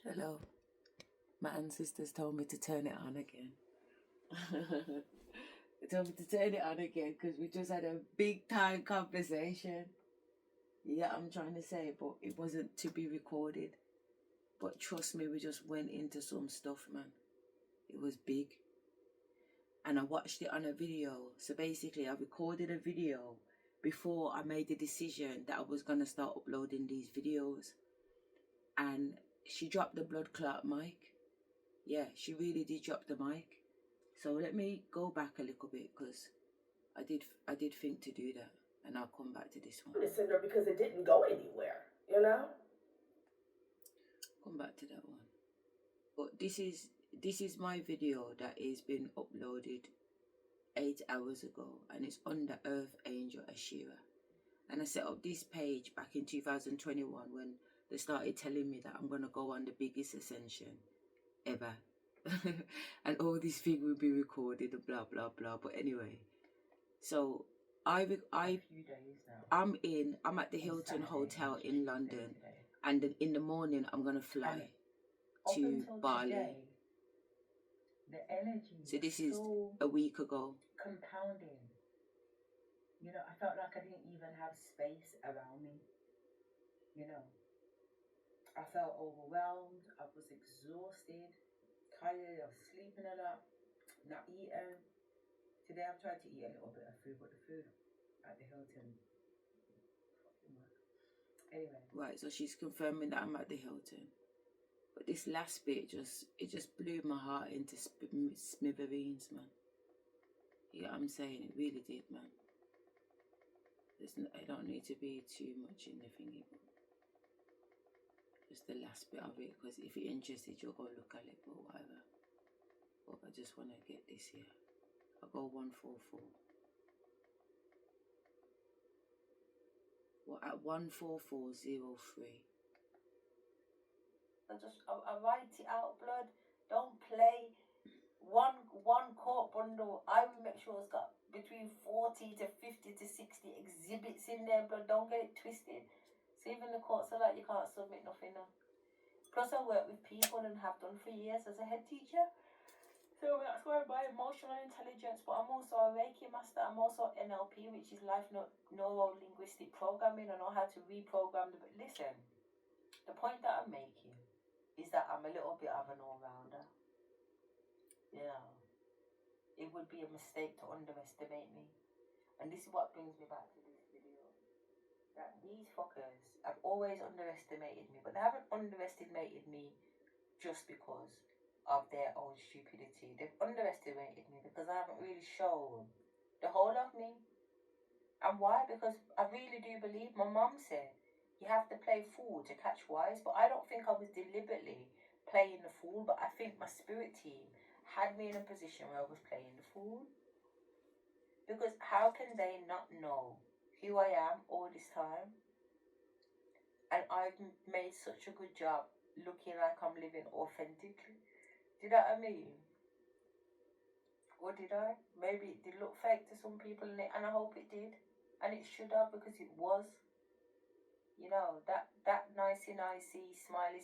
Hello. My ancestors told me to turn it on again. They told me to turn it on again because we just had a big time conversation. Yeah, I'm trying to say, but it wasn't to be recorded. But trust me, we just went into some stuff, man. It was big. And I watched it on a video. So basically, I recorded a video before I made the decision that I was going to start uploading these videos. And she dropped the blood clot mic. Yeah, she really did drop the mic. So let me go back a little bit because I did think to do that, and I'll come back to this one. Listen to her because it didn't go anywhere, you know? Come back to that one. But this is my video that is been uploaded 8 hours ago, and it's under Earth Angel Asherah. And I set up this page back in 2021 when they started telling me that I'm gonna go on the biggest ascension ever. And all these things will be recorded and blah blah blah. But anyway, so I'm at the Hilton Hotel in London, and then in the morning I'm gonna fly to Bali. The energy. So this is a week ago. Compounding. You know, I felt like I didn't even have space around me. You know, I felt overwhelmed. I was exhausted, tired of sleeping a lot, not eating. Today I've tried to eat a little bit of food, but the food at the Hilton fucking work. Anyway. Right, so she's confirming that I'm at the Hilton. But this last bit just blew my heart into smithereens, man. You know what I'm saying? It really did, man. I don't need to be too much in the thingy, but just the last bit of it, because if you're interested, you'll go look at it or whatever. But I just want to get this here. I'll go 144. Well, at 14403. I write it out, blood. Don't play. One court bundle. I will make sure it's got between 40 to 50 to 60 exhibits in there, blood. Don't get it twisted. So even the courts are like, you can't submit nothing now. Plus I work with people and have done for years as a head teacher. So that's why I buy emotional intelligence, but I'm also a Reiki master. I'm also NLP, which is life neuro-linguistic programming. I know how to reprogram the... Listen, the point that I'm making is that I'm a little bit of an all-rounder. You know, it would be a mistake to underestimate me. And this is what brings me back to this video. That these fuckers have always underestimated me, but they haven't underestimated me just because of their own stupidity. They've underestimated me because I haven't really shown the whole of me. And why? Because I really do believe, my mum said, you have to play fool to catch wise, but I don't think I was deliberately playing the fool, but I think my spirit team had me in a position where I was playing the fool. Because how can they not know who I am all this time? And I've made such a good job looking like I'm living authentically. Do you know what I mean? Or did I? Maybe it did look fake to some people, and I hope it did. And it should have, because it was. You know, that nicey, smiley,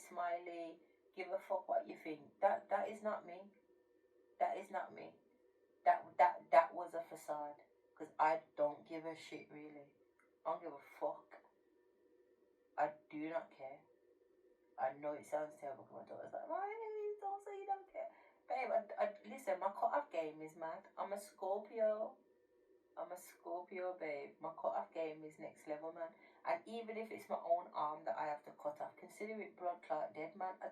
give a fuck what you think. That is not me. That is not me. That was a facade. Because I don't give a shit, really. I don't give a fuck. I do not care. I know it sounds terrible because my daughter's like, don't say you don't care. Babe, listen, my cut-off game is mad. I'm a Scorpio, babe. My cut-off game is next level, man. And even if it's my own arm that I have to cut off, consider it blood clot dead, man. I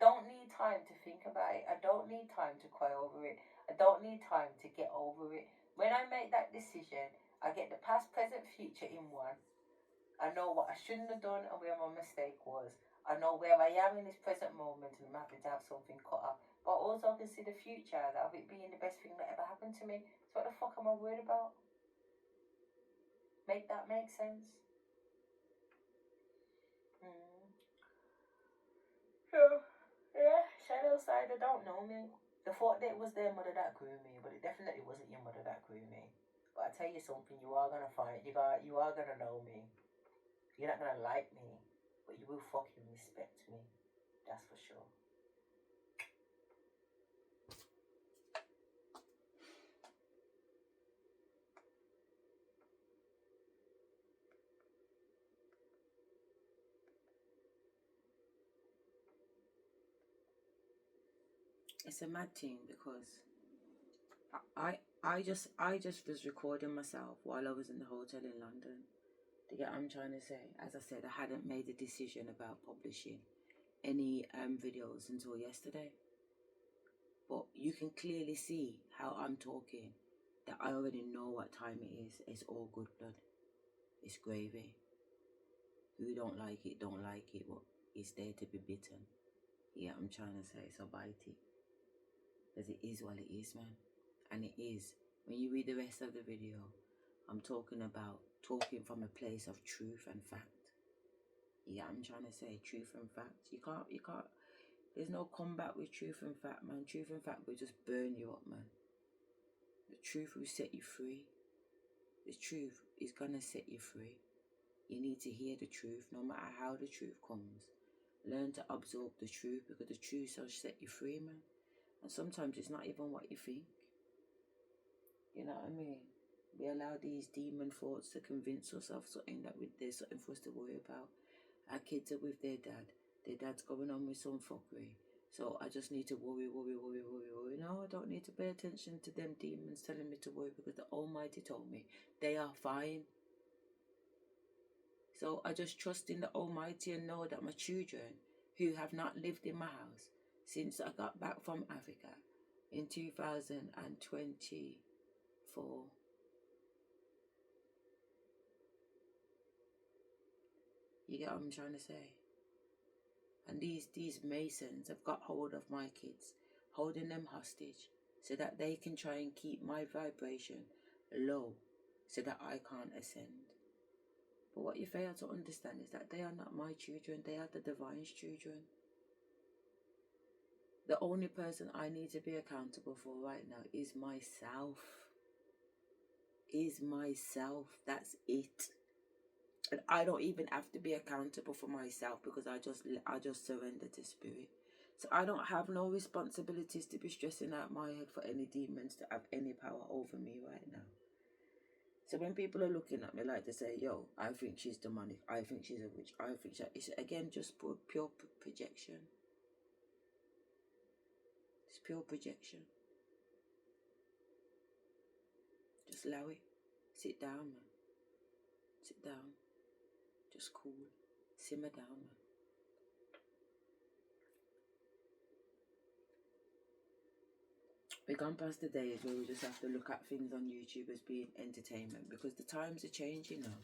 don't need time to think about it. I don't need time to cry over it. I don't need time to get over it. When I make that decision, I get the past, present, future in one. I know what I shouldn't have done and where my mistake was. I know where I am in this present moment and I'm happy to have something cut off. But also I can see the future that of it being the best thing that ever happened to me. So what the fuck am I worried about? Make that make sense? So, yeah, shadow side, they don't know me. The thought that it was their mother that grew me, but it definitely wasn't your mother that grew me. But I tell you something, you are gonna find, you are gonna know me. You're not gonna like me, but you will fucking respect me. That's for sure. it's a mad thing because I just was recording myself while I was in the hotel in London. To get what I'm trying to say, as I said, I hadn't made a decision about publishing any videos until yesterday. But you can clearly see how I'm talking, that I already know what time it is. It's all good blood. It's gravy. Who don't like it, don't like it, but it's there to be bitten. Yeah, I'm trying to say, so bite it. Because it is what it is, man. And it is. When you read the rest of the video, I'm talking about talking from a place of truth and fact. Yeah, I'm trying to say truth and fact. You can't, there's no combat with truth and fact, man. Truth and fact will just burn you up, man. The truth will set you free. The truth is gonna set you free. You need to hear the truth, no matter how the truth comes. Learn to absorb the truth, because the truth shall set you free, man. And sometimes it's not even what you think. You know what I mean? We allow these demon thoughts to convince us of something that there's something for us to worry about. Our kids are with their dad. Their dad's going on with some fuckery. So I just need to worry. No, I don't need to pay attention to them demons telling me to worry, because the Almighty told me they are fine. So I just trust in the Almighty and know that my children, who have not lived in my house since I got back from Africa in 2024, you get what I'm trying to say? And these masons have got hold of my kids, holding them hostage so that they can try and keep my vibration low so that I can't ascend. But what you fail to understand is that they are not my children, they are the divine's children. The only person I need to be accountable for right now is myself. That's it. And I don't even have to be accountable for myself, because I just surrender to spirit. So I don't have no responsibilities to be stressing out my head for any demons to have any power over me right now. So when people are looking at me like to say, yo, I think she's demonic, I think she's a witch, I think it's again just pure projection. It's pure projection. Just allow it. Sit down, man. Sit down. Just cool. Simmer down, man. We've gone past the days where we just have to look at things on YouTube as being entertainment, because the times are changing now.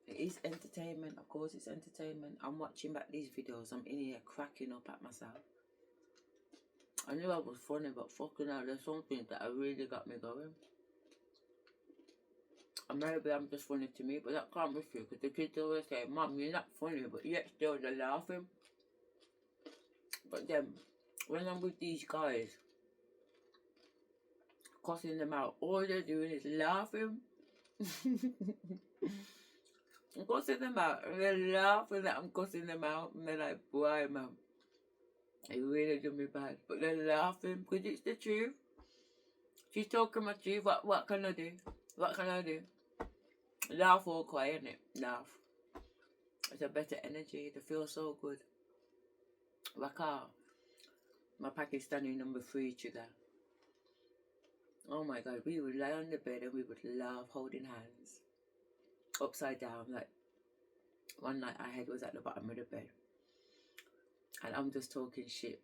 It is entertainment, of course it's entertainment. I'm watching back these videos, I'm in here cracking up at myself. I knew I was funny, but fucking hell, there's something that really got me going. And maybe I'm just funny to me, but that can't be true, because the kids always say, Mum, you're not funny, but yet still they're laughing. But then, when I'm with these guys, cussing them out, all they're doing is laughing. I'm cussing them out, and they're laughing that I'm cussing them out, and they're like, boy, man, it really did me bad. But they're laughing, because it's the truth. She's talking my truth. What can I do? What can I do? Laugh or cry, innit? Laugh. It's a better energy. They feel so good. Raka, my Pakistani number 3 trigger. Oh my God, we would lie on the bed and we would laugh holding hands. Upside down, like one night our head was at the bottom of the bed. And I'm just talking shit.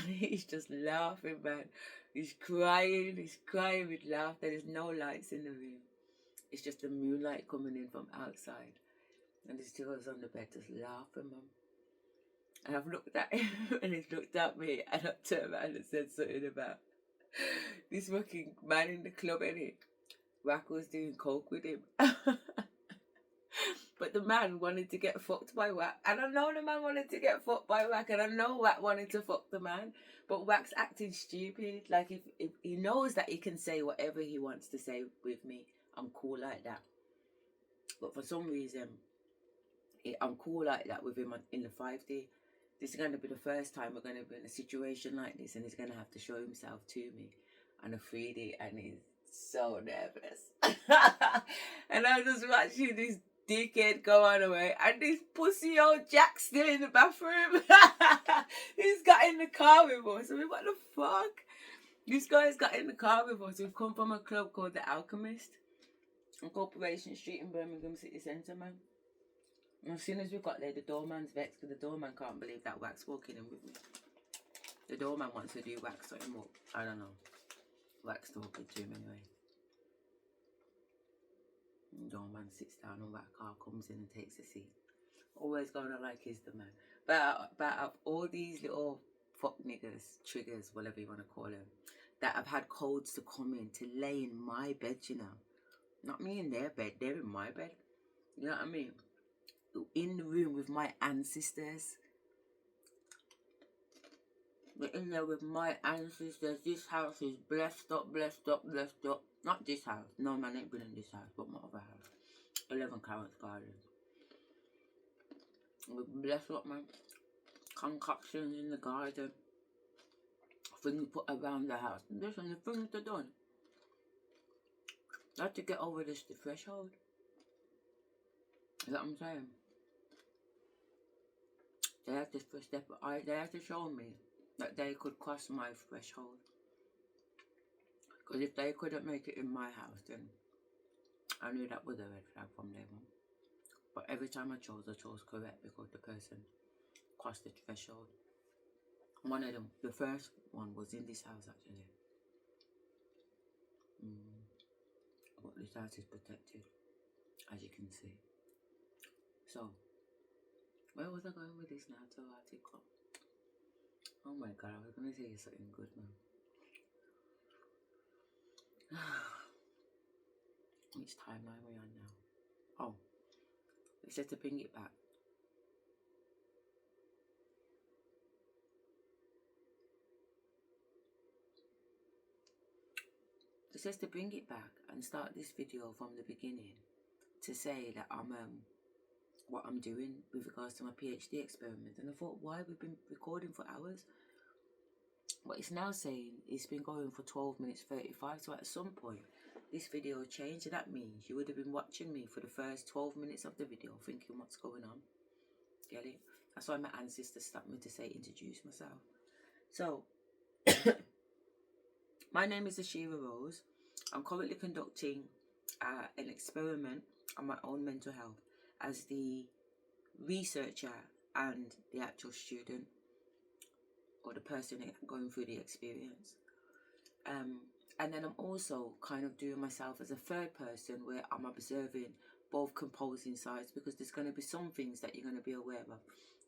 He's just laughing, man. He's crying with laughter. There's no lights in the room. It's just the moonlight coming in from outside. And there's 2 of us on the bed just laughing, man. And I've looked at him and he's looked at me, and I've turned around and said something about this fucking man in the club, innit? Wack was doing coke with him. But the man wanted to get fucked by Wack. And I know the man wanted to get fucked by Wack, and I know Wack wanted to fuck the man. But Wack's acting stupid. Like, if he knows that he can say whatever he wants to say with me, I'm cool like that. But for some reason, I'm cool like that with him in the 5D. This is going to be the first time we're going to be in a situation like this, and he's going to have to show himself to me on a 3D, and he's so nervous. And I'm just watching dickhead go on away, and this pussy old Jack still in the bathroom. He's got in the car with us. I mean, what the fuck? This guy's got in the car with us. We've come from a club called The Alchemist on Corporation Street in Birmingham City Centre, man. And as soon as we got there, the doorman's vexed because the doorman can't believe that Wax walking in with me. The doorman wants to do Wax something up. I don't know. Wax talking to him anyway. The doorman sits down and that car comes in and takes a seat. Always going to like he's the man. But out of all these little fuck niggas, triggers, whatever you want to call them, that have had codes to come in to lay in my bed, you know. Not me in their bed, they're in my bed. You know what I mean? In the room with my ancestors. We're in there with my ancestors. This house is blessed up, blessed up, blessed up. Not this house. No, man, ain't been in this house, but my other house. 11 Carrots Garden. We're blessed up, man. Concoctions in the garden. Things put around the house. Listen, the things are done. I had to get over this, the threshold. You know what I'm saying? They had to they had to show me that they could cross my threshold. Because if they couldn't make it in my house, then I knew that was a red flag from day one. But every time I chose correct because the person crossed the threshold. One of them, the first one was in this house actually. But this house is protected, as you can see. So, where was I going with this now to article? Oh my god, I was going to say something good, man. Which timeline are we on now? Oh, they said to bring it back. It says to bring it back and start this video from the beginning to say that I'm what I'm doing with regards to my PhD experiment. And I thought, why we've been recording for hours? But it's now saying it's been going for 12 minutes 35. So at some point this video changed. So that means you would have been watching me for the first 12 minutes of the video thinking what's going on. Get it? That's why my ancestors stopped me to say introduce myself. So my name is Asherah Rose. I'm currently conducting an experiment on my own mental health as the researcher and the actual student, or the person going through the experience. And then I'm also kind of doing myself as a third person where I'm observing both composing sides, because there's going to be some things that you're going to be aware of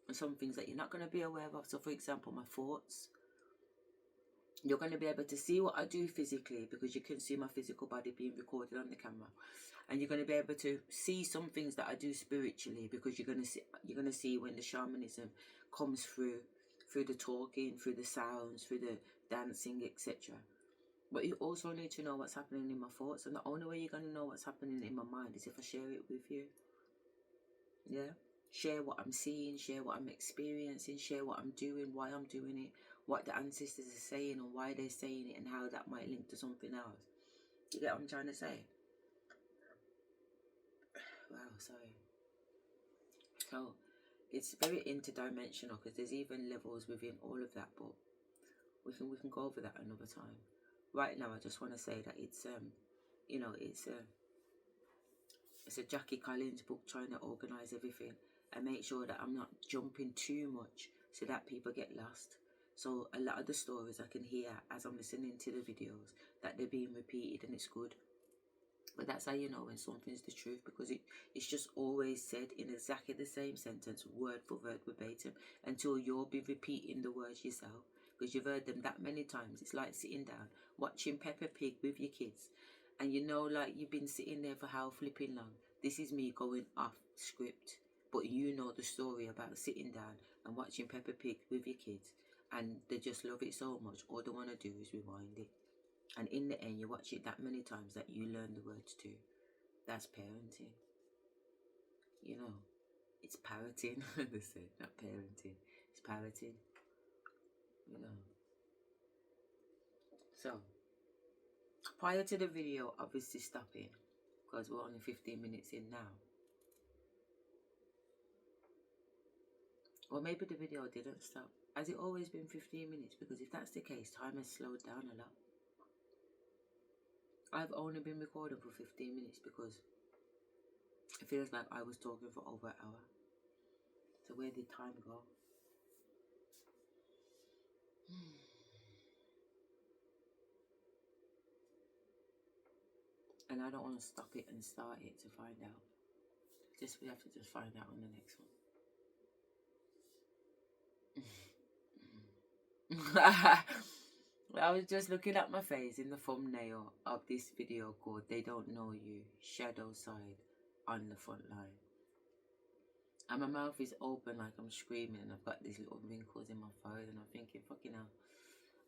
and some things that you're not going to be aware of. So for example, my thoughts. You're going to be able to see what I do physically because you can see my physical body being recorded on the camera. And you're going to be able to see some things that I do spiritually because you're going to see when the shamanism comes through the talking, through the sounds, through the dancing, etc. But you also need to know what's happening in my thoughts. And the only way you're going to know what's happening in my mind is if I share it with you. Yeah? Share what I'm seeing, share what I'm experiencing, share what I'm doing, why I'm doing it, what the ancestors are saying and why they're saying it and how that might link to something else. You get what I'm trying to say? Wow, sorry. So, it's very interdimensional because there's even levels within all of that, but we can go over that another time. Right now, I just want to say that it's you know, it's a Jackie Collins book trying to organise everything and make sure that I'm not jumping too much so that people get lost. So a lot of the stories I can hear as I'm listening to the videos that they're being repeated and it's good. But that's how you know when something's the truth, because it's just always said in exactly the same sentence, word for word, verbatim, until you'll be repeating the words yourself because you've heard them that many times. It's like sitting down watching Peppa Pig with your kids and you know, like, you've been sitting there for how flipping long. This is me going off script, but you know the story about sitting down and watching Peppa Pig with your kids and they just love it so much, all they want to do is rewind it. And in the end, you watch it that many times that you learn the words too. That's parenting. You know, it's parroting. They say, not parenting. It's parroting. You know. So, prior to the video obviously stopping, because we're only 15 minutes in now, Or maybe the video didn't stop. Has it always been 15 minutes? Because if that's the case, time has slowed down a lot. I've only been recording for 15 minutes because it feels like I was talking for over an hour. So where did time go? And I don't want to stop it and start it to find out. We have to just find out on the next one. I was just looking at my face in the thumbnail of this video called They Don't Know You, Shadow Side on the Front Line. And my mouth is open like I'm screaming and I've got these little wrinkles in my forehead and I'm thinking, fucking hell,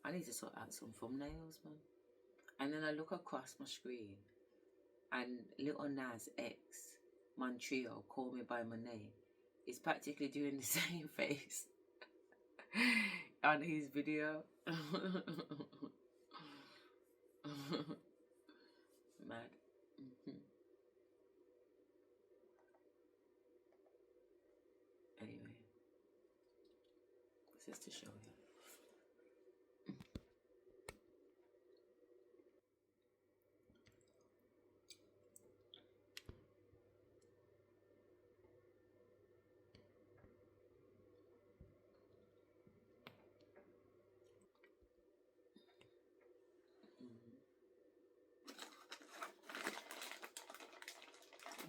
I need to sort out some thumbnails, man. And then I look across my screen and Little Nas X, Montreal, Call Me By My Name, is practically doing the same face on his video. Mad. Anyway, just to show you.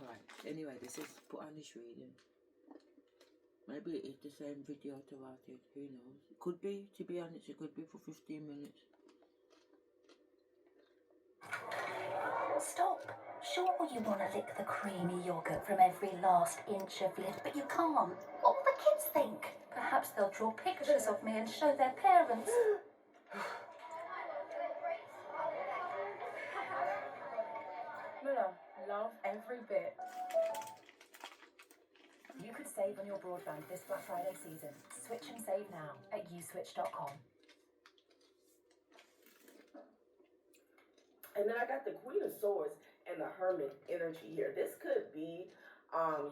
Right, anyway, this is put on this reading. Maybe it's the same video throughout it, who knows? It could be, to be honest, it could be for 15 minutes. Stop. Sure, you want to lick the creamy yogurt from every last inch of lid, but you can't. What will the kids think? Perhaps they'll draw pictures of me and show their parents. Mula, love every bit. You could save on your broadband this Black Friday season. Switch and save now at uswitch.com. And then I got the Queen of Swords and the Hermit energy here. This could be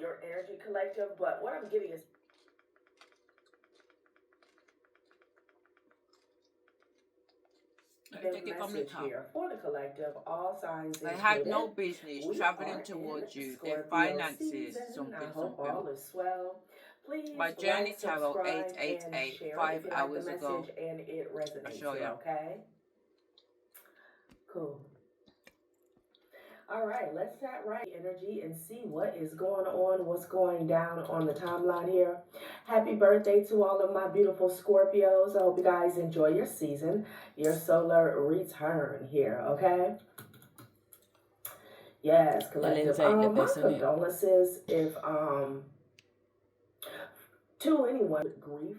your energy collective, but what I'm getting is Take it from the top. here for the collective. All signs They had no business traveling towards you. Their finances, something. All is swell. Please My Journey like, Tarot subscribe, 888 and share 5 if you like hours the ago. message and it resonates. I'll show you. Okay. Cool. All right, let's set right energy and see what is going on, what's going down on the timeline here. Happy birthday to all of my beautiful Scorpios. I hope you guys enjoy your season, your solar return here, okay? Yes, collective. My condolences if to anyone with grief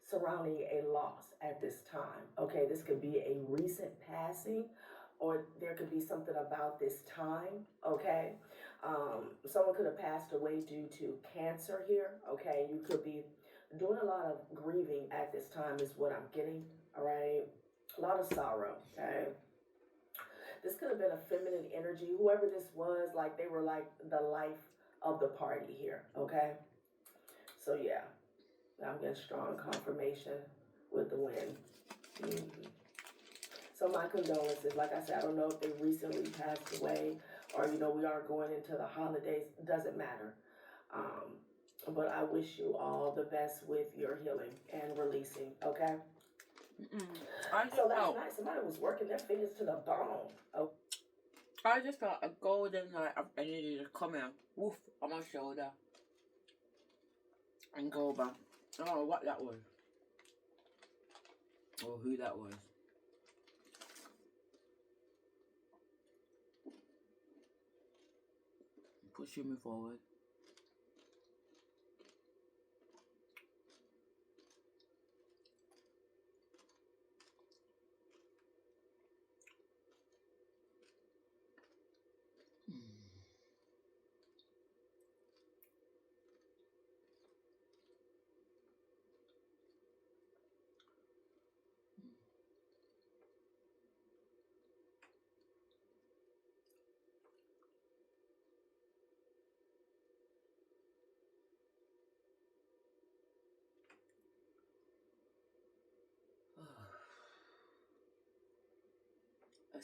surrounding a loss at this time. Okay, this could be a recent passing, or there could be something about this time, okay? Someone could have passed away due to cancer here, okay? You could be doing a lot of grieving at this time is what I'm getting, all right? A lot of sorrow, okay? This could have been a feminine energy. Whoever this was, like they were like the life of the party here, okay? So yeah, I'm getting strong confirmation with the wind. So my condolences. Like I said, I don't know if they recently passed away or, you know, we are going into the holidays. It doesn't matter. But I wish you all the best with your healing and releasing, okay? So last night, somebody was working their fingers to the bone. Oh. I just got a golden light of energy to come in, woof, on my shoulder and go back. I don't know what that was or who that was. Pushing me forward.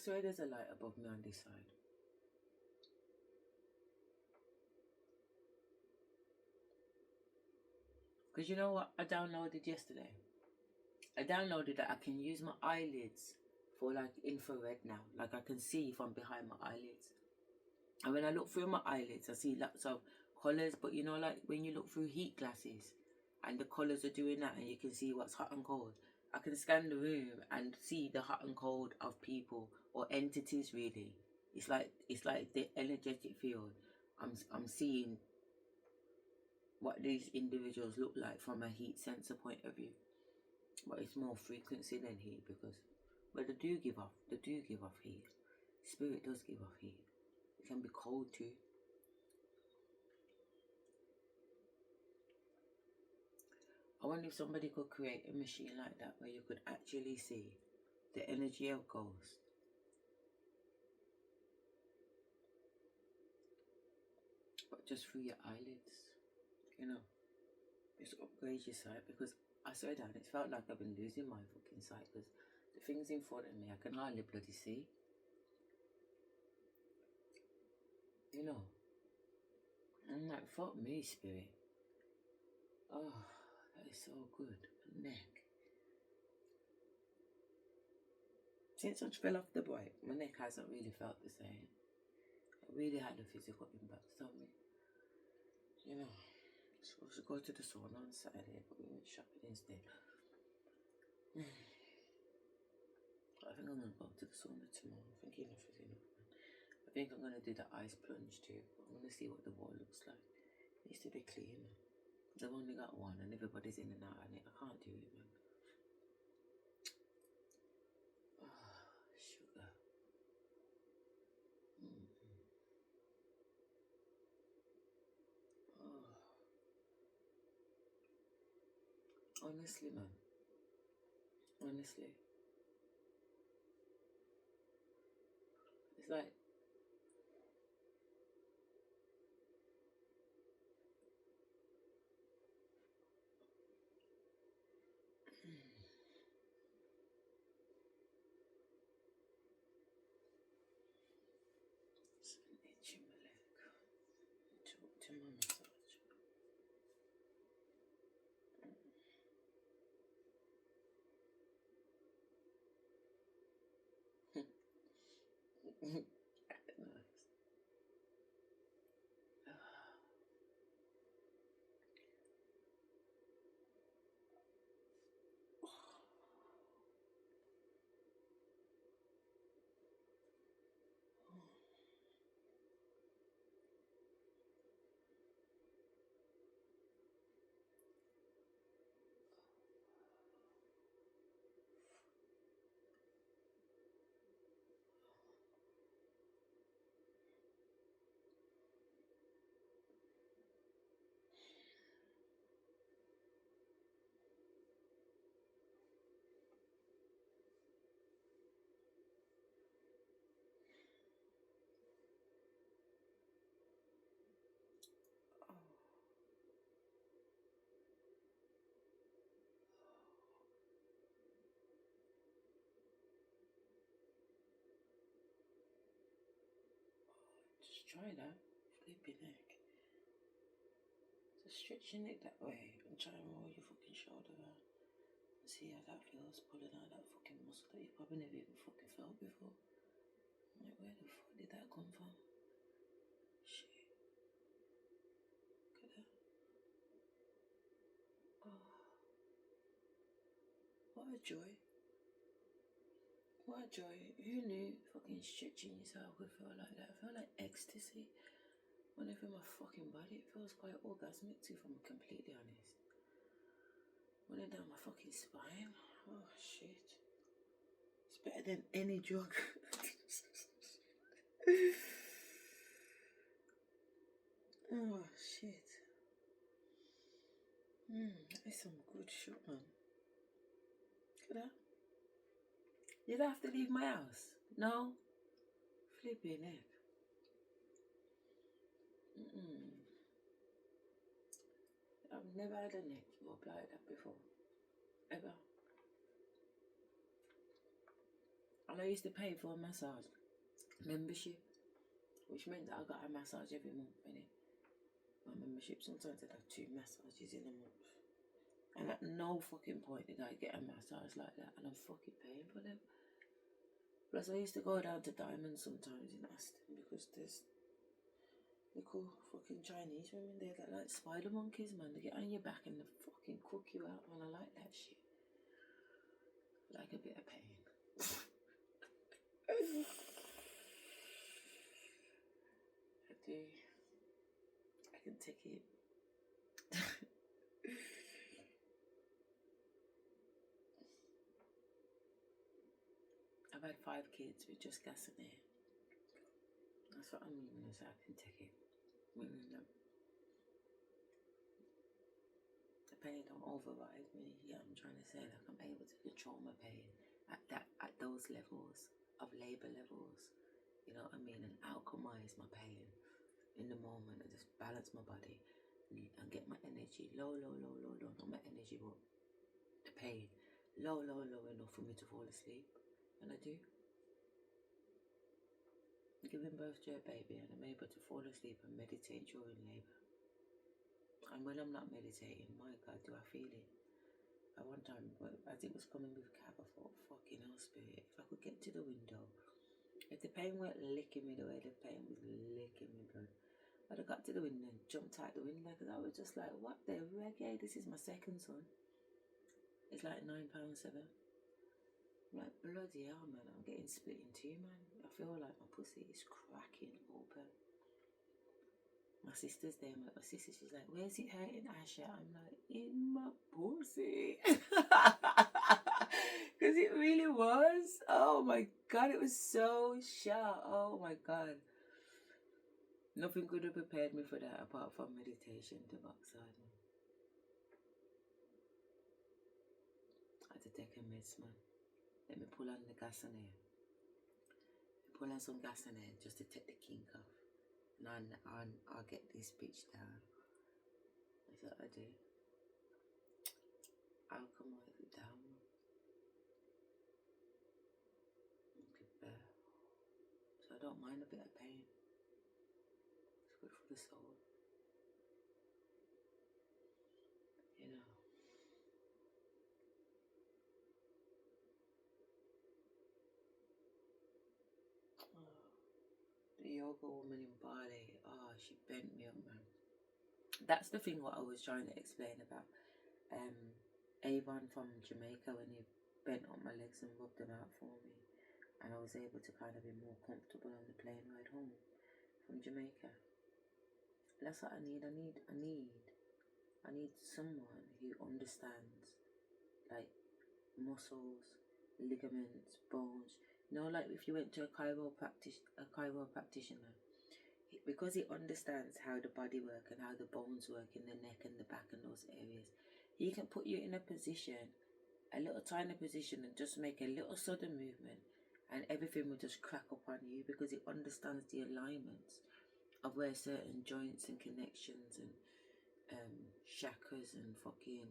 swear there's a light above me on this side. Because you know what I downloaded yesterday? I downloaded that I can use my eyelids for like infrared now. Like I can see from behind my eyelids. And when I look through my eyelids, I see lots of colours. But you know, like when you look through heat glasses and the colours are doing that and you can see what's hot and cold. I can scan the room and see the hot and cold of people or entities really. It's like the energetic field. I'm seeing what these individuals look like from a heat sensor point of view. But it's more frequency than heat because they do give off heat. Spirit does give off heat. It can be cold too. I wonder if somebody could create a machine like that where you could actually see the energy of ghosts. But just through your eyelids, you know. Just upgrade your sight because I swear down, it felt like I've been losing my fucking sight because the things in front of me, I can hardly bloody see. You know. I'm like, fuck me, spirit. Oh, that is so good. My neck. Since I fell off the bike, my neck hasn't really felt the same. It really had a physical impact on me. You know, I was supposed to go to the sauna on Saturday, but we went shopping instead. I think I'm going to go to the sauna tomorrow. I'm thinking of it. I think I'm going to do the ice plunge too. I'm going to see what the wall looks like. It needs to be clean, man. I've only got one and everybody's in and out on it. I can't do it, man. Oh, sugar. Oh. Honestly, man. Honestly. It's like it's an itch in my leg. Talk to my massage. Nice. Just try that. Flip your neck. Just stretch your neck that way and try and roll your fucking shoulder out. And see how that feels, pulling out that fucking muscle that you probably never even fucking felt before. Like, where the fuck did that come from? Shit. Look at that. Oh. What a joy. What a joy. Who knew fucking stretching yourself would feel like that? I feel like ecstasy. When I feel my fucking body, it feels quite orgasmic too, if I'm completely honest. When I'm down my fucking spine, oh shit. It's better than any drug. Oh shit. That is some good shit, man. Look at that. You don't have to leave my house. No? Flipping neck. I've never had a neck rub like that before. Ever. And I used to pay for a massage membership, which meant that I got a massage every month, innit? My membership, sometimes I'd have 2 massages in a month. And at no fucking point did I get a massage like that, and I'm fucking paying for them. Plus, I used to go down to Diamond sometimes in Aston because there's little fucking Chinese women there that like spider monkeys, man. They get on your back and they fucking cook you out, man. I like that shit. I like a bit of pain. I do. I can take it. I've had 5 kids with just gas and air. That's what I mean when I say I can take it. The pain don't override me. Yeah, I'm trying to say like I'm able to control my pain at those levels of labour levels. You know what I mean? And alchemize my pain in the moment and just balance my body and get my energy low, not my energy but the pain low enough for me to fall asleep. And I do. I'm giving birth to a baby and I'm able to fall asleep and meditate during labour. And when I'm not meditating, my God, do I feel it? At one time, as it was coming with Cab, I thought, fucking hell, Spirit, if I could get to the window, if the pain weren't licking me the way the pain was licking me, blood, I'd have got to the window and jumped out the window because I was just like, what the reggae? This is my second son. It's like £9.7. I'm like, bloody hell, man, I'm getting split in 2, man. I feel like my pussy is cracking open. My sister's there, my sister, she's like, where's it hurting, Asher? I'm like, in my pussy. Because it really was. Oh my God, it was so sharp. Oh my God. Nothing could have prepared me for that apart from meditation to backside me. I had to take a meds, man. Let me pull on the gas in there. Pull on some gas in there just to take the kink off. And I'll get this bitch down. That's what I do. I'll come right down. So I don't mind a bit of pain. It's good for the soul. You know. The yoga woman in Bali, she bent me up, man. That's the thing what I was trying to explain about Avon from Jamaica when he bent up my legs and rubbed them out for me, and I was able to kind of be more comfortable on the plane ride home from Jamaica. That's what I need. I need someone who understands like muscles, ligaments, bones. You know, like if you went to a chiropractitioner, because he understands how the body works and how the bones work in the neck and the back and those areas, he can put you in a position, a little tiny position, and just make a little sudden movement and everything will just crack up on you because he understands the alignments of where certain joints and connections and chakras and fucking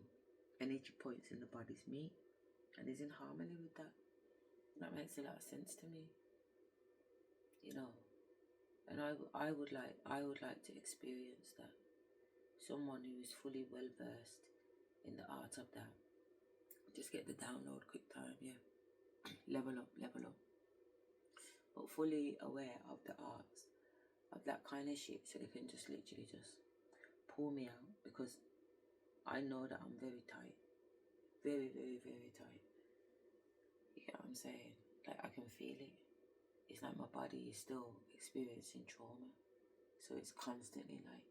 energy points in the bodies meet, and he's in harmony with that. That makes a lot of sense to me, you know. And I would like to experience that. Someone who is fully well versed in the art of that. Just get the download quick time, yeah. Level up. But fully aware of the arts of that kind of shit, so they can just literally just pull me out, because I know that I'm very tight. Very, very, very tight. You get what I'm saying? Like I can feel it. It's like my body is still experiencing trauma. So it's constantly like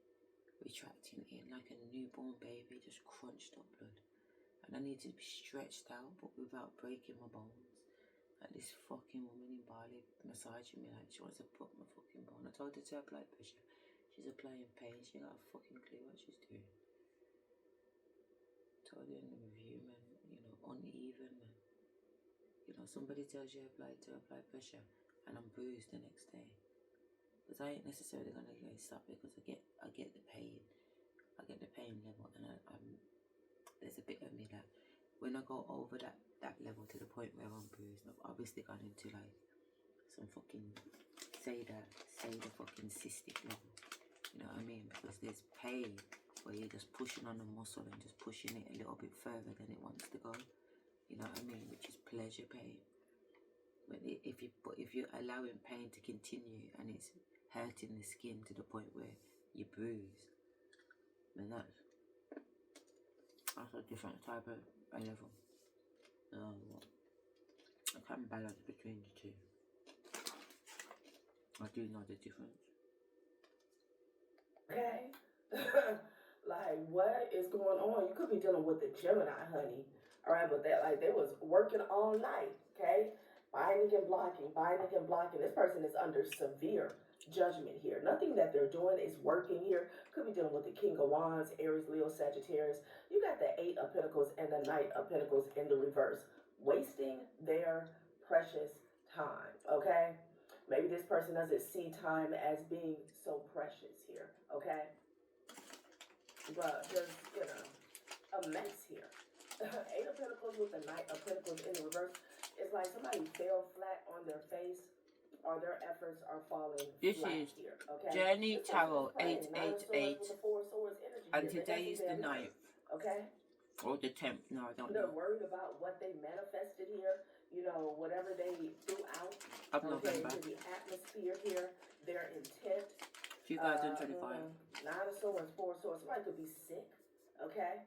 retracting in like a newborn baby, just crunched up blood. And I need to be stretched out but without breaking my bones. Like this fucking woman in Bali massaging me like she wants to put my fucking bone. I told her to apply pressure. She's applying pain. She ain't got a fucking clue what she's doing. Told her in the review, man, you know, uneven, man. You know, somebody tells you to apply pressure and I'm bruised the next day. Because I ain't necessarily gonna go stop because I get the pain. I get the pain level, and I'm there's a bit of me that when I go over that level to the point where I'm bruised, I've obviously gone into like some fucking say the fucking cystic level. You know what I mean? Because there's pain where you're just pushing on the muscle and just pushing it a little bit further than it wants to go. You know what I mean? Which is pleasure pain. But if you're allowing pain to continue and it's hurting the skin to the point where you bruise, then that's a different type of level. I can't balance between the two. I do know the difference. Okay? Like, what is going on? You could be dealing with the Gemini, honey. All right, but they was working all night, okay? Binding and blocking. This person is under severe judgment here. Nothing that they're doing is working here. Could be dealing with the King of Wands, Aries, Leo, Sagittarius. You got the 8 of Pentacles and the Knight of Pentacles in the reverse. Wasting their precious time, okay? Maybe this person doesn't see time as being so precious here, okay? But there's, a mess here. 8 of Pentacles with the Knight of Pentacles in the reverse. It's like somebody fell flat on their face or their efforts are falling This flat is here, okay? Journey This Tarot person is praying. 9 888. of Swords with the 4 of Swords energy And here. They're today is the definitely their 9th. Okay? Or the 10th. No, I don't They're know. worried about what they manifested here, whatever they threw out Of November. into the atmosphere here, their intent. 2025. 9 of Swords, 4 of Swords. Somebody could be sick, okay?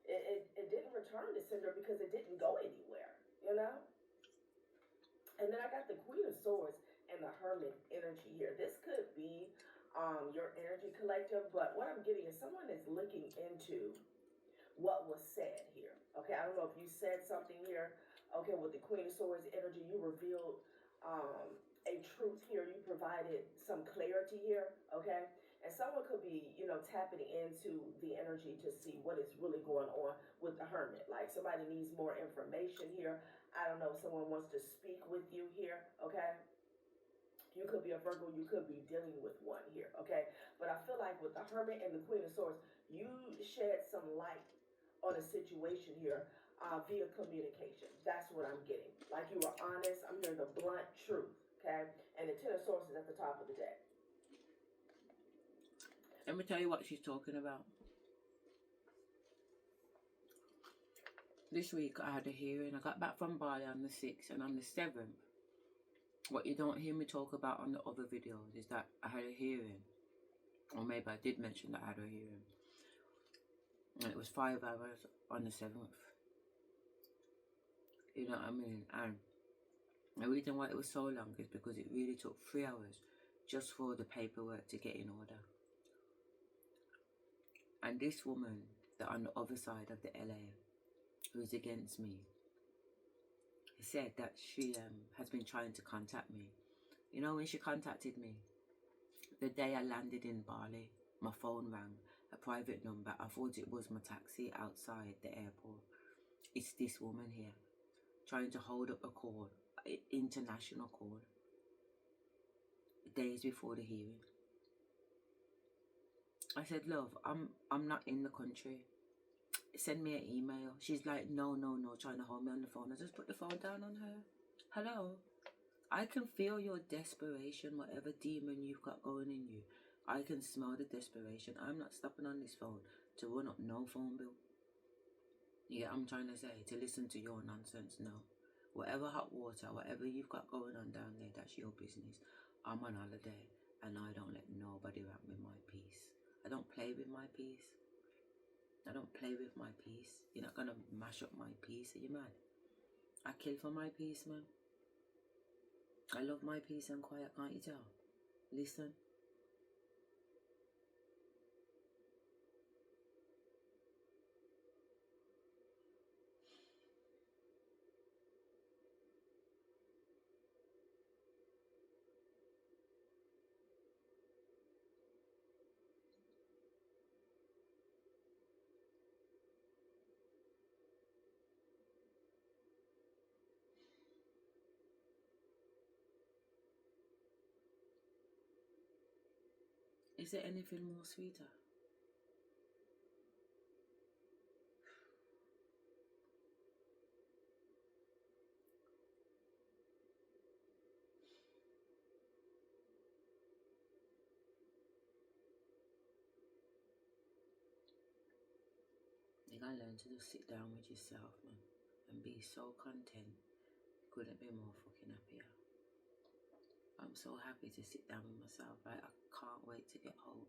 It didn't return to sender because it didn't go anywhere, And then I got the Queen of Swords and the Hermit energy here. This could be your energy collective, but what I'm getting is someone is looking into what was said here. Okay, I don't know if you said something here. Okay, with the Queen of Swords energy, you revealed a truth here. You provided some clarity here. Okay, and someone could be, tapping into the energy to see what is really going on with the Hermit. Like somebody needs more information here. I don't know if someone wants to speak with you here. Okay. You could be a Virgo, you could be dealing with one here, okay? But I feel like with the Hermit and the Queen of Swords, you shed some light on a situation here via communication. That's what I'm getting. Like you were honest. I'm hearing the blunt truth, okay? And the Ten of Swords is at the top of the deck. Let me tell you what she's talking about. This week I had a hearing. I got back from Bali on the 6th and on the 7th. What you don't hear me talk about on the other videos is that I had a hearing. Or maybe I did mention that I had a hearing. And it was 5 hours on the 7th. You know what I mean? And the reason why it was so long is because it really took 3 hours just for the paperwork to get in order. And this woman that on the other side of the LA who's against me said that she has been trying to contact me. You know, when she contacted me, the day I landed in Bali, my phone rang, a private number. I thought it was my taxi outside the airport. It's this woman here, trying to hold up a call, international call, days before the hearing. I said, love, I'm not in the country. Send me an email. She's like, no, trying to hold me on the phone. I just put the phone down on her. Hello. I can feel your desperation, whatever demon you've got going in you. I can smell the desperation. I'm not stopping on this phone to run up no phone bill. Yeah, I'm trying to say, to listen to your nonsense, no. Whatever hot water, whatever you've got going on down there, that's your business. I'm on holiday and I don't let nobody rock with my peace. I don't play with my peace. I don't play with my peace. You're not gonna mash up my peace. Are you mad? I kill for my peace, man. I love my peace and quiet, can't you tell? Listen. Is there anything more sweeter? You gotta learn to just sit down with yourself, man, and be so content. Couldn't be more fucking happier. I'm so happy to sit down with myself. Like, I can't wait to get home.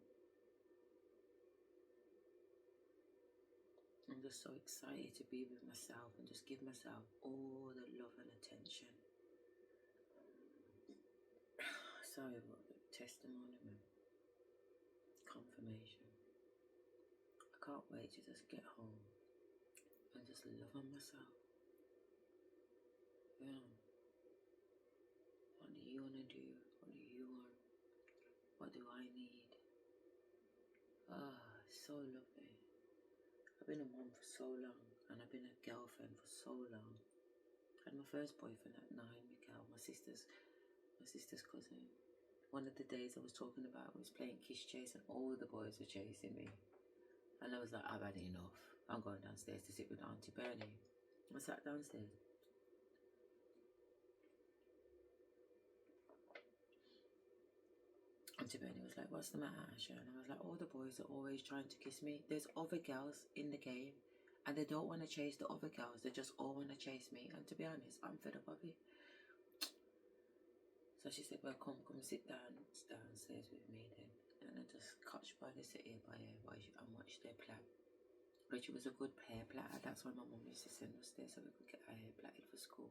I'm just so excited to be with myself and just give myself all the love and attention. Sorry about the testimony, man. Confirmation. I can't wait to just get home and just love on myself. Yeah. What do you want to do? What do you want? What do I need? So lovely. I've been a mom for so long, and I've been a girlfriend for so long. I had my first boyfriend at 9, Mikael, my sister's cousin. One of the days I was talking about, I was playing kiss chase, and all the boys were chasing me. And I was like, I've had enough. I'm going downstairs to sit with Auntie Bernie. I sat downstairs. Auntie Bernie was like, what's the matter, Asherah? And I was like, all the boys are always trying to kiss me. There's other girls in the game, and they don't want to chase the other girls. They just all want to chase me. And to be honest, I'm fed up of it. So she said, well, come sit downstairs with me then. And I just catch by the ear by ear and watch their plait. But she was a good hair platter. That's why my mum used to send us there so we could get our hair plaited for school.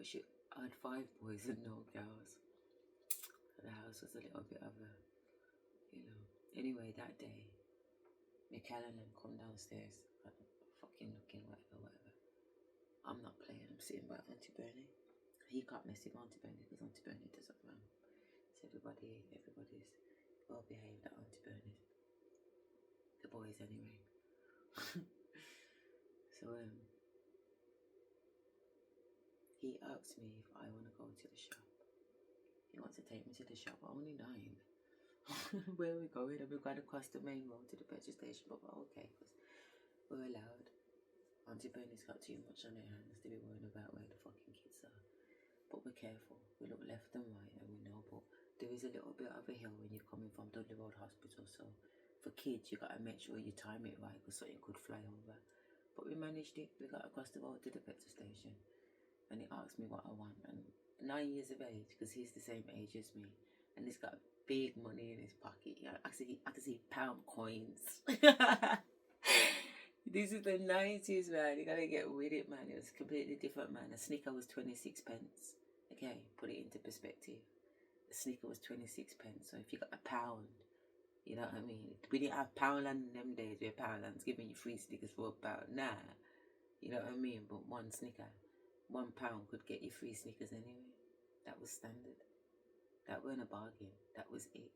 But she had 5 boys and no girls. So the house was a little bit of a, you know. Anyway, that day, Mikael and them come downstairs. I'm fucking looking, whatever. I'm not playing. I'm sitting by Auntie Bernie. He can't mess with Auntie Bernie because Auntie Bernie doesn't run. So everybody's well behaved at Auntie Bernie's. The boys anyway. So he asked me if I want to go to the shop. He wants to take me to the shop. I'm only 9. Where are we going? And we've got to cross the main road to the petrol station, but we're okay because we're allowed. Auntie Bernie's got too much on her hands to be worrying about where the fucking kids are. But we're careful. We look left and right and we know, but there is a little bit of a hill when you're coming from Dudley Road Hospital, so for kids you got to make sure you time it right because something could fly over. But we managed it. We got across the road to the petrol station and he asked me what I want, and 9 years of age, because he's the same age as me, and he's got big money in his pocket. I can see pound coins. This is the 90s, man. You gotta get with it, man. It was completely different, man. A sneaker was 26 pence. Okay, put it into perspective. A sneaker was 26 pence. So if you got a pound, you know what I mean? We didn't have Poundland in them days where Poundland's giving you free sneakers for a pound. Nah. You know what I mean? But one sneaker, £1 could get you free sneakers anyway. That was standard. That weren't a bargain. That was it.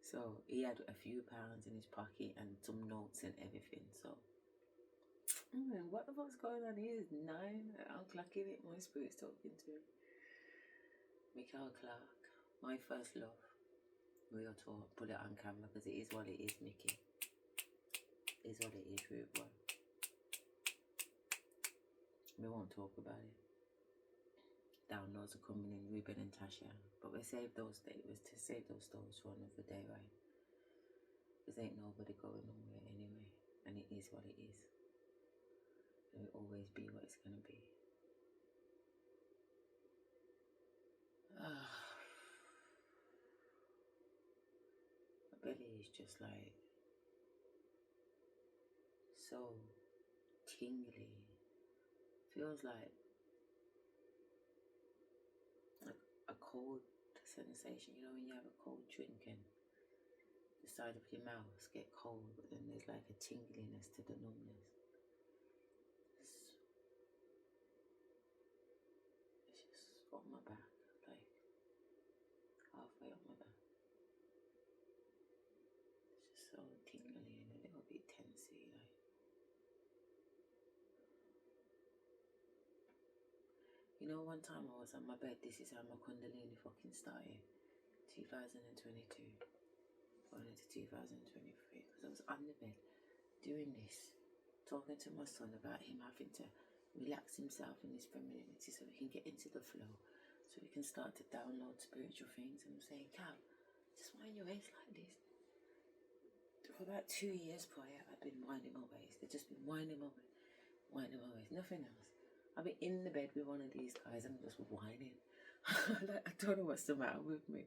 So he had a few pounds in his pocket and some notes and everything. So, what the fuck's going on here? It's 9. I'm clocking it. My spirit's talking to me. Mikael Clark, my first love. Real talk. Put it on camera because it is what it is, Mickey. It is what it is, rude boy. We won't talk about it. Downloads are coming in, Ruben and Tasha. But we saved those days. It was to save those stories for another day, right? Because ain't nobody going nowhere anyway. And it is what it is. It will always be what it's going to be. My belly is just like so tingly. Feels like a cold sensation. You know when you have a cold drink and the side of your mouth get cold, but then there's like a tingliness to the numbness. It's just on my back, like halfway on my back. It's just so tingly and a little bit tensy, like. You know, one time I was on my bed, this is how my Kundalini fucking started. 2022, going into 2023, because I was on the bed doing this, talking to my son about him having to relax himself in his femininity so we can get into the flow, so we can start to download spiritual things. And I'm saying, Cal, just wind your waist like this. For about 2 years prior, I've been winding my waist. They've just been winding my waist, nothing else. I've been in the bed with one of these guys and I'm just whining. Like, I don't know what's the matter with me.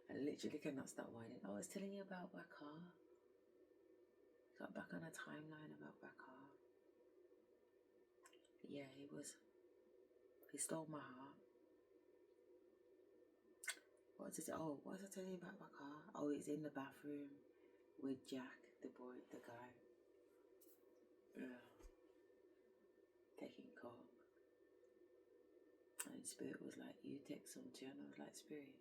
I literally cannot stop whining. I was telling you about Bakar. Got back on a timeline about Bakar. Yeah, he stole my heart. What was I telling you about Bakar? Oh, he's in the bathroom with Jack, the boy, the guy. Yeah. Taking coke. And Spirit was like, you take some too. And I was like, Spirit,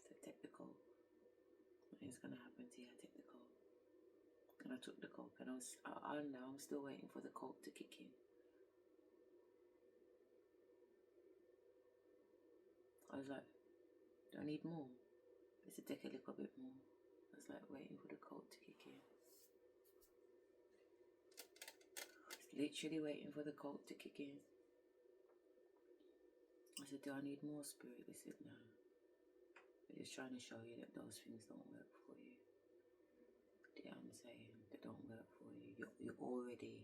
so take the coke. Nothing's gonna happen to you, take the coke. And I took the coke and I'm still waiting for the coke to kick in. I was like, do I need more? Let's take a little bit more. I was like waiting for the coke to kick in. Literally waiting for the coke to kick in. I said, do I need more, Spirit? They said, no. They're just trying to show you that those things don't work for you. You know what I'm saying? They don't work for you. You've already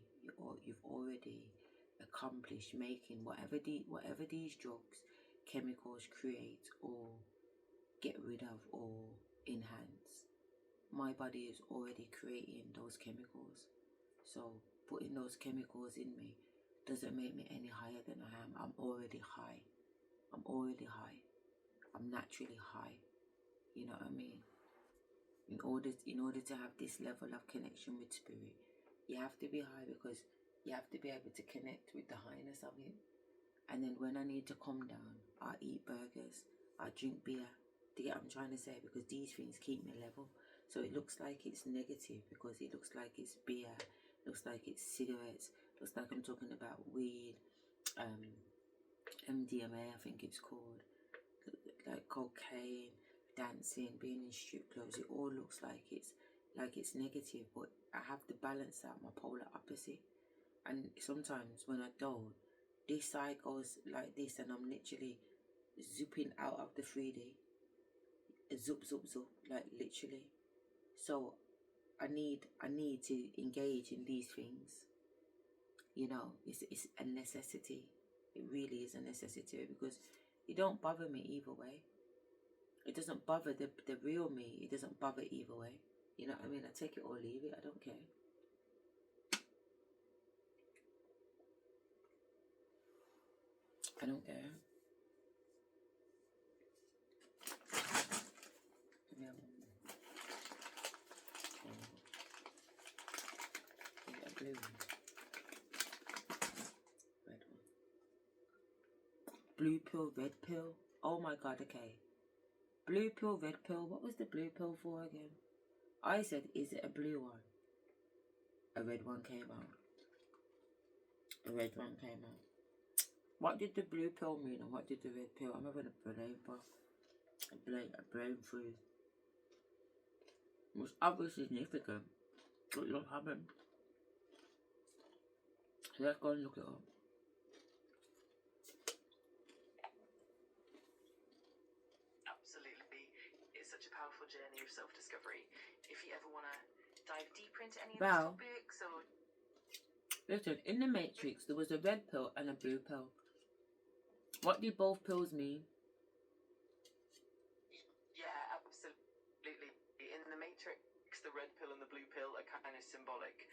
accomplished making whatever these drugs, chemicals create or get rid of or enhance. My body is already creating those chemicals. So putting those chemicals in me doesn't make me any higher than I am. I'm already high. I'm naturally high. You know what I mean? In order to have this level of connection with Spirit, you have to be high because you have to be able to connect with the highness of it. And then when I need to calm down, I eat burgers, I drink beer. Do you get what I'm trying to say? Because these things keep me level. So it looks like it's negative because it looks like it's beer, looks like it's cigarettes, looks like I'm talking about weed, MDMA I think it's called, like cocaine, dancing, being in strip clubs. It all looks like it's negative, but I have to balance out my polar opposite. And sometimes when I don't, this side goes like this and I'm literally zipping out of the 3D. Zoop, zoop, zoop, like literally. So I need to engage in these things. You know, it's a necessity. It really is a necessity because it don't bother me either way. It doesn't bother the real me. It doesn't bother either way. You know what I mean? I take it or leave it. I don't care. I don't care. Yeah. A blue one. Red one. Blue pill, red pill. Oh my god, okay. Blue pill, red pill. What was the blue pill for again? I said, is it a blue one? A red one came out. A red one came out. What did the blue pill mean and what did the red pill? I'm having a brain freeze. It was obviously significant, but you haven't. So let's go and look it up. Absolutely. It's such a powerful journey of self-discovery. If you ever want to dive deeper into any of Val, these topics or... listen, in the Matrix there was a red pill and a blue pill. What did both pills mean? Yeah, absolutely. In the Matrix, the red pill and the blue pill are kind of symbolic.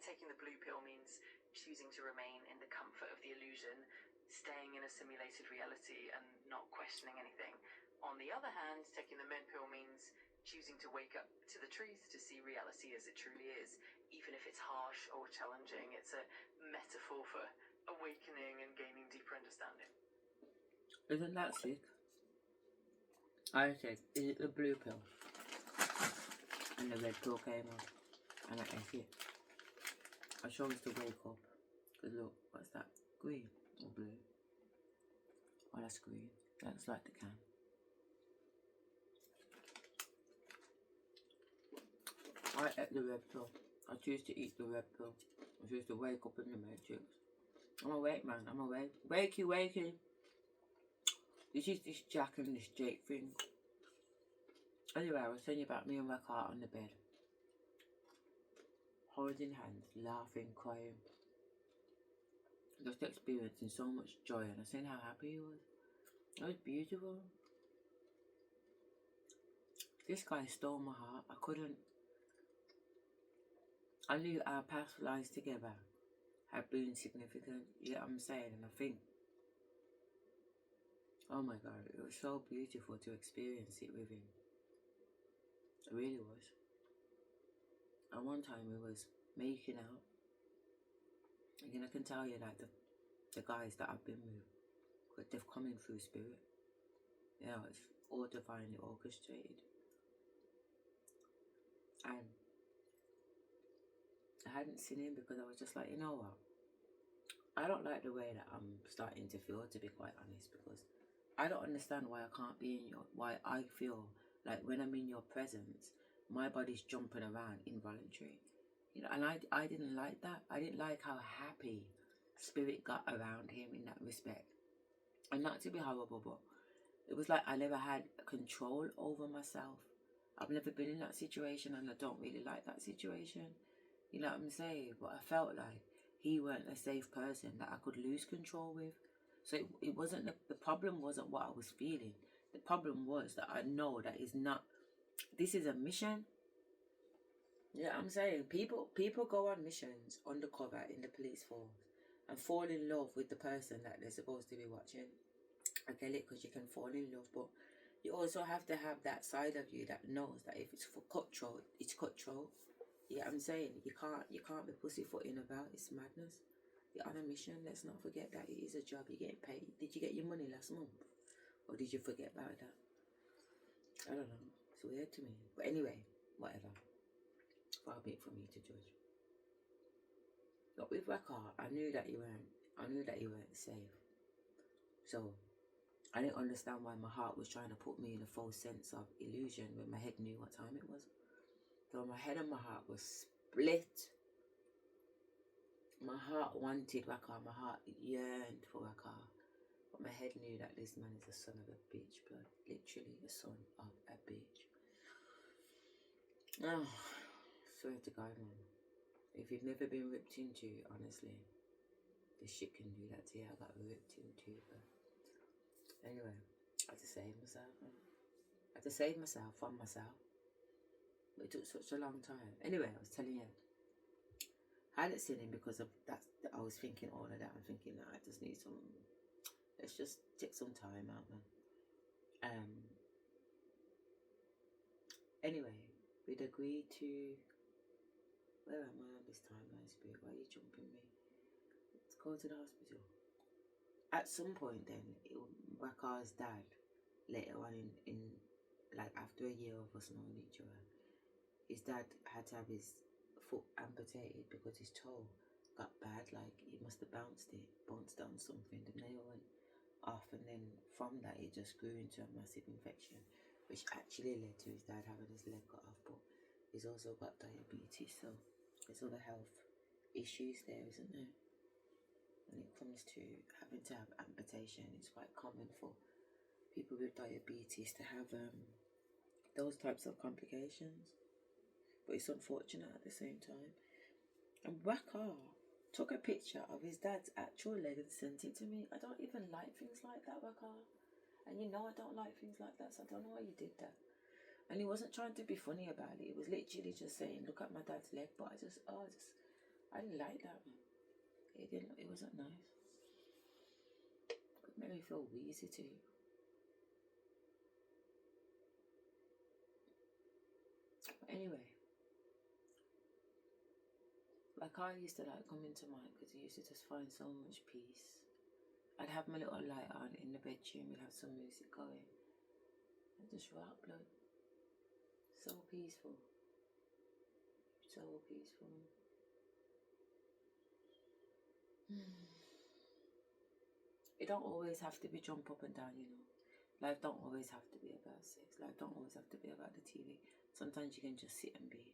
Taking the blue pill means choosing to remain in the comfort of the illusion, staying in a simulated reality and not questioning anything. On the other hand, taking the red pill means choosing to wake up to the truth, to see reality as it truly is, even if it's harsh or challenging. It's a metaphor for awakening and gaining deeper understanding. Isn't that sick? I said, is it the blue pill? And the red pill came out. And I ate it. I chose to wake up. Because look, what's that? Green or blue? Oh, that's green. That's like the can. I ate the red pill. I choose to eat the red pill. I choose to wake up in the Matrix. I'm awake, man. I'm awake. Wakey, wakey. This is this Jack and this Jake thing. Anyway, I was telling you about me and my car on the bed. holding hands, laughing, crying, just experiencing so much joy, and I seen how happy he was. It was beautiful. This guy stole my heart. I knew our past lives together had been significant, you know what I'm saying? And I think, oh my God, it was so beautiful to experience it with him. It really was. And one time we was making out. Again, I can tell you like the guys that I've been with, but they've come in through spirit. You know, it's all divinely orchestrated. And I hadn't seen him because I was just like, you know what? I don't like the way that I'm starting to feel, to be quite honest, because I don't understand why I can't be in why I feel like when I'm in your presence, my body's jumping around involuntary. You know, and I didn't like that. I didn't like how happy spirit got around him in that respect. And not to be horrible, but it was like I never had control over myself. I've never been in that situation, and I don't really like that situation. You know what I'm saying? But I felt like he weren't a safe person that I could lose control with. So it wasn't, the problem wasn't what I was feeling. The problem was that I know that is not, this is a mission. You know what I'm saying? People go on missions undercover in the police force and fall in love with the person that they're supposed to be watching. I get it, because you can fall in love, but you also have to have that side of you that knows that if it's for cutthroat, it's cutthroat. You know what I'm saying? You can't be pussyfooting about. It's madness. You're on a mission. Let's not forget that it is a job. You're getting paid. Did you get your money last month, or did you forget about that? I don't know. It's weird to me. But anyway, whatever. Far be it for me to judge. But with Raka, I knew that you weren't safe. So I didn't understand why my heart was trying to put me in a false sense of illusion when my head knew what time it was. So my head and my heart was split. My heart wanted Raka, my heart yearned for Raka. But my head knew that this man is a son of a bitch, blood. Literally a son of a bitch. Oh, swear to God, man. If you've never been ripped into, honestly, this shit can do that to you. I got ripped into, but anyway, I had to save myself, man. I had to save myself from myself. But it took such a long time. Anyway, I was telling you, I hadn't seen him because of that. I was thinking all of that. I'm thinking, nah, I just need some, let's just take some time out, man. Anyway, we'd agreed to, where am I on this timeline, spirit? Why are you jumping me? Let's go to the hospital. At some point then, Raka's dad, later on in like after a year of us knowing each other, his dad had to have his foot amputated because his toe got bad, like he must have bounced on something, the nail went off, and then from that it just grew into a massive infection, which actually led to his dad having his leg cut off. But he's also got diabetes, so there's other health issues there, isn't there? When it comes to having to have amputation, it's quite common for people with diabetes to have those types of complications. But it's unfortunate at the same time. And Raka took a picture of his dad's actual leg and sent it to me. I don't even like things like that, Raka. And you know I don't like things like that, so I don't know why you did that. And he wasn't trying to be funny about it. It was literally just saying, look at my dad's leg. But I didn't like that, man. It wasn't nice. It made me feel wheezy too. But anyway, like I used to like come into mine because I used to just find so much peace. I'd have my little light on in the bedroom, we'd have some music going, and just rock, blood. So peaceful. So peaceful. It don't always have to be jump up and down, you know. Life don't always have to be about sex. Life don't always have to be about the TV. Sometimes you can just sit and be.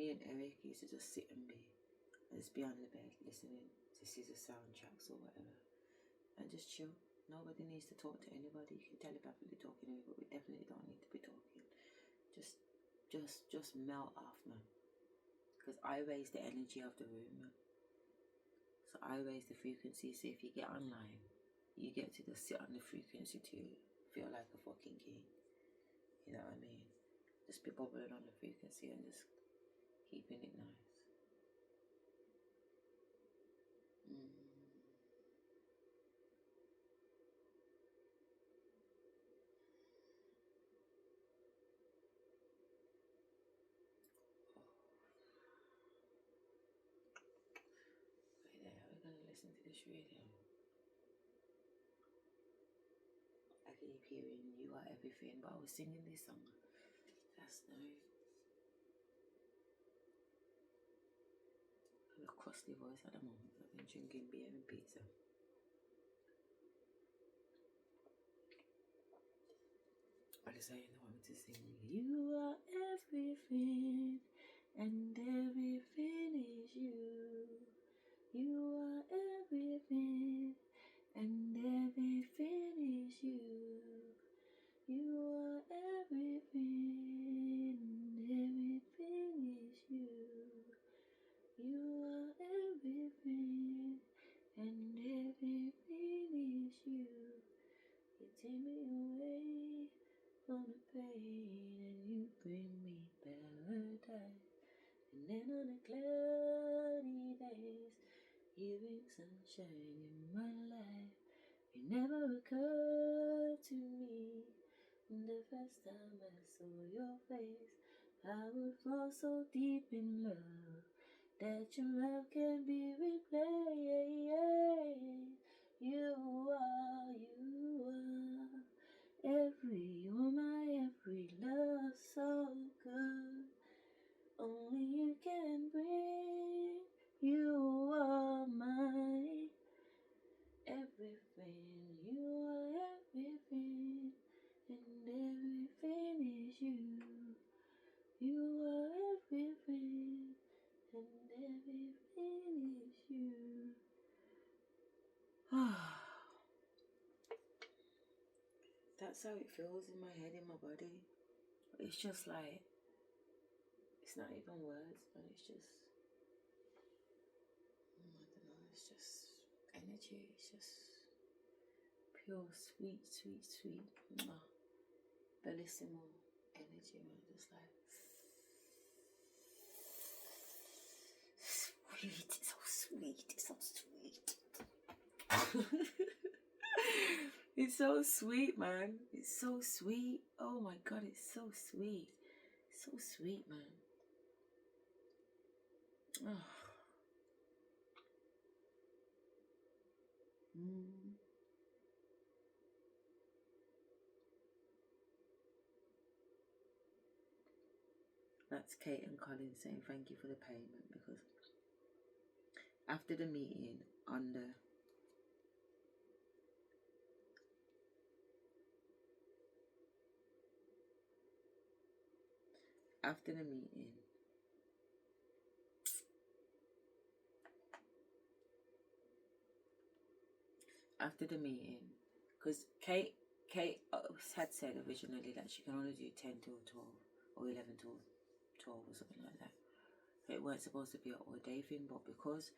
Me and Eric used to just sit and be. And just be on the bed listening to scissor soundtracks or whatever. And just chill. Nobody needs to talk to anybody. You can telepathically talk anyway, but we definitely don't need to be talking. Just melt off, man. Because I raise the energy of the room. So I raise the frequency. So if you get online, you get to just sit on the frequency to feel like a fucking king. You know what I mean? Just be bubbling on the frequency and just keeping it nice. Right there, we're gonna listen to this radio. I keep hearing "You Are Everything," but I was singing this song last night. I have a crusty voice at the moment. I've been drinking beer and pizza. I decided I wanted to sing "You are everything, and everything is you. You are everything, and everything is you. You are everything, and everything is you. You are everything, and everything is you. You take me away from the pain, and you bring me paradise. And then on the cloudy days, you bring sunshine in my life. It never occurred to me the first time I saw your face, I would fall so deep in love that your love can be replaced. You are you're my every love so good. Only you can bring. You are my everything. You are everything, and everything is you. You are everything, and everything is you. That's how it feels in my head, in my body. It's just like, it's not even words, but it's just, I don't know, it's just energy. It's just pure, sweet, sweet, sweet, bellissimo energy, man. Just like, sweet, it's so sweet, it's so sweet. It's so sweet, man. It's so sweet. Oh my God, it's so sweet. So sweet, man. Oh. That's Kate and Colin saying thank you for the payment, because after the meeting on the meeting, because Kate had said originally that she can only do 10 till 12 or 11 till 12 or something like that. It weren't supposed to be an all day thing, but because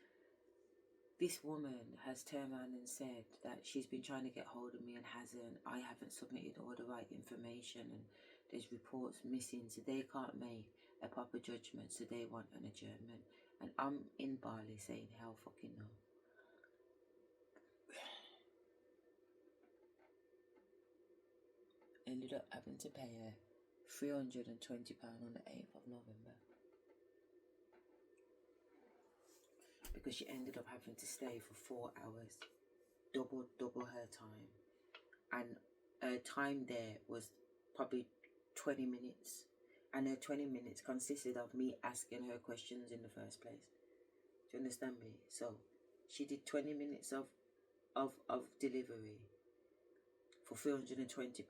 this woman has turned around and said that she's been trying to get hold of me and hasn't, I haven't submitted all the right information, and there's reports missing, so they can't make a proper judgment, so they want an adjournment. And I'm in Bali saying hell fucking no. Ended up having to pay her £320 on the 8th of November. Because she ended up having to stay for 4 hours, double her time, and her time there was probably 20 minutes, and her 20 minutes consisted of me asking her questions in the first place. Do you understand me? So she did 20 minutes of delivery for £320,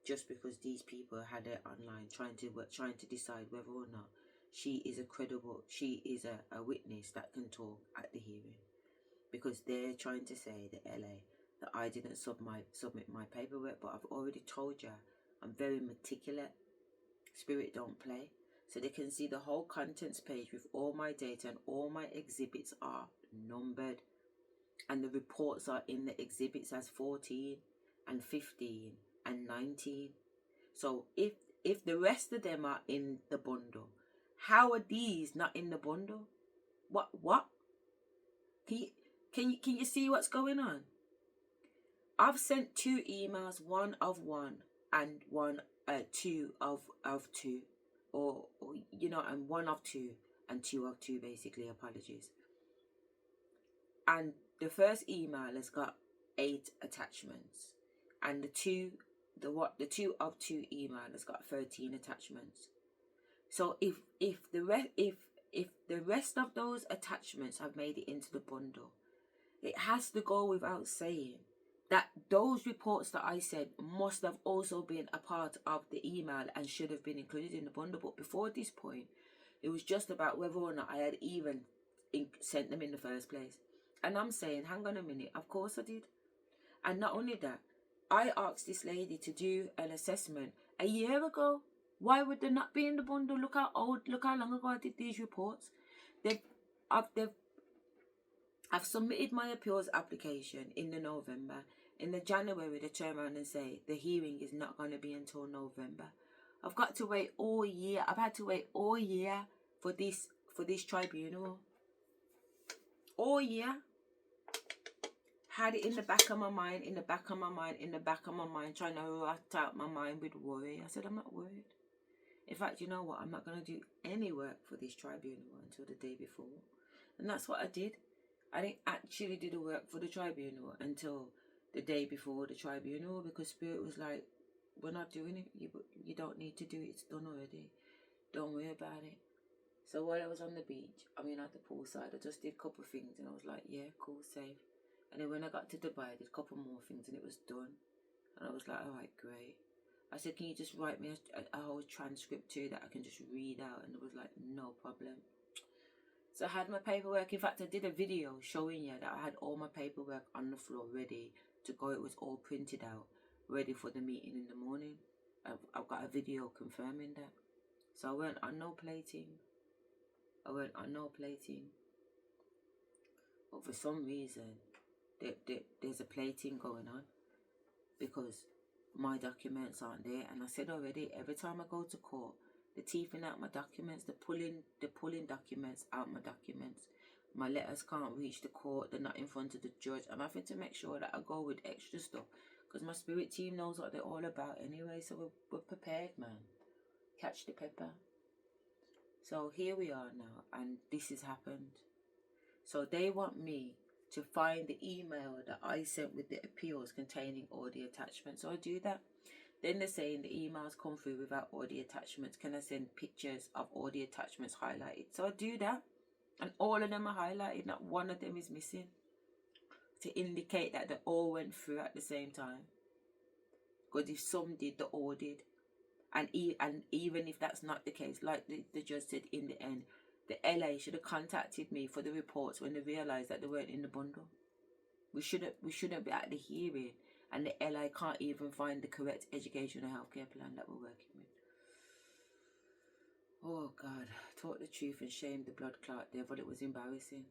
just because these people had her online trying to decide whether or not she is a witness that can talk at the hearing, because they're trying to say, the LA, that I didn't submit my paperwork. But I've already told you I'm very meticulous. Spirit don't play. so they can see the whole contents page with all my data, and all my exhibits are numbered, and the reports are in the exhibits as 14 and 15 and 19. So if the rest of them are in the bundle, how are these not in the bundle? What? Can you see what's going on? I've sent 2 emails, one of one and two of two, or you know, and one of two and two of two, basically. Apologies. And the first email has got 8 attachments, and the two of two email has got 13 attachments. So if the rest of those attachments have made it into the bundle, it has to go without saying that those reports that I said must have also been a part of the email and should have been included in the bundle. But before this point, it was just about whether or not I had even sent them in the first place. And I'm saying, hang on a minute, of course I did. And not only that, I asked this lady to do an assessment a year ago. Why would they not be in the bundle? Look how long ago I did these reports. I've submitted my appeals application in the November. In the January, they turn around and say the hearing is not going to be until November. I've got to wait all year. I've had to wait all year for this tribunal. All year. Had it in the back of my mind, trying to rat out my mind with worry. I said, I'm not worried. In fact, you know what? I'm not going to do any work for this tribunal until the day before. And that's what I did. I didn't actually do the work for the tribunal until the day before the tribunal, because Spirit was like, we're not doing it. You don't need to do it. It's done already. Don't worry about it. So while I was on the beach, at the poolside, I just did a couple of things, and I was like, yeah, cool, safe. And then when I got to Dubai, I did a couple more things, and it was done. And I was like, all right, great. I said, can you just write me a whole transcript too that I can just read out? And it was like, no problem. So I had my paperwork. In fact, I did a video showing you that I had all my paperwork on the floor ready to go. It was all printed out, ready for the meeting in the morning. I've got a video confirming that. So I weren't on no plating. But for some reason, there's a plating going on, because my documents aren't there. And I said already, every time I go to court, they're teething out my documents, they're pulling documents out my documents. My letters can't reach the court, they're not in front of the judge. I'm having to make sure that I go with extra stuff, because my spirit team knows what they're all about anyway. So we're prepared, man. Catch the pepper. So here we are now, and this has happened. So they want me to find the email that I sent with the appeals containing all the attachments. So I do that. Then they're saying the emails come through without all the attachments. Can I send pictures of all the attachments highlighted? So I do that. And all of them are highlighted. Not one of them is missing, to indicate that they all went through at the same time. Because if some did, they all did. And even if that's not the case, like the judge said in the end, the LA should have contacted me for the reports when they realised that they weren't in the bundle. We shouldn't be at the hearing, and the LA can't even find the correct educational healthcare plan that we're working with. Oh God, talk the truth and shame the blood clot devil. It was embarrassing.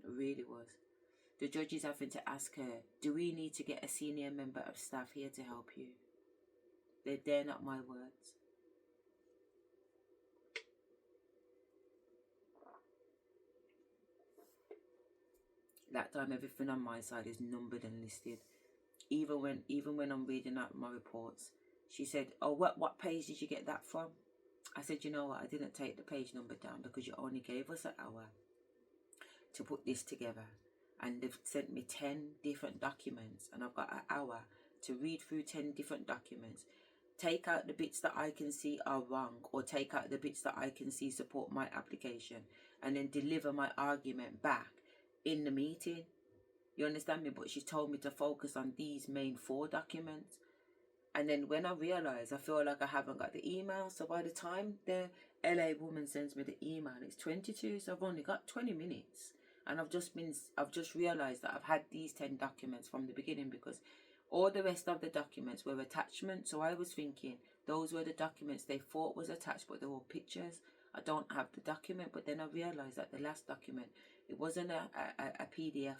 It really was. The judge is having to ask her, do we need to get a senior member of staff here to help you? They're not my words. That time everything on my side is numbered and listed. Even when I'm reading out my reports, she said, oh, what page did you get that from? I said, you know what, I didn't take the page number down because you only gave us an hour to put this together. And they've sent me 10 different documents, and I've got an hour to read through 10 different documents. Take out the bits that I can see are wrong, or take out the bits that I can see support my application, and then deliver my argument back in the meeting. You understand me? But she told me to focus on these main 4 documents. And then when I realise, I feel like I haven't got the email. So by the time the LA woman sends me the email, it's 22. So I've only got 20 minutes. And I've just realised that I've had these 10 documents from the beginning, because all the rest of the documents were attachments. So I was thinking, Those were the documents they thought was attached, but they were pictures. I don't have the document, but then I realized that the last document, it wasn't a PDF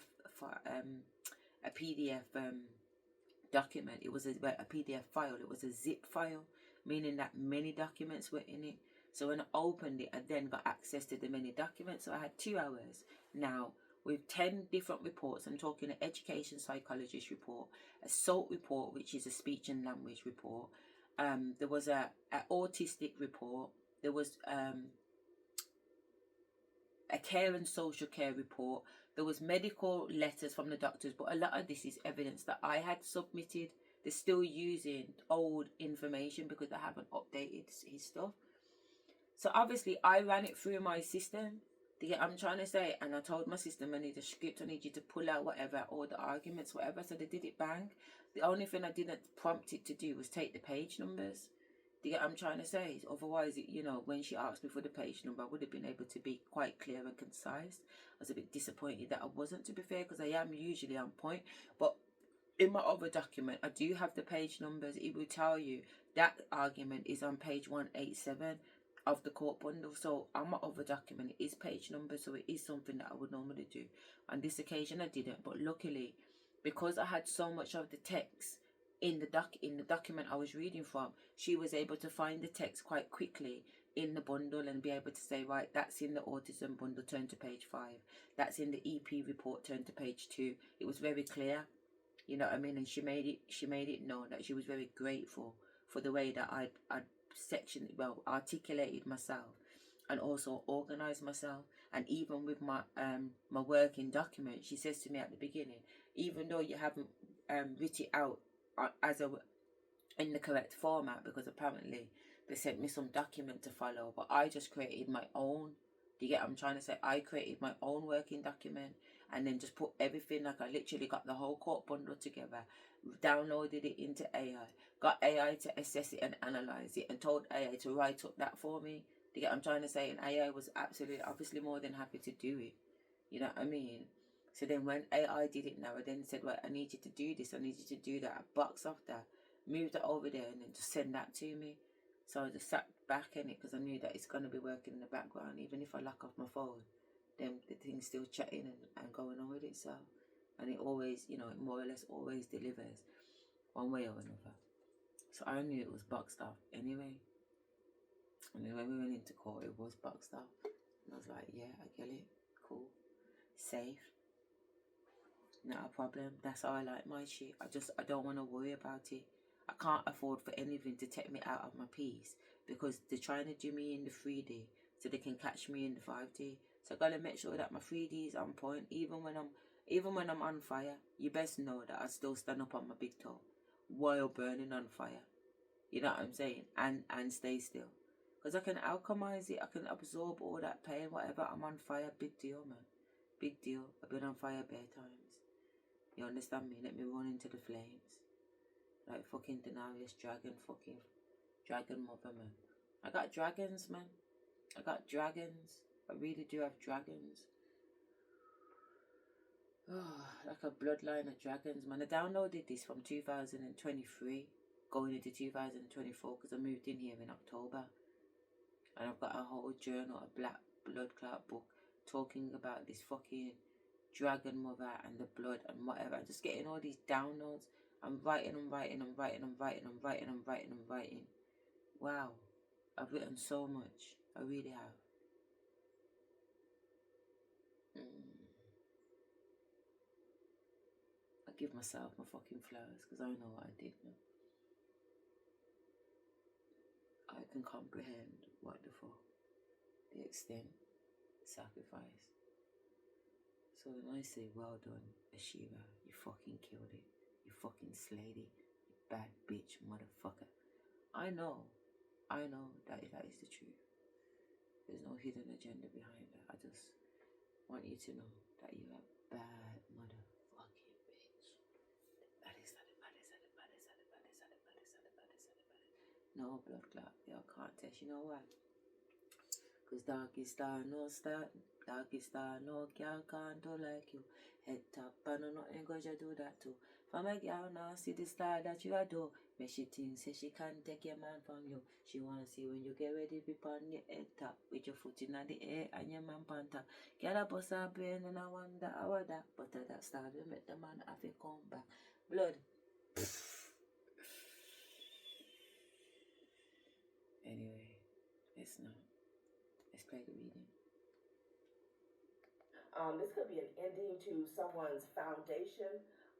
document. It was a PDF file. It was a zip file, meaning that many documents were in it. So when I opened it, I then got access to the many documents. So I had 2 hours now with 10 different reports. I'm talking an education psychologist report, a SALT report, which is a speech and language report. There was a autistic report. There was a care and social care report. There was medical letters from the doctors, but a lot of this is evidence that I had submitted. They're still using old information because they haven't updated his stuff. So obviously I ran it through my system. I'm trying to say, and I told my system, I need a script, I need you to pull out whatever, all the arguments, whatever. So they did it bang. The only thing I didn't prompt it to do was take the page numbers. Do you get what I'm trying to say? Otherwise, you know, when she asked me for the page number, I would have been able to be quite clear and concise. I was a bit disappointed that I wasn't, to be fair, because I am usually on point. But in my other document, I do have the page numbers. It will tell you that argument is on page 187 of the court bundle. So on my other document, it is page number, so it is something that I would normally do. On this occasion, I didn't. But luckily, because I had so much of the text in the document I was reading from, she was able to find the text quite quickly in the bundle and be able to say, right, that's in the autism bundle, turn to page 5. That's in the EP report, turn to page 2. It was very clear, you know what I mean? And she made it known that she was very grateful for the way that I'd articulated myself and also organized myself. And even with my my working document, she says to me at the beginning, even though you haven't written it out in the correct format, because apparently they sent me some document to follow, but I just created my own. Do you get what I'm trying to say? I created my own working document and then just put everything, like I literally got the whole court bundle together, downloaded it into AI, got AI to assess it and analyze it, and told AI to write up that for me. Do you get what I'm trying to say? And AI was absolutely, obviously more than happy to do it. You know what I mean? So then when AI did it now, I then said, well, I need you to do this, I need you to do that. I boxed off that, moved it over there, and then just send that to me. So I just sat back in it because I knew that it's going to be working in the background. Even if I lock off my phone, then the thing's still chatting and going on with itself. And it always, you know, it more or less always delivers one way or another. So I knew it was boxed off anyway. And then when we went into court, it was boxed off. And I was like, yeah, I get it. Cool. Safe. Not a problem. That's how I like my shit. I don't want to worry about it. I can't afford for anything to take me out of my piece because they're trying to do me in the 3D so they can catch me in the 5D. So I gotta make sure that my 3D is on point. Even when I'm on fire, you best know that I still stand up on my big toe while burning on fire. You know what I'm saying? And stay still. Because I can alchemize it, I can absorb all that pain, whatever. I'm on fire, big deal, man. Big deal. I've been on fire bare times. You understand me? Let me run into the flames. Like fucking Denarius fucking dragon mother, man. I got dragons, man. I got dragons. I really do have dragons. Oh, like a bloodline of dragons, man. I downloaded this from 2023, going into 2024, because I moved in here in October. And I've got a whole journal, a black blood clot book, talking about this fucking dragon mother and the blood and whatever. I'm just getting all these downloads. I'm writing. Wow. I've written so much. I really have. I give myself my fucking flowers because I know what I did. Man. I can comprehend what the fuck, the extent, sacrifice. So when I say well done, Asherah, you fucking killed it. You fucking slayed it. You bad bitch, motherfucker. I know that is the truth. There's no hidden agenda behind that. I just want you to know that you are bad motherfucking bitch. That is. No blood clot. Yo, can't test. You know why? Cause doggy star no start. Doggy star no girl can't do like you. Head top and no nothing cause you do that too. For my girl now see the star that you do. But she thinks say she can't take your man from you. She wanna see when you get ready to be on your head top with your foot in the air and your man on top. Get up bust her brain and I wonder how that. But that start to make the man have to come back. Blood. Anyway, let's play the reading. This could be an ending to someone's foundation,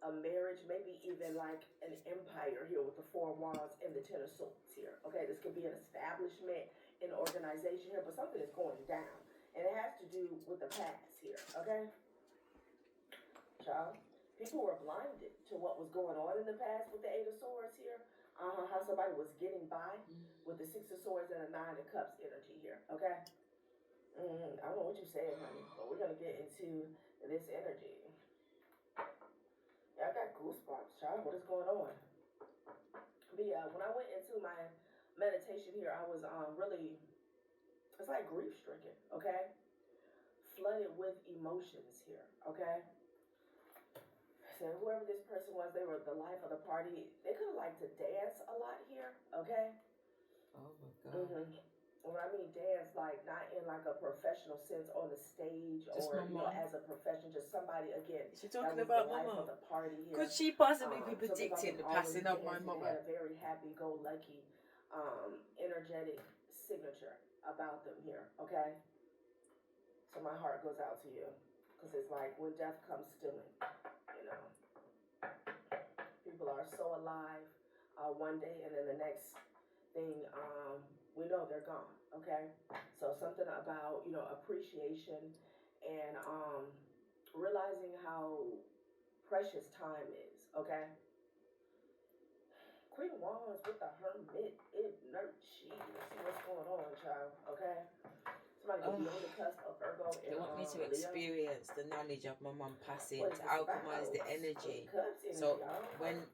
a marriage, maybe even like an empire here with the Four of Wands and the Ten of Swords here. Okay, this could be an establishment, an organization here, but something is going down. And it has to do with the past here, okay? Child, people were blinded to what was going on in the past with the Eight of Swords here. How somebody was getting by with the Six of Swords and the Nine of Cups energy here, okay? I don't know what you're saying, honey, but we're going to get into this energy. Yeah, I got goosebumps, child. What is going on? But yeah, when I went into my meditation here, I was really, it's like grief-stricken, okay? Flooded with emotions here, okay? So whoever this person was, they were the life of the party. They could have liked to dance a lot here, okay? Oh my God. When I mean dance, like not in like a professional sense on the stage Just or my mom. as a profession, just somebody again. She talking that was about the life mama. of the party here. Could she possibly be So predicting the because passing I'm of my always dancing, mother? they had a very happy-go-lucky, energetic signature about them here. Okay, so my heart goes out to you because it's like when death comes stealing. You know, people are so alive one day, and then the next thing, we know they're gone. Okay, so something about appreciation and realizing how precious time is. Okay. Queen of Wands with the Hermit energy. Let's see what's going on, child. Okay. Somebody could be on the cusp of Virgo and They want me to Leo. experience the knowledge of my mom passing, What is to this alchemize the about? energy. Cups energy, So y'all.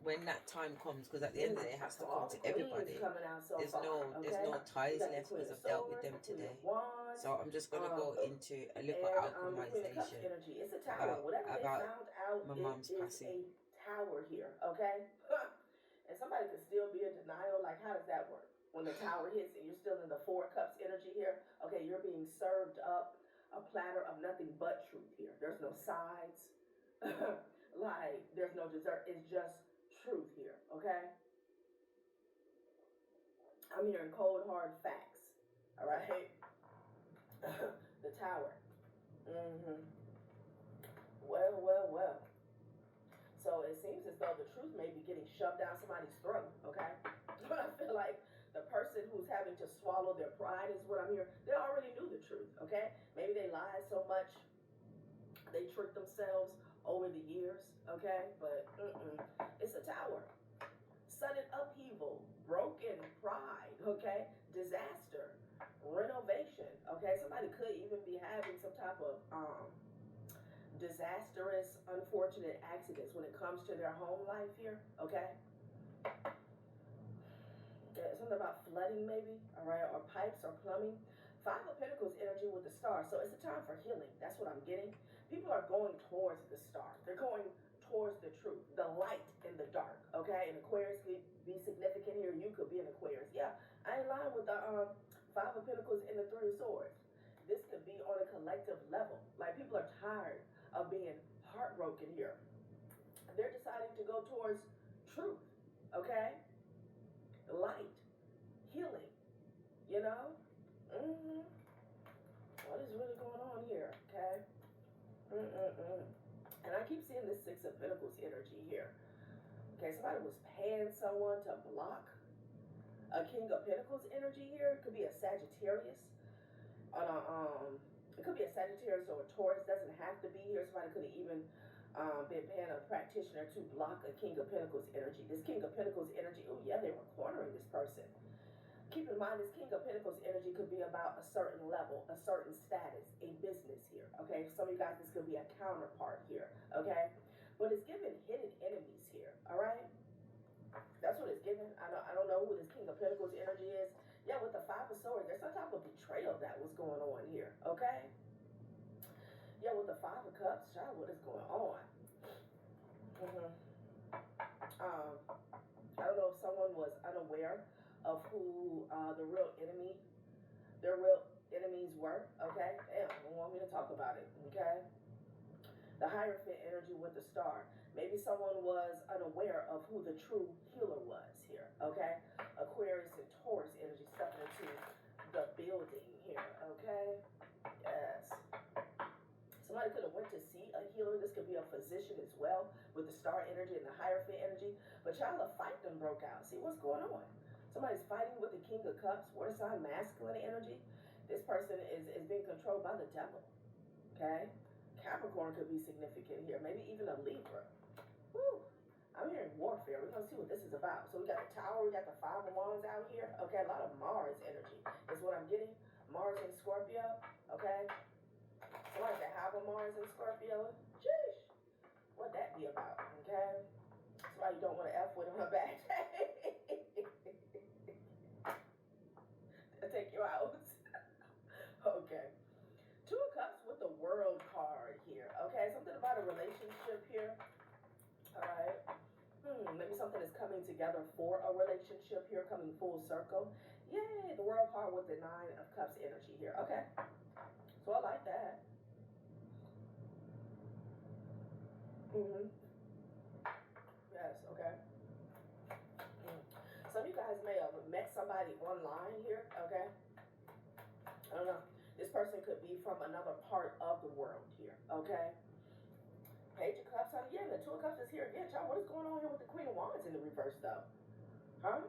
when that time comes, because at the end of the day, it has to come to everybody. There's no ties left because I've dealt with them today. So I'm just gonna go into a little alchemization It's a tower. Whatever they about found out, my mom's it is passing. a tower here. Okay. And somebody could still be in denial. Like, how does that work? When the tower hits and you're still in the Four Cups energy here, okay, you're being served up a platter of nothing but truth here. There's no sides. Like, there's no dessert. It's just truth here, okay? I'm hearing cold, hard facts, all right? The tower. Well. So it seems as though the truth may be getting shoved down somebody's throat, okay? But I feel like the person who's having to swallow their pride is what I'm hearing. They already knew the truth, okay? Maybe they lied so much, they tricked themselves over the years, okay? But it's a tower. Sudden upheaval, broken pride, okay? Disaster, renovation, okay? Somebody could even be having some type of disastrous, unfortunate accidents when it comes to their home life here, okay? Something about flooding maybe, all right, or pipes or plumbing. Five of Pentacles energy with the star. So it's a time for healing. That's what I'm getting. People are going towards the star. They're going towards the truth, the light in the dark, okay? And Aquarius could be significant here. You could be an Aquarius. Yeah, I ain't lying with the Five of Pentacles and the Three of Swords. This could be on a collective level. Like, people are tired of being heartbroken here. They're deciding to go towards truth, okay? Light, healing, you know? What is really going on here, okay? And I keep seeing this Six of Pentacles energy here. Okay, somebody was paying someone to block a King of Pentacles energy here. It could be a Sagittarius. It could be a Sagittarius or a Taurus. Doesn't have to be here. Somebody could have even been paying a practitioner to block a King of Pentacles energy. This King of Pentacles energy, oh yeah, they were cornering this person. Keep in mind, this King of Pentacles energy could be about a certain level, a certain status, a business here, okay? Some of you guys, this could be a counterpart here, okay? But it's giving hidden enemies here, all right? That's what it's giving. I don't know who this King of Pentacles energy is. Yeah, with the Five of Swords, there's some type of betrayal that was going on here, okay? Yeah, with the Five of Cups, child, what is going on? I don't know if someone of who their real enemies were. Okay, damn, don't want me to talk about it. Okay, the Hierophant energy with the star. Maybe someone was unaware of who the true healer was here. Okay, Aquarius and Taurus energy stepping into the building here. Okay, yes. Somebody could have went to see a healer. This could be a physician as well with the star energy and the Hierophant energy. But y'all, a fight done broke out. See what's going on. Somebody's fighting with the King of Cups, water sign, masculine energy. This person is being controlled by the devil. Okay? Capricorn could be significant here. Maybe even a Libra. Woo! I'm hearing warfare. We're going to see what this is about. So we got the Tower. We got the Five of Wands out here. Okay? A lot of Mars energy is what I'm getting. Mars in Scorpio. Okay? Somebody that have a Mars in Scorpio. Jeez. What that be about? Okay? Somebody you don't want to F with on a bad day. They'll take you out. Okay. Two of Cups with the World card here. Okay, something about a relationship here. All right. Maybe something is coming together for a relationship here, coming full circle. Yay, the World card with the Nine of Cups energy here. Okay. So I like that. Yes, okay. Some of you guys may have met somebody online here, okay? I don't know. This person could be from another part of the world here, okay? Page of Cups, honey. Yeah, the Two of Cups is here again. Y'all, what is going on here with the Queen of Wands in the reverse, though? Huh?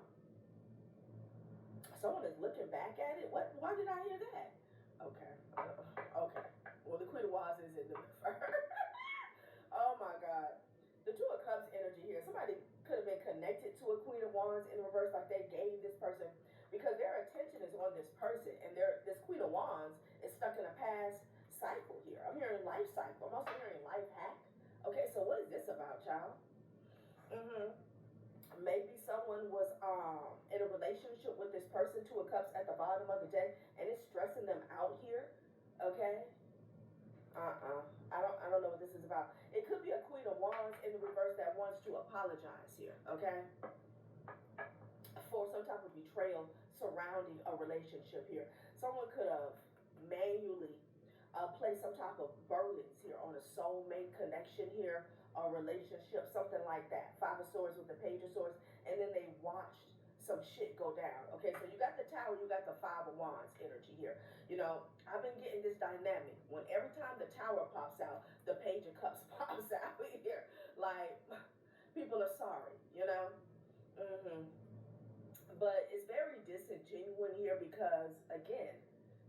Someone is looking back at it? What? Why did I hear that? Okay. Okay. Well, the Queen of Wands is in the reverse. Oh, my God. The Two of Cups energy here. Somebody could have been connected to a Queen of Wands in reverse, like they gave this person, because their attention is on this person, and this Queen of Wands is stuck in a past cycle here. I'm hearing life cycle. I'm also hearing life hack. Okay, so what is this about, y'all? Maybe someone was in a relationship with this person, Two of Cups at the bottom of the deck, and it's stressing them out here. Okay. I don't know what this is about. It could be a Queen of Wands in the reverse that wants to apologize here, okay? For some type of betrayal surrounding a relationship here. Someone could have manually placed some type of burdens here on a soulmate connection here, a relationship, something like that. Five of Swords with the Page of Swords, and then they watched some shit go down. Okay, so you got the Tower, you got the Five of Wands energy here. You know, I've been getting this dynamic. When every time the Tower pops out, the Page of Cups pops out here. Like, people are sorry, you know? But it's very disingenuous here because, again,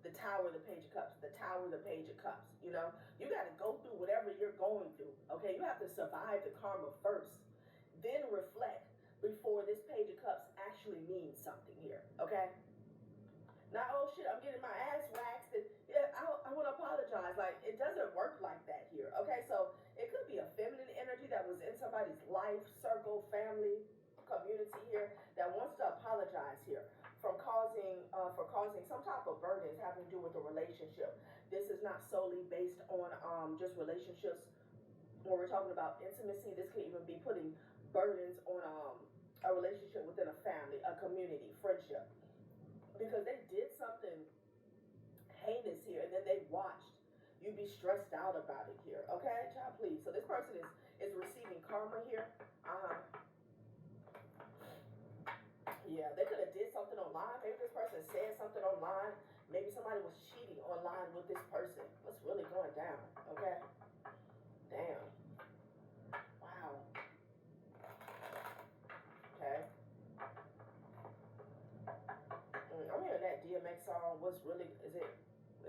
the Tower, the Page of Cups, the Tower, the Page of Cups, you know? You got to go through whatever you're going through, okay? You have to survive the karma first, then reflect before this Page of Cups actually means something here, okay? Now, oh shit, I'm getting my ass waxed, and yeah, I want to apologize. Like, it doesn't work like that here, okay? So it could be a feminine energy that was in somebody's life, circle, family, community here that wants to apologize here for causing some type of burdens having to do with the relationship. This is not solely based on just relationships. When we're talking about intimacy, this could even be putting burdens on a relationship within a family, a community, friendship, because they did something heinous here and then they watched you be stressed out about it here. Okay, child, please. So this person is receiving karma here. Yeah, they could have did something online. Maybe this person said something online. Maybe somebody was cheating online with this person. What's really going down? Okay. Damn. Wow. Okay. I'm hearing that DMX song. What's really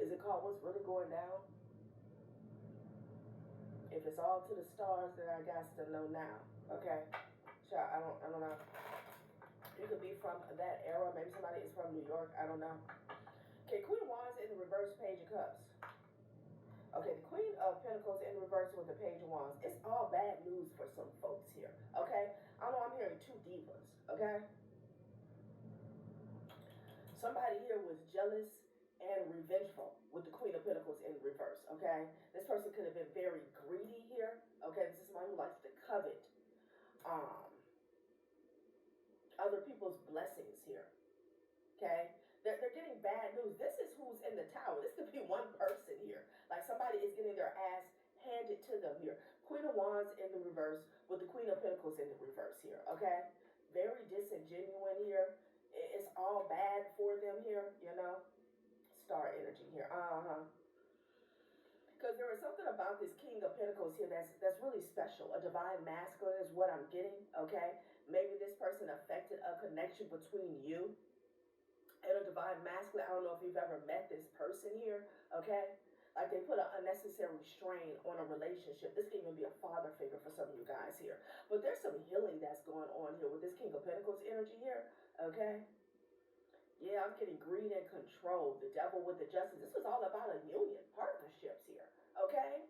is it called What's Really Going Down? If it's all to the stars, then I got to know now. Okay. So I don't know. You could be from that era. Maybe somebody is from New York. I don't know. Okay, Queen of Wands in the reverse, Page of Cups. Okay, the Queen of Pentacles in reverse with the Page of Wands. It's all bad news for some folks here. Okay? I know I'm hearing two divas. Okay? Somebody here was jealous and revengeful with the Queen of Pentacles in reverse. Okay? This person could have been very greedy here. Okay? This is somebody who likes to covet other people's blessings here. bad news. This is who's in the tower. This could be one person here. Like somebody is getting their ass handed to them here. Queen of Wands in the reverse with the Queen of Pentacles in the reverse here, okay? Very disingenuous here. It's all bad for them here, you know? Star energy here, Because there is something about this King of Pentacles here that's really special. A divine masculine is what I'm getting, okay? Maybe this person affected a connection between you and a divine masculine. I don't know if you've ever met this person here, okay? Like they put an unnecessary strain on a relationship. This can even be a father figure for some of you guys here. But there's some healing that's going on here with this King of Pentacles energy here, okay? Yeah, I'm getting greed and control. The devil with the justice. This was all about a union, partnerships here, okay?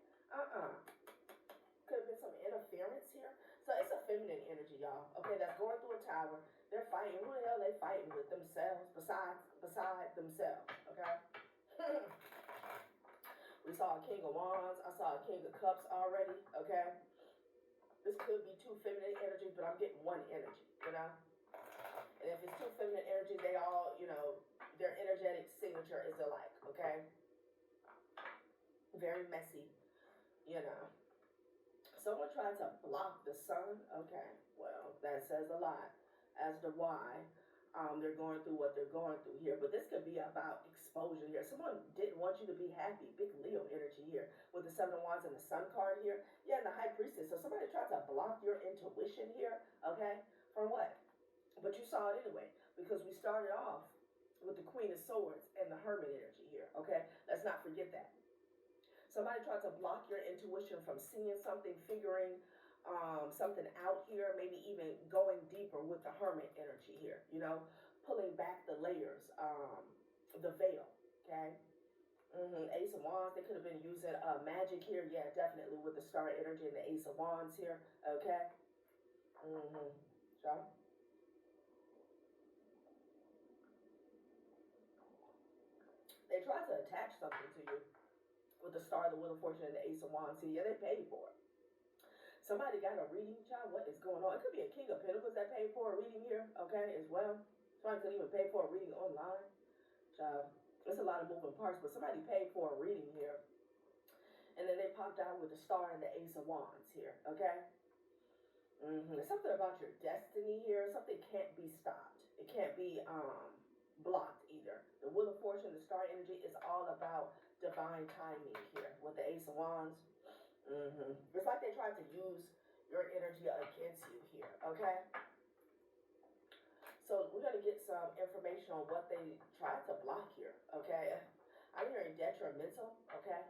Could have been some interference here. So it's a feminine energy, y'all, okay, that's going through a tower. They're fighting. Who the hell they fighting with? Themselves, beside themselves, okay? We saw a King of Wands. I saw a King of Cups already, okay? This could be two feminine energies, but I'm getting one energy, you know? And if it's two feminine energies, they all, you know, their energetic signature is alike, okay? Very messy, you know. Someone tried to block the sun, okay? Well, that says a lot as to why they're going through what they're going through here. But this could be about exposure here. Someone didn't want you to be happy. Big Leo energy here with the Seven of Wands and the Sun card here. Yeah, and the High Priestess. So somebody tried to block your intuition here, okay? For what? But you saw it anyway, because we started off with the Queen of Swords and the Hermit energy here, okay? Let's not forget that. Somebody tried to block your intuition from seeing something, figuring something out here, maybe even going deeper with the Hermit energy here, you know, pulling back the layers, the veil, okay? Ace of Wands, they could have been using magic here. Yeah, definitely with the Star energy and the Ace of Wands here, okay? So, they tried to attach something to you with the Star, the Wheel of Fortune, and the Ace of Wands here. Yeah, they paid for it. Somebody got a reading, child. What is going on? It could be a King of Pentacles that paid for a reading here, okay, as well. Somebody could even pay for a reading online. Child, there's a lot of moving parts, but somebody paid for a reading here. And then they popped out with the Star and the Ace of Wands here, okay? There's something about your destiny here. Something can't be stopped. It can't be blocked either. The Wheel of Fortune, the Star energy is all about divine timing here with the Ace of Wands. It's like they tried to use your energy against you here, okay? So we're going to get some information on what they tried to block here, okay? I'm hearing detrimental, okay?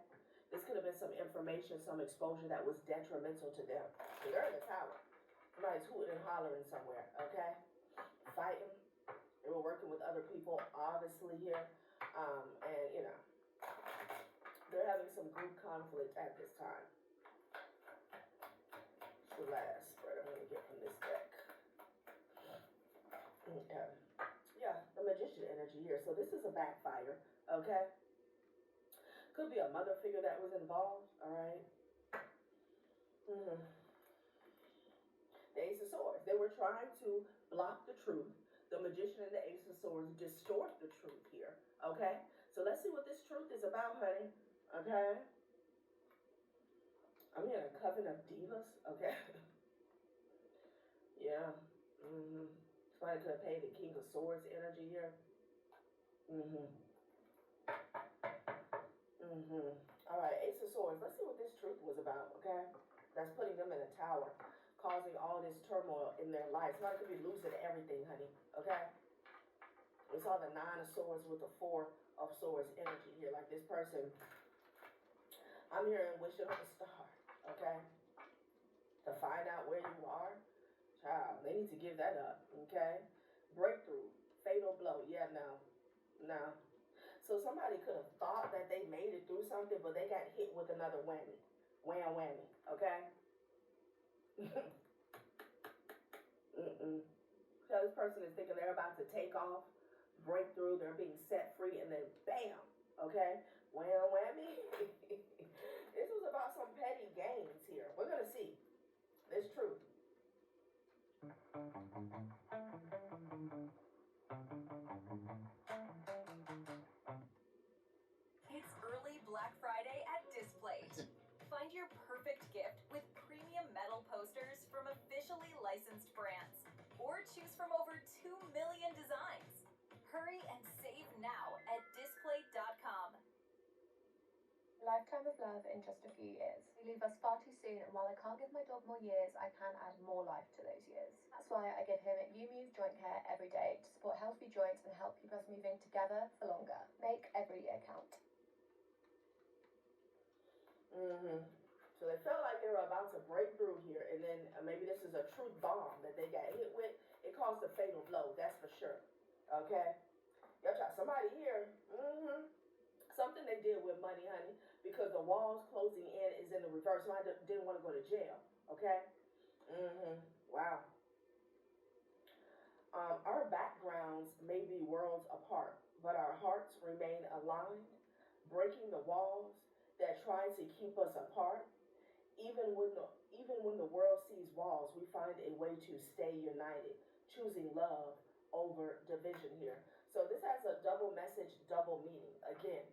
This could have been some information, some exposure that was detrimental to them. So they're in the tower. Somebody's hooting and hollering somewhere, okay? Fighting. They were working with other people, obviously, here. And, you know, they're having some group conflict at this time. The last spread I'm going to get from this deck. Okay. Yeah, the Magician energy here. So this is a backfire, okay? Could be a mother figure that was involved, all right? The Ace of Swords. They were trying to block the truth. The Magician and the Ace of Swords distort the truth here, okay? So let's see what this truth is about, honey, okay? I'm hearing a coven of divas, okay? Yeah. Somebody could have paid the King of Swords energy here. All right, Ace of Swords. Let's see what this truth was about, okay? That's putting them in a tower, causing all this turmoil in their life. Somebody could be losing everything, honey, okay? We saw the Nine of Swords with the Four of Swords energy here. Like this person, I'm hearing wishing on a star, okay? To find out where you are, child, they need to give that up, okay? Breakthrough, fatal blow, yeah, no. So somebody could have thought that they made it through something, but they got hit with another whammy. Wham whammy, okay? So this person is thinking they're about to take off, break through, they're being set free, and then bam, okay? Wham whammy. This was about some petty gains here. We're gonna see. It's true. officially licensed brands, or choose from over 2 million designs. Hurry and save now at display.com. Lifetime of love in just a few years. They leave us far too soon, and while I can't give my dog more years, I can add more life to those years. That's why I give him YouMove joint care every day to support healthy joints and help keep us moving together for longer. Make every year count. So they felt like they were about to break through here, and then maybe this is a truth bomb that they got hit with. It caused a fatal blow, that's for sure. Okay? Y'all try somebody here. Something they did with money, honey, because the walls closing in is in the reverse. Somebody didn't want to go to jail. Okay? Wow. Our backgrounds may be worlds apart, but our hearts remain aligned, breaking the walls that try to keep us apart. Even when the world sees walls, we find a way to stay united, choosing love over division here. So this has a double message, double meaning. Again,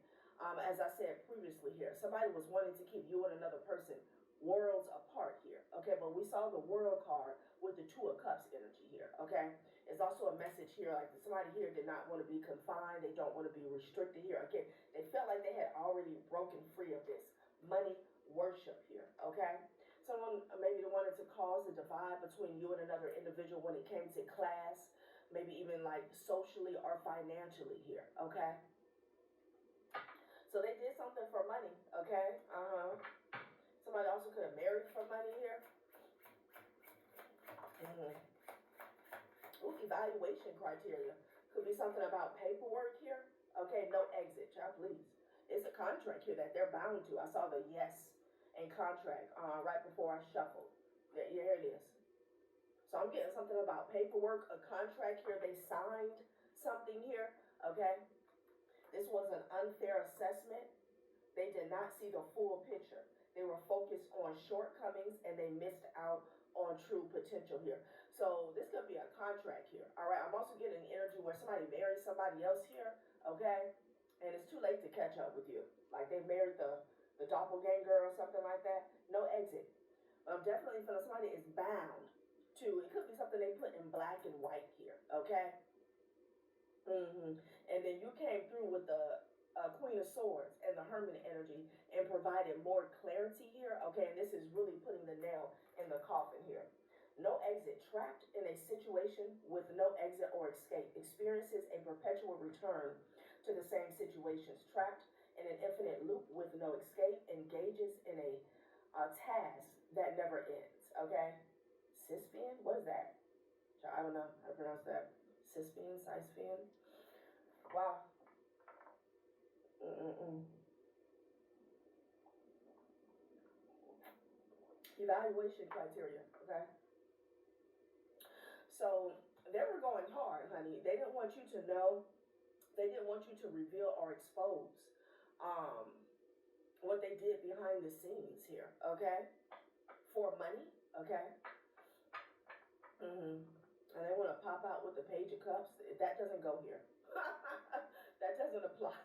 as I said previously here, somebody was wanting to keep you and another person worlds apart here. Okay, but we saw the world card with the Two of Cups energy here. Okay, it's also a message here like somebody here did not want to be confined. They don't want to be restricted here. Again, they felt like they had already broken free of this money worship here. Okay, someone maybe wanted to cause a divide between you and another individual when it came to class, maybe even like socially or financially here. Okay, so they did something for money. Okay, somebody also could have married for money here. Ooh, evaluation criteria could be something about paperwork here. Okay, no exit, child, please. It's a contract here that they're bound to. I saw the yes and contract right before I shuffled. Yeah, here it is. So I'm getting something about paperwork, a contract here. They signed something here. Okay, this was an unfair assessment. They did not see the full picture. They were focused on shortcomings and they missed out on true potential here. So this could be a contract here. All right, I'm also getting energy where somebody marries somebody else here. Okay, and it's too late to catch up with you. Like they married the doppelganger or something like that. No exit. But I'm definitely feeling somebody is bound to, it could be something they put in black and white here. Okay. And then you came through with the Queen of Swords and the Hermit energy and provided more clarity here. Okay, and this is really putting the nail in the coffin here. No exit, trapped in a situation with no exit or escape, experiences a perpetual return to the same situations, trapped in an infinite loop with no escape, engages in a task that never ends. Okay, Sispian, what is that? I don't know how to pronounce that. Sispian, Sispian. Wow. Evaluation criteria, okay? So they were going hard, honey. They didn't want you to know. They didn't want you to reveal or expose what they did behind the scenes here, okay? For money, okay? And they want to pop out with the Page of Cups. That doesn't go here. That doesn't apply.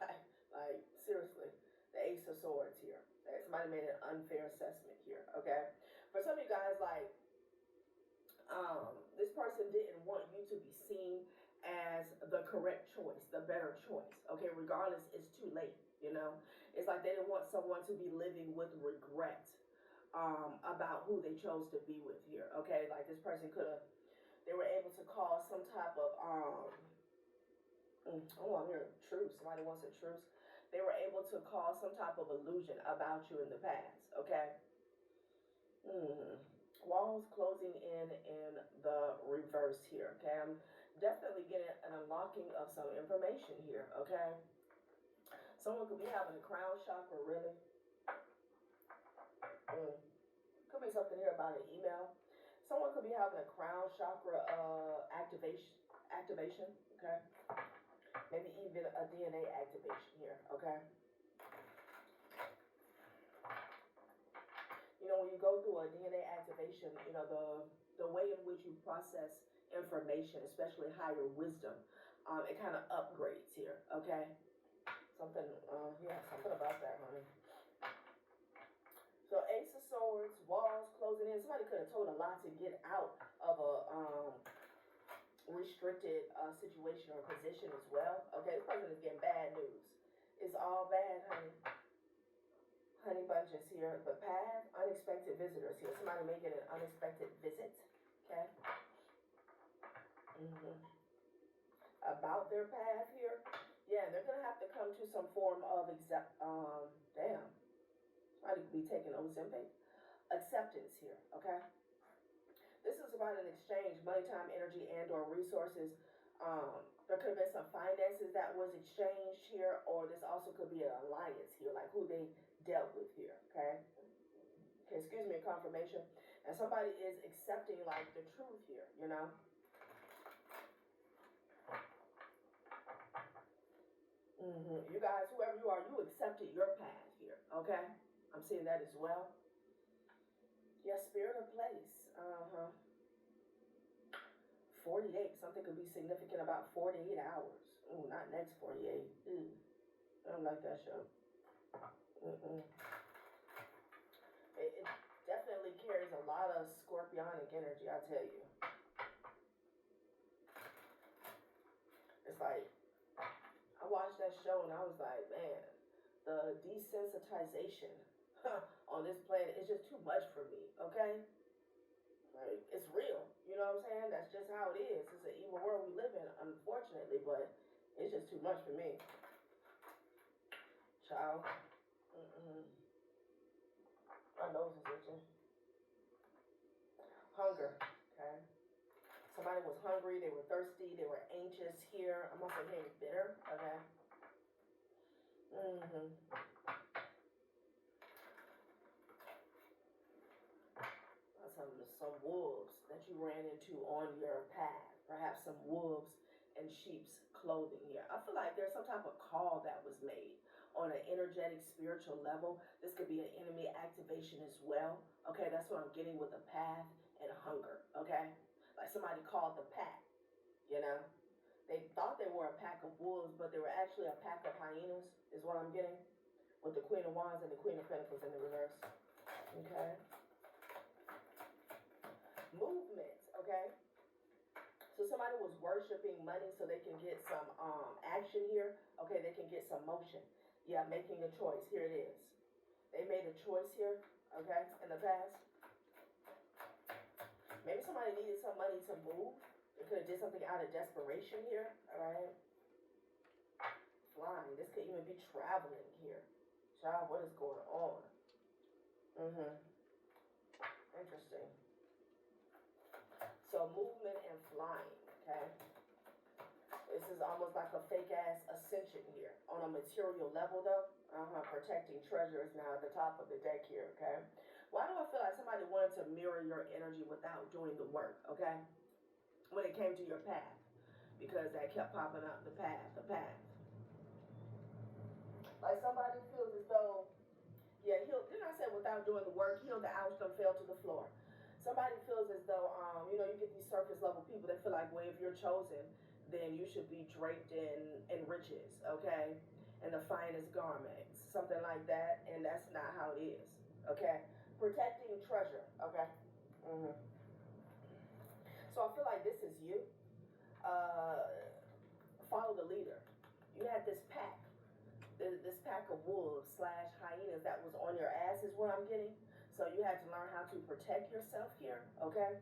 Like, seriously. The Ace of Swords here. Somebody made an unfair assessment here, okay? For some of you guys, like, this person didn't want you to be seen as the correct choice, the better choice, okay? Regardless, it's too late, you know? It's like they didn't want someone to be living with regret about who they chose to be with here, okay? Like, this person could have, they were able to cause some type of, I'm hearing truce. Somebody wants a truce. They were able to cause some type of illusion about you in the past, okay? Walls closing in the reverse here, okay? I'm definitely getting an unlocking of some information here, okay? Someone could be having a crown chakra, really. Could be something here about an email. Someone could be having a crown chakra activation, okay? Maybe even a DNA activation here, okay? You know, when you go through a DNA activation, you know, the way in which you process information, especially higher wisdom, it kind of upgrades here, okay? Something, something about that, honey. So Ace of Swords, walls closing in. Somebody could have told a lot to get out of a restricted situation or position as well. Okay, this person is getting bad news. It's all bad, honey. Honey bunches here. The path, unexpected visitors here. Somebody may get an unexpected visit. Okay. About their path here. Yeah, they're gonna have to come to some form of damn. Somebody could be taking Ozempic. Acceptance here. Okay. This is about an exchange, money, time, energy, and or resources. There could have been some finances that was exchanged here, or this also could be an alliance here, like who they dealt with here, okay? Okay, excuse me, a confirmation. And somebody is accepting, like, the truth here, you know? You guys, whoever you are, you accepted your path here, okay? I'm seeing that as well. Yes, spirit of place. 48. Something could be significant about 48 hours. Ooh, not next 48. I don't like that show. It definitely carries a lot of scorpionic energy, I tell you. It's like, I watched that show and I was like, man, the desensitization on this planet is just too much for me, okay? Like, it's real, you know what I'm saying? That's just how it is. It's an evil world we live in, unfortunately, but it's just too much for me. Child. My nose is itching. Hunger, okay? Somebody was hungry, they were thirsty, they were anxious here. I'm also hearing bitter, okay? Some wolves that you ran into on your path. Perhaps some wolves in sheep's clothing here. I feel like there's some type of call that was made on an energetic, spiritual level. This could be an enemy activation as well. Okay, that's what I'm getting with the path and hunger. Okay, like somebody called the pack, you know. They thought they were a pack of wolves, but they were actually a pack of hyenas, is what I'm getting with the Queen of Wands and the Queen of Pentacles in the reverse. Okay. Movement, okay? So somebody was worshiping money so they can get some action here. Okay, they can get some motion. Yeah, making a choice. Here it is. They made a choice here, okay, in the past. Maybe somebody needed some money to move. They could have did something out of desperation here, all right? Flying. This could even be traveling here. Child, what is going on? Interesting. So movement and flying, okay? This is almost like a fake ass ascension here. On a material level though, protecting treasure is now at the top of the deck here, okay? Why do I feel like somebody wanted to mirror your energy without doing the work, okay? When it came to your path, because that kept popping up, the path. Like somebody feels as though, yeah, didn't I say without doing the work, heal the ouch, done fell to the floor. Somebody feels as though, you get these surface level people that feel like, well, if you're chosen, then you should be draped in riches, okay? And the finest garments, something like that, and that's not how it is, okay? Protecting treasure, okay? So I feel like this is you. Follow the leader. You had this pack, this pack of wolves / hyenas that was on your ass is what I'm getting. So you had to learn how to protect yourself here, okay?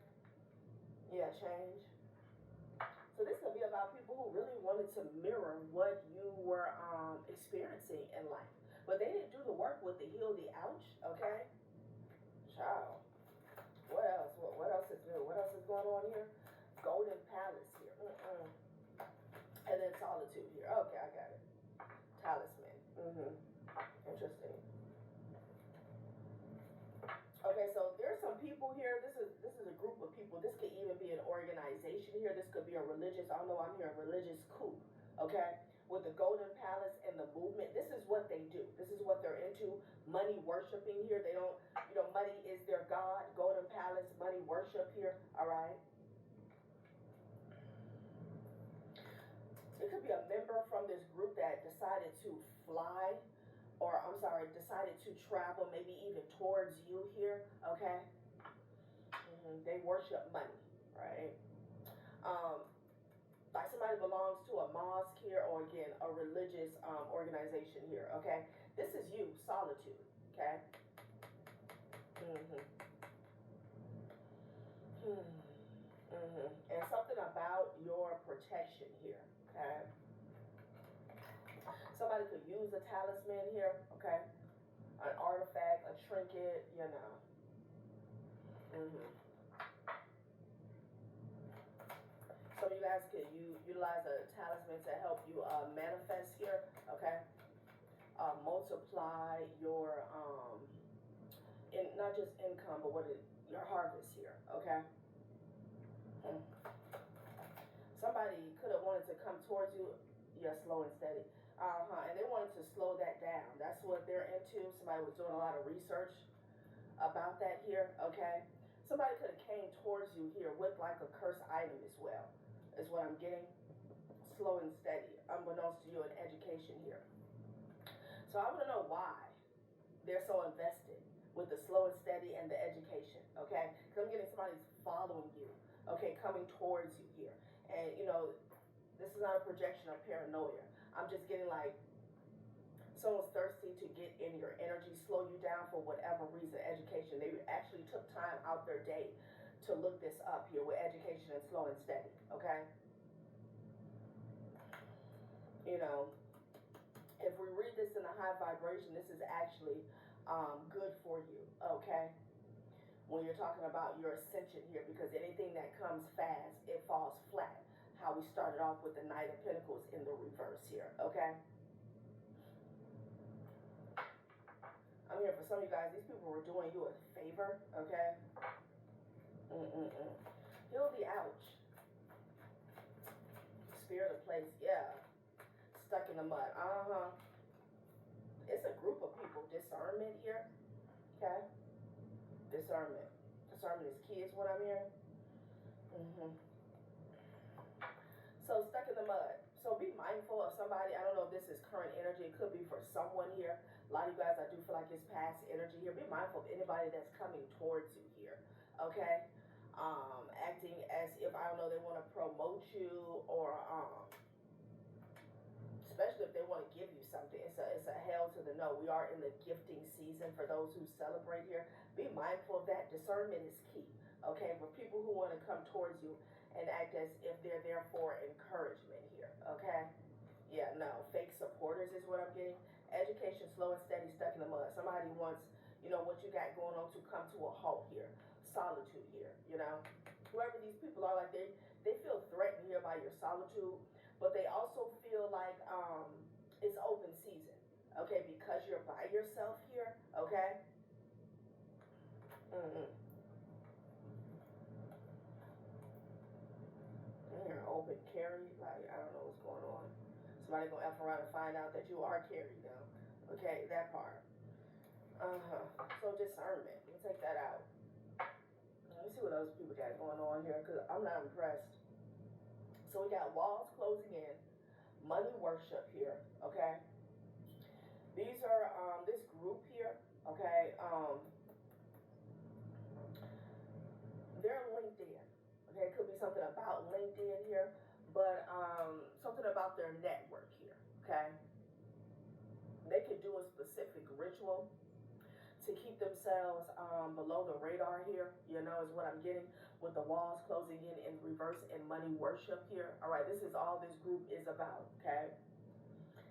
Yeah, change. So this could be about people who really wanted to mirror what you were experiencing in life. But they didn't do the work with the heal, the ouch, okay? Child. What else? What else is new? What else is going on here? Golden Palace here. And then solitude here. Okay, I got it. Talisman. Interesting. Okay, so there's some people here. This is a group of people. This could even be an organization here. This could be a religious, I know I'm hearing religious coup. Okay? With the Golden Palace and the movement. This is what they do. This is what they're into. Money worshiping here. They don't, money is their God. Golden Palace, money worship here. All right? It could be a member from this group that decided to fly, or I'm decided to travel maybe even towards you here, okay? They worship money, right? Like somebody belongs to a mosque here, or again, a religious organization here, okay? This is you, solitude, okay? And something about your protection here, okay? Somebody could use a talisman here, okay? An artifact, a trinket, you know. Some of you guys could utilize a talisman to help you manifest here, okay? Multiply your not just income, but your harvest here, okay? Somebody could have wanted to come towards you, slow and steady. And they wanted to slow that down. That's what they're into. Somebody was doing a lot of research about that here, okay? Somebody could have came towards you here with like a cursed item as well, is what I'm getting. Slow and steady, unbeknownst to you, in education here. So I want to know why they're so invested with the slow and steady and the education, okay? Because I'm getting somebody's following you, okay, coming towards you here. And, this is not a projection of paranoia. I'm just getting like someone's thirsty to get in your energy, slow you down for whatever reason. Education, they actually took time out their day to look this up here with education and slow and steady, okay? If we read this in a high vibration, this is actually good for you, okay? When you're talking about your ascension here, because anything that comes fast, it falls flat. How we started off with the Knight of Pentacles in the reverse here, okay? I'm here for some of you guys. These people were doing you a favor, okay? Heal the ouch. Spirit of place, yeah. Stuck in the mud, It's a group of people. Discernment here, okay? Discernment. Discernment is key, is what I'm hearing. So stuck in the mud. So be mindful of somebody. I don't know if this is current energy. It could be for someone here. A lot of you guys, I do feel like it's past energy here. Be mindful of anybody that's coming towards you here, okay? Acting as if, I don't know, they want to promote you, or especially if they want to give you something. It's a hell to the no. We are in the gifting season for those who celebrate here. Be mindful of that. Discernment is key, okay? For people who want to come towards you and act as if they're there for encouragement here, okay? Yeah, no, fake supporters is what I'm getting. Education, slow and steady, stuck in the mud. Somebody wants, what you got going on to come to a halt here. Solitude here, Whoever these people are, like they feel threatened here by your solitude, but they also feel like it's open season, okay? Because you're by yourself here, okay? You're open carry, like I don't know what's going on. Somebody gonna F around and find out that you are carried now. Okay, that part. So discernment. We'll take that out. Let me see what those people got going on here, because I'm not impressed. So we got walls closing in, money worship here, okay? These are this group here, okay? They're LinkedIn. Okay, it could be something about LinkedIn here, but something about their network here, okay? They could do a specific ritual to keep themselves below the radar here, is what I'm getting, with the walls closing in reverse and money worship here. All right, this is all this group is about, okay?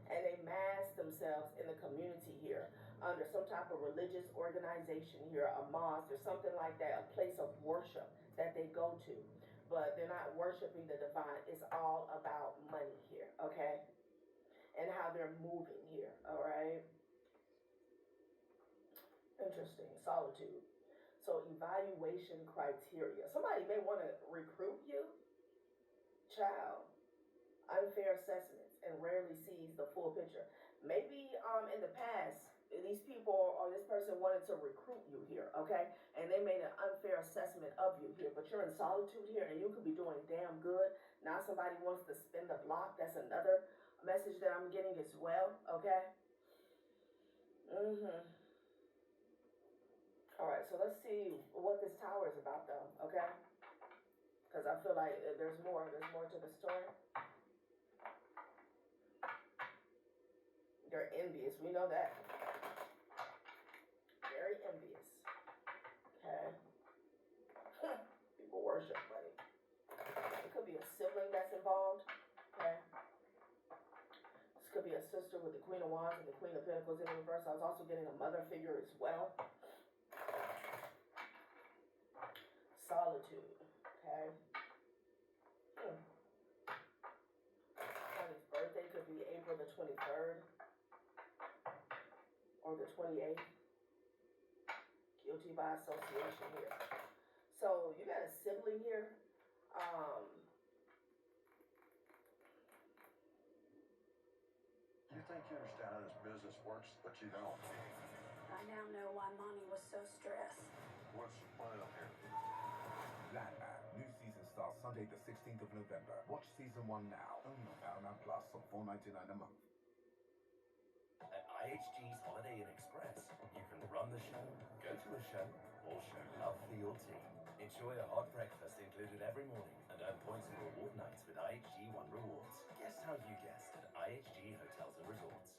And they mask themselves in the community here under some type of religious organization here, a mosque or something like that, a place of worship that they go to. But they're not worshiping the divine. It's all about money here, okay? And how they're moving here, all right? Interesting. Solitude. So evaluation criteria. Somebody may want to recruit you. Child. Unfair assessments and rarely sees the full picture. Maybe in the past, these people or this person wanted to recruit you here, okay? And they made an unfair assessment of you here, but you're in solitude here and you could be doing damn good. Now somebody wants to spin the block. That's another message that I'm getting as well, okay? Mm-hmm. All right, so let's see what this tower is about, though, okay? Because I feel like there's more to the story. They're envious, we know that. Very envious. Okay. People worship money. It could be a sibling that's involved. Okay. This could be a sister with the Queen of Wands and the Queen of Pentacles in reverse. I was also getting a mother figure as well. Solitude. Okay. Somebody's birthday could be April the 23rd or the 28th. Guilty by association here. So you got a sibling here. You think you understand how this business works, but you don't. I now know why Monty was so stressed. What's the plan here? Landman, new season starts Sunday the 16th of November. Watch season 1 now, only on Paramount Plus on $4.99 a month. At IHG's Holiday Inn Express, you can run the show, go to a show, or show love for your team. Enjoy a hot breakfast included every morning and earn points for reward nights with IHG One Rewards. Guess how you guessed at IHG Hotels and Resorts.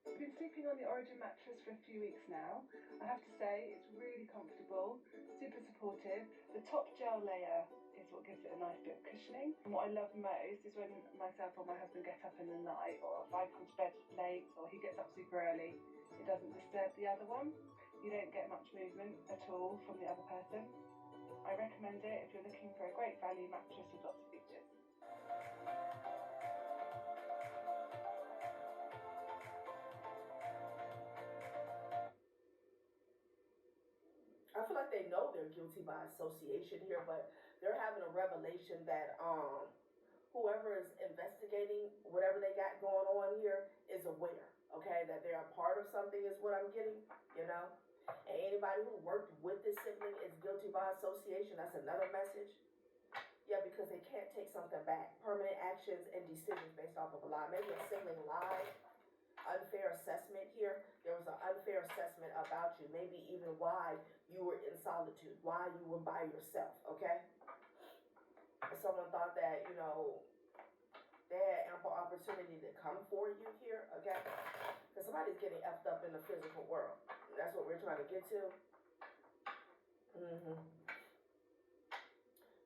I've been sleeping on the Origin mattress for a few weeks now. I have to say, it's really comfortable, super supportive. The top gel layer is what gives it a nice bit of cushioning. And what I love most is when myself or my husband get up in the night, or if I come to bed late, or he gets up super early, it doesn't disturb the other one. You don't get much movement at all from the other person. I recommend it if you're looking for a great value mattress with lots of features. I feel like they know they're guilty by association here, but they're having a revelation that whoever is investigating whatever they got going on here is aware, okay? That they're a part of something is what I'm getting, you know? And anybody who worked with this sibling is guilty by association. That's another message. Yeah, because they can't take something back. Permanent actions and decisions based off of a lie. Maybe a sibling lied. Unfair assessment here. There was an unfair assessment about you. Maybe even why you were in solitude, why you were by yourself, okay? Someone thought that, you know, they had ample opportunity to come for you here, okay? Because somebody's getting effed up in the physical world. That's what we're trying to get to.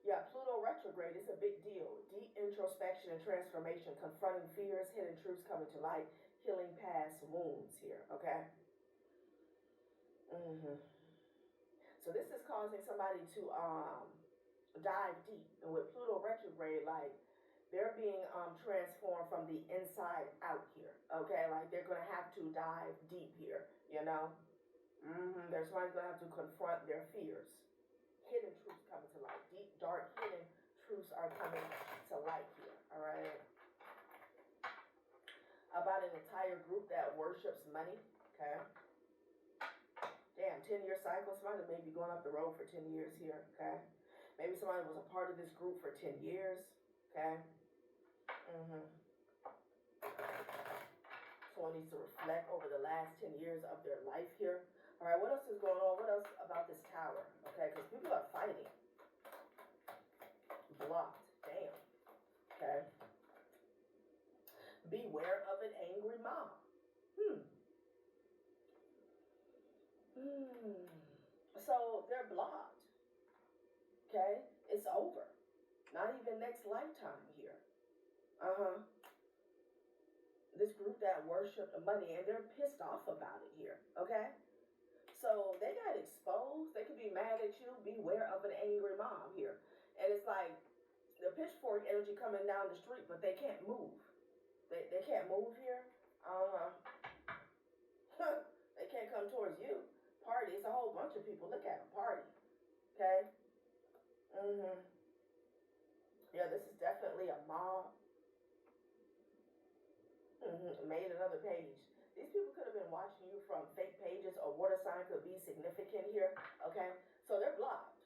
Yeah, Pluto retrograde is a big deal. Deep introspection and transformation, confronting fears, hidden truths coming to light, healing past wounds here, okay? So this is causing somebody to dive deep. And with Pluto retrograde, like, they're being transformed from the inside out here, okay? Like, they're going to have to dive deep here, you know? There's somebody's going to have to confront their fears. Hidden truths coming to light. Deep, dark, hidden truths are coming to light here, all right? About an entire group that worships money, okay? Damn, 10-year cycle. Somebody may be going up the road for 10 years here, okay? Maybe somebody was a part of this group for 10 years, okay? Someone needs to reflect over the last 10 years of their life here. All right, what else is going on? What else about this tower? Okay, because people are fighting. Blocked. Damn. Okay. Beware of an angry mom. So they're blocked. Okay? It's over. Not even next lifetime here. This group that worship money, and they're pissed off about it here. Okay? So they got exposed. They could be mad at you. Beware of an angry mom here. And it's like the pitchfork energy coming down the street, but they can't move. They can't move here. They can't come towards you. Party. It's a whole bunch of people. Look at them. Party. Okay? Yeah, this is definitely made another page. These people could have been watching you from fake pages. A water sign could be significant here, okay? So they're blocked.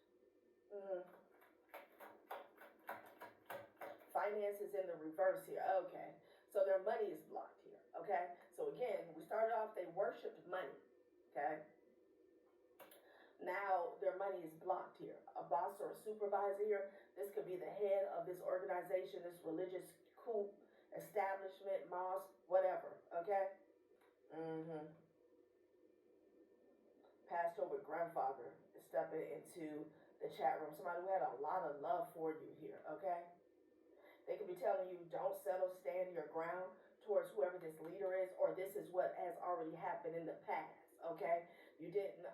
Finances in the reverse here, okay? So their money is blocked here, okay? So again, we started off, they worshipped money, okay? Now their money is blocked here. A boss or a supervisor here, this could be the head of this organization, this religious coup, establishment, mosque, whatever, okay? Passed over grandfather is stepping into the chat room. Somebody who had a lot of love for you here, okay? They could be telling you, don't settle, stand your ground towards whoever this leader is, or this is what has already happened in the past, okay? You didn't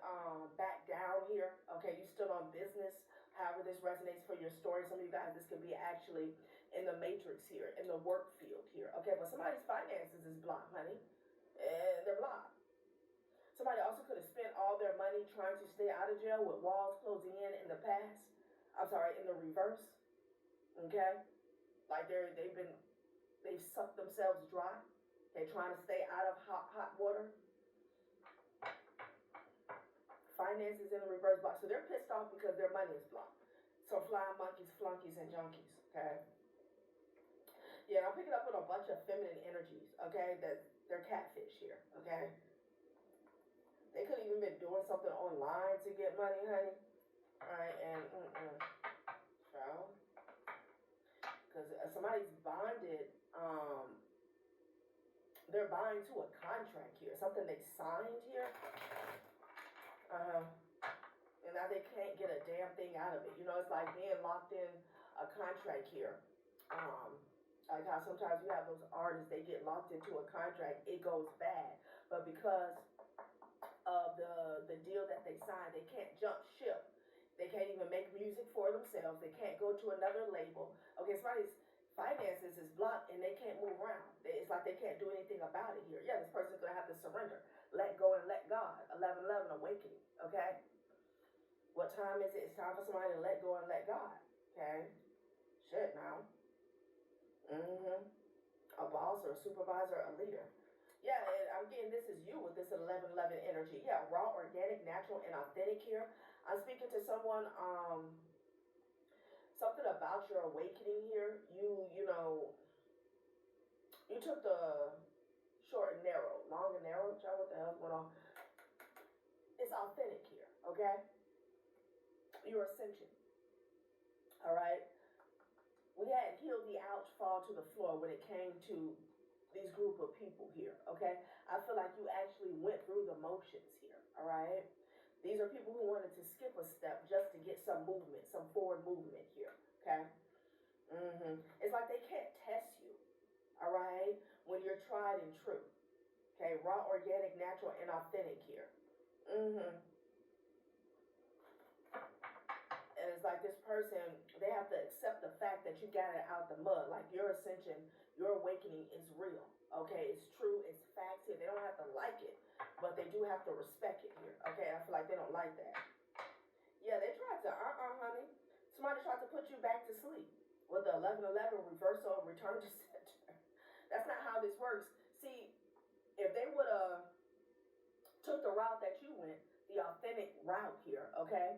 back down here, okay? You stood on business, however this resonates for your story. Some of you guys, this could be actually in the matrix here, in the work field here, okay? But somebody's finances is blocked, honey. And they're blocked. Somebody also could have spent all their money trying to stay out of jail with walls closing in the past. I'm sorry, in the reverse, okay? Like they've sucked themselves dry. They're trying to stay out of hot water. Finances in the reverse block. So they're pissed off because their money is blocked. So flying monkeys, flunkies, and junkies, okay? Yeah, and I'm picking up on a bunch of feminine energies, okay? That they're catfish here, okay? They could have even been doing something online to get money, honey. Alright, and so, because somebody's bonded, they're buying to a contract here, something they signed here. And now they can't get a damn thing out of it. You know, it's like being locked in a contract here. Like how sometimes you have those artists, they get locked into a contract, it goes bad. But because of the deal that they signed, they can't jump ship. They can't even make music for themselves. They can't go to another label. Okay, somebody's finances is blocked and they can't move around. It's like they can't do anything about it here. Yeah, this person's going to have to surrender. Let go and let God. 11:11 awakening, okay? What time is it? It's time for somebody to let go and let God, okay? Shit now. A boss or a supervisor, a leader. Yeah, and I'm getting this is you with this 11:11 energy. Yeah, raw, organic, natural, and authentic here. I'm speaking to someone, something about your awakening here. You know, you took the short and narrow, long and narrow. Child, what the hell's going on? It's authentic here, okay? Your ascension. All right? We had healed the ouch fall to the floor when it came to these group of people here, okay? I feel like you actually went through the motions here, all right? These are people who wanted to skip a step just to get some movement, some forward movement here, okay? It's like they can't test you, all right, when you're tried and true, okay? Raw, organic, natural, and authentic here. And it's like this person, they have to accept the fact that you got it out the mud. Like your ascension, your awakening is real. Okay, it's true, it's facts here. They don't have to like it, but they do have to respect it here. Okay, I feel like they don't like that. Yeah, they tried to, honey. Somebody tried to put you back to sleep with the 11:11 reversal, return to center. That's not how this works. See, if they would have took the route that you went, the authentic route here, okay?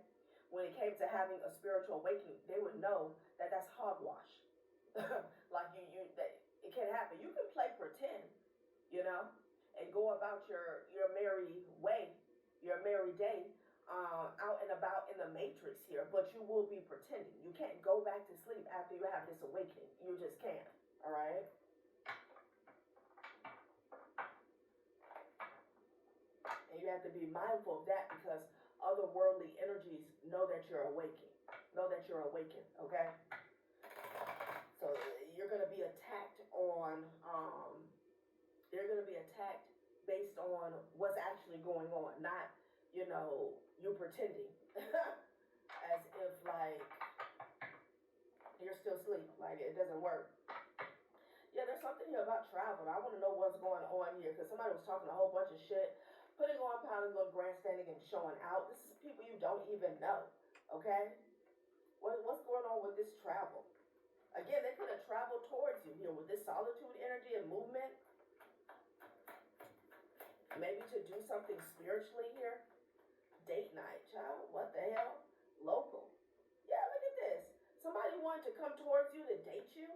When it came to having a spiritual awakening, they would know that that's hogwash. Like that it can't happen. You can play pretend, you know, and go about your merry way, your merry day, out and about in the matrix here. But you will be pretending. You can't go back to sleep after you have this awakening. You just can't. All right. And you have to be mindful of that because otherworldly energies know that you're awakening. Know that you're awakened, okay? So you're going to be attacked on, you're going to be attacked based on what's actually going on, not, you know, you pretending as if, like, you're still asleep. Like, it doesn't work. Yeah, there's something here about travel. I want to know what's going on here because somebody was talking a whole bunch of shit. Putting on pounding, little grandstanding, and showing out. This is people you don't even know, okay? What's going on with this travel? Again, they could have traveled towards you here with this solitude energy and movement. to do something spiritually here. Date night, child. What the hell? Local. Yeah, look at this. Somebody wanted to come towards you to date you.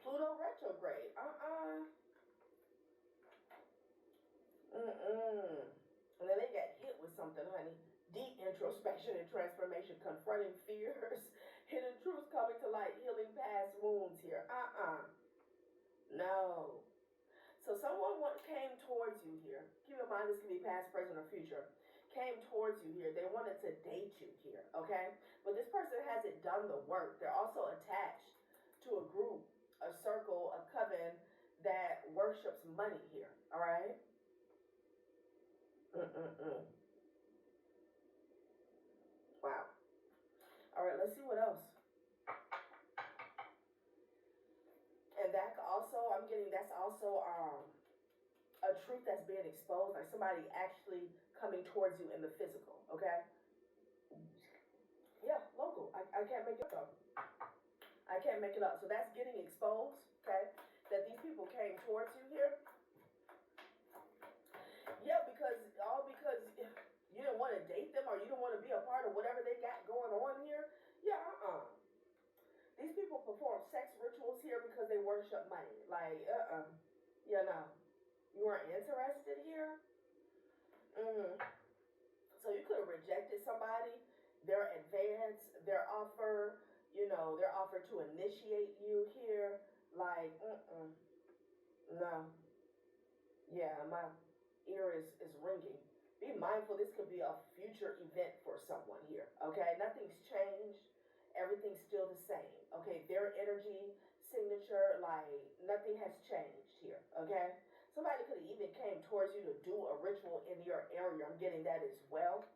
Pluto retrograde. And then they got hit with something, honey. Deep introspection and transformation, confronting fears, hidden truths coming to light, healing past wounds here. No. So someone came towards you here. Keep in mind this can be past, present, or future. Came towards you here. They wanted to date you here, okay? But this person hasn't done the work. They're also attached to a group, a circle, a coven that worships money here, all right? Wow. All right, let's see what else. And that also, I'm getting, that's also a truth that's being exposed, like somebody actually coming towards you in the physical, okay? Yeah, local. I can't make it up. I can't make it up. So that's getting exposed, okay? That these people came towards you here. Yeah, because you didn't want to date them or you don't want to be a part of whatever they got going on here. Yeah, These people perform sex rituals here because they worship money. Like, yeah, no. You weren't interested here? So you could have rejected somebody, their advance, their offer, their offer to initiate you here. Like, no. Yeah, my ear is ringing. Be mindful, this could be a future event for someone here, okay? Nothing's changed. Everything's still the same, okay? Their energy signature, like, nothing has changed here, okay? Somebody could have even came towards you to do a ritual in your area. I'm getting that as well.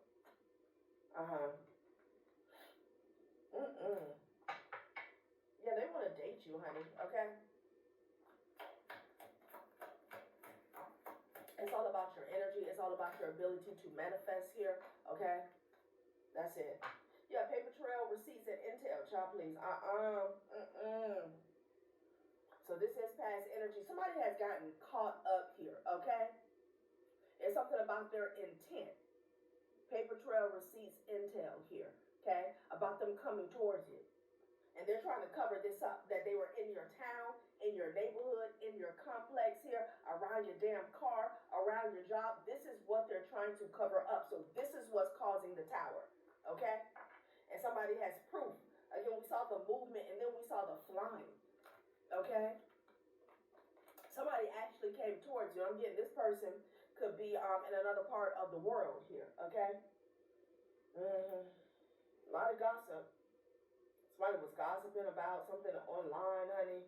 Yeah, they want to date you, honey, okay? It's all about your energy. It's all about your ability to manifest here, okay? That's it. Yeah, paper trail, receipts, and intel, child, please. So this is past energy. Somebody has gotten caught up here, okay? It's something about their intent. Paper trail, receipts, intel here, okay? About them coming towards you. And they're trying to cover this up, that they were in your town, in your neighborhood, in your complex here, around your damn car, around your job. This is what they're trying to cover up. So this is what's causing the tower, okay? And somebody has proof. Again, we saw the movement and then we saw the flying, okay? Somebody actually came towards you. I'm getting this person could be in another part of the world here, okay? A lot of gossip. Somebody was gossiping about something online, honey.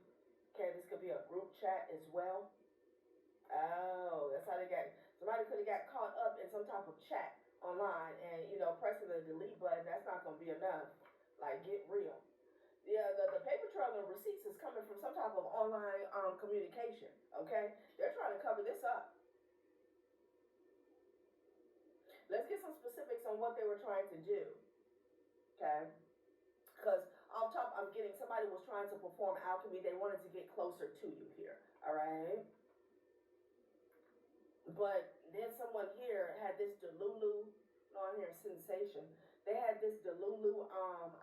Okay, this could be a group chat as well. Oh, that's how they got. Somebody could have got caught up in some type of chat online and, pressing the delete button. That's not going to be enough. Like, get real. Yeah, the paper trail and receipts is coming from some type of online communication, okay? They're trying to cover this up. Let's get some specifics on what they were trying to do, okay? Because off top, I'm getting somebody was trying to perform alchemy. They wanted to get closer to you here, all right? But then someone here had this delulu, on here, sensation. They had this delulu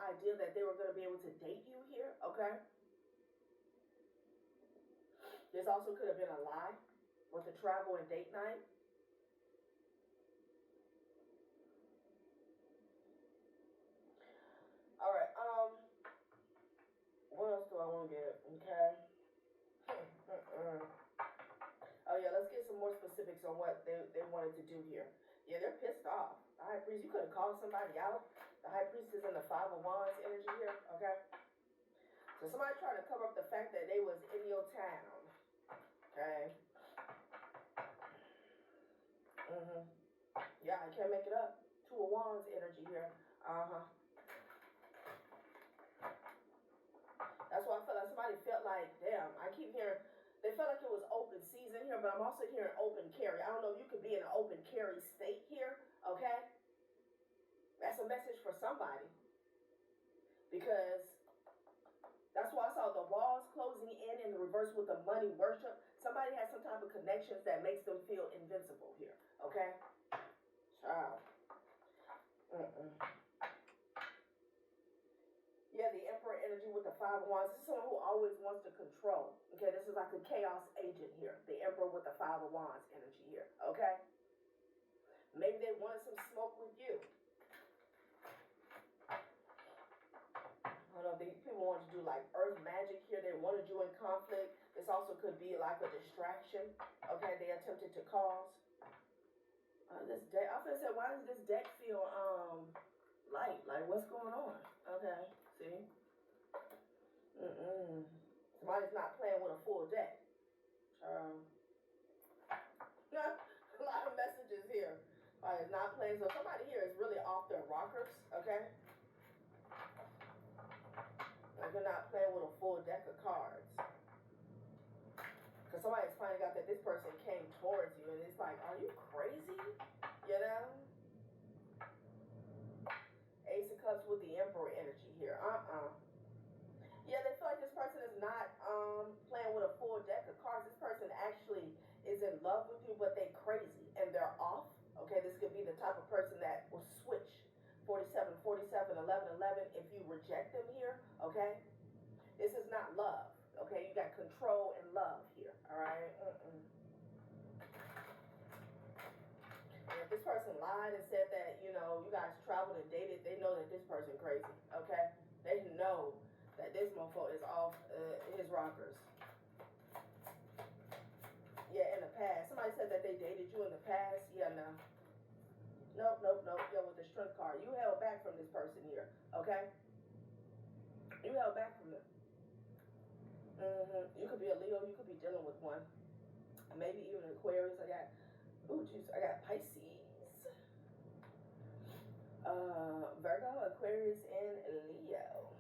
idea that they were going to be able to date you here, okay? This also could have been a lie with the travel and date night. All right, what else do I want to get, okay? Oh yeah, let's get some more specifics on what they wanted to do here. Yeah, they're pissed off. The high priest, you could have called somebody out. The high priest is in the Five of Wands energy here, okay? So somebody trying to cover up the fact that they was in your town, okay? Yeah, I can't make it up. Two of Wands energy here. That's why I felt like somebody felt like, damn, I keep hearing, they felt like it was open season here, but I'm also hearing open carry. I don't know if you could be in an open carry state here, okay? That's a message for somebody. Because that's why I saw the walls closing in in the reverse with the money worship. Somebody has some type of connections that makes them feel invincible here. Okay? Child. Yeah, the Emperor energy with the Five of Wands. This is someone who always wants to control. Okay, this is like a chaos agent here. The Emperor with the Five of Wands energy here. Okay? Maybe they wanted some smoke with you. I don't know, people want to do like earth magic here. They wanted you in conflict. This also could be like a distraction. Okay, they attempted to cause. This deck, I was gonna say, why does this deck feel light? Like, what's going on? Okay, see? Somebody's not playing with a full deck. Yeah, a lot of messages here. Somebody's not playing, so somebody here is really off their rockers, okay? Like, they're not playing with a full deck of cards. Because somebody's finding out that this person came towards you, and it's like, are you crazy? You know? Ace of Cups with the Emperor energy here. Yeah, they feel like this person is not playing with a full deck of cards. This person actually is in love with you, but they're crazy and they're off. Okay, this could be the type of person that will switch 47, 47, 11, 11 if you reject them here. Okay, this is not love. Okay, you got control and love here. All right. And if this person lied and said that, you know, you guys traveled and dated, they know that this person crazy. Okay, they know that this mofo is off his rockers. Yeah, in the past. Somebody said that they dated you in the past. Yeah, no. Nope. Yeah, with the strength card. You held back from this person here. Okay? You held back from them. You could be a Leo. You could be dealing with one. Maybe even an Aquarius. I got Pisces. Virgo, Aquarius, and Leo.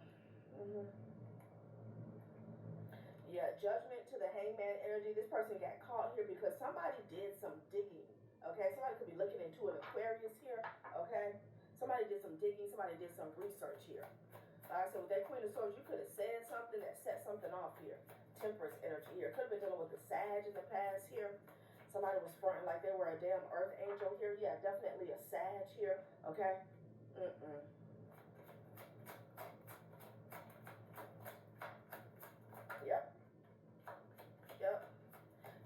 Yeah, judgment to the Hangman energy. This person got caught here because somebody did some digging. Okay, somebody could be looking into an Aquarius here. Okay, somebody did some digging. Somebody did some research here. Like I said, with that Queen of Swords, you could have said something that set something off here. Temperance energy here. Could have been dealing with the Sag in the past here. Somebody was fronting like they were a damn earth angel here. Yeah, definitely a Sag here. Okay. Yep.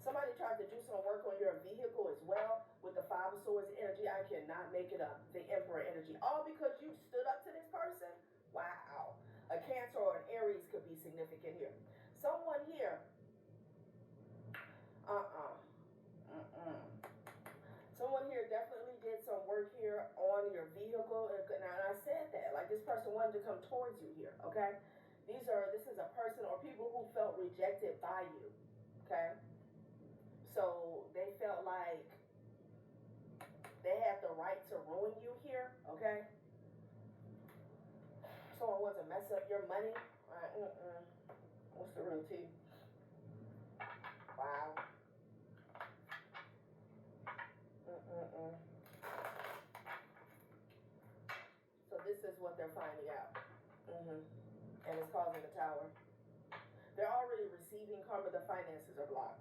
Somebody tried to do some work on your vehicle as well with the Five of Swords energy. I cannot make it up. The Emperor energy. All because you stood up to this person? Wow. A Cancer or an Aries could be significant here. Someone here. Someone here definitely did some work here on your vehicle. And I said that. Like, this person wanted to come towards you here. Okay? This is a person or people who felt rejected by you. Okay? So they felt like they had the right to ruin you here. Okay? Someone wants to mess up your money. What's the real tea? Wow. So this is what they're finding out. And it's causing the Tower. They're already receiving karma. Their finances are blocked.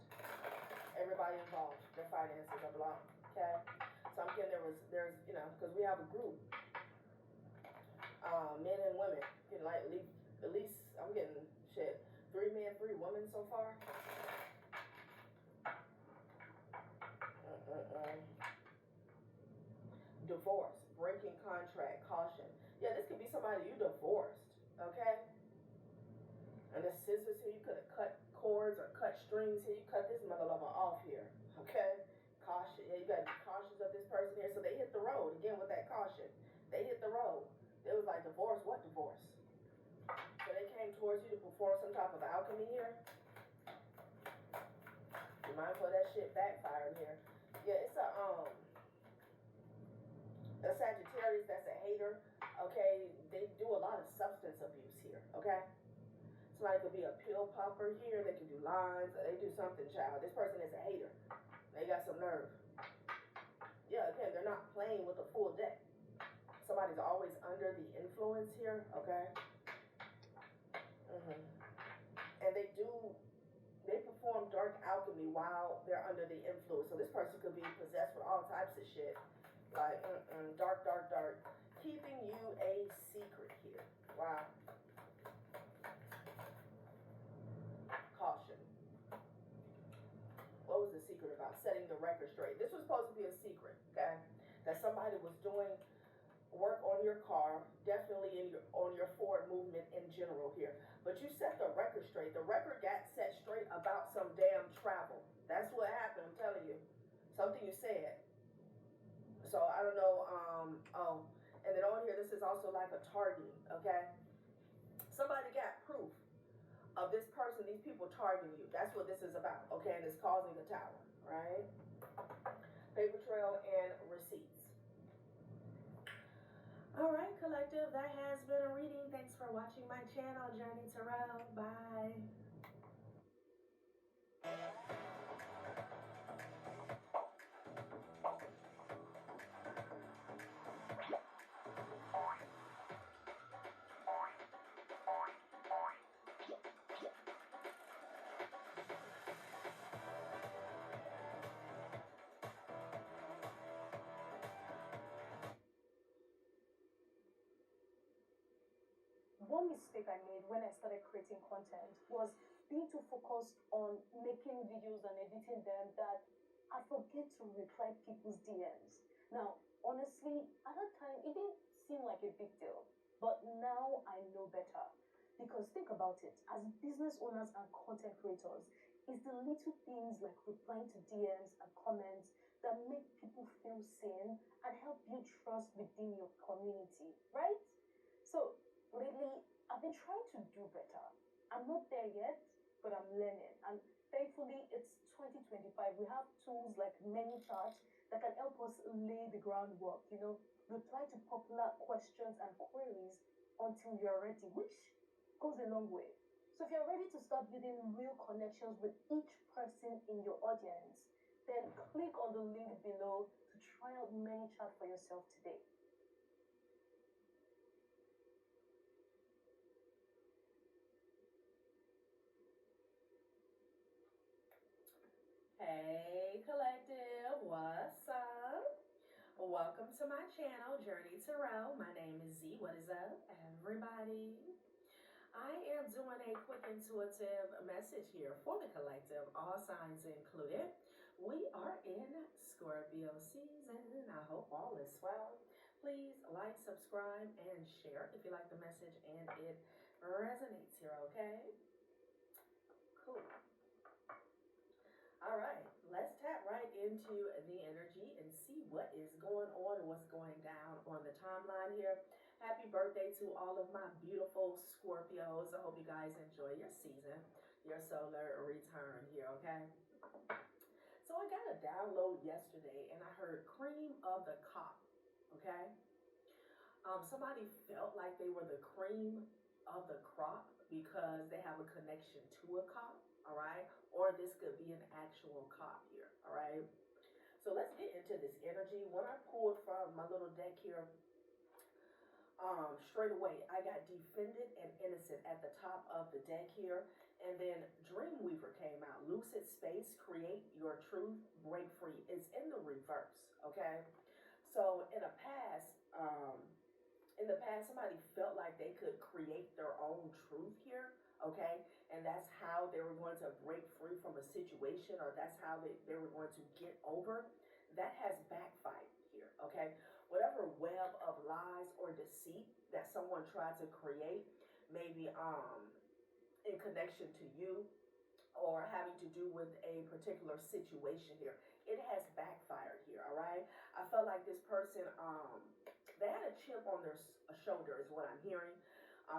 Everybody involved, their finances are blocked. Okay? So I'm getting there's you know, because we have a group. Men and women. Getting like at least I'm getting 3 men, 3 women so far. Divorce, breaking contract, caution. Yeah, this could be somebody you divorced, okay? And the scissors here, you could have cut cords or cut strings here. You cut this mother lover off here, okay? Caution. Yeah, you got to be cautious of this person here. So they hit the road, again, with that caution. They hit the road. It was like, divorce? What divorce? So they came towards you to perform some type of alchemy here. You mindful of that shit backfiring here. Yeah, it's a Sagittarius that's a hater, okay? They do a lot of substance abuse here, okay? Somebody could be a pill popper here. They could do lines. They do something, child. This person is a hater. They got some nerve. Yeah, again, they're not playing with a full deck. Somebody's always under the influence here, okay? And they do me while they're under the influence. So this person could be possessed with all types of shit. Like, dark, dark, dark. Keeping you a secret here. Wow. Caution. What was the secret about? Setting the record straight. This was supposed to be a secret, okay? That somebody was doing work on your car, definitely on your forward movement in general here. But you set the record straight. The record got set straight about some damn travel. That's what happened, I'm telling you. Something you said. So I don't know, and then on here, this is also like a targeting, okay? Somebody got proof of this person, these people targeting you. That's what this is about, okay? And it's causing the tower, right? Paper trail and receipts. All right, collective, that has been a reading. Thanks for watching my channel, Journey Terrell. Bye. One mistake I made when I started creating content was being too focused on making videos and editing them that I forget to reply people's DMs. Now, honestly, at that time, it didn't seem like a big deal. But now I know better. Because think about it, as business owners and content creators, it's the little things like replying to DMs and comments that make people feel seen and help build trust within your community, right? So, lately, I've been trying to do better. I'm not there yet, but I'm learning. And thankfully, it's 2025. We have tools like ManyChat that can help us lay the groundwork, reply to popular questions and queries until you're ready, which goes a long way. So if you're ready to start building real connections with each person in your audience, then click on the link below to try out ManyChat for yourself today. Hey collective, what's up? Welcome to my channel, Journey Terrell. My name is Z. What is up, everybody? I am doing a quick intuitive message here for the collective, all signs included. We are in Scorpio season. I hope all is well. Please like, subscribe, and share if you like the message and it resonates here, okay? Cool. All right, let's tap right into the energy and see what is going on and what's going down on the timeline here. Happy birthday to all of my beautiful Scorpios. I hope you guys enjoy your season, your solar return here, okay? So I got a download yesterday and I heard cream of the crop, okay? Somebody felt like they were the cream of the crop because they have a connection to a cop. All right, or this could be an actual cop here. All right, so let's get into this energy. When I pulled from my little deck here, straight away I got defended and innocent at the top of the deck here, and then Dreamweaver came out. Lucid space, create your truth, break free. It's in the reverse. Okay, so in the past, somebody felt like they could create their own truth here. Okay, and that's how they were going to break free from a situation, or that's how they were going to get over. That has backfired here, okay? Whatever web of lies or deceit that someone tried to create, maybe in connection to you or having to do with a particular situation here, it has backfired here, all right? I felt like this person, they had a chip on their shoulder is what I'm hearing.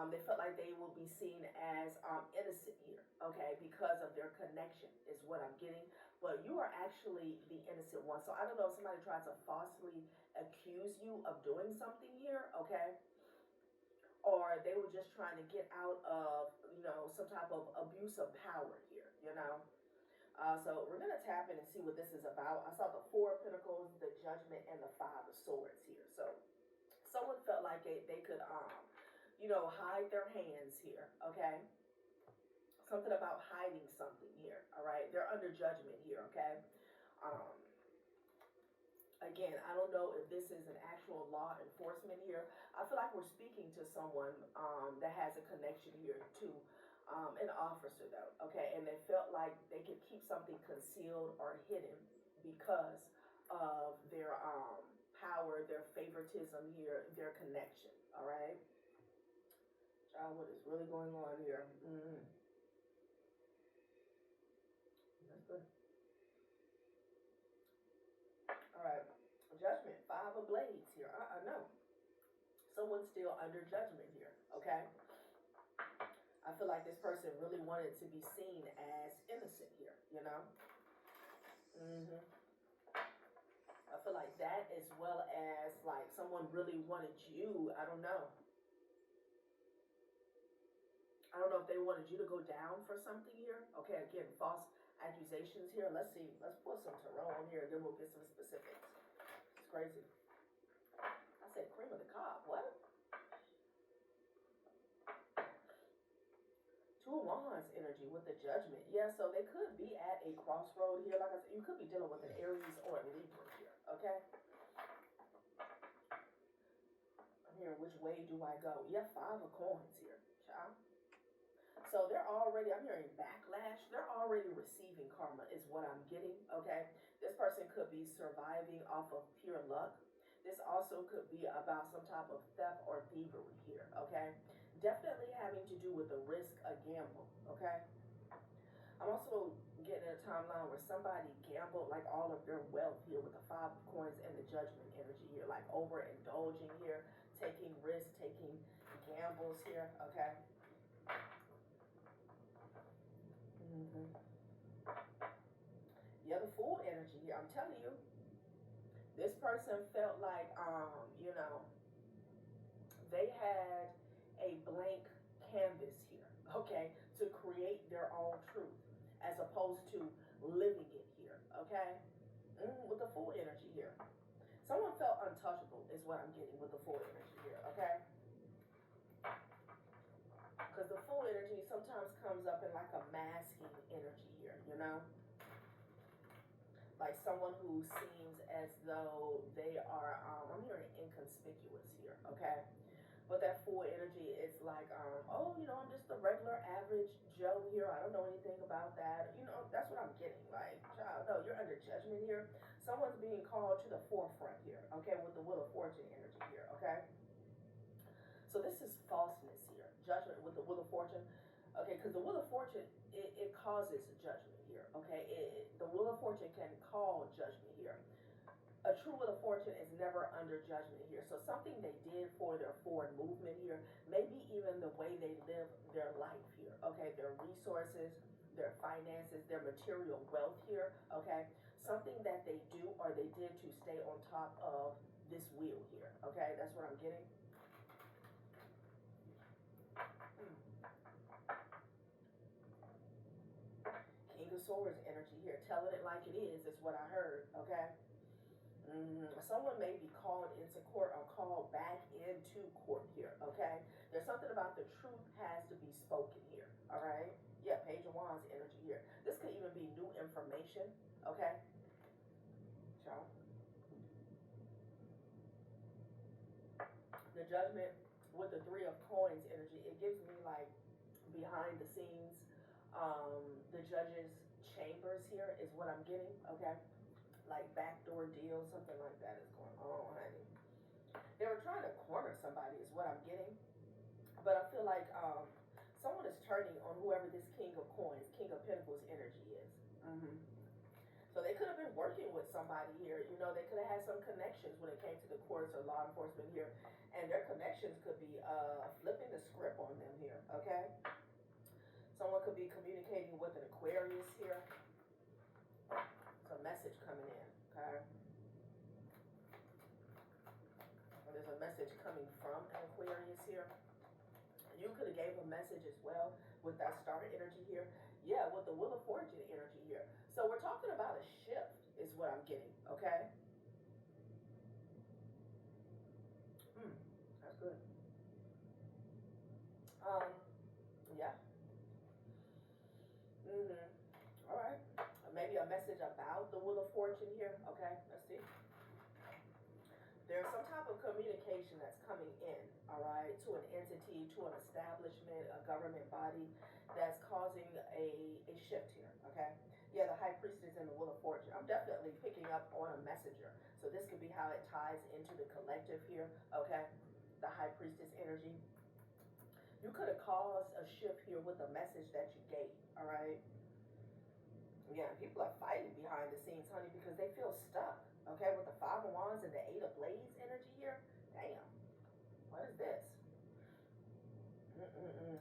They felt like they will be seen as innocent here, okay, because of their connection is what I'm getting. But you are actually the innocent one. So I don't know if somebody tried to falsely accuse you of doing something here, okay? Or they were just trying to get out of, some type of abuse of power here, So we're going to tap in and see what this is about. I saw the Four of Pentacles, the Judgment, and the Five of Swords here. So someone felt like they could, hide their hands here, okay? Something about hiding something here, all right? They're under judgment Again, I don't know if this is an actual law enforcement here. I feel like we're speaking to someone that has a connection here to an officer, though, okay? And they felt like they could keep something concealed or hidden because of their power, their favoritism here, their connection, all right? Child, what is really going on here? That's good. All right, judgment, 5 of blades here. No, someone's still under judgment here, okay? I feel like this person really wanted to be seen as innocent here, you know? I feel like that, as well as like someone really wanted you, I don't know. I don't know if they wanted you to go down for something here. Okay, again, false accusations here. Let's see. Let's put some tarot on here, and then we'll get some specifics. It's crazy. I said cream of the crop. What? 2 of Wands energy with the judgment. Yeah, so they could be at a crossroad here. Like I said, you could be dealing with an Aries or a Libra here. Okay? I'm hearing which way do I go? Yeah, 5 of coins here, child. So they're already, I'm hearing backlash. They're already receiving karma is what I'm getting, okay? This person could be surviving off of pure luck. This also could be about some type of theft or thievery here, okay? Definitely having to do with the risk, a gamble, okay? I'm also getting a timeline where somebody gambled like all of their wealth here with the 5 of coins and the judgment energy here, like overindulging here, taking risks, taking gambles here, okay? Yeah, the Fool energy here. I'm telling you, this person felt like, you know, they had a blank canvas here, okay, to create their own truth as opposed to living it here, okay? With the Fool energy here. Someone felt untouchable is what I'm getting with the Fool energy here, okay? Because the Fool energy sometimes comes up in like a masking energy here, you know? Like someone who seems as though they are, I'm hearing inconspicuous here, okay? But that Fool energy is like, oh, you know, I'm just a regular average Joe here. I don't know anything about that. You know, that's what I'm getting. Like, child, no, you're under judgment here. Someone's being called to the forefront here, okay, with the Wheel of Fortune energy here, okay? So this is falseness here. Judgment with the Wheel of Fortune. Okay, because the Wheel of Fortune, it causes judgment here, okay? The Wheel of Fortune can call judgment here. A true Wheel of Fortune is never under judgment here. So something they did for their forward movement here, maybe even the way they live their life here, okay? Their resources, their finances, their material wealth here, okay? Something that they do or they did to stay on top of this wheel here, okay? That's what I'm getting. King of Swords energy here, telling it like it is what I heard, okay? Someone may be called into court or called back into court here, okay? There's something about the truth has to be spoken here, all right? Yeah, Page of Wands energy here. This could even be new information, okay? Child. The Judgment with the 3 of Coins energy, it gives me like behind the scenes, the judge's chambers here is what I'm getting, okay? Like backdoor deal, something like that is going on, honey. They were trying to corner somebody is what I'm getting. But I feel like someone is turning on whoever this King of Coins, King of Pentacles energy is. So they could have been working with somebody here. You know, they could have had some connections when it came to the courts or law enforcement here. And their connections could be flipping the script on them here, okay? Someone could be communicating with an Aquarius here. There's a message coming in, okay? And there's a message coming from an Aquarius here. You could have gave a message as well with that star energy here. Yeah, with the Wheel of Fortune energy here. So we're talking about a shift is what I'm getting, okay? That's good. Yeah. All right. Maybe a message message about the Wheel of Fortune here. Okay, let's see. There's some type of communication that's coming in, all right, to an entity, to an establishment, a government body that's causing a shift here, okay? Yeah, the High Priestess and the Wheel of Fortune. I'm definitely picking up on a messenger. So this could be how it ties into the collective here, okay? The High Priestess energy. You could have caused a shift here with the message that you gave, all right? Yeah, people are fighting behind the scenes, honey, because they feel stuck. Okay, with the Five of Wands and the Eight of Blades energy here. Damn. What is this?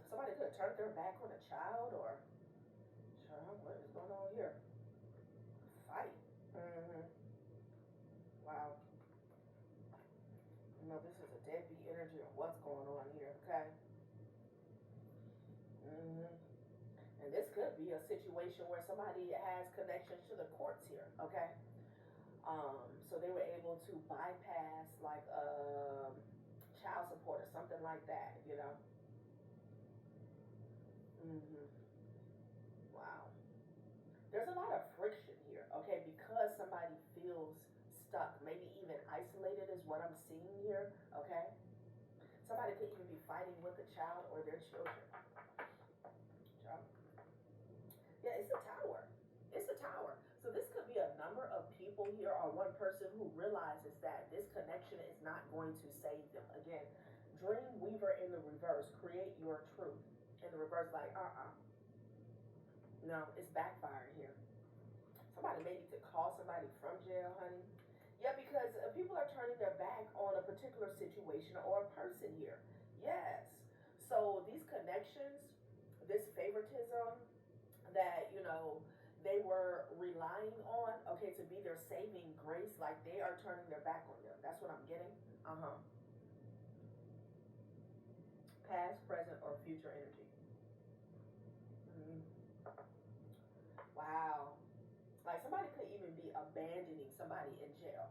Somebody could have turned their back on a child or... Child, what is going on here? Fight. Wow. You know, this is a deadbeat energy of what's going on here, okay? And this could be a situation where somebody has connections to the courts here, okay? So they were able to bypass like child support or something like that, you know. Wow. There's a lot of friction here, okay, because somebody feels stuck, maybe even isolated is what I'm seeing here, okay. Somebody could even be fighting with a child or their children. Yeah, it's a tower. It's a tower. So this could be a number of people here or one person who realizes that this connection is not going to save them. Again, Dream Weaver in the reverse. Create your truth. In the reverse, like, no, it's backfiring here. Somebody may need to call somebody from jail, honey. Yeah, because people are turning their back on a particular situation or a person here. Yes. So these connections, this favoritism that, you know, they were relying on, okay, to be their saving grace, like they are turning their back on them. That's what I'm getting. Past, present, or future energy. Wow. Like somebody could even be abandoning somebody in jail.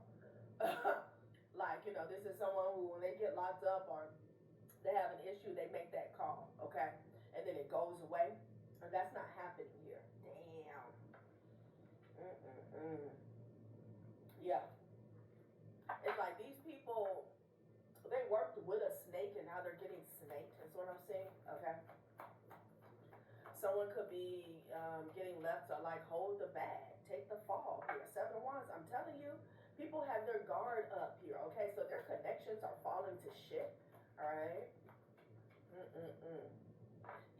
Like, you know, this is someone who, when they get locked up or they have an issue, they make that call, okay? And then it goes away. And that's not happening here. Damn. Yeah. It's like these people, they worked with a snake and now they're getting snaked. That's what I'm saying. Okay. Someone could be getting left to like hold the bag, take the fall here. Seven of Wands. I'm telling you, people have their guard up here. Okay. So their connections are falling to shit. All right.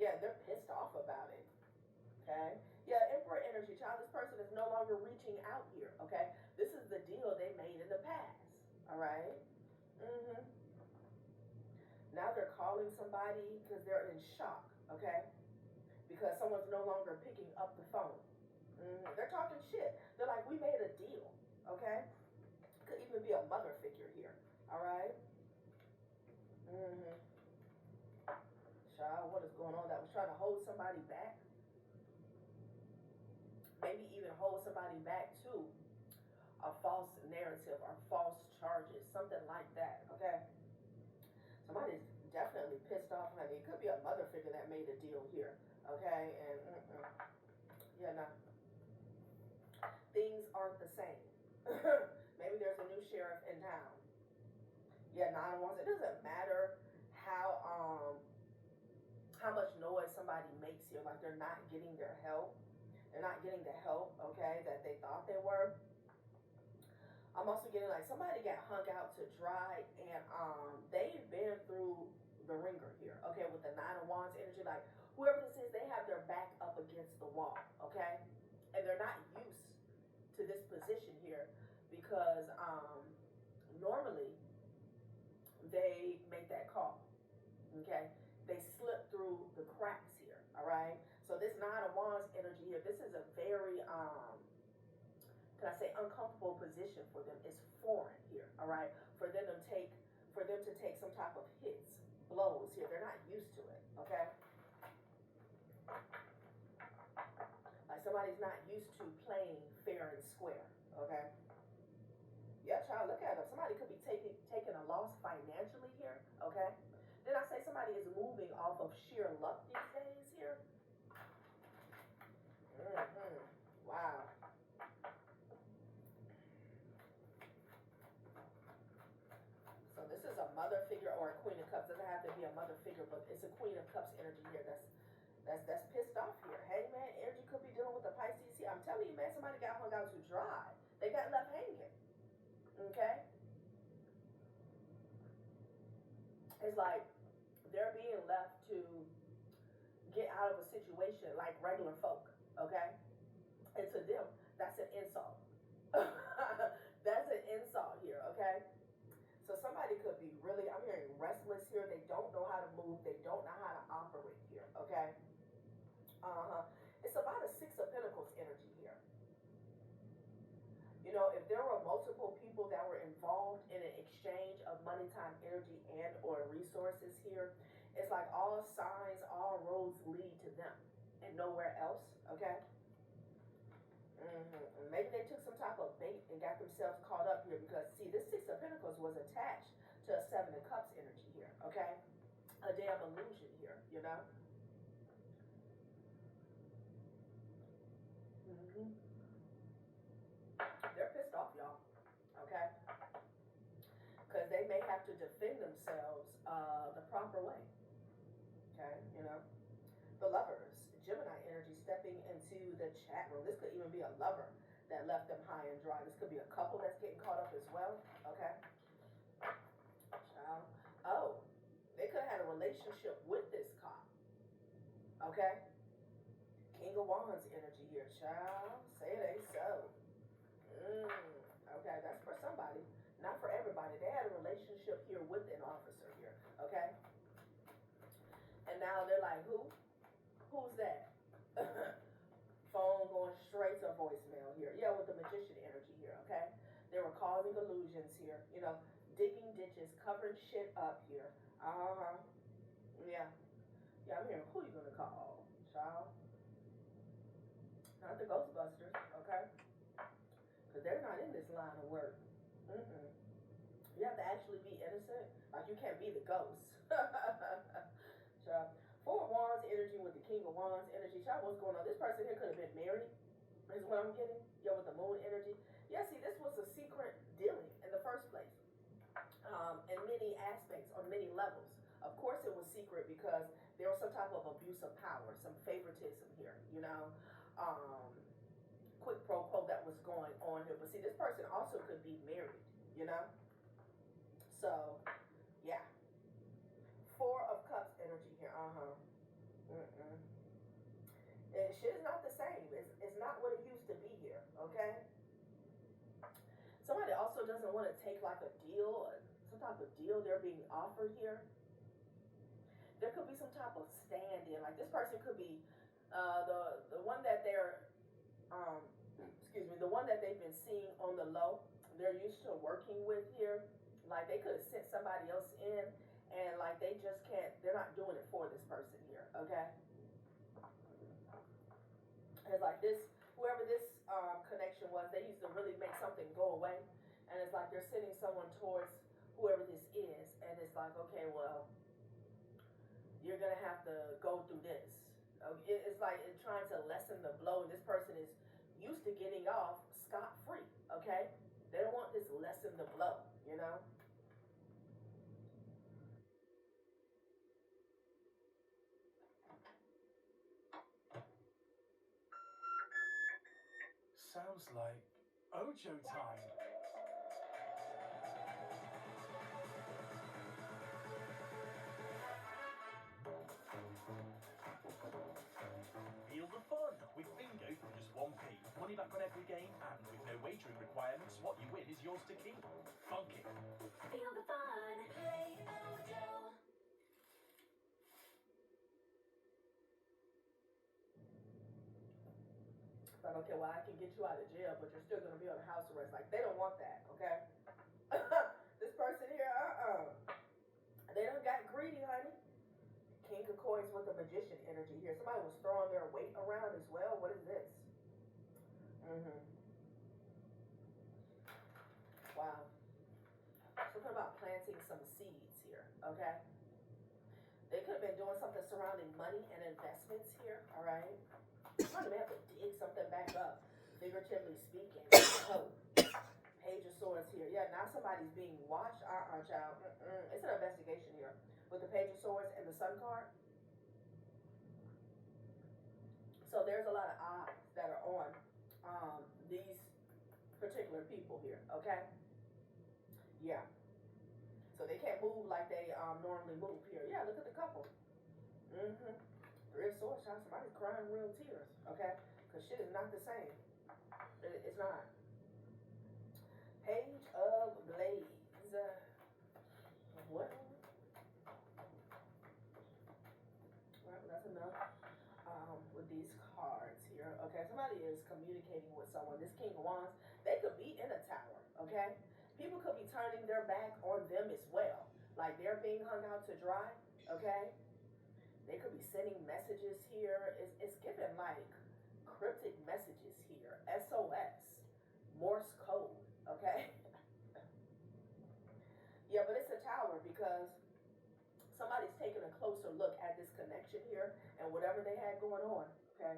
Yeah, they're pissed off about it. Okay. Yeah, Emperor energy, child. This person is no longer reaching out here. Okay. This is the deal they made in the past. All right. Now they're calling somebody because they're in shock. Okay. Because someone's no longer picking up the phone. They're talking shit. They're like, we made a deal. Okay. Could even be a mother figure here. All right. Child, what is going on? That was trying to hold somebody back. Maybe even hold somebody back to a false narrative or false charges, something like that, okay? Somebody's definitely pissed off, honey. It could be a mother figure that made a deal here, okay? And, yeah, no. Things aren't the same. Maybe there's a new sheriff in town. Yeah, Nine of Wands. It doesn't matter how much noise somebody makes here, like they're not getting their help. They're not getting the help, okay, that they thought they were. I'm also getting like somebody got hung out to dry and they've been through the ringer here, okay, with the Nine of Wands energy. Like whoever this is, they have their back up against the wall, okay? And they're not used to this position here because normally they make that call, okay? They slip through the cracks here, all right? So this Nine of Wands energy here, this is a very, can I say, uncomfortable position for them. It's foreign here, all right? For them to take some type of hits, blows here. They're not used to it, okay? Like somebody's not used to playing fair and square, okay? Yeah, child, look at them. Somebody could be taking a loss financially here, okay? Did I say somebody is moving off of sheer luck these days here? Wow. figure, but it's a Queen of Cups energy here that's pissed off here. Hangman energy could be dealing with the Pisces here. I'm telling you, man, somebody got hung out to dry. They got left hanging. Okay? It's like they're being left to get out of a situation like regular folk. Okay? And to them, that's an insult. That's an insult here, okay? So somebody could be really, I'm hearing restless here. They don't know how to move. They don't know how to operate here, okay? It's about a Six of Pentacles energy here. You know, if there were multiple people that were involved in an exchange of money, time, energy, and or resources here, it's like all signs, all roads lead to them and nowhere else, okay? Maybe they took some type of bait and got themselves caught up here because, see, this Six of Pentacles was attached to a Seven of Cups energy here, okay? A damn illusion here, you know? They're pissed off, y'all, okay? Because they may have to defend themselves the proper way, okay? You know? The Lovers, Gemini energy stepping into the chat room. This could even be a lover that left them high and dry. This could be a couple that's getting caught up as well. Okay. Child. Oh, they could have had a relationship with this cop. Okay. King of Wands energy here, child. Say it ain't so. Okay, that's for somebody, not for everybody. They had a relationship here with an officer here. Okay. And now they're like, who? Who's that? Phone going straight to voicemail here. Yeah, with the Magician energy here, okay? They were causing illusions here, you know, digging ditches, covering shit up here. Yeah. Yeah, I'm hearing who you gonna call, child? Not the Ghostbusters, okay? Because they're not in this line of work. You have to actually be innocent. Like, you can't be the ghost. Child. Four of Wands energy with the King of Wands energy. Child, what's going on? This person here could have been married, is what I'm getting. Yeah, with the Moon energy. Yeah, see, this was a secret dealing in the first place. In many aspects, on many levels. Of course it was secret because there was some type of abuse of power, some favoritism here, you know. Quid pro quo that was going on here. But see, this person also could be married, you know. So, yeah. Four of Cups energy here. And shit is not the same. It's not what it used to be here, okay? Somebody also doesn't want to take like a deal, some type of deal they're being offered here. There could be some type of stand-in. Like, this person could be the one that they're, the one that they've been seeing on the low. They're used to working with here. Like, they could have sent somebody else in, and like they just can't. They're not doing it for this person here, okay? It's like this, whoever this connection was, they used to really make something go away, and it's like they're sending someone towards whoever this is, and it's like, okay, well, you're gonna have to go through this. It's like it's trying to lessen the blow, and this person is used to getting off scot-free, okay? They don't want this lessen the blow, you know? Sounds like Ojo time. Feel the fun with bingo from just 1p. Money back on every game, and with no wagering requirements, what you win is yours to keep. Funky. Feel the fun. Play Ojo. Like, okay, well, I can get you out of jail, but you're still gonna be on house arrest. Like, they don't want that, okay? This person here, they done got greedy, honey. King of Coins with the Magician energy here. Somebody was throwing their weight around as well. What is this? Wow. Something about planting some seeds here, okay? They could have been doing something surrounding money and investments here, all right? They have to dig something back up, figuratively speaking. Oh, Page of Swords here. Yeah, now somebody's being watched. Child. It's an investigation here. with the Page of Swords and the Sun card. So there's a lot of odds that are on these particular people here, okay? Yeah. So they can't move like they normally move here. Yeah, look at the couple. Mm-hmm. Three of Swords, somebody's crying real tears, okay? Because shit is not the same. It's not. Page of Blades. What? Well, that's enough with these cards here. Okay, somebody is communicating with someone. This King of Wands, they could be in a tower, okay? People could be turning their back on them as well. Like they're being hung out to dry, okay? They could be sending messages here. It's giving like cryptic messages here. SOS. Morse code, okay? Yeah, but it's a tower because somebody's taking a closer look at this connection here and whatever they had going on, okay?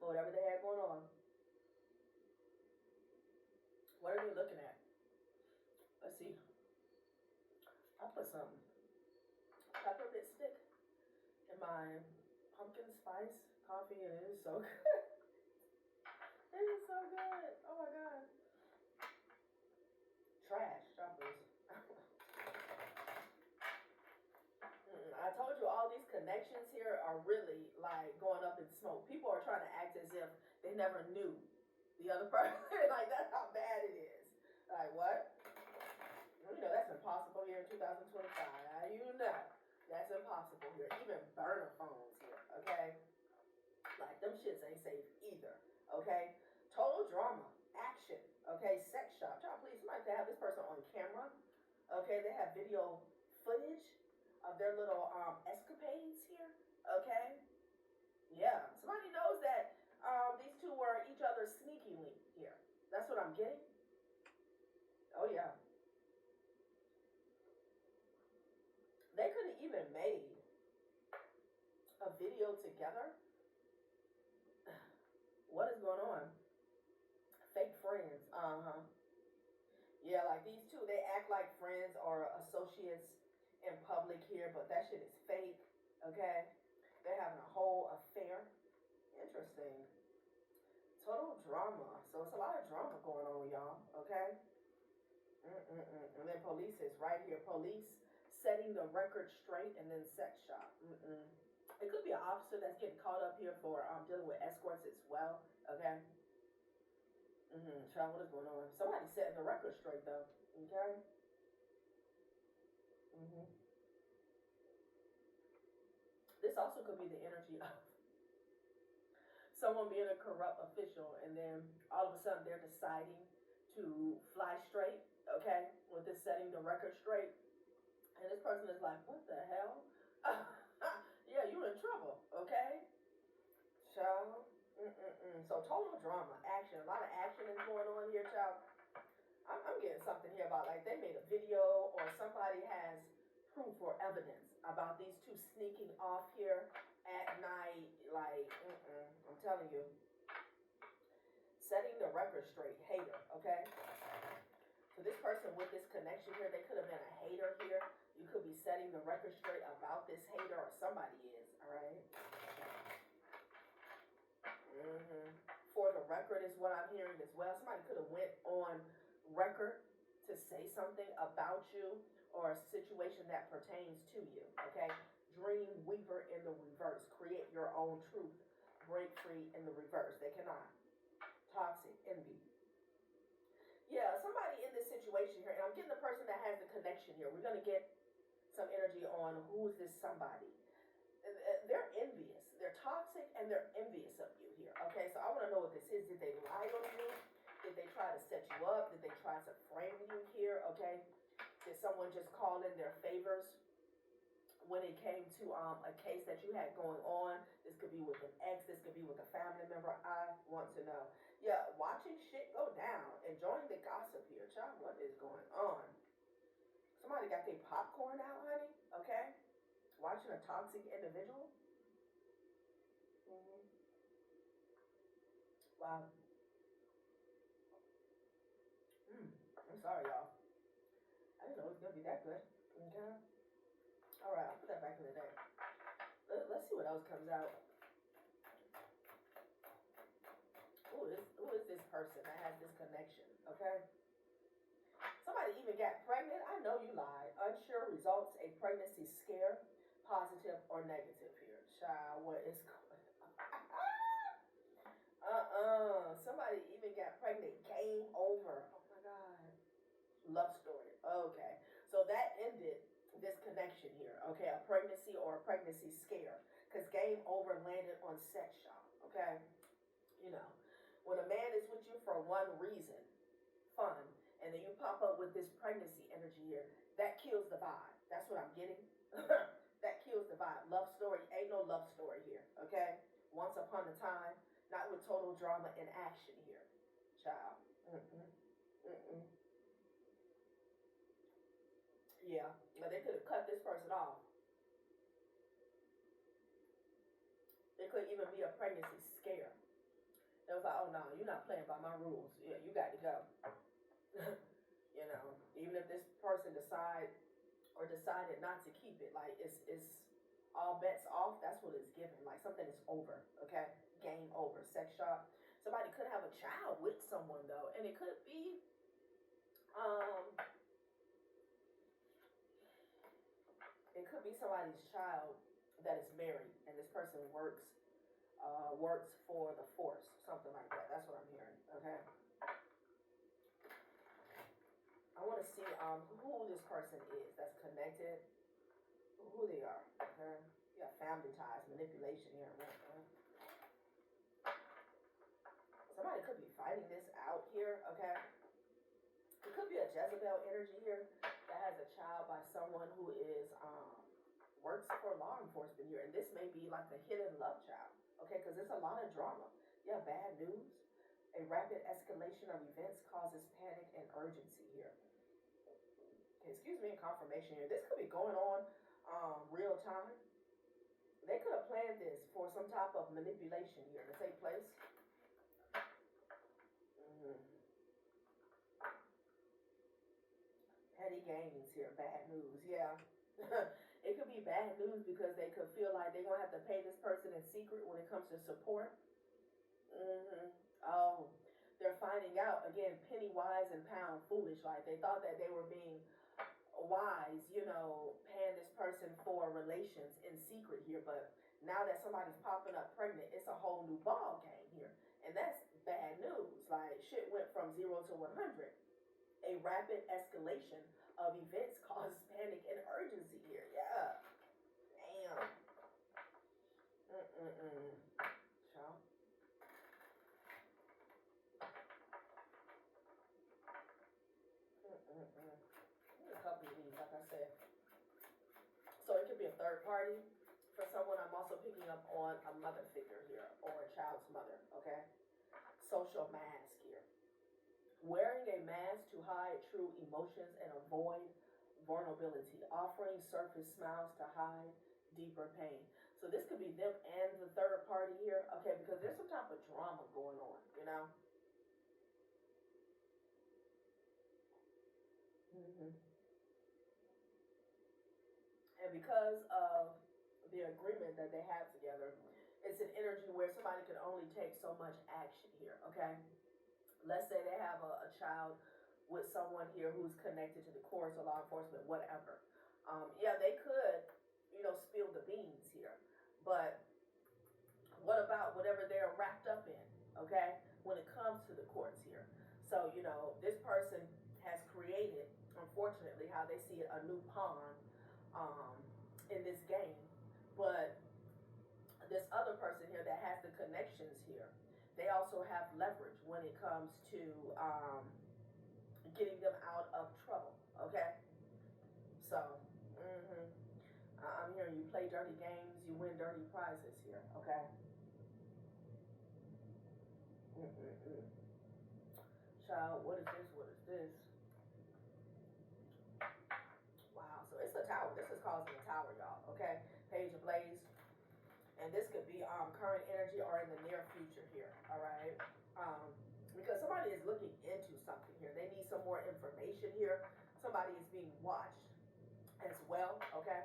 Whatever they had going on. What are they looking at? Let's see. I put some peppermint stick in my pumpkin spice coffee and it is so good. It is so good. Oh my God. Trash, choppers. I told you all these connections here are really like going up in smoke. People are trying to act as if they never knew the other person. Like that's how bad it is. Like what? You know that's impossible here in 2025. You know that's impossible here. Even burner phones here, okay? Like them shits ain't safe either, okay? Total drama, action, okay? Sex shop. Y'all please, somebody can have this person on camera, okay? They have video footage of their little escapades here, okay? Yeah, somebody knows that these two were each other sneaky link here. That's what I'm getting. Oh yeah. They could have even made a video together. What is going on? Fake friends. Yeah, like these two, they act like friends or associates in public here, but that shit is fake, okay? They're having a whole affair. Interesting. Total drama. So it's a lot of drama going on, y'all, okay? And then police is right here. Police setting the record straight and then sex shop. It could be an officer that's getting caught up here for dealing with escorts as well, okay? Child, what is going on? Somebody's setting the record straight though, okay? This also could be the energy of someone being a corrupt official and then all of a sudden they're deciding to fly straight, okay? With this setting the record straight. And this person is like, what the hell? Yeah, you're in trouble, okay? Child. So total drama, action. A lot of action is going on here, child. I'm getting something here about like they made a video or somebody has proof or evidence about these two sneaking off here at night. Like, I'm telling you. Setting the record straight, hater, okay? So this person with this connection here, they could have been a hater here. You could be setting the record straight about this hater or somebody is, all right? For the record is what I'm hearing as well. Somebody could have went on record to say something about you or a situation that pertains to you, okay? Dream weaver in the reverse. Create your own truth. Break free in the reverse. They cannot. Toxic envy. Yeah, somebody in this situation here, and I'm getting the person that has the connection here. We're going to get some energy on who is this somebody. They're envious. They're toxic and they're envious of you here. Okay, so I want to know what this is. Did they lie on you? Did they try to set you up? Did they try to frame you here? Okay, did someone just call in their favors when it came to a case that you had going on? This could be with an ex. This could be with a family member. I want to know. Yeah, watching shit go down. Enjoying the gossip here. Child, what is going on? Somebody got their popcorn out, honey. Okay. Watching a toxic individual. Wow. I'm sorry, y'all. I didn't know gonna be that good. Okay. All right, I'll put that back in the deck. Let's see what else comes out. Who is this person that has this connection? Okay. Somebody even got pregnant. I know you lied. Unsure results, a pregnancy scare, positive or negative here. Child, what is going on? Somebody even got pregnant. Game over. Oh my God. Love story. Okay. So that ended this connection here. Okay. A pregnancy or a pregnancy scare. Because game over landed on sex shop. Okay. You know, when a man is with you for one reason, fun, and then you pop up with this pregnancy energy here, that kills the vibe. That's what I'm getting. That kills the vibe. Love story, ain't no love story here, okay? Once upon a time, not with total drama and action here, child. Yeah, but they could have cut this person off. It could even be a pregnancy scare. It was like, oh no, you're not playing by my rules. Yeah, you got to go. You know, even if this person decided not to keep it, like it's all bets off. That's what it's given. Like something is over. Okay, game over. Sex shop. Somebody could have a child with someone though, and it could be somebody's child that is married, and this person works for the force, something like that. That's what I'm hearing. Okay. I want to see who this person is that's connected, who they are. Okay. Yeah, family ties, manipulation here. Okay? Somebody could be fighting this out here. Okay. It could be a Jezebel energy here that has a child by someone who is works for law enforcement here, and this may be like a hidden love child. Okay, because there's a lot of drama. Yeah, bad news. A rapid escalation of events causes panic and urgency here. Okay, excuse me, confirmation here. This could be going on real time. They could have planned this for some type of manipulation here to take place. Petty gains here, bad news. Yeah. It could be bad news because they could feel like they're going to have to pay this person in secret when it comes to support. Oh, they're finding out, again, penny wise and pound foolish. Like they thought that they were being wise, you know, paying this person for relations in secret here. But now that somebody's popping up pregnant, it's a whole new ball game here. And that's bad news. Like shit went from 0 to 100. A rapid escalation of events causes panic and urgency here. Yeah. Damn. Child. A couple of these, like I said. So it could be a third party. For someone, I'm also picking up on a mother figure here, or a child's mother, okay? Social mask here. Wearing a mask to hide true emotions and avoid vulnerability. Offering surface smiles to hide deeper pain. So this could be them and the third party here, okay? Because there's some type of drama going on, you know? And because of the agreement that they have together, it's an energy where somebody can only take so much action here, okay? Let's say they have a child with someone here who's connected to the courts or law enforcement, whatever. Yeah, they could, you know, spill the beans here. But what about whatever they're wrapped up in, okay, when it comes to the courts here? So, you know, this person has created, unfortunately, how they see it, a new pawn in this game. But this other person here that has the connections here, they also have leverage when it comes to getting them out of trouble, okay? So, I'm hearing you play dirty games, you win dirty prizes here, okay? Child, what is this? What is this? Wow, so it's a tower. This is causing a tower, y'all, okay? Page of Blaze. And this could be current energy or in the near future here, all right? Because somebody is looking into something here. They need some more information here. Somebody is being watched as well, okay?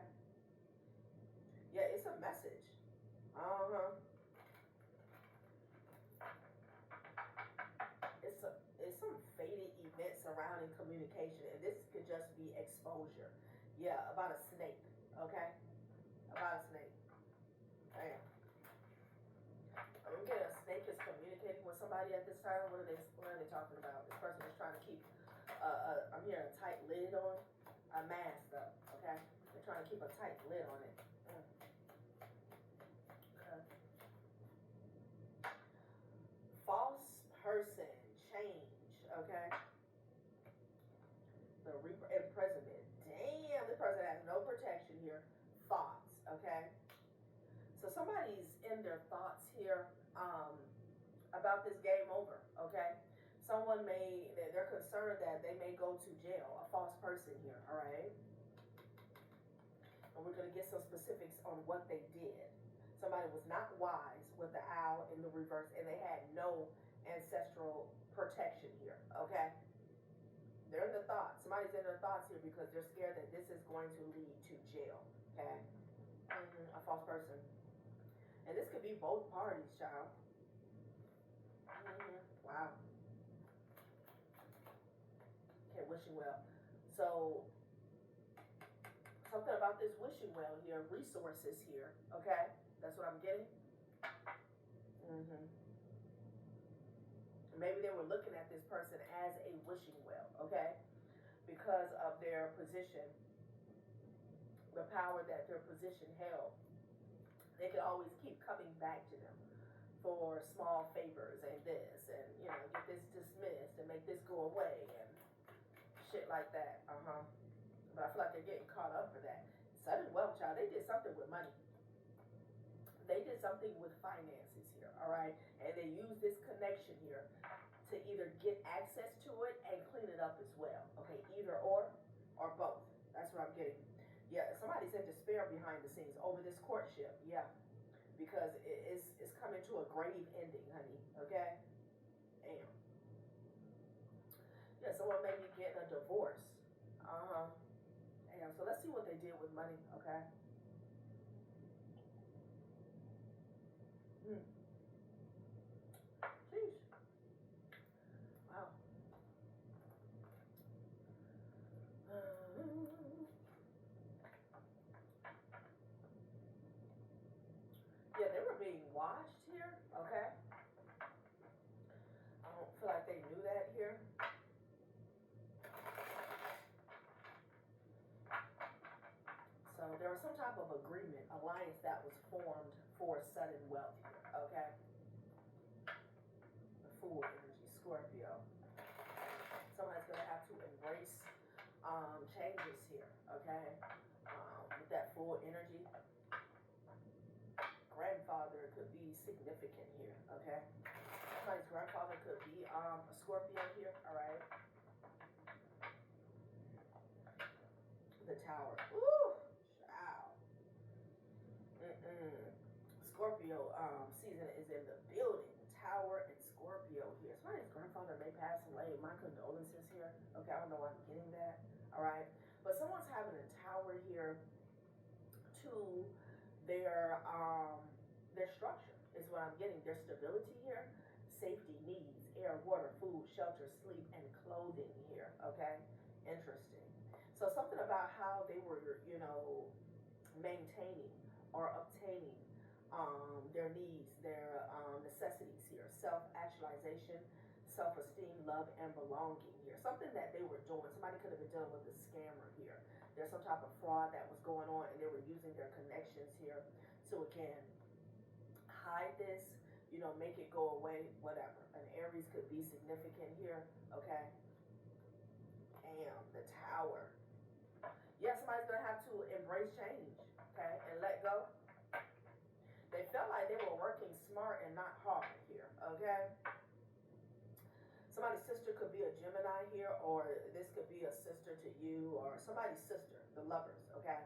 Yeah, it's a message. It's some fated event surrounding communication, and this could just be exposure. Yeah, about a snake, okay? About a snake. Damn. I'm getting a snake is communicating with somebody at this time. What are they talking about? This person is trying to keep I'm hearing a tight lid on a mask up, okay? They're trying to keep a tight lid on it. Okay. False person, change, okay? The imprisonment. Damn, this person has no protection here. Thoughts, okay? So somebody's in their thoughts here about this game over, okay? They're concerned that they may go to jail, a false person here, all right? And we're going to get some specifics on what they did. Somebody was not wise with the owl in the reverse, and they had no ancestral protection here, okay? They're in the thoughts. Somebody's in their thoughts here because they're scared that this is going to lead to jail, okay? A false person. And this could be both parties, child. Wow. Okay, wishing well. So, something about this wishing well here, resources here, okay? That's what I'm getting. Maybe they were looking at this person as a wishing well, okay? Because of their position, the power that their position held. They could always keep coming back to them for small favors and this, and, you know, get this dismissed and make this go away and shit like that. But I feel like they're getting caught up for that. Sudden wealth, child. They did something with money. They did something with finances here, all right? And they used this connection here to either get access to it and clean it up as well, okay? Either or both. That's what I'm getting. Yeah, somebody's in despair behind the scenes over this courtship, yeah. Because it's coming to a grave ending, honey, okay? Damn. Yeah, someone may be getting a divorce. Damn, so let's see what they did with money, okay? Sheesh. Wow. Yeah, they were being watched here, okay? I don't feel like they knew that here. So there was some type of agreement, alliance that was formed for sudden wealth here, okay? The Fool energy, Scorpio. Somebody's gonna have to embrace changes here, okay? With that Fool energy. Grandfather could be significant here, okay? Somebody's grandfather could be a Scorpio here, all right? The Tower. Ooh, child. Scorpio season is in the building. Tower and Scorpio here. Somebody's grandfather may pass away. My condolences here. Okay, I don't know why I'm getting that. All right, but someone's having a tower here to their structure is what I'm getting. Their stability here, safety needs, air, water, food, shelter, sleep, and clothing here. Okay, interesting. So something about how they were, you know, maintaining or obtaining their needs, their necessities here, self-actualization, self-esteem, love, and belonging here. Something that they were doing. Somebody could have been dealing with a scammer here. There's some type of fraud that was going on, and they were using their connections here to, again, hide this, you know, make it go away, whatever. An Aries could be significant here, okay? Damn, the Tower. Yeah, somebody's going to have to embrace change, okay, and let go. They felt like they were working smart and not hard here, okay? Somebody's sister could be a Gemini here, or this could be a sister to you, or somebody's sister, the Lovers, okay?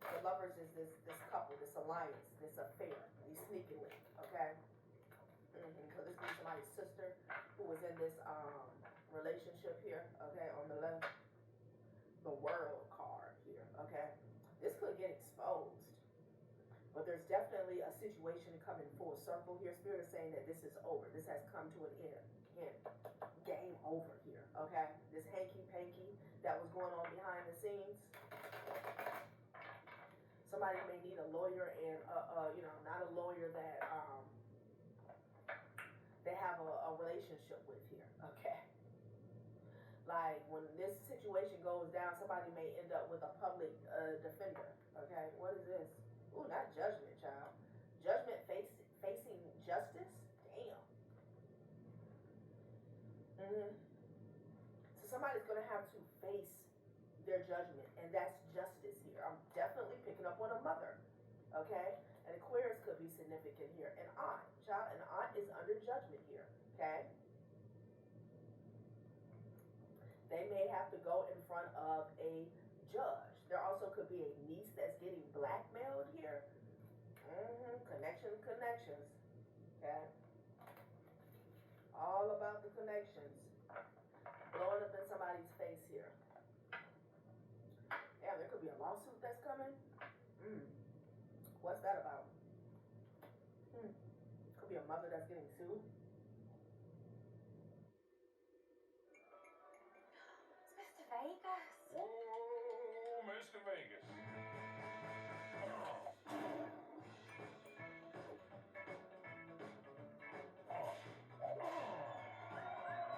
The Lovers is this couple, this alliance, this affair, these sneaky link, okay? Because this could be somebody's sister who was in this relationship here, okay, on the left. The world card here, okay. This could get exposed, but there's definitely a situation coming full circle here. Spirit is saying that this is over. This has come to an end. Game over here, okay. This hanky-panky that was going on behind the scenes. Somebody may need a lawyer, and not a lawyer that they have a relationship with here, okay. Like, when this situation goes down, somebody may end up with a public defender, okay? What is this? Ooh, not judgment, child. Judgment facing justice? Damn. So somebody's going to have to face their judgment, and that's justice here. I'm definitely picking up on a mother, okay? And Aquarius could be significant here. An aunt, child, an aunt is under judgment here, okay? They may have to go in front of a judge. There also could be a niece that's getting blackmailed here. Connections. Okay. All about the connections. Blowing up in somebody's face here. Yeah, there could be a lawsuit that's coming. What's that about? Could be a mother that's getting sued. Mr. Vegas. Whoa, Mr. Vegas.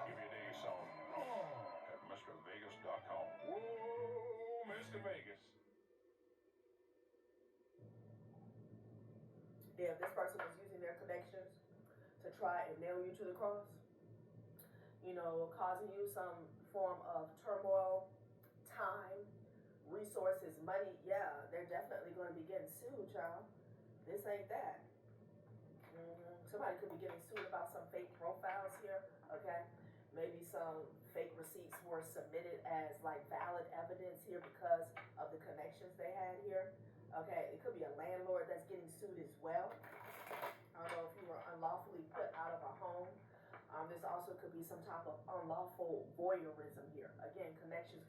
Give me a day song at MrVegas.com. Whoa, Mr. Vegas. Yeah, if this person was using their connections to try and nail you to the cross, causing you some form of turmoil, time, resources, money, yeah, they're definitely going to be getting sued, child. This ain't that. Somebody could be getting sued about some fake profiles here, okay? Maybe some fake receipts were submitted as like valid evidence here because of the connections they had here, okay? It could be a landlord that's getting sued as well. I don't know if you were unlawfully put out of a home. This also could be some type of unlawful voyeurism here. Again, connections.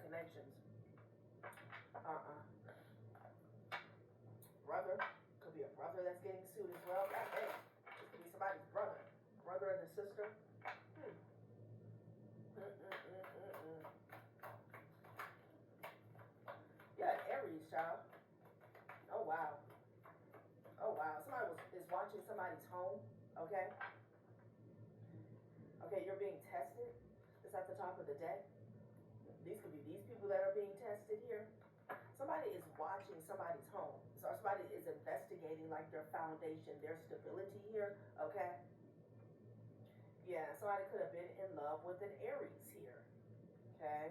Brother, could be a brother that's getting sued as well. Hey, it could be somebody's brother and a sister. Yeah, Aries, child. Oh wow. Somebody is watching somebody's home. Okay. Okay, you're being tested. It's at the top of the deck. These could be these people that are being tested here. Somebody is watching somebody's home. So somebody is investigating like their foundation, their stability here. Okay. Yeah, somebody could have been in love with an Aries here. Okay.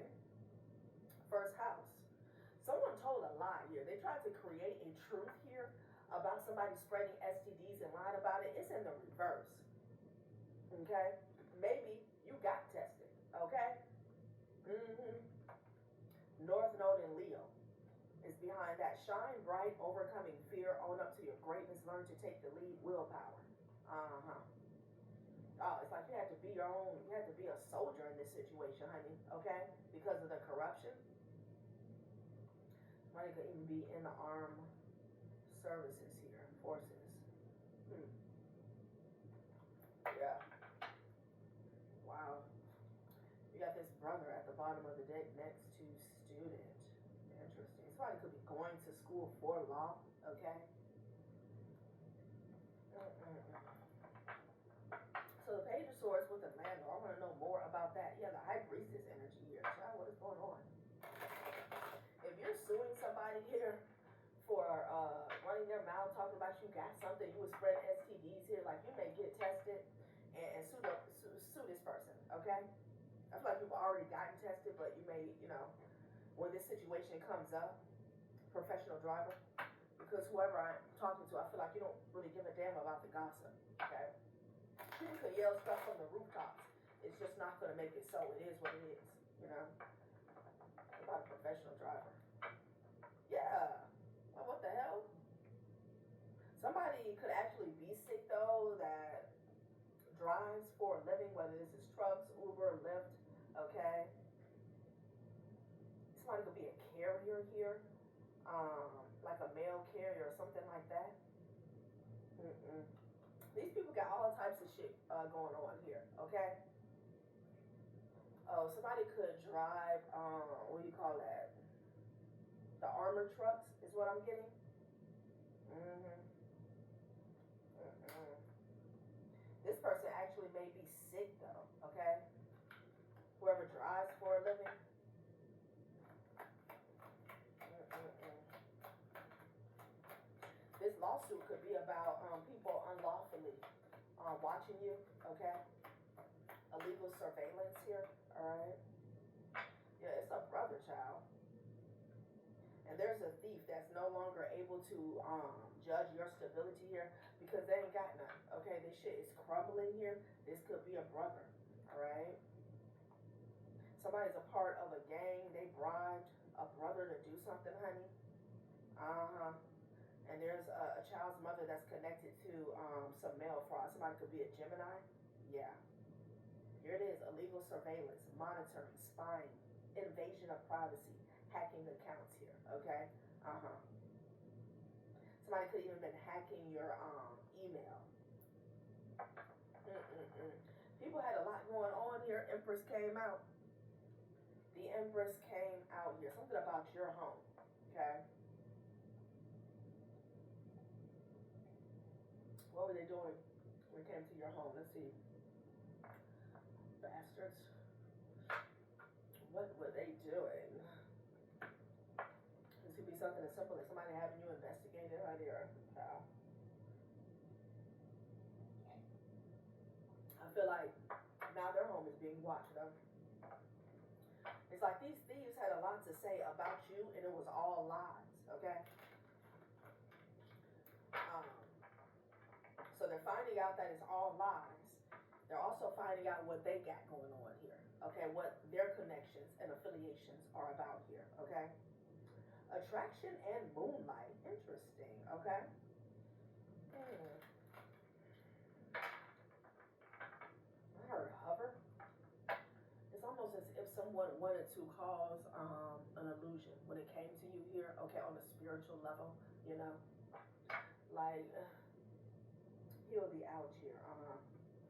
First house. Someone told a lie here. They tried to create a truth here about somebody spreading STDs and lied about it. It's in the reverse. Okay. Maybe you got tested. Okay. North Node in Leo is behind that. Shine bright, overcoming fear, own up to your greatness, learn to take the lead, willpower. Oh, it's like you had to be your own, you had to be a soldier in this situation, honey, okay? Because of the corruption. Somebody could even be in the armed services here, forces. Yeah. Wow. You got this brother at the bottom of the deck next to student. Interesting. Somebody could be going to school for law, okay? So the Page of Swords with the Landlord. I want to know more about that. Yeah, the High Priestess energy here. Child, what is going on? If you're suing somebody here for running their mouth, talking about you got something, you would spread STDs here, like you may get tested and sue this person, okay? I feel like you've already gotten tested, but you may, when this situation comes up, professional driver, because whoever I'm talking to, I feel like you don't really give a damn about the gossip, okay? People could yell stuff from the rooftops. It's just not going to make it so. It is what it is, What about a professional driver? Yeah. Well, what the hell? Somebody could actually be sick, though, that drives for a living, whether this is trucks, Uber, Lyft, like a mail carrier or something like that. These people got all types of shit going on here, okay? Oh, somebody could drive, what do you call that? The armored trucks is what I'm getting. This person actually may be sick though, okay? Whoever drives for a living. This lawsuit could be about people unlawfully watching you, okay? Illegal surveillance here, all right? Yeah, it's a brother, child. And there's a thief that's no longer able to judge your stability here because they ain't got none, okay? This shit is crumbling here. This could be a brother, all right? Somebody's a part of a gang. They bribed a brother to do something, honey. And there's a child's mother that's connected to some mail fraud. Somebody could be a Gemini. Yeah. Here it is. Illegal surveillance, monitoring, spying, invasion of privacy, hacking accounts here. Okay? Somebody could even been hacking your email. People had a lot going on here. Empress came out. The Empress came out here. Something about your home. Okay? What were they doing when it came to your home? Let's see. Bastards. What were they doing? This could be something as simple as somebody having you investigated right here. I feel like now their home is being watched though. It's like these thieves had a lot to say about you and it was all lies, okay? So they're finding out that it's all lies. They're also finding out what they got going on here, okay? What their connections and affiliations are about here, okay? Attraction and moonlight, interesting, okay? I heard hover. It's almost as if someone wanted to cause an illusion when it came to you here, okay, on a spiritual level, you know? Like, he'll be out here,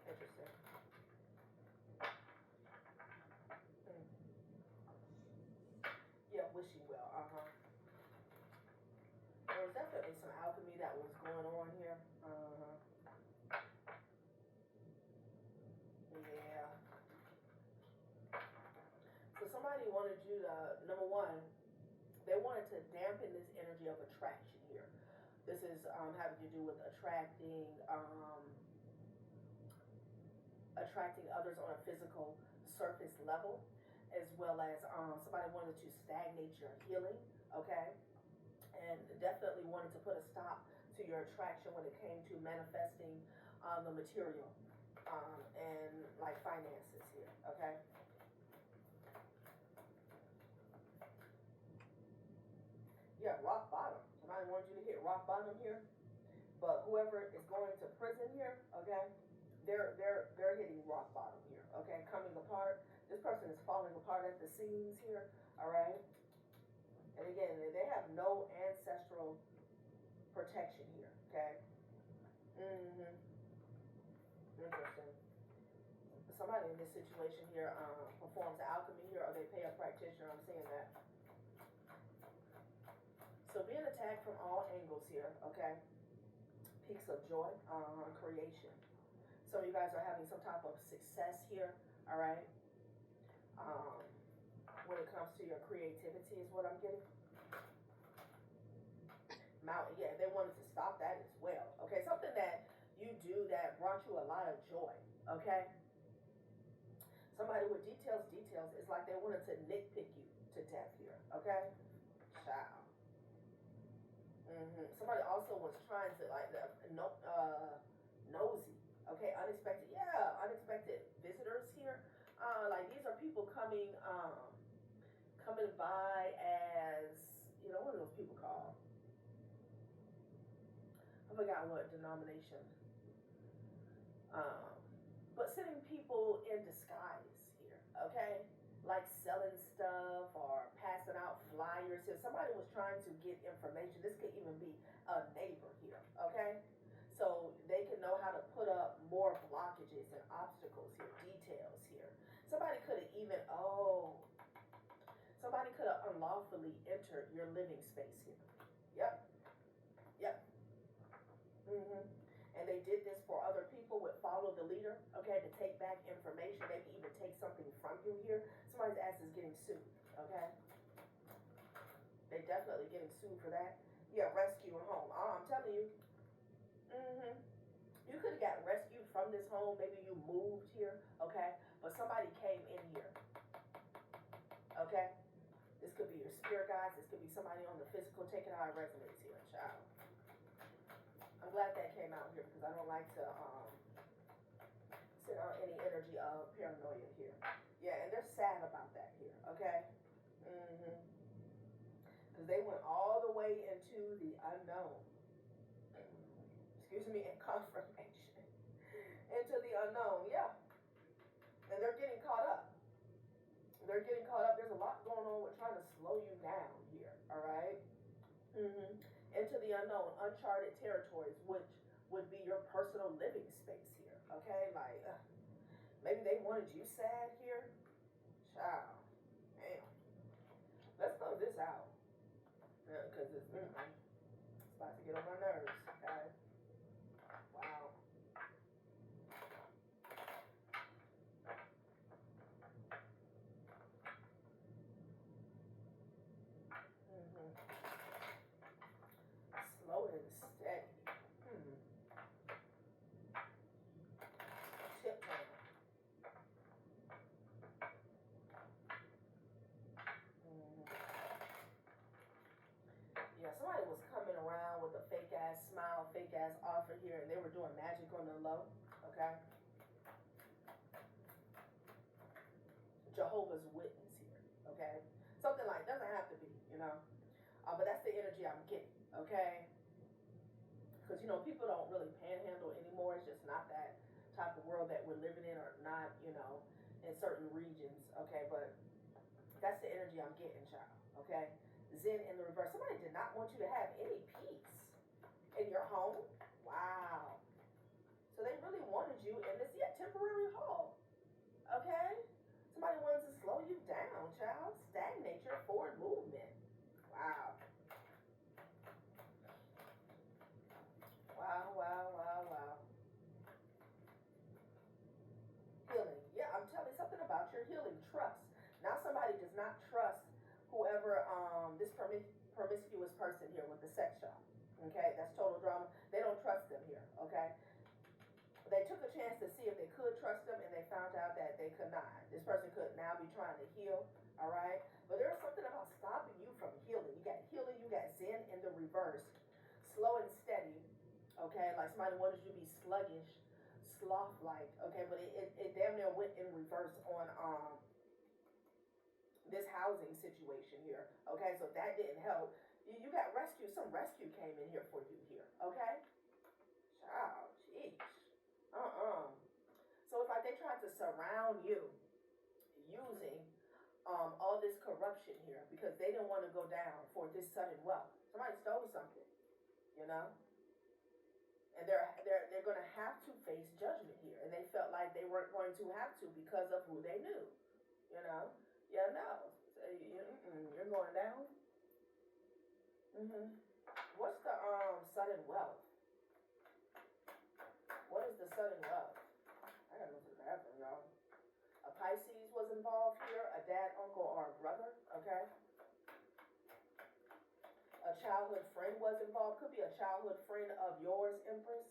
interesting. Yeah, wishing well, There was definitely some alchemy that was going on here, yeah. So somebody wanted you to, number one, they wanted to dampen this energy of attraction here. This is having to do with attracting others on a physical surface level, as well as somebody wanted to stagnate your healing, okay? And definitely wanted to put a stop to your attraction when it came to manifesting the material and like finances here, okay? Yeah, rock bottom. Somebody wanted you to hit rock bottom here. But whoever is going to prison here, okay, they're hitting rock bottom here, okay, coming apart. This person is falling apart at the seams here, all right? And again, they have no ancestral protection here, okay? Interesting. Somebody in this situation here performs alchemy here, or they pay a practitioner. I'm seeing that. So being attacked from all angles here, okay? Peaks of joy, creation. Some of you guys are having some type of success here, all right? When it comes to your creativity is what I'm getting. Mountain, yeah, they wanted to stop that as well, okay? Something that you do that brought you a lot of joy, okay? Somebody with details, it's like they wanted to nitpick you to death here, okay? Child. Somebody also was trying to like nosy, okay, unexpected visitors here. Like these are people coming by as, you know, what are those people called? I forgot what denomination. But sending people in disguise here, okay? Like selling stuff or passing out flyers here. Somebody was trying to get information. This could even be a neighbor here, okay? So they can know how to put up more blockages and obstacles here, details here. Somebody could have even, somebody could have unlawfully entered your living space here. Yep. And they did this for other people with follow the leader, okay, to take back information, maybe even take something from you here. Somebody's ass is getting sued, okay? They definitely getting sued for that. Yeah, rescue and home. I'm telling you. You could have got rescued from this home. Maybe you moved here, okay? But somebody came in here, okay? This could be your spirit guides. This could be somebody on the physical. Take it how it resonates here, child. I'm glad that came out here because I don't like to sit on any energy of paranoia here. Yeah, and they're sad about that here, okay? Because they went all the way into the unknown. Excuse me, in confirmation. Into the unknown, yeah. And they're getting caught up. There's a lot going on with trying to slow you down here, all right? Into the unknown, uncharted territories, which would be your personal living space here, okay? Like, maybe they wanted you sad here. Child, damn. Let's close this out. Because it's about to get on my nerves, okay? Wow. Slow and steady. Tiptoe. Yeah, somebody was coming around with a fake ass smile, fake ass offer here, and they were doing magic on the low, okay? Jehovah's Witness here, okay? Something like, doesn't have to be, you know? But that's the energy I'm getting, okay? Because, you know, people don't really panhandle anymore. It's just not that type of world that we're living in, or not, you know, in certain regions, okay? But that's the energy I'm getting, child, okay? Zen in the reverse. Somebody did not want you to have any peace in your home. Wow. So they really wanted you in this, temporary hall, okay? Somebody wanted to slow you down, child. Stagnate your forward movement. Wow. Wow. Healing. Yeah, I'm telling you something about your healing. Trust. Now somebody does not trust whoever, this promiscuous person here with the sex shop. Okay, that's total drama. They don't trust them here, okay? They took a chance to see if they could trust them, and they found out that they could not. This person could now be trying to heal, all right? But there's something about stopping you from healing. You got healing, you got Zen in the reverse. Slow and steady, okay? Like somebody wanted you to be sluggish, sloth-like, okay? But it damn near went in reverse on this housing situation here, okay? So that didn't help. You got rescue. Some rescue came in here for you here, okay? Child, jeez. So it's like they tried to surround you using all this corruption here because they didn't want to go down for this sudden wealth. Somebody stole something, you know? And they're going to have to face judgment here. And they felt like they weren't going to have to because of who they knew, you know? Yeah, no. You're going down? What's the sudden wealth? What is the sudden wealth? I gotta go to the bathroom, y'all. A Pisces was involved here, a dad, uncle, or a brother, okay? A childhood friend was involved. Could be a childhood friend of yours, Empress.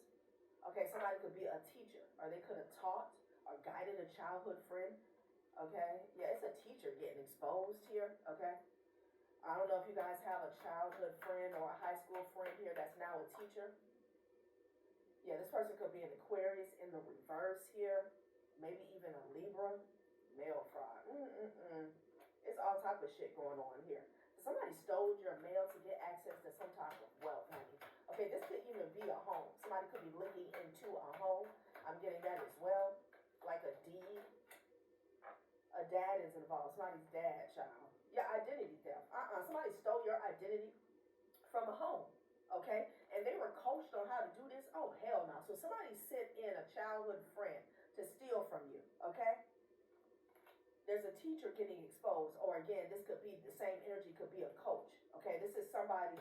Okay, somebody could be a teacher, or they could have taught or guided a childhood friend, okay? Yeah, it's a teacher getting exposed here, okay? I don't know if you guys have a childhood friend or a high school friend here that's now a teacher. Yeah, this person could be an Aquarius in the reverse here. Maybe even a Libra. Mail fraud. It's all type of shit going on here. Somebody stole your mail to get access to some type of wealth, honey. Okay, this could even be a home. Somebody could be linking into a home. I'm getting that as well. Like a deed. A dad is involved. Somebody's dad, child. Yeah, identity theft. Somebody from a home, okay? And they were coached on how to do this. Oh, hell no. So somebody sent in a childhood friend to steal from you, okay? There's a teacher getting exposed, or again, this could be the same energy, could be a coach, okay? This is somebody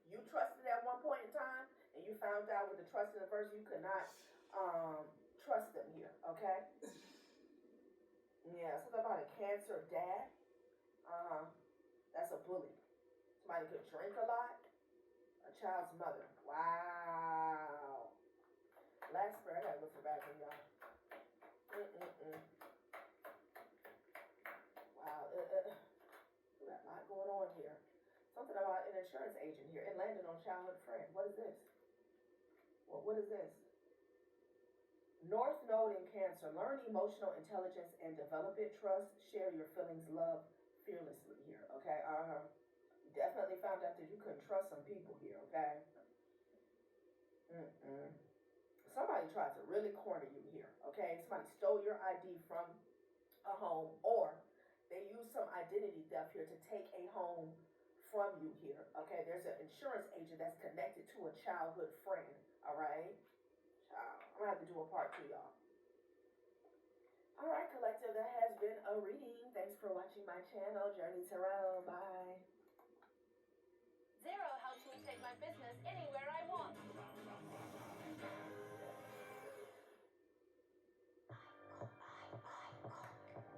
you trusted at one point in time, and you found out with the trust in the person you could not trust them here, okay? Yeah, something about a cancer dad. That's a bully. Somebody could drink a lot. A child's mother. Wow. Last prayer, I gotta look for back in y'all. Wow. We got a lot going on here. Something about an insurance agent here. It landed on childhood friend. What is this? What is this? North Node in Cancer. Learn emotional intelligence and develop it. Trust. Share your feelings. Love fearlessly here. Okay. Definitely found out that you couldn't trust some people here. Okay. Somebody tried to really corner you here. Okay. Somebody stole your ID from a home, or they used some identity theft here to take a home from you here. Okay. There's an insurance agent that's connected to a childhood friend. All right. I'm gonna have to do a part 2, y'all. All right, collective, that has been a reading. Thanks for watching my channel, Journey Tarot. Bye. Zero helps me take my business anywhere I want.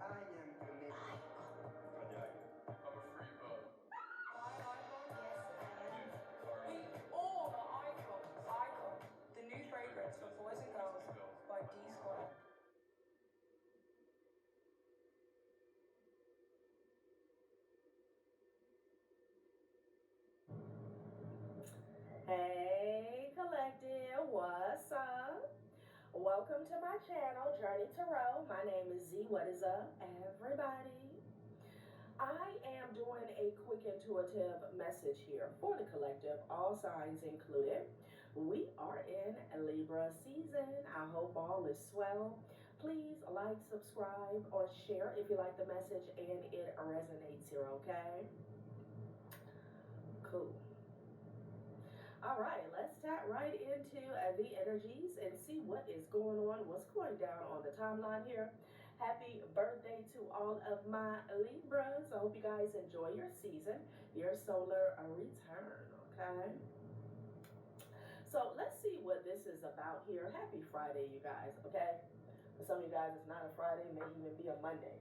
I am connected. I'm a free bird. We all are icons. Icon. The new fragrance for boys and girls by D Square. Hey, collective, what's up? Welcome to my channel, Journey Tarot. My name is Z. What is up, everybody? I am doing a quick intuitive message here for the collective, all signs included. We are in Libra season. I hope all is swell. Please like, subscribe, or share if you like the message and it resonates here, okay? Cool. All right, let's tap right into the energies and see what is going on, what's going down on the timeline here. Happy birthday to all of my Libras. I hope you guys enjoy your season, your solar return, okay? So let's see what this is about here. Happy Friday, you guys, okay? For some of you guys, it's not a Friday, it may even be a Monday,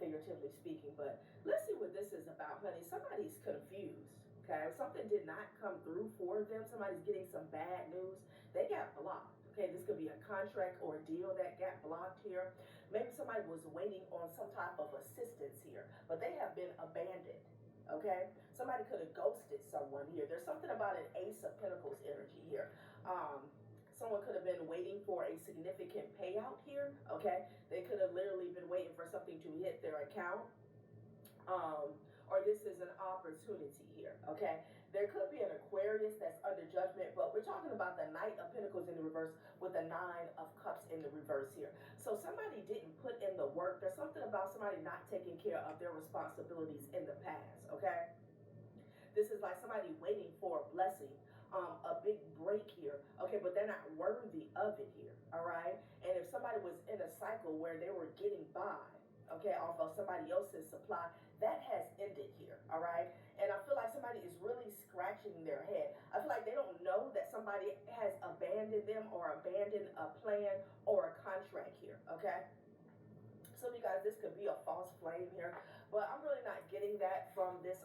figuratively speaking. But let's see what this is about, honey. Somebody's confused. Okay, something did not come through for them. Somebody's getting some bad news. They got blocked. Okay, this could be a contract or a deal that got blocked here. Maybe somebody was waiting on some type of assistance here, but they have been abandoned. Okay, somebody could have ghosted someone here. There's something about an Ace of Pentacles energy here. Someone could have been waiting for a significant payout here. Okay, they could have literally been waiting for something to hit their account. Or this is an opportunity here, okay? There could be an Aquarius that's under judgment, but we're talking about the Knight of Pentacles in the reverse with the Nine of Cups in the reverse here. So somebody didn't put in the work. There's something about somebody not taking care of their responsibilities in the past, okay? This is like somebody waiting for a blessing, a big break here, okay, but they're not worthy of it here, all right? And if somebody was in a cycle where they were getting by, okay, off of somebody else's supply, that has ended here, all right? And I feel like somebody is really scratching their head. I feel like they don't know that somebody has abandoned them or abandoned a plan or a contract here, okay? Some of you guys, this could be a false flame here, but I'm really not getting that from this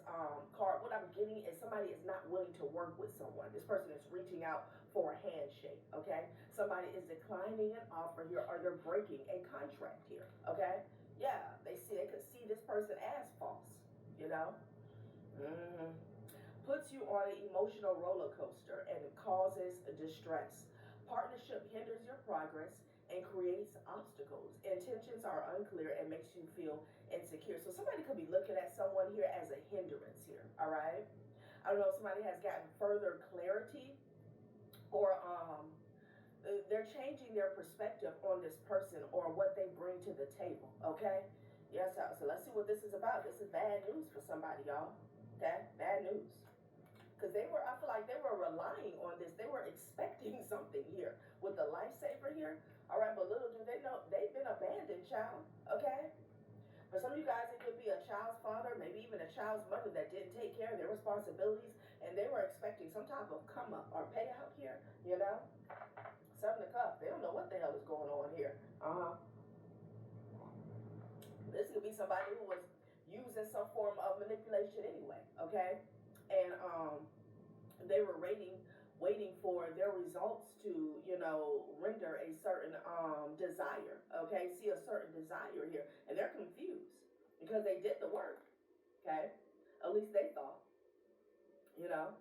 card. What I'm getting is somebody is not willing to work with someone. This person is reaching out for a handshake, okay? Somebody is declining an offer here, or they're breaking a contract here, okay? Yeah, they could see this person as false, you know? Puts you on an emotional roller coaster and it causes distress. Partnership hinders your progress and creates obstacles. Intentions are unclear and makes you feel insecure. So somebody could be looking at someone here as a hindrance here, all right? I don't know if somebody has gotten further clarity or they're changing their perspective on this person or what they bring to the table, okay? Yes, so let's see what this is about. This is bad news for somebody, y'all, okay? Bad news. Because I feel like they were relying on this. They were expecting something here with the lifesaver here. All right, but little do they know, they've been abandoned, child. Okay? For some of you guys, it could be a child's father, maybe even a child's mother that didn't take care of their responsibilities, and they were expecting some type of come up or payout here, you know? Seven of Cups. They don't know what the hell is going on here. This could be somebody who was using some form of manipulation anyway, okay? And they were waiting for their results to, you know, render a certain desire, okay? See a certain desire here. And they're confused because they did the work, okay? At least they thought, you know?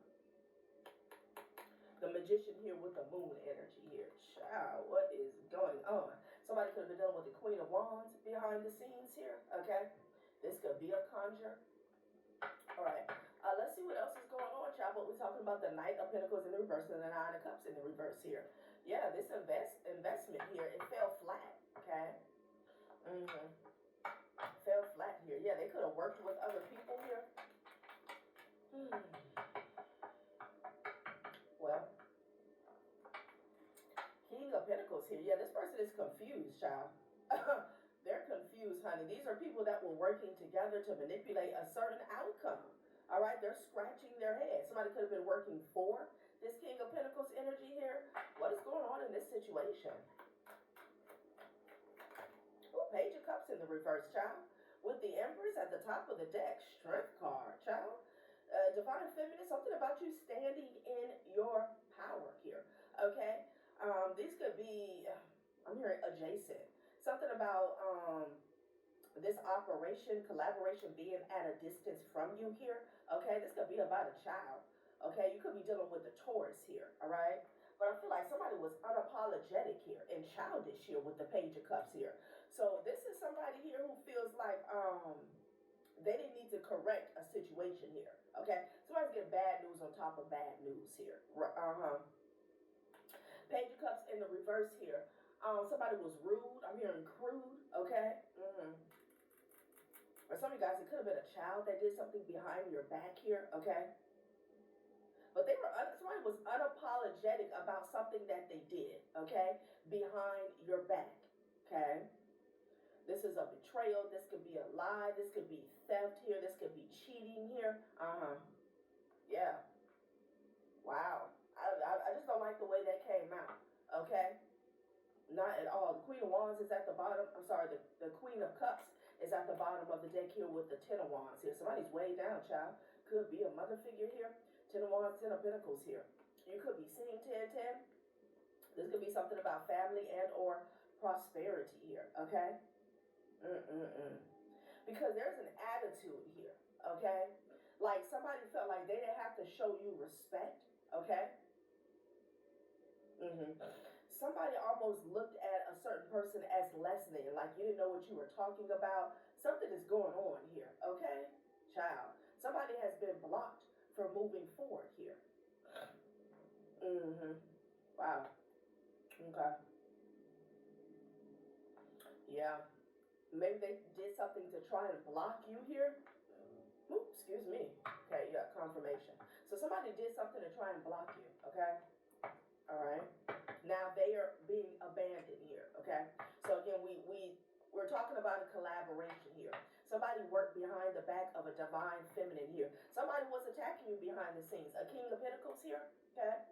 The Magician here with the moon energy here. Child, what is going on? Somebody could have been dealing with the Queen of Wands behind the scenes here, okay? This could be a conjure. All right, let's see what else is going on, child. But we're talking about the Knight of Pentacles in the reverse and the Nine of Cups in the reverse here. Yeah, this investment here, it fell flat, okay? Fell flat here. Yeah, they could have worked with other people here. Well, King of Pentacles here. Yeah, this person is confused, child. They're confused, honey. These are people that were working together to manipulate a certain outcome. All right, they're scratching their head. Somebody could have been working for this King of Pentacles energy here. What is going on in this situation? Ooh, Page of Cups in the reverse, child. With the Empress at the top of the deck. Strength card, child. Divine Feminine, something about you standing in your power here, okay? These could be, I'm hearing adjacent. Something about this operation, collaboration being at a distance from you here, okay? This could be about a child, okay? You could be dealing with a Taurus here, all right? But I feel like somebody was unapologetic here and childish here with the Page of Cups here. So this is somebody here who feels like they didn't need to correct a situation here, okay? Somebody's getting bad news on top of bad news here. Page of Cups in the reverse here. Somebody was rude. I'm hearing crude, okay? For some of you guys, it could have been a child that did something behind your back here, okay? But somebody was unapologetic about something that they did, okay? Behind your back, okay? This is a betrayal. This could be a lie. This could be theft here. This could be cheating here. Yeah. Wow. I just don't like the way that came out, okay? Not at all. The Queen of Wands is at the bottom. I'm sorry, the Queen of Cups is at the bottom of the deck here with the Ten of Wands here. Somebody's way down, child. Could be a mother figure here. Ten of Wands, Ten of Pentacles here. You could be seeing 10-10. This could be something about family and or prosperity here, okay? Because there's an attitude here, okay? Like somebody felt like they didn't have to show you respect, okay? Somebody almost looked at a certain person as less than, like you didn't know what you were talking about. Something is going on here, okay? Child. Somebody has been blocked from moving forward here. Wow. Okay. Yeah. Maybe they did something to try and block you here. Ooh, excuse me. Okay, yeah, confirmation. So somebody did something to try and block you, okay? All right. Now they are being abandoned here, okay? So again, we're talking about a collaboration here. Somebody worked behind the back of a divine feminine here. Somebody was attacking you behind the scenes. A King of Pentacles here, okay?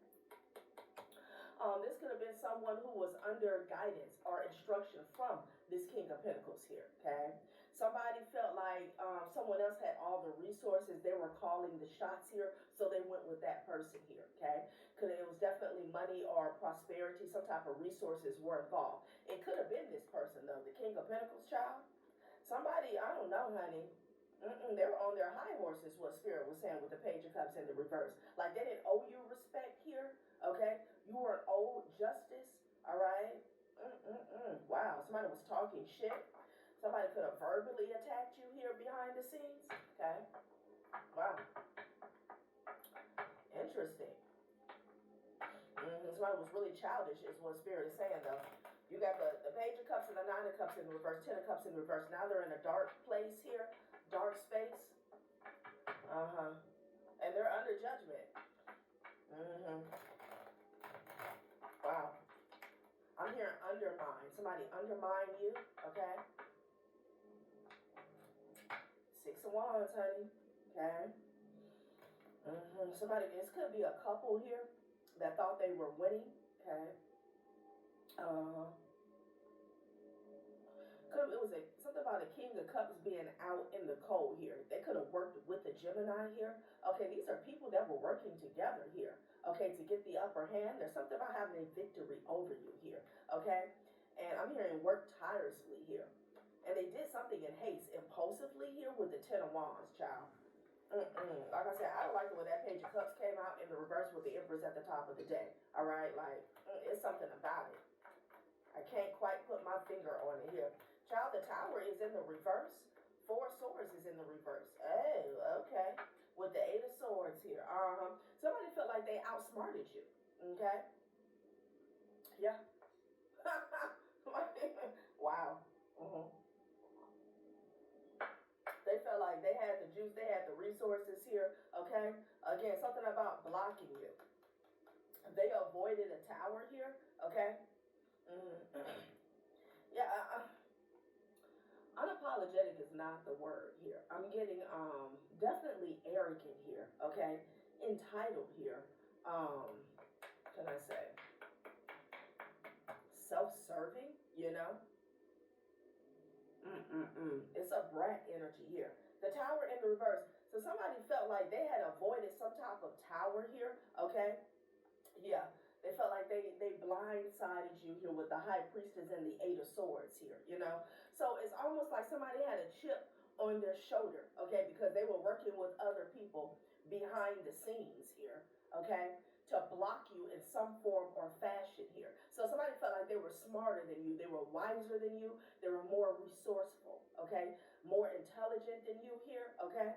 This could have been someone who was under guidance or instruction from this King of Pentacles here, okay? Somebody felt like someone else had all the resources. They were calling the shots here, so they went with that person here, okay? Because it was definitely money or prosperity, some type of resources were involved. It could have been this person, though, the King of Pentacles child. Somebody, I don't know, honey. They were on their high horses, what Spirit was saying with the Page of Cups in the reverse. Like they didn't owe you respect here, okay? You weren't owed justice, all right? Wow, somebody was talking shit. Somebody could have verbally attacked you here behind the scenes, okay? Wow. Interesting. Somebody was really childish is what Spirit is saying, though. You got the Page of Cups and the Nine of Cups in reverse, Ten of Cups in reverse. Now they're in a dark place here, dark space. And they're under judgment. Wow. I'm hearing undermine. Somebody undermine you, okay? 6 of Wands, honey. Okay. Somebody, this could be a couple here that thought they were winning, okay? It was something about a King of Cups being out in the cold here. They could have worked with the Gemini here. Okay, these are people that were working together here, okay, to get the upper hand. There's something about having a victory over you here, okay? And I'm hearing work tirelessly here. And they did something in haste, impulsively here with the 10 of Wands, child. Like I said, I don't like the way that Page of Cups came out in the reverse with the Empress at the top of the deck. All right, like, it's something about it. I can't quite put my finger on it here. Child, the Tower is in the reverse. 4 of Swords is in the reverse. Oh, okay. With the 8 of Swords here. Somebody felt like they outsmarted you. Okay? Yeah. Wow. They felt like they had the juice, they had the resources here. Okay? Again, something about blocking you. They avoided a tower here. Okay? Yeah, unapologetic is not the word here. I'm getting definitely arrogant here, okay? Entitled here. Can I say self-serving, you know? It's a brat energy here. The Tower in the reverse. So somebody felt like they had avoided some type of tower here, okay? Yeah. They felt like they blindsided you here with the High Priestess and the 8 of Swords here, you know? So it's almost like somebody had a chip on their shoulder, okay? Because they were working with other people behind the scenes here, okay? To block you in some form or fashion here. So somebody felt like they were smarter than you. They were wiser than you. They were more resourceful, okay? More intelligent than you here, okay?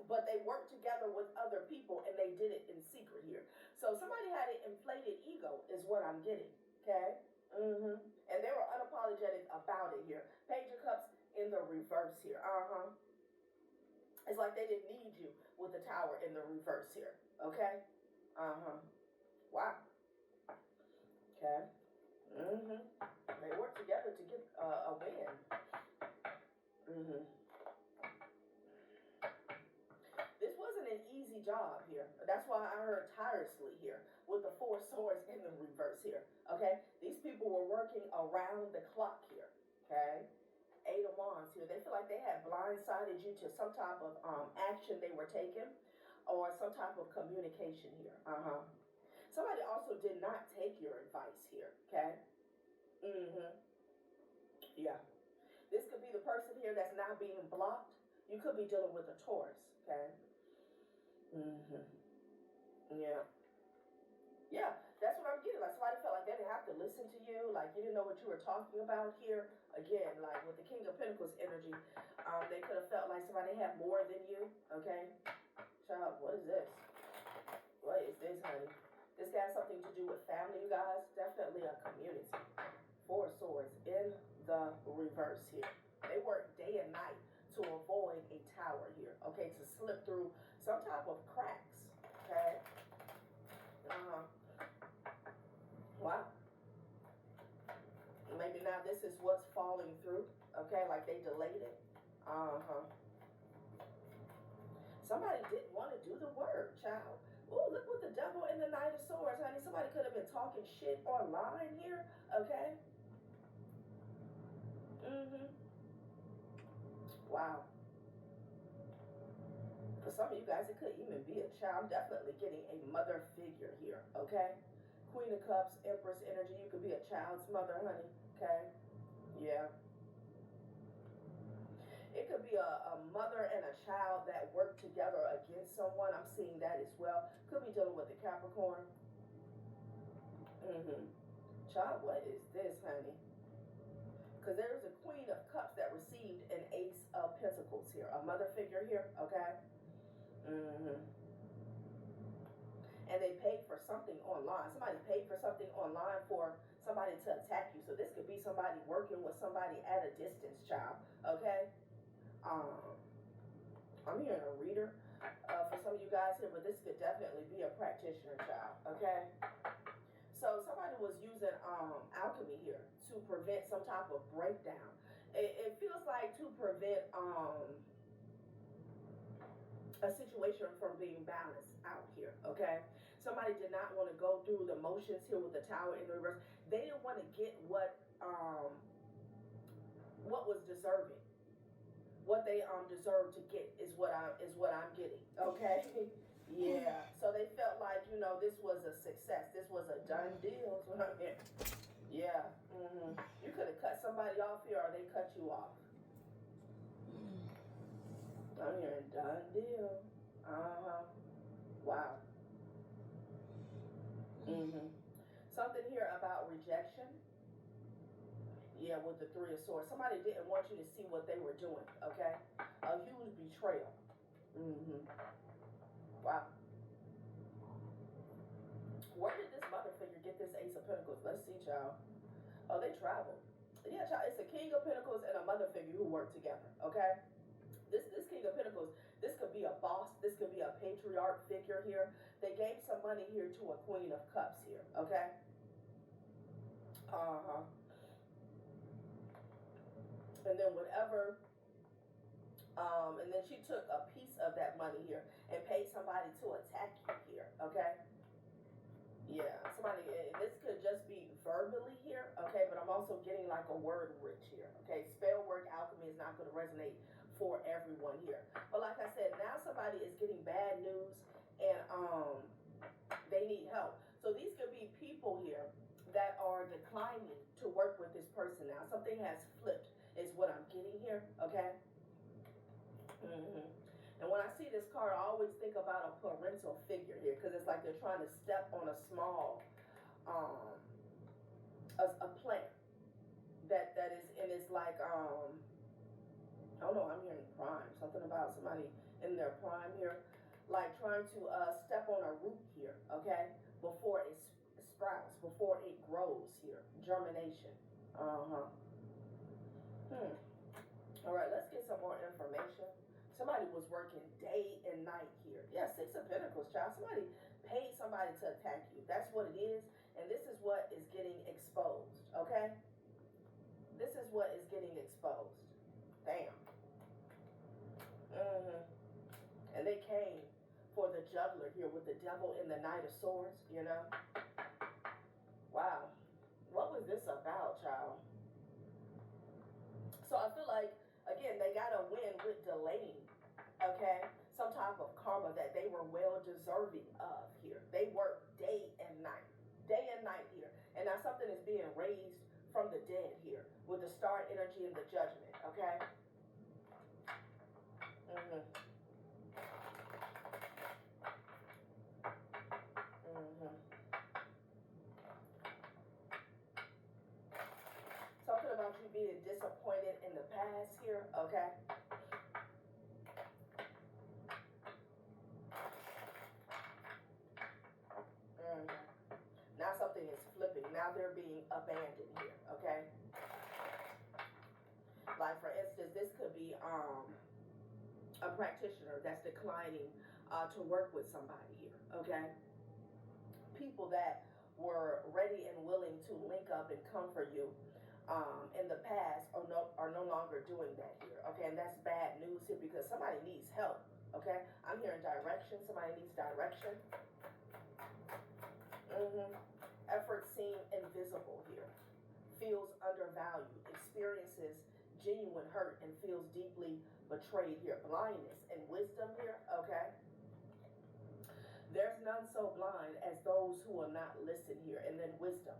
But they worked together with other people and they did it in secret here. So somebody had an inflated ego is what I'm getting, okay? And they were unapologetic about it here. Page of Cups in the reverse here. It's like they didn't need you with the Tower in the reverse here, okay? Wow. Okay. They worked together to get a win. This wasn't an easy job here. That's why I heard tirelessly here with the 4 Swords in the reverse here. Okay? These people were working around the clock here. Okay? 8 of Wands here. They feel like they had blindsided you to some type of action they were taking or some type of communication here. Somebody also did not take your advice here. Okay? Yeah. This could be the person here that's now being blocked. You could be dealing with a Taurus. Okay? Yeah. Yeah, that's what I'm getting. Like somebody felt like they didn't have to listen to you, like you didn't know what you were talking about here. Again, like with the King of Pentacles energy, they could have felt like somebody had more than you. Okay, child, what is this? What is this, honey? This got something to do with family, you guys. Definitely a community. 4 Swords in the reverse here. They work day and night to avoid a tower here. Okay, to slip through some type of cracks. Okay. Wow. Maybe now this is what's falling through. Okay, like they delayed it. Somebody didn't want to do the work, child. Oh, look what the Devil and the Knight of Swords, honey. Somebody could have been talking shit online here. Okay. Wow. For some of you guys, it could even be a child. I'm definitely getting a mother figure here. Okay. Queen of Cups, Empress energy. You could be a child's mother, honey. Okay? Yeah. It could be a mother and a child that work together against someone. I'm seeing that as well. Could be dealing with a Capricorn. Child, what is this, honey? Because there's a Queen of Cups that received an Ace of Pentacles here. A mother figure here, okay? And they paid for something online. Somebody paid for something online for somebody to attack you. So this could be somebody working with somebody at a distance, child. Okay? I'm hearing a reader. For some of you guys here, but this could definitely be a practitioner, child. Okay. So somebody was using alchemy here to prevent some type of breakdown. It feels like to prevent a situation from being balanced out here. Okay. Somebody did not want to go through the motions here with the Tower in the reverse. They didn't want to get what was deserving. What they deserve to get is what I'm getting. Okay. Yeah. So they felt like, you know, this was a success. This was a done deal. Is what I'm hearing. Yeah. You could have cut somebody off here, or they cut you off. I'm hearing done deal. Wow. Something here about rejection. Yeah, with the Three of Swords. Somebody didn't want you to see what they were doing, okay? A huge betrayal. Wow. Where did this mother figure get this Ace of Pentacles? Let's see, child. Oh, they traveled. Yeah, child, it's a King of Pentacles and a mother figure who work together, okay? This King of Pentacles, this could be a boss. This could be a patriarch figure here. They gave some money here to a Queen of Cups here, okay? And then whatever, and then she took a piece of that money here and paid somebody to attack you here, okay? Yeah, somebody, this could just be verbally here, okay? But I'm also getting like a word rich here, okay? Spell work, alchemy is not going to resonate for everyone here. But like I said, now somebody is getting bad news and they need help. So these could be people here that are declining to work with this person now. Something has flipped is what I'm getting here, okay? And when I see this card, I always think about a parental figure here, because it's like they're trying to step on a small a plant that is, and it's like I don't know, I'm hearing prime, something about somebody in their prime here, like trying to step on a root here, okay, before it sprouts, before it grows here, germination. All right, let's get some more information. Somebody was working day and night here. Yeah, Six of Pentacles, child. Somebody paid somebody to attack you. That's what it is. And this is what is getting exposed, okay? This is what is getting exposed. Damn. And they came for the juggler here with the devil and the Knight of Swords, you know? Wow. What was this about, child? So I feel like, again, they got to win with delaying, okay? Some type of karma that they were well deserving of here. They work day and night here. And now something is being raised from the dead here with the star energy and the judgment, okay? Something about you being disappointed in the past here, okay? Now something is flipping. Now they're being abandoned here, okay? Like for instance, this could be a practitioner that's declining to work with somebody here, okay? People that were ready and willing to link up and comfort you in the past are no longer doing that here, okay? And that's bad news here because somebody needs help, okay? I'm hearing direction. Somebody needs direction. Efforts seem invisible here. Feels undervalued. Experiences genuine hurt and feels deeply betrayed here. Blindness and wisdom here, okay? There's none so blind as those who will not listen here. And then wisdom.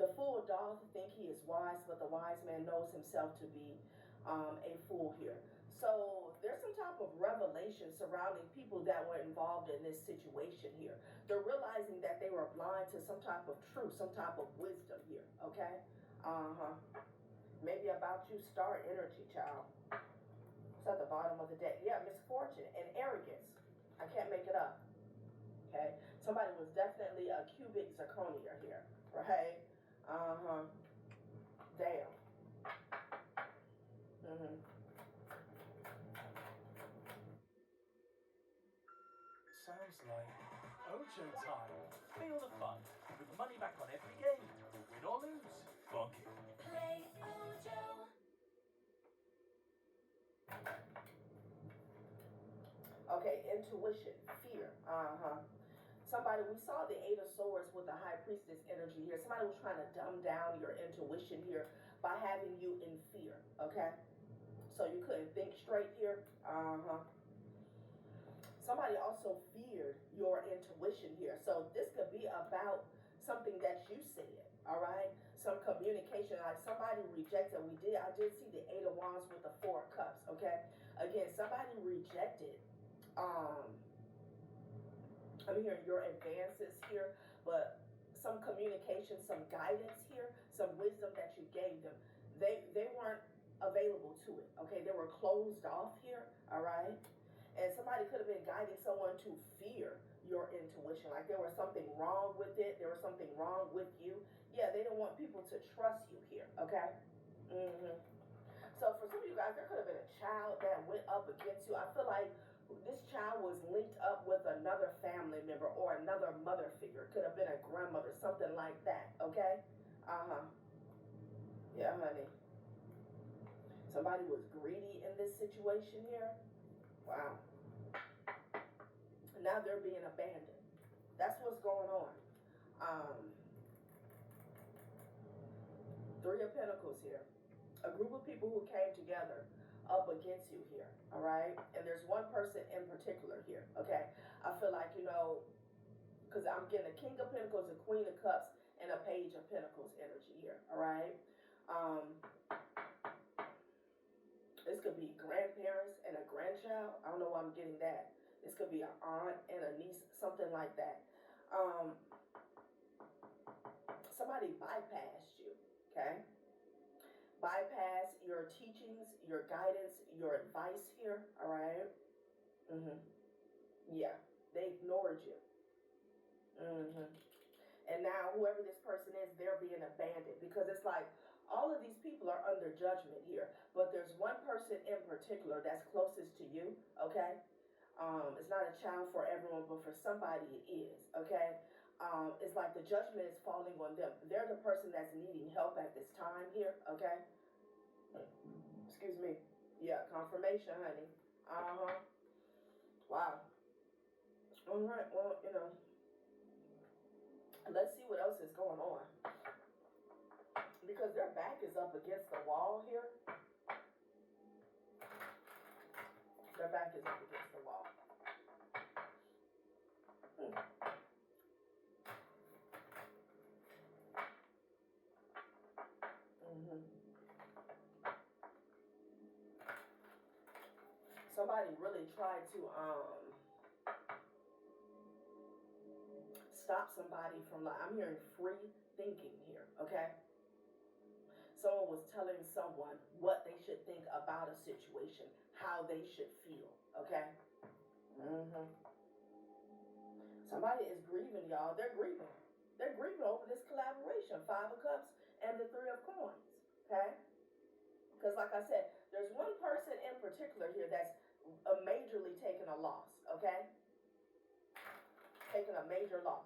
The fool doth think he is wise, but the wise man knows himself to be a fool here. So there's some type of revelation surrounding people that were involved in this situation here. They're realizing that they were blind to some type of truth, some type of wisdom here, okay? Maybe about you, star energy, child. It's at the bottom of the deck. Yeah, misfortune and arrogance. I can't make it up, okay? Somebody was definitely a cubic zirconia here, right? Damn. Sounds like Ojo time. Feel the fun with money back on every game. Win or lose. Funk it. Play Ojo. Okay, intuition, fear. Somebody, we saw the Eight of Swords with the High Priestess energy here. Somebody was trying to dumb down your intuition here by having you in fear, okay? So you couldn't think straight here. Somebody also feared your intuition here. So this could be about something that you said, all right? Some communication, like somebody rejected. I did see the Eight of Wands with the Four of Cups, okay? Again, somebody rejected, I'm hearing your advances here, but some communication, some guidance here, some wisdom that you gave them. They weren't available to it, okay? They were closed off here, all right? And somebody could have been guiding someone to fear your intuition. Like there was something wrong with it. There was something wrong with you. Yeah, they didn't want people to trust you here, okay? So for some of you guys, there could have been a child that went up against you. I feel like this child was linked up with another family member or another mother figure. Could have been a grandmother, something like that, okay? Yeah, honey. Somebody was greedy in this situation here. Wow. Now they're being abandoned. That's what's going on. Three of Pentacles here. A group of people who came together up against you here, all right? And there's one person in particular here, okay? I feel like, because I'm getting a King of Pentacles, a Queen of Cups, and a Page of Pentacles energy here, all right? This could be grandparents and a grandchild. I don't know why I'm getting that. This could be an aunt and a niece, something like that. Somebody bypassed you, okay? Bypass your teachings, your guidance, your advice here, all right? Yeah, they ignored you. And now whoever this person is, they're being abandoned because it's like all of these people are under judgment here, but there's one person in particular that's closest to you, okay? It's not a child for everyone, but for somebody it is, okay? It's like the judgment is falling on them. They're the person that's needing help at this time here, okay? Excuse me. Yeah, confirmation, honey. Wow. All right, well, let's see what else is going on. Because their back is up against the wall here. Their back is up against the wall. Somebody really tried to stop somebody from, like, I'm hearing free thinking here, okay? Someone was telling someone what they should think about a situation, how they should feel, okay? Somebody is grieving, y'all. They're grieving. They're grieving over this collaboration, Five of Cups and the Three of Coins, okay? Because like I said, there's one person in particular here that's majorly taking a loss, okay? Taking a major loss.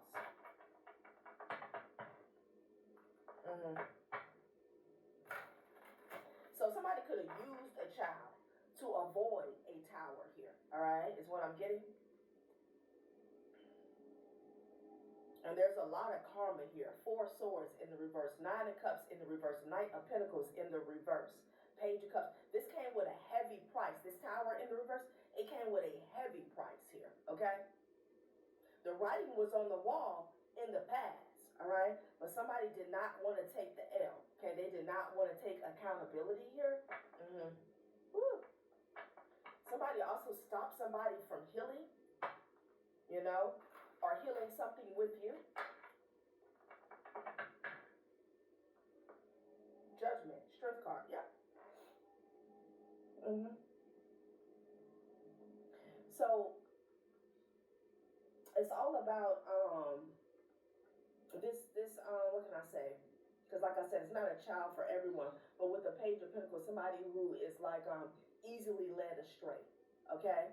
So somebody could have used a child to avoid a tower here, all right, is what I'm getting. And there's a lot of karma here. Four of Swords in the reverse, Nine of Cups in the reverse, Knight of Pentacles in the reverse, Page of Cups. This came with a heavy price. This tower in the reverse, it came with a heavy price here, okay? The writing was on the wall in the past, all right? But somebody did not want to take the L, okay? They did not want to take accountability here. Woo. Somebody also stopped somebody from healing, or healing something with you. Judgment, Strength card, yeah. So it's all about this what can I say? Because like I said, it's not a child for everyone, but with the Page of Pentacles, somebody who is like easily led astray, okay?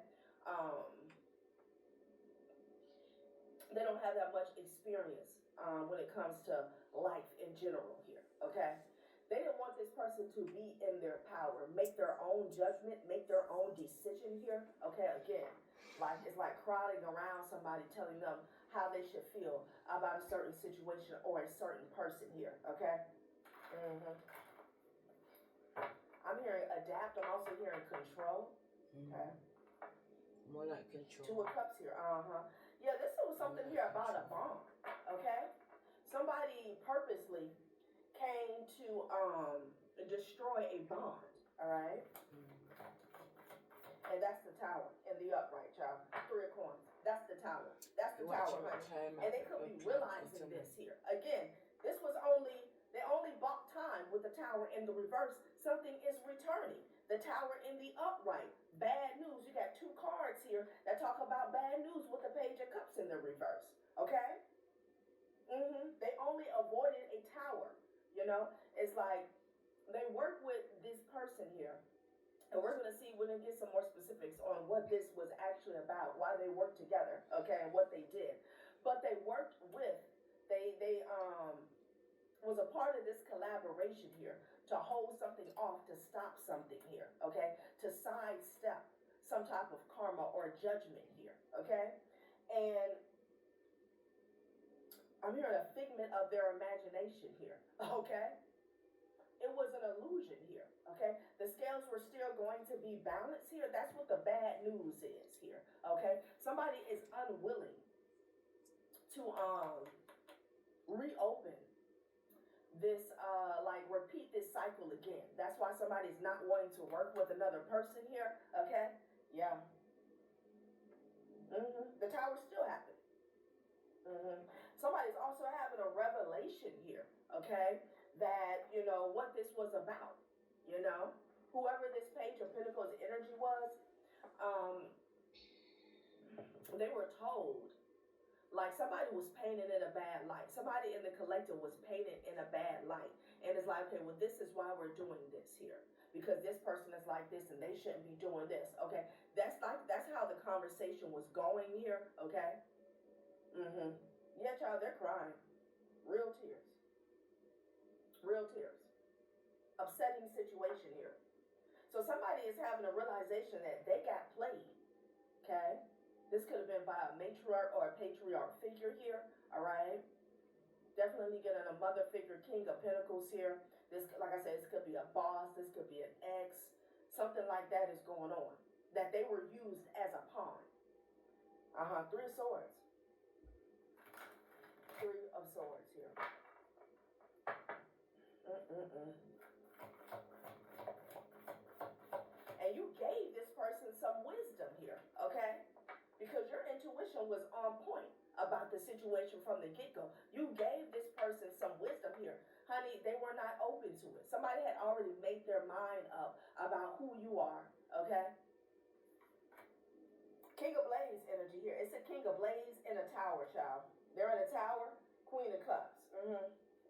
they don't have that much experience when it comes to life in general here, okay? They didn't want this person to be in their power, make their own judgment, make their own decision here, okay? Again, like it's like crowding around somebody telling them how they should feel about a certain situation or a certain person here, okay? I'm hearing adapt, I'm also hearing control, okay? More like control. Two of Cups here, Yeah, this was something here about a bond, okay? Somebody purposely came to destroy a bond, all right? And that's the Tower in the upright, child. 3 of Coins. That's the Tower. That's the Tower, honey. And they could be realizing this here. Again, they only bought time with the Tower in the reverse. Something is returning. The Tower in the upright. Bad news. You got 2 cards here that talk about bad news with the Page of Cups in the reverse. Okay? They only avoided a Tower. You know? It's like they work with this person here. And we're going to see, we're going to get some more specifics on what this was actually about, why they worked together, okay, and what they did. But they worked with, they was a part of this collaboration here to hold something off, to stop something here, okay, to sidestep some type of karma or judgment here, okay? And I'm hearing a figment of their imagination here, okay? It was an illusion here, okay? The scales were still going to be balanced here. That's what the bad news is here, okay? Somebody is unwilling to reopen this, like repeat this cycle again. That's why somebody's not wanting to work with another person here, okay? Yeah. The Tower's still happening. Somebody's also having a revelation here, okay? That, you know, what this was about, you know, whoever this Page of Pentacles energy was, they were told, like somebody was painted in a bad light. Somebody in the collective was painted in a bad light. And it's like, okay, well, this is why we're doing this here. Because this person is like this and they shouldn't be doing this, okay? That's how the conversation was going here, okay? Yeah, child, they're crying. Real tears. Real tears. Upsetting situation here. So somebody is having a realization that they got played. Okay? This could have been by a matriarch or a patriarch figure here. Alright? Definitely getting a mother figure, King of Pentacles here. This, like I said, this could be a boss. This could be an ex. Something like that is going on. That they were used as a pawn. 3 of Swords. 3 of Swords here. And you gave this person some wisdom here, okay? Because your intuition was on point about the situation from the get-go. You gave this person some wisdom here. Honey, they were not open to it. Somebody had already made their mind up about who you are, okay? King of Blaze energy here. It's a King of Blaze in a tower, child. They're in a tower. Queen of Cups.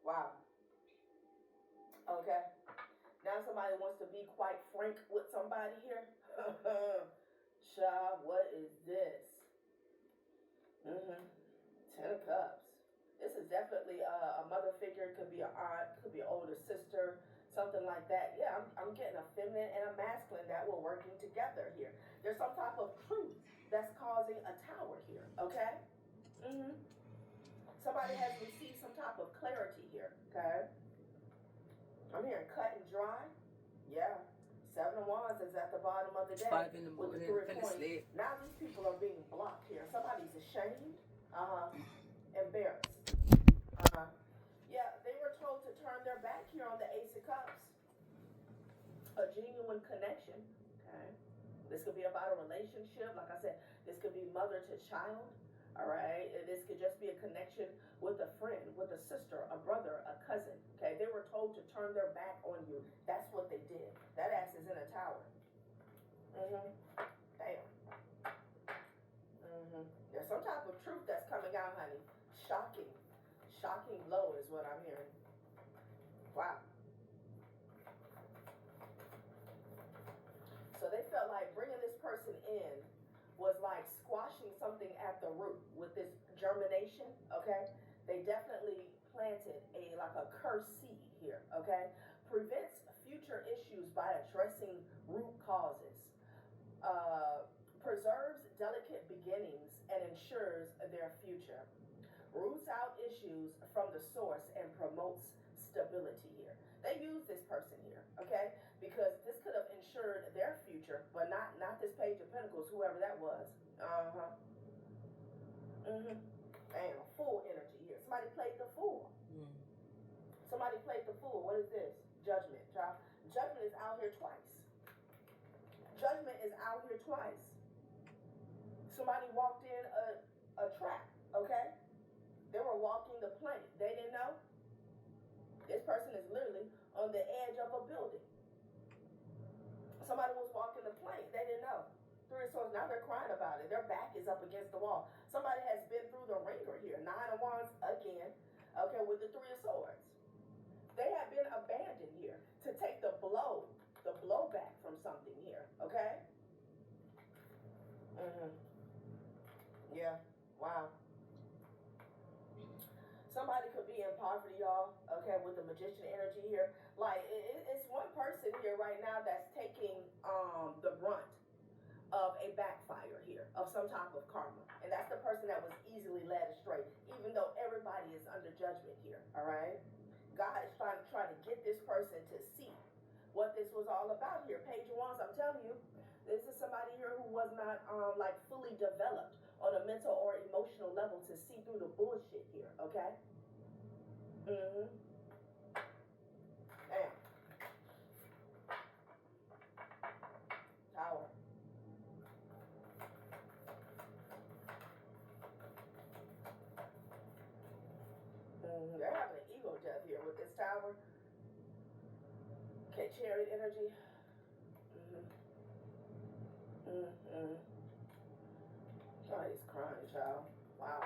Wow. Okay. Now somebody wants to be quite frank with somebody here. Child, what is this? 10 of Cups. This is definitely a mother figure. It could be an aunt, could be an older sister, something like that. Yeah, I'm getting a feminine and a masculine that were working together here. There's some type of truth that's causing a tower here, okay? Somebody has received some type of clarity here, okay? I'm hearing cut and dry. Yeah. 7 of Wands is at the bottom of the deck. 5 in the morning, with the 3 of fell Coins. asleep. Now these people are being blocked here. Somebody's ashamed, embarrassed. Yeah, they were told to turn their back here on the Ace of Cups. A genuine connection, okay? This could be about a relationship. Like I said, this could be mother to child. All right, this could just be a connection with a friend, with a sister, a brother, a cousin. Okay, they were told to turn their back on you. That's what they did. That ass is in a tower. Damn. There's some type of truth that's coming out, honey. Shocking. Shocking low is what I'm hearing. Wow. So they felt like bringing this person in was like squashing something at the root with this germination her seed here, okay? Prevents future issues by addressing root causes. Preserves delicate beginnings and ensures their future. Roots out issues from the source and promotes stability here. They use this person here, okay? Because this could have ensured their future, but not this Page of Pentacles, whoever that was. Damn, full energy here. Somebody played the fool. Somebody played the fool. What is this? Judgment, child. Judgment is out here twice. Judgment is out here twice. Somebody walked in a trap, okay? They were walking the plank. They didn't know. This person is literally on the edge of a building. Somebody was walking the plank. They didn't know. Three of Swords. Now they're crying about it. Their back is up against the wall. Somebody has been through the ringer here. Nine of Wands again. Okay, with the Three of Swords. They have been abandoned here to take the blowback from something here. Okay? Yeah. Wow. Somebody could be in poverty, y'all, okay, with the Magician energy here. Like, it's one person here right now that's taking the brunt of a backfire here, of some type of karma. And that's the person that was easily led astray, even though everybody is under judgment here, all right? God is trying to get this person to see what this was all about here. Page of Wands, I'm telling you, this is somebody here who was not, like, fully developed on a mental or emotional level to see through the bullshit here, okay? Damn. Tower. They're having an ego death here with this tower. Okay, Chariot energy. Somebody's crying, child. Wow.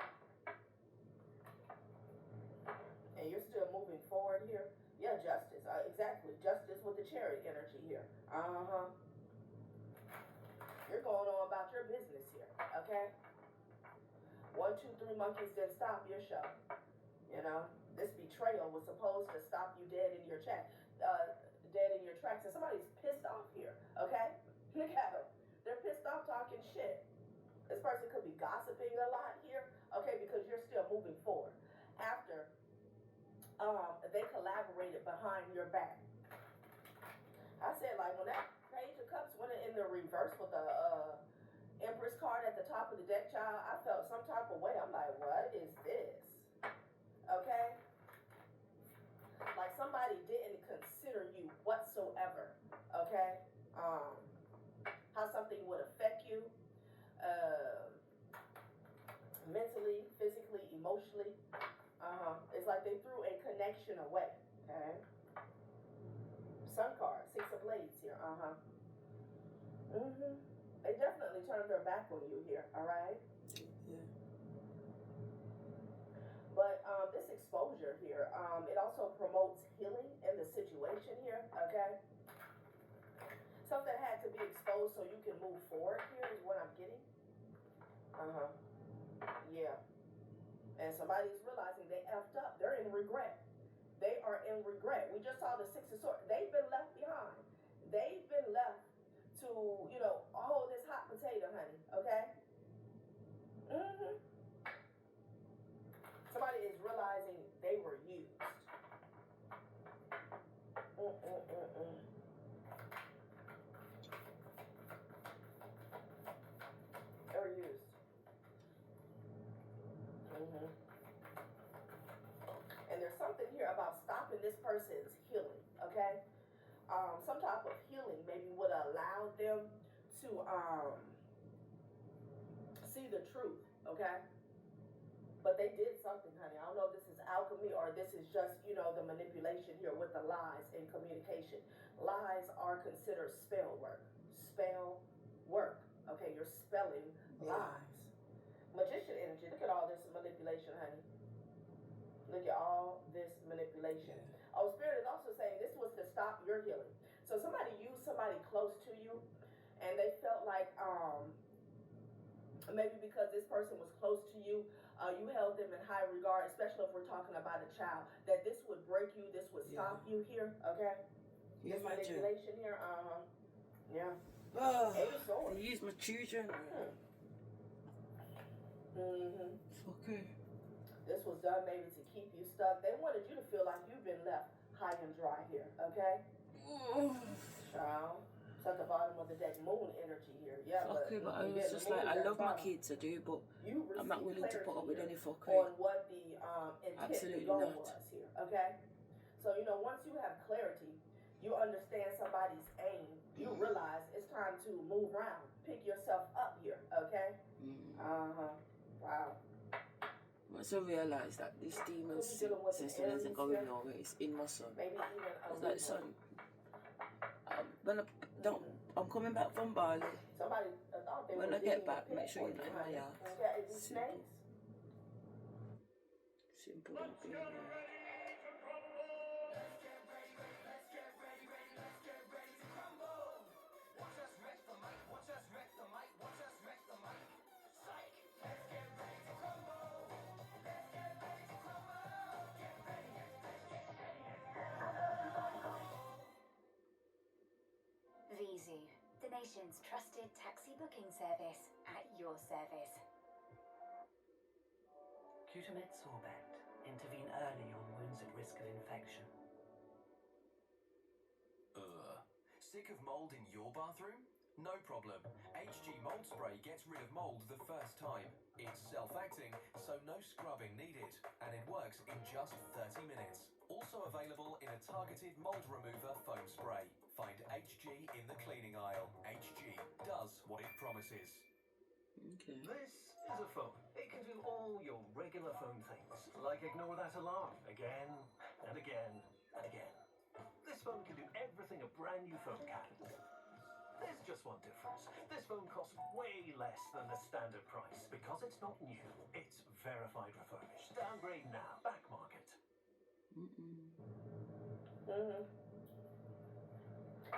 And you're still moving forward here. Yeah, justice. Exactly. Justice with the Chariot energy here. You're going on about your business here. Okay? 1, 2, 3 monkeys didn't stop your show. You know, this betrayal was supposed to stop you dead in your tracks. And somebody's pissed off here. Okay? Look at them. They're pissed off talking shit. This person could be gossiping a lot here, okay, because you're still moving forward. After they collaborated behind your back. I said, like, when that Page of Cups went in the reverse with the Empress card at the top of the deck, child, I felt some type of way. I'm like, what is this? Okay? Like somebody didn't consider you whatsoever, okay? How something would affect you. Mentally, physically, emotionally. It's like they threw a connection away. Okay. Sun card, 6 of Blades here. They definitely turned their back on you here. All right. Yeah. But this exposure here, it also promotes healing in the situation here. Okay. Something had to be exposed so you can move forward here is what I'm getting. Yeah. And somebody's realizing they effed up. They're in regret. They are in regret. We just saw the 6 of Swords. They've been left behind. They've been left to, you know, hold this hot potato, honey. Okay? Somebody is realizing they were used. They were used. And there's something here about stopping this person's healing, okay? Some type of healing maybe would allow them to see the truth, okay? But they did something, honey. I don't know if this is alchemy or this is just, you know, the manipulation here with the lies in communication. Lies are considered spell work. Spell work, okay? You're spelling lies. Magician energy. Look at all this manipulation, honey. Look at all this manipulation. Oh, Spirit is also saying this was to stop your healing. So somebody used somebody close to you, and they felt like maybe because this person was close to you, you held them in high regard, especially if we're talking about a child, that this would break you, this would stop you here, okay? This manipulation here, yeah. Eight of Swords. They use my children. Okay. This was done maybe to keep you stuck. They wanted you to feel like you've been left high and dry here, okay? Child. It's at the bottom of the deck, moon energy here. Yeah, okay, but I was just like, I love my kids, I do, but I'm not willing to put up with any fuckery. On what the intent Absolutely below not. was here, okay? So, you know, once you have clarity, you understand somebody's aim, you realize it's time to move around, pick yourself up here, okay? Wow. Once I realised that this demon system isn't going nowhere, it's in my son. Maybe even I was like, son, I'm coming back from Bali. Somebody thought they when were I get back, make sure you're not in my yard. Okay, is it snakes? Simple and being there. Vizu, the nation's trusted taxi booking service, at your service. Cutamed sorbet. Intervene early on wounds at risk of infection. Sick of mold in your bathroom? No problem. HG mold spray gets rid of mold the first time. It's self-acting, so no scrubbing needed, and it works in just 30 minutes. Also available in a targeted mold remover foam spray. Find HG in the cleaning aisle. HG does what it promises. Okay. This is a phone. It can do all your regular phone things, like ignore that alarm again and again and again. This phone can do everything a brand new phone can. There's just one difference. This phone costs way less than the standard price because it's not new. It's verified refurbished. Downgrade now. Back market.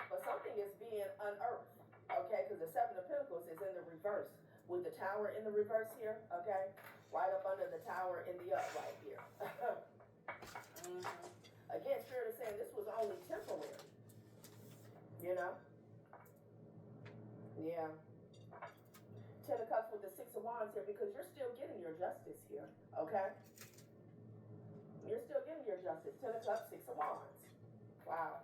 But something is being unearthed, okay? Because the Seven of Pentacles is in the reverse, with the Tower in the reverse here, okay? Right up under the Tower in the upright here. Again, Spirit is saying this was only temporary. You know? Yeah. Ten of Cups with the Six of Wands here, because you're still getting your justice here, okay? You're still getting your justice. Ten of Cups, Six of Wands. Wow.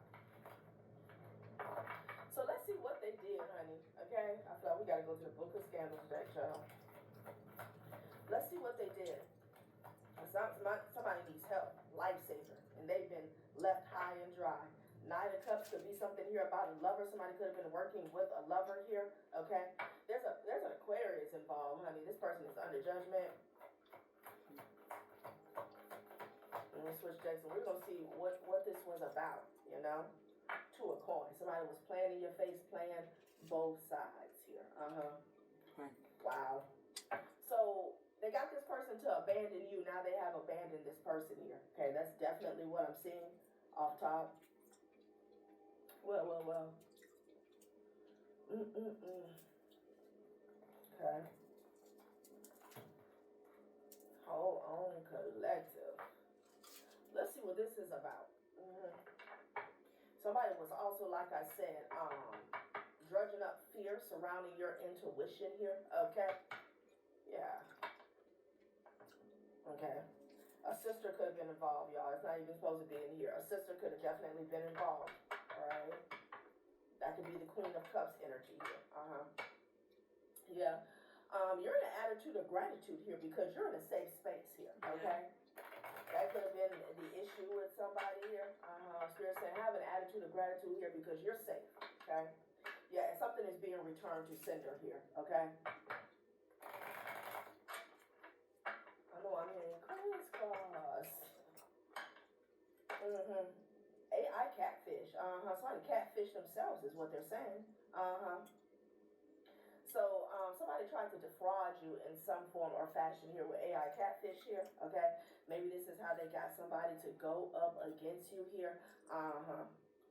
So let's see what they did, honey. Okay? I feel like we gotta go to the Book of Scandals today, y'all. Let's see what they did. Somebody needs help, lifesaver, and they've been left high and dry. Nine of Cups could be something here about a lover. Somebody could have been working with a lover here. Okay? There's an Aquarius involved, honey. This person is under judgment. Let me switch decks, and we're gonna see what this was about. You know? Two of coins. Somebody was playing in your face, playing both sides here. Wow. So they got this person to abandon you. Now they have abandoned this person here. Okay, that's definitely what I'm seeing off top. Well. Okay. Hold on, collective. Let's see what this is about. Somebody was also, like I said, drudging up fear surrounding your intuition here, okay? Yeah. Okay. A sister could have been involved, y'all. It's not even supposed to be in here. A sister could have definitely been involved, all right? That could be the Queen of Cups energy here. Yeah. You're in an attitude of gratitude here because you're in a safe space here, okay? That could have been the issue with somebody here. Spirit saying, have an attitude of gratitude here because you're safe, okay? Yeah, and something is being returned to sender here, okay? I know I'm hearing crisscross. AI catfish. Somebody catfish themselves is what they're saying. So somebody tried to defraud you in some form or fashion here with AI catfish here, okay? Maybe this is how they got somebody to go up against you here.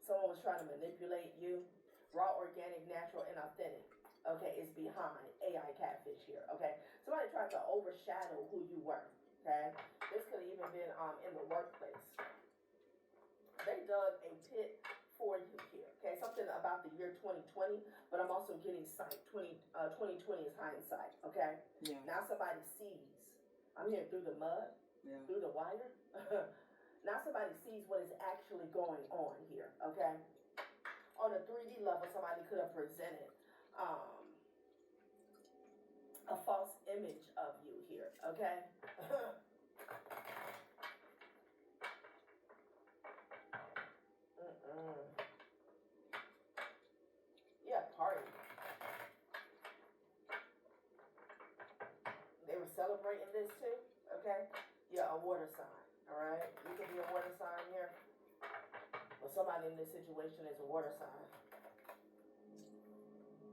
Someone was trying to manipulate you. Raw, organic, natural, and authentic. okay, is behind AI catfish here, okay? Somebody tried to overshadow who you were, okay? This could have even been in the workplace. They dug a pit for you here, okay? Something about the year 2020, but I'm also getting sight. 2020 is hindsight, okay? Yeah. Now somebody sees. I'm here through the mud, through the wire. Now somebody sees what is actually going on here, okay? On a 3D level, somebody could have presented a false image of you here, okay? Yeah, party. They were celebrating this too, okay? Yeah, a water sign, all right? You can be a water sign here. Well, somebody in this situation is a water sign.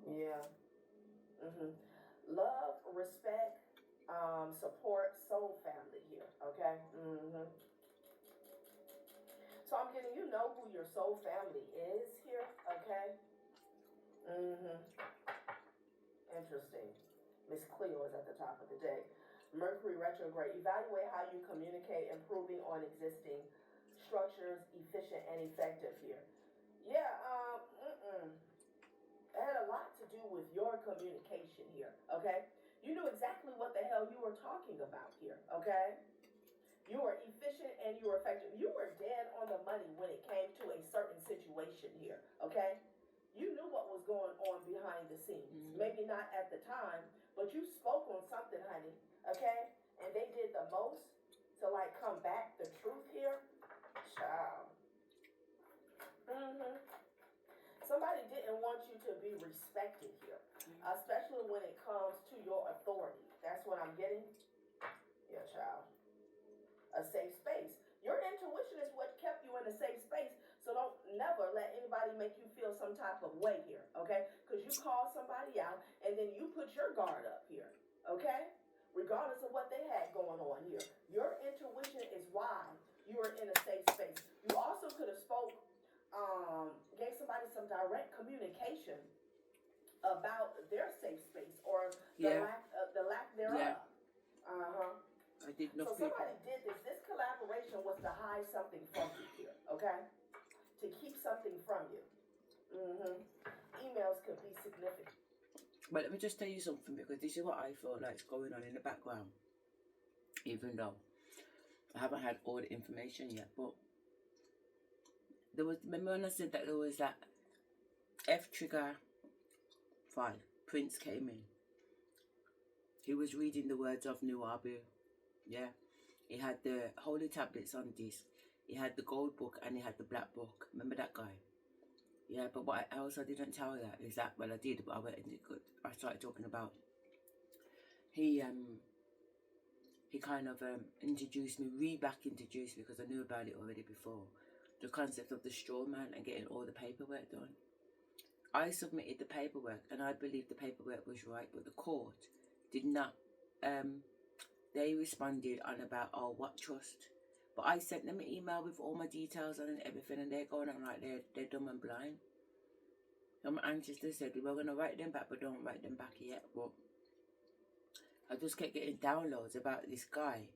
Yeah. Love, respect, support, soul family here, okay? So I'm getting, you know who your soul family is here, okay? Interesting. Miss Cleo is at the top of the day. Mercury retrograde. Evaluate how you communicate, improving on existing structures, efficient and effective here. Yeah, it had a lot to do with your communication here, okay? You knew exactly what the hell you were talking about here, okay? You were efficient and you were effective. You were dead on the money when it came to a certain situation here, okay? You knew what was going on behind the scenes. Maybe not at the time, but you spoke on something, honey, okay? And they did the most to like combat the truth here. Child. Somebody didn't want you to be respected here, especially when it comes to your authority. That's what I'm getting. Yeah, child. A safe space. Your intuition is what kept you in a safe space. So don't never let anybody make you feel some type of way here, okay? Because you call somebody out and then you put your guard up here, okay? Regardless of what they had going on here. Your intuition is why you were in a safe space. You also could have gave somebody some direct communication about their safe space or the lack thereof. I did not. So somebody did this. This collaboration was to hide something from you here, okay? To keep something from you. Emails could be significant. But let me just tell you something, because this is what I feel like is going on in the background. Even though I haven't had all the information yet, but there was, remember when I said that there was that F trigger 5, Prince came in. He was reading the words of Nuabu. Yeah. He had the holy tablets on disc. He had the gold book and he had the black book. Remember that guy? Yeah, but what else I didn't tell you is that, well, I did, but I started talking about, he kind of introduced me, introduced me, because I knew about it already before, the concept of the straw man and getting all the paperwork done. I submitted the paperwork and I believed the paperwork was right, but the court did not, they responded on about, oh, what trust? But I sent them an email with all my details on and everything, and they're going on like they're dumb and blind. So my ancestors said we were going to write them back, but don't write them back yet. But I just kept getting downloads about this guy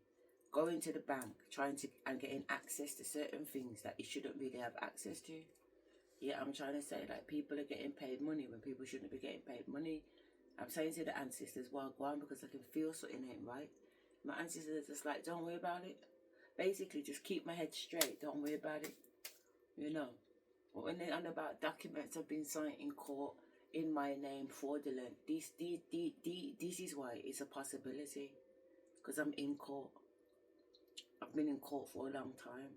going to the bank, and getting access to certain things that he shouldn't really have access to. Yeah, I'm trying to say, like, people are getting paid money when people shouldn't be getting paid money. I'm saying to the ancestors, well, go on, because I can feel something ain't right. My ancestors are just like, don't worry about it. Basically, just keep my head straight. Don't worry about it. You know. But when they're on about documents have been signed in court in my name, fraudulent, this is why it's a possibility. Because I'm in court. I've been in court for a long time.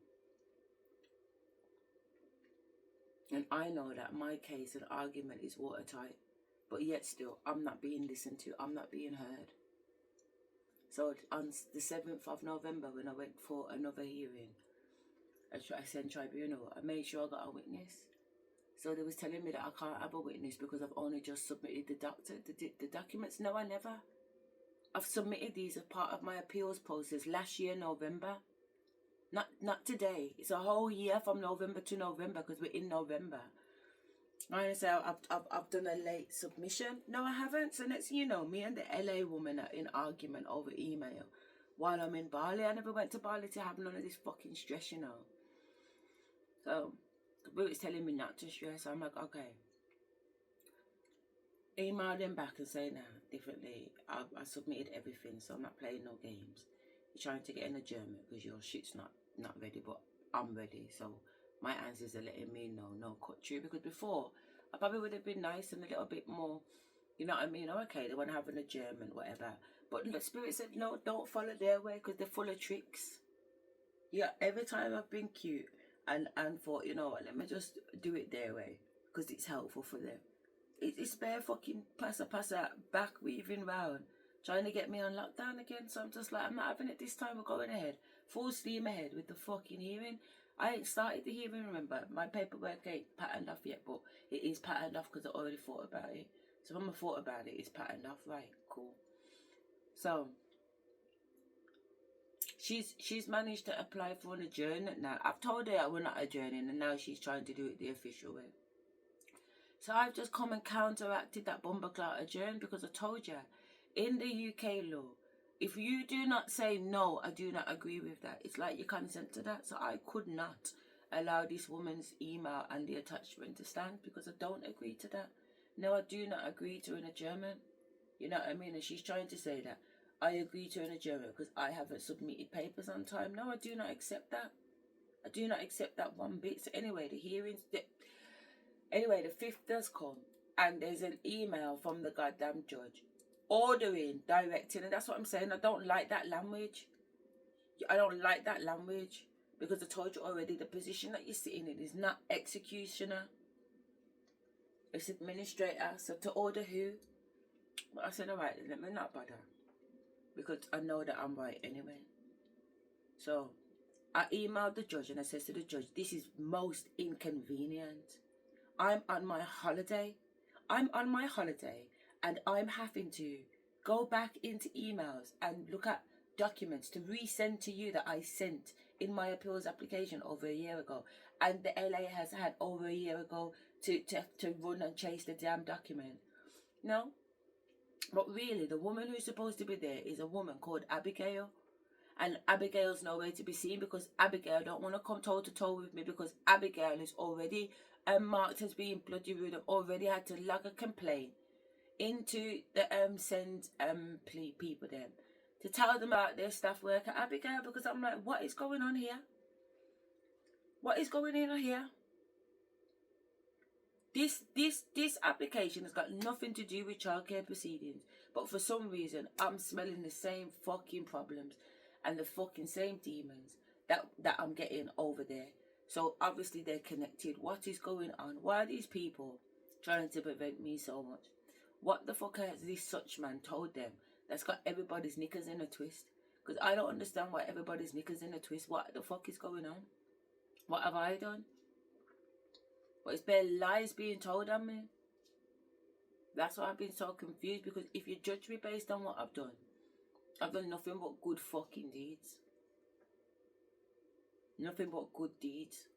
And I know that my case and argument is watertight. But yet still, I'm not being listened to. I'm not being heard. So on the 7th of November, when I went for another hearing, I sent tribunal, I made sure I got a witness. So they was telling me that I can't have a witness because I've only just submitted the documents. No, I never. I've submitted these as part of my appeals process last year, November. Not today. It's a whole year from November to November, because we're in November. I say I've done a late submission. No, I haven't. So next thing you know, me and the LA woman are in argument over email while I'm in Bali. I never went to Bali to have none of this fucking stress, you know. So the boot is telling me not to stress. So I'm like, okay. Email them back and say, nah, differently. I submitted everything, so I'm not playing no games. You're trying to get in a German because your shit's not ready, but I'm ready. So my answers are letting me know, no cut through. Because before, I probably would have been nice and a little bit more, you know what I mean? Oh, okay, they want to have a German, whatever. But the Spirit said, no, don't follow their way because they're full of tricks. Yeah, every time I've been cute and thought, you know what, let me just do it their way because it's helpful for them. It's bare fucking passa back weaving round, trying to get me on lockdown again. So I'm just like, I'm not having it this time. We're going ahead, full steam ahead with the fucking hearing. I ain't started the hearing, remember. My paperwork ain't patterned off yet, but it is patterned off because I already thought about it. So when I thought about it, it's patterned off, right? Cool. So she's managed to apply for an adjournment now. I've told her we're not adjourning, and now she's trying to do it the official way. So I've just come and counteracted that bumbleclot adjourn because I told you, in the UK law, if you do not say no, I do not agree with that, it's like you consent to that. So I could not allow this woman's email and the attachment to stand because I don't agree to that. No, I do not agree to an adjournment. You know what I mean? And she's trying to say that I agree to an adjournment because I haven't submitted papers on time. No, I do not accept that. I do not accept that one bit. So anyway, the hearings... Anyway, the 5th does come, and there's an email from the goddamn judge ordering, directing, and that's what I'm saying. I don't like that language. I don't like that language because I told you already, the position that you're sitting in is not executioner, it's administrator. So to order who? But I said, all right, let me not bother because I know that I'm right anyway. So I emailed the judge and I said to the judge, this is most inconvenient. I'm on my holiday. I'm on my holiday and I'm having to go back into emails and look at documents to resend to you that I sent in my appeals application over a year ago. And the LA has had over a year ago to run and chase the damn document. No? But really, the woman who's supposed to be there is a woman called Abigail. And Abigail's nowhere to be seen because Abigail don't want to come toe to toe with me because Abigail is already marked as being bloody rude. I've already had to log a complaint into the send people them to tell them about their staff work at Abigail because I'm like, what is going on here? What is going on here? This application has got nothing to do with childcare proceedings, but for some reason I'm smelling the same fucking problems and the fucking same demons that I'm getting over there. So obviously they're connected. What is going on? Why are these people trying to prevent me so much? What the fuck has this such man told them that's got everybody's knickers in a twist? Because I don't understand why everybody's knickers in a twist. What the fuck is going on? What have I done? But it's bare lies being told on me. That's why I've been so confused, because if you judge me based on what I've done nothing but good fucking deeds. Nothing but good deeds.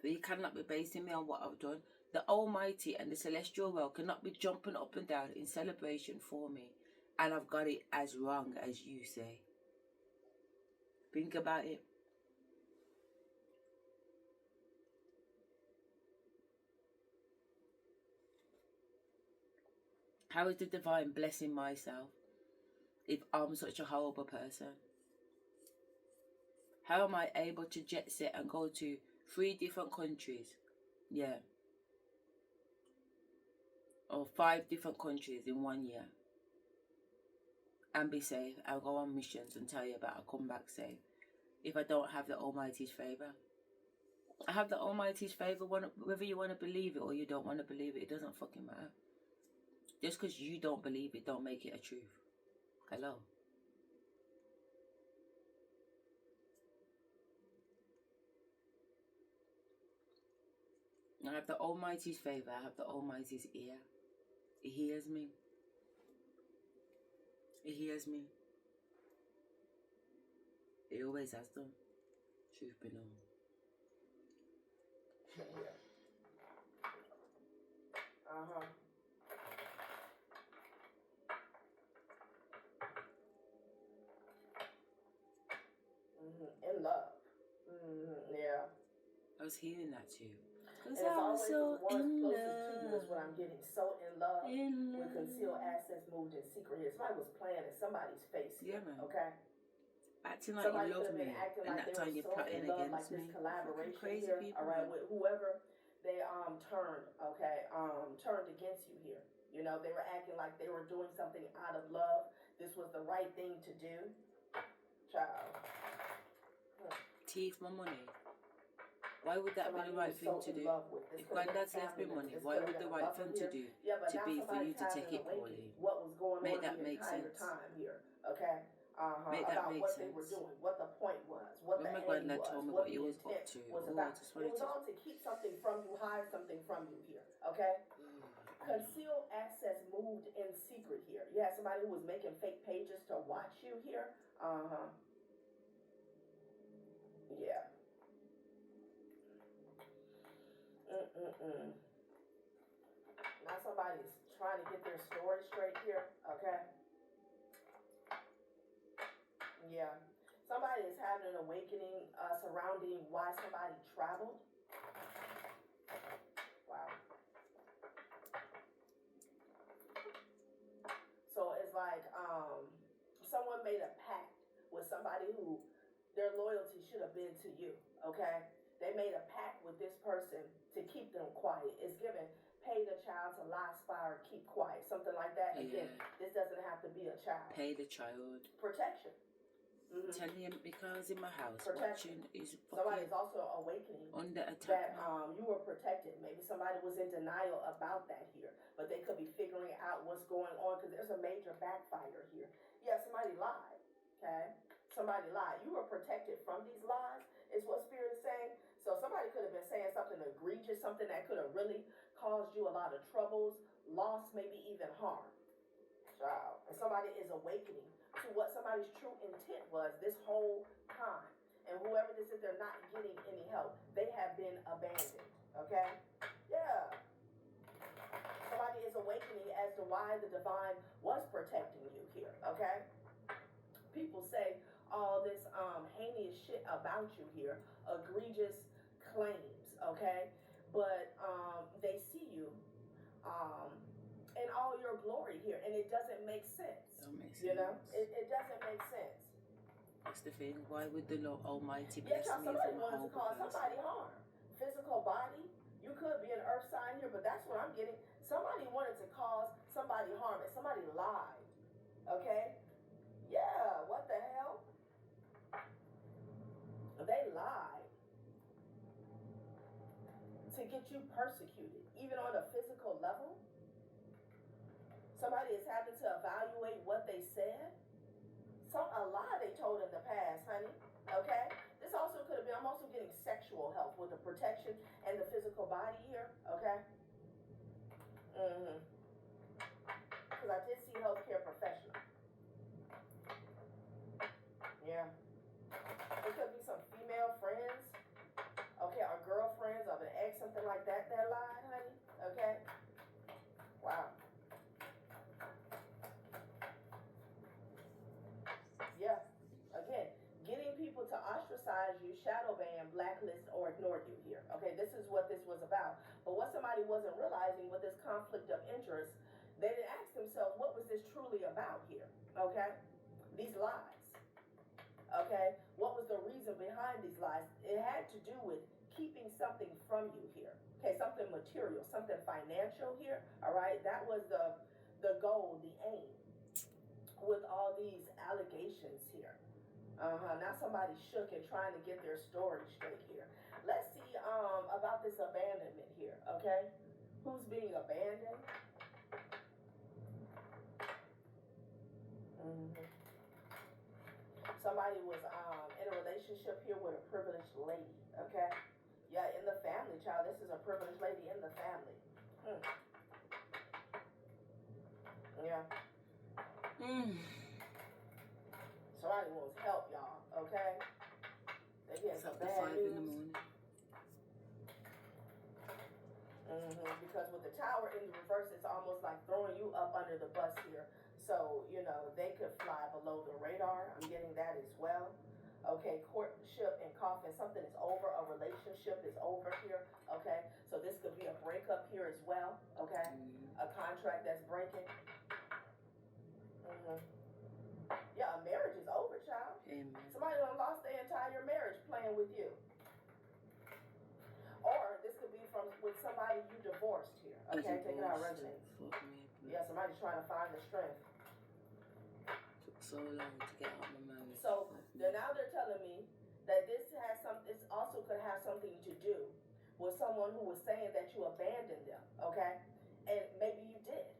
But you cannot be basing me on what I've done. The Almighty and the Celestial World cannot be jumping up and down in celebration for me. And I've got it as wrong as you say. Think about it. How is the divine blessing myself if I'm such a horrible person? How am I able to jet set and go to 3 different countries? Yeah. Or 5 different countries in 1 year. And be safe. I'll go on missions and tell you about I'll come back safe. If I don't have the Almighty's favour. I have the Almighty's favour whether you want to believe it or you don't want to believe it. It doesn't fucking matter. Just because you don't believe it, don't make it a truth. Hello? I have the Almighty's favour. I have the Almighty's ear. He hears me. He hears me. He always has done. Truth be known. was hearing that too. And Because it's I was always so the ones in closest to you is what I'm love. getting. So in love In with concealed love. assets moved in secret here. Somebody was playing in somebody's face here. Yeah, man. Okay. Acting like Somebody you could love have been me, acting and like that they were time you're so plotting in love, like against this me. Fucking collaboration crazy here, people, all right, man. with whoever they turned, okay, turned against you here. You know, they were acting like they were doing something out of love. This was the right thing to do. Child. Thief my money. Why would that Somebody be the you right was thing so to in do? love with. This If could have been a granddad's left me family member. money, This why could have would been the a right lover thing to here. do Yeah, but to now be for you somebody's to having take an it awakening. poorly? What was going Make on that the make entire sense. time here, okay? Make that About make what they were sense. doing, what the point was, what When the my aim granddad was, told me what what the you was up intent to, was oh, I about. just It wanted was to... all to keep something from you, hide something from you here, okay? Concealed assets moved in secret here. You had somebody who was making fake pages to watch you here. Yeah. Now somebody's trying to get their story straight here, okay? Yeah. Somebody is having an awakening surrounding why somebody traveled. Wow. So it's like someone made a pact with somebody who their loyalty should have been to you, okay? They made a pact with this person to keep them quiet. It's given, pay the child to lie, spy, or keep quiet, something like that. Again, this doesn't have to be a child. Pay the child. Protection. Tell him, because in my house, Protection. watching is Somebody's also awakening under attack. that you were protected. Maybe somebody was in denial about that here, but they could be figuring out what's going on because there's a major backfire here. Yeah, somebody lied. Okay, somebody lied. You were protected from these lies, is what Spirit is saying. So somebody could have been saying something egregious, something that could have really caused you a lot of troubles, loss, maybe even harm. Child, and somebody is awakening to what somebody's true intent was this whole time. And whoever this is, they're not getting any help. They have been abandoned. Okay? Yeah. Somebody is awakening as to why the divine was protecting you here. Okay? People say all this heinous shit about you here, egregious claims. Okay? But they see you in all your glory here, and it doesn't make sense. You know, it doesn't make sense. That's the thing. Why would the Lord Almighty Yeah, bless child, me somebody from a wanted to horrible cause person? somebody harm. Physical body. You could be an earth sign here, but that's what I'm getting. Somebody wanted to cause somebody harm, and somebody lied. Okay? Yeah, what the hell? They lied to get you persecuted, even on a physical level. Somebody is having to evaluate what they said. A lie they told in the past, honey. Okay? This also could have been, I'm also getting sexual health with the protection and the physical body here. Okay? Because I did see healthcare professional. Yeah. It could be some female friends. Okay, or girlfriends of an ex, something like that lied, honey. Okay? Wow. Yeah. Again, getting people to ostracize you, shadow ban, blacklist, or ignore you here. Okay, this is what this was about. But what somebody wasn't realizing with this conflict of interest, they didn't ask themselves, what was this truly about here? Okay? These lies. Okay? What was the reason behind these lies? It had to do with keeping something from you here. Okay, something material, something financial here. All right? That was the goal, the aim with all these allegations here. Now somebody's shook and trying to get their story straight here. Let's see about this abandonment here, okay? Who's being abandoned? Somebody was in a relationship here with a privileged lady, okay? Yeah, in the family, child. This is a privileged lady in the family. Yeah. Somebody wants help, y'all, okay? They getting some bad news. 5 in the morning. Because with the tower in the reverse, it's almost like throwing you up under the bus here. So, you know, they could fly below the radar. I'm getting that as well. Okay, courtship and coffin, something is over, a relationship is over here. Okay, so this could be a breakup here as well. Okay, a contract that's breaking. Yeah, a marriage is over, child. Amen. Somebody done lost their entire marriage playing with you. Or this could be from with somebody you divorced here. Okay, taking out resonates. Yeah, somebody's trying to find the strength. Took so long to get out of my marriage. So now they're telling me that this also could have something to do with someone who was saying that you abandoned them. Okay, and maybe you did.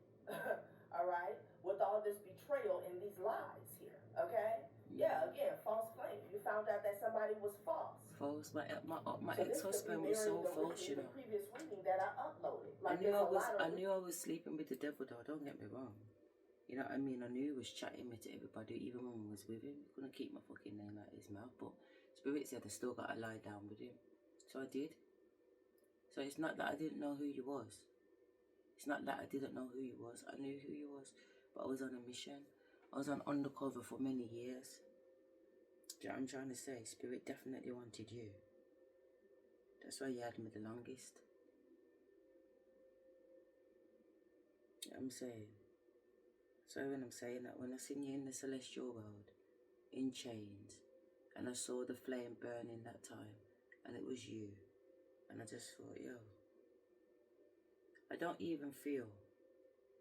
All right, with all this betrayal and these lies here. Okay. Yeah, again, false claim. You found out that somebody was false. False. My ex-husband was so false, you know. The previous reading that I uploaded. Like I knew I was sleeping with the devil, though. Don't get me wrong. You know what I mean? I knew he was chatting me to everybody, even when I was with him. I couldn't keep my fucking name out of his mouth, but Spirit said I still got to lie down with him. So I did. So it's not that I didn't know who he was. It's not that I didn't know who he was. I knew who he was, but I was on a mission. I was on undercover for many years. Do you know what I'm trying to say? Spirit definitely wanted you. That's why you had me the longest. You know what I'm saying? So when I'm saying that, when I seen you in the celestial world, in chains, and I saw the flame burning that time, and it was you, and I just thought, yo, I don't even feel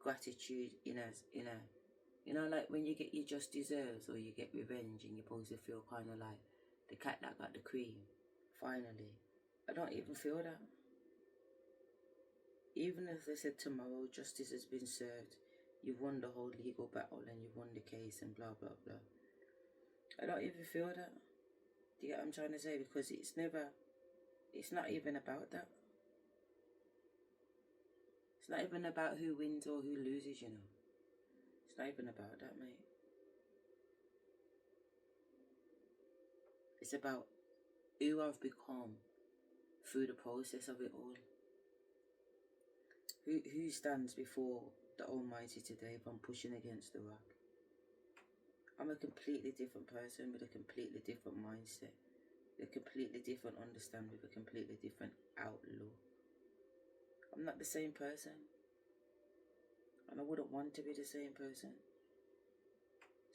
gratitude in a, you know, like when you get your just deserves or you get revenge and you're supposed to feel kind of like the cat that got the cream, finally. I don't even feel that. Even if they said tomorrow justice has been served, you've won the whole legal battle and you've won the case and blah, blah, blah. I don't even feel that. Do you get what I'm trying to say? Because it's not even about that. It's not even about who wins or who loses, you know. It's not even about that, mate. It's about who I've become through the process of it all. Who stands before the Almighty today if I'm pushing against the rock? I'm a completely different person with a completely different mindset, a completely different understanding, with a completely different outlook. I'm not the same person. And I wouldn't want to be the same person.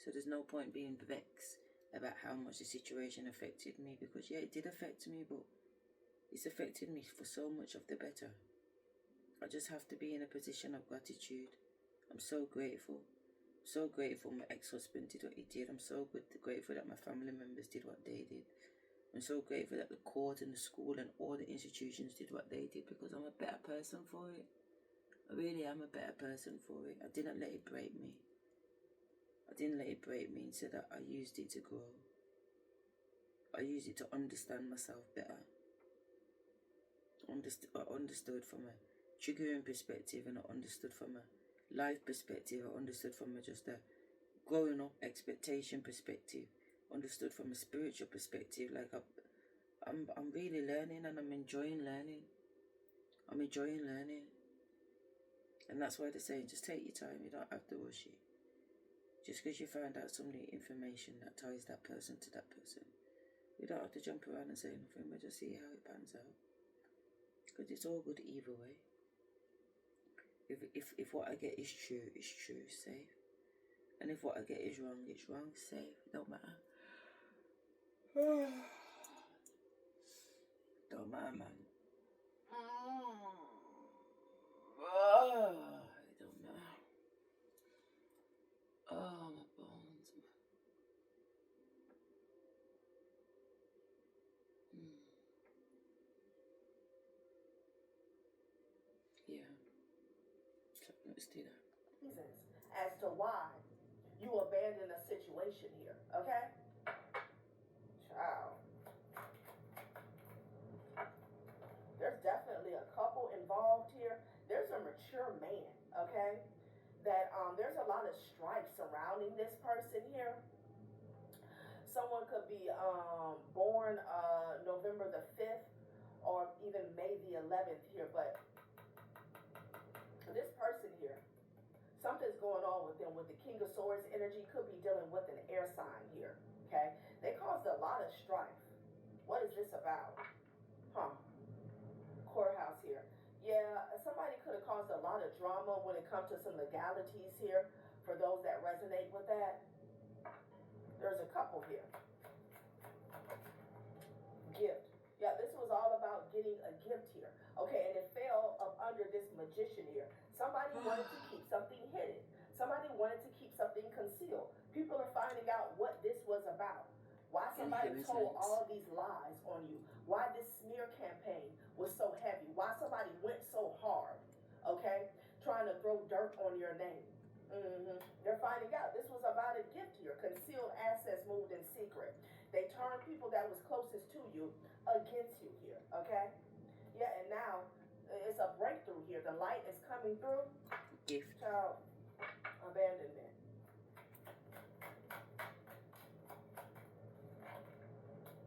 So there's no point being vexed about how much the situation affected me, because yeah, it did affect me, but it's affected me for so much of the better. I just have to be in a position of gratitude. I'm so grateful. So grateful my ex-husband did what he did. I'm so grateful that my family members did what they did. I'm so grateful that the court and the school and all the institutions did what they did, because I'm a better person for it. I really am a better person for it. I didn't let it break me. I didn't let it break me. Instead, I used it to grow. I used it to understand myself better. I understood from a triggering perspective, and I understood from a life perspective. I understood from just a growing up expectation perspective. Understood from a spiritual perspective. Like I'm really learning, and I'm enjoying learning. I'm enjoying learning. And that's why they're saying, just take your time. You don't have to rush it. Just because you found out some new information that ties that person to that person, you don't have to jump around and say nothing, but just see how it pans out. Because it's all good either way. If what I get is true, it's true, safe. And if what I get is wrong, it's wrong, safe. It don't matter. Don't matter, man. It don't matter. Oh, my bones. Yeah. So let's do that. Reasons as to why you abandoned a situation here, okay? Child. There's definitely a couple involved here. There's a mature man, okay? That there's a lot of strife surrounding this person here. Someone could be born November the 5th or even May the 11th here, but this person here, something's going on with them with the King of Swords energy. Could be dealing with an air sign here, okay? They caused a lot about? Huh. Courthouse here. Yeah, somebody could have caused a lot of drama when it comes to some legalities here for those that resonate with that. There's a couple here. Gift. Yeah, this was all about getting a gift here. Okay, and it fell up under this magician here. Somebody wanted to keep something hidden. Somebody wanted to keep something concealed. People are finding out what this was about. Why somebody told all these lies on you. Why this smear campaign was so heavy. Why somebody went so hard. Okay? Trying to throw dirt on your name. They're finding out this was about a gift here. Concealed assets moved in secret. They turned people that was closest to you against you here. Okay? Yeah, and now it's a breakthrough here. The light is coming through. Gift. Child abandonment.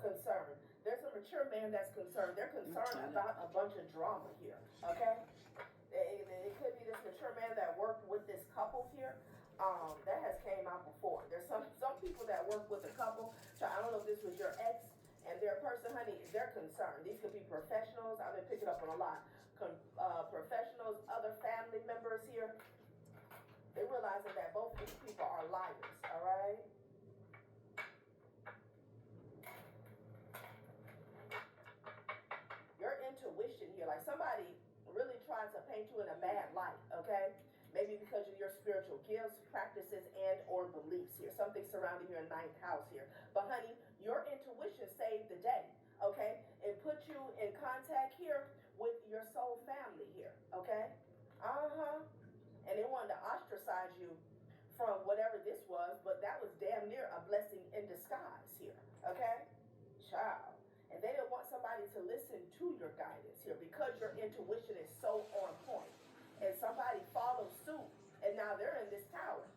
Concern. There's a mature man that's concerned. They're concerned about a bunch of drama here. Okay? It could be this mature man that worked with this couple here. That has came out before. There's some people that work with a couple. So I don't know if this was your ex and their person, honey. They're concerned. These could be professionals. I've been picking up on a lot. Professionals, other family members here. They're realizing that both these people are liars. All right. Your intuition here, like somebody really tried to paint you in a bad light, okay? Maybe because of your spiritual gifts, practices, and or beliefs here. Something surrounding your 9th house here. But honey, your intuition saved the day, okay? It put you in contact here with your soul family here, okay? And they wanted to ostracize you from whatever this was, but that was damn near a blessing in disguise here, okay? Child. And they didn't want somebody to listen to your guidance here because your intuition is so on point. And somebody followed suit, and now they're in this tower.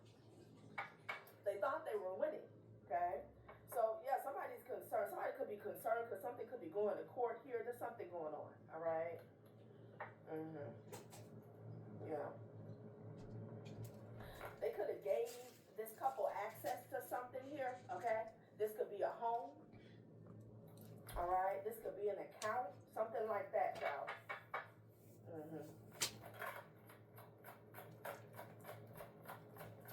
They thought they were winning, okay? So, yeah, somebody's concerned. Somebody could be concerned because something could be going to court here. There's something going on, all right? Yeah. They could have gave this couple access to something here, okay? This could be a home. All right, this could be an account, something like that, y'all.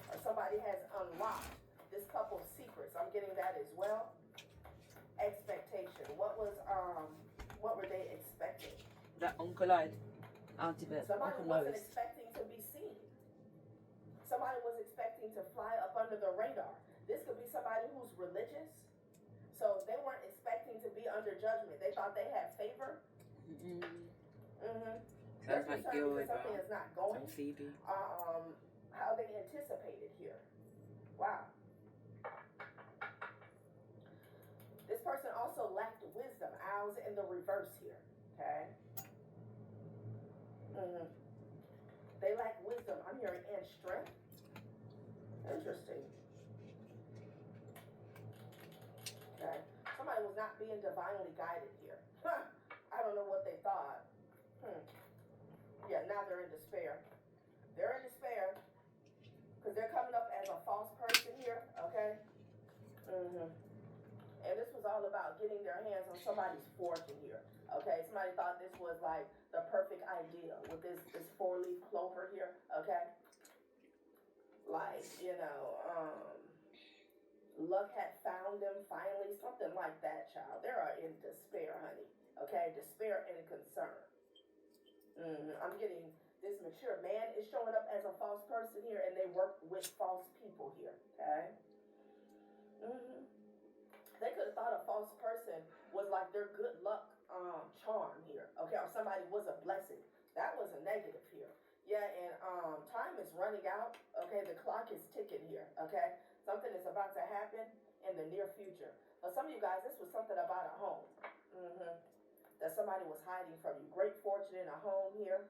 Or somebody has unlocked this couple's secrets. I'm getting that as well. Expectation. What were they expecting? That Uncle Lloyd, Auntie Beth, Somebody Uncle wasn't Lois. expecting to be seen. Somebody was expecting to fly up under the radar. This could be somebody who's religious. So they weren't expecting to be under judgment. They thought they had favor. They're Sounds like concerned Gilroy because something Brown is not going and Phoebe. how they anticipated here. Wow. This person also lacked wisdom. Owls in the reverse here. Okay. They lack wisdom. I'm hearing and strength. Interesting. Okay. Somebody was not being divinely guided here. I don't know what they thought. Yeah, now they're in despair. They're in despair because they're coming up as a false person here, okay? And this was all about getting their hands on somebody's fortune here, okay? Somebody thought this was like the perfect idea with this 4-leaf clover here, okay? Like, luck had found them finally, something like that, child. They are in despair, honey, okay? Despair and concern. I'm getting this mature man is showing up as a false person here, and they work with false people here, okay? They could have thought a false person was like their good luck charm here, okay? Or somebody was a blessing. That was a negative here. Yeah, and time is running out, okay? The clock is ticking here, okay? Something is about to happen in the near future. But some of you guys, this was something about a home. That somebody was hiding from you. Great fortune in a home here.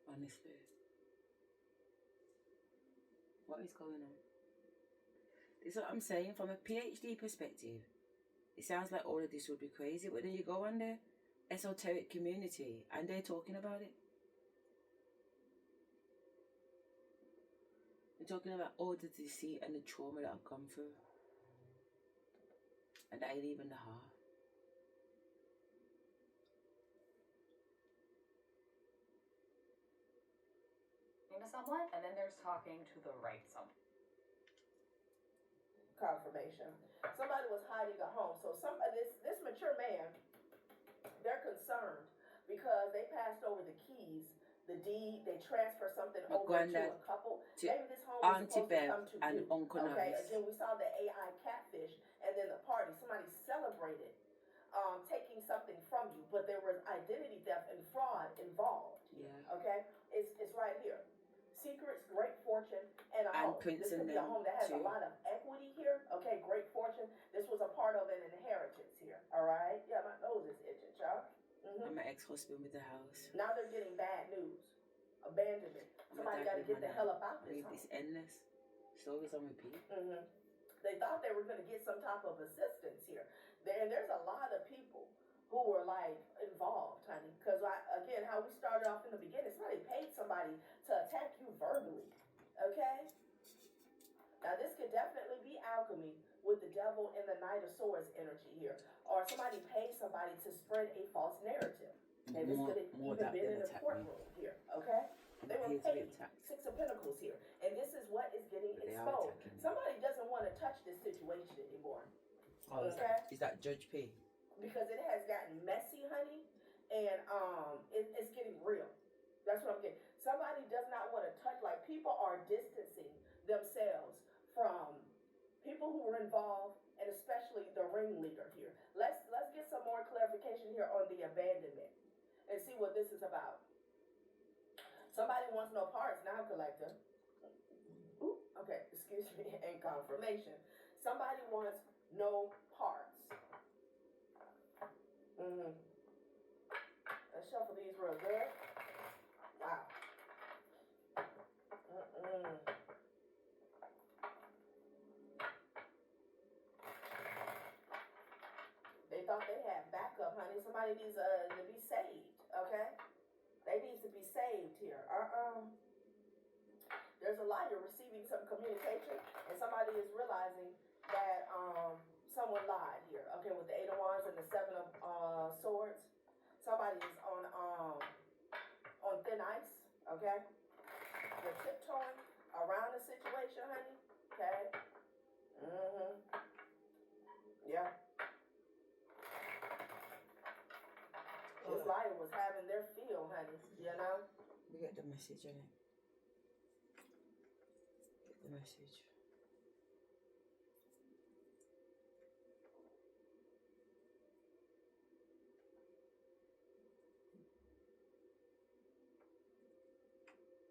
Honestly. What is going on? This is what I'm saying from a PhD perspective. It sounds like all of this would be crazy, but then you go on the esoteric community and they're talking about it. They're talking about all the deceit and the trauma that I've gone through. And that ain't even the half. To someone, and then there's talking to the right someone. Confirmation. Somebody was hiding a home. So this mature man, they're concerned because they passed over the keys, the deed, they transfer something over to a couple. Maybe this home was supposed to come to you. Okay, again, we saw the AI catfish and then the party. Somebody celebrated taking something from you, but there was identity theft and fraud involved. Yeah. Okay, it's right here. Secrets, great fortune, and a home. This could be a home that has a lot of equity here. Okay, great fortune. This was a part of an inheritance here. All right. Yeah, my nose is itching, child. And my ex-husband with the house. Now they're getting bad news. Abandonment. Somebody got to get the hell up out this home. It's endless. Stories on repeat. They thought they were going to get some type of assistance here. And there's a lot of people who were like involved, honey. Because again, how we started off in the beginning, somebody paid somebody to attack you verbally. Okay? Now this could definitely be alchemy with the devil and the Knight of Swords energy here. Or somebody paid somebody to spread a false narrative. And this could have even been in a courtroom here. Okay? They were paid. Six of Pentacles here. And this is what is getting exposed. Somebody doesn't want to touch this situation anymore. Oh, is that Judge P? Because it has gotten messy, honey, and it's getting real. That's what I'm getting. Somebody does not want to touch, like people are distancing themselves from people who were involved, and especially the ringleader here. Let's get some more clarification here on the abandonment and see what this is about. Somebody wants no parts now, collector. Ooh, okay, excuse me, and confirmation. Somebody wants no parts. Let's shuffle these real good. Wow. They thought they had backup, honey. Somebody needs to be saved, okay? They need to be saved here. There's a liar receiving some communication, and somebody is realizing that someone lied here. Okay, with the 8 of Wands and the 7 of Swords, somebody is on thin ice. Okay, they're tiptoeing around the situation, honey. Okay. Yeah. This liar was having their feel, honey. You know. We get the message, innit? Get the message.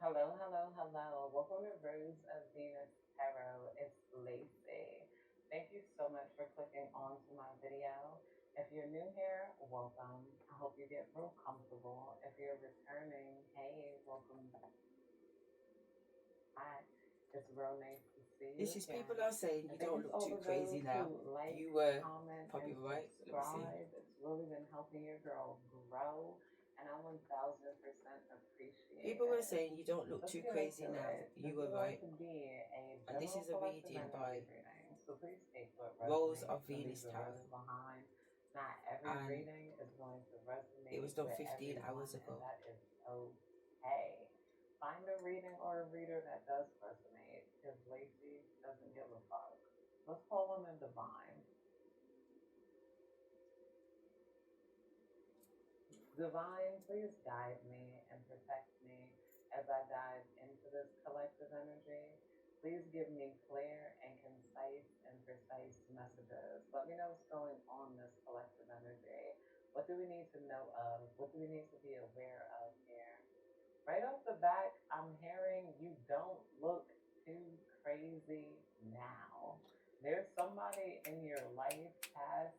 Hello, hello, hello. Welcome to Rose of Venus Tarot. It's Lacey. Thank you so much for clicking onto my video. If you're new here, welcome. I hope you get real comfortable. If you're returning, hey, welcome back. Hi, it's real nice to see you. This is people are saying you don't look too crazy now. You were probably right. It's really been helping your girl grow. And I 1000% appreciate people were it. saying you don't look too crazy now. You were right. And this is a reading by so please take what Rose of Venus Tarot. Not every reading is going to resonate. It was done with 15 everyone, hours ago. And that is okay. Find a reading or a reader that does resonate, because Lacey doesn't give a fuck. Let's call on the divine. Divine, please guide me and protect me as I dive into this collective energy. Please give me clear and concise and precise messages. Let me know what's going on in this collective energy. What do we need to know of? What do we need to be aware of here? Right off the bat, I'm hearing you don't look too crazy now. There's somebody in your life, past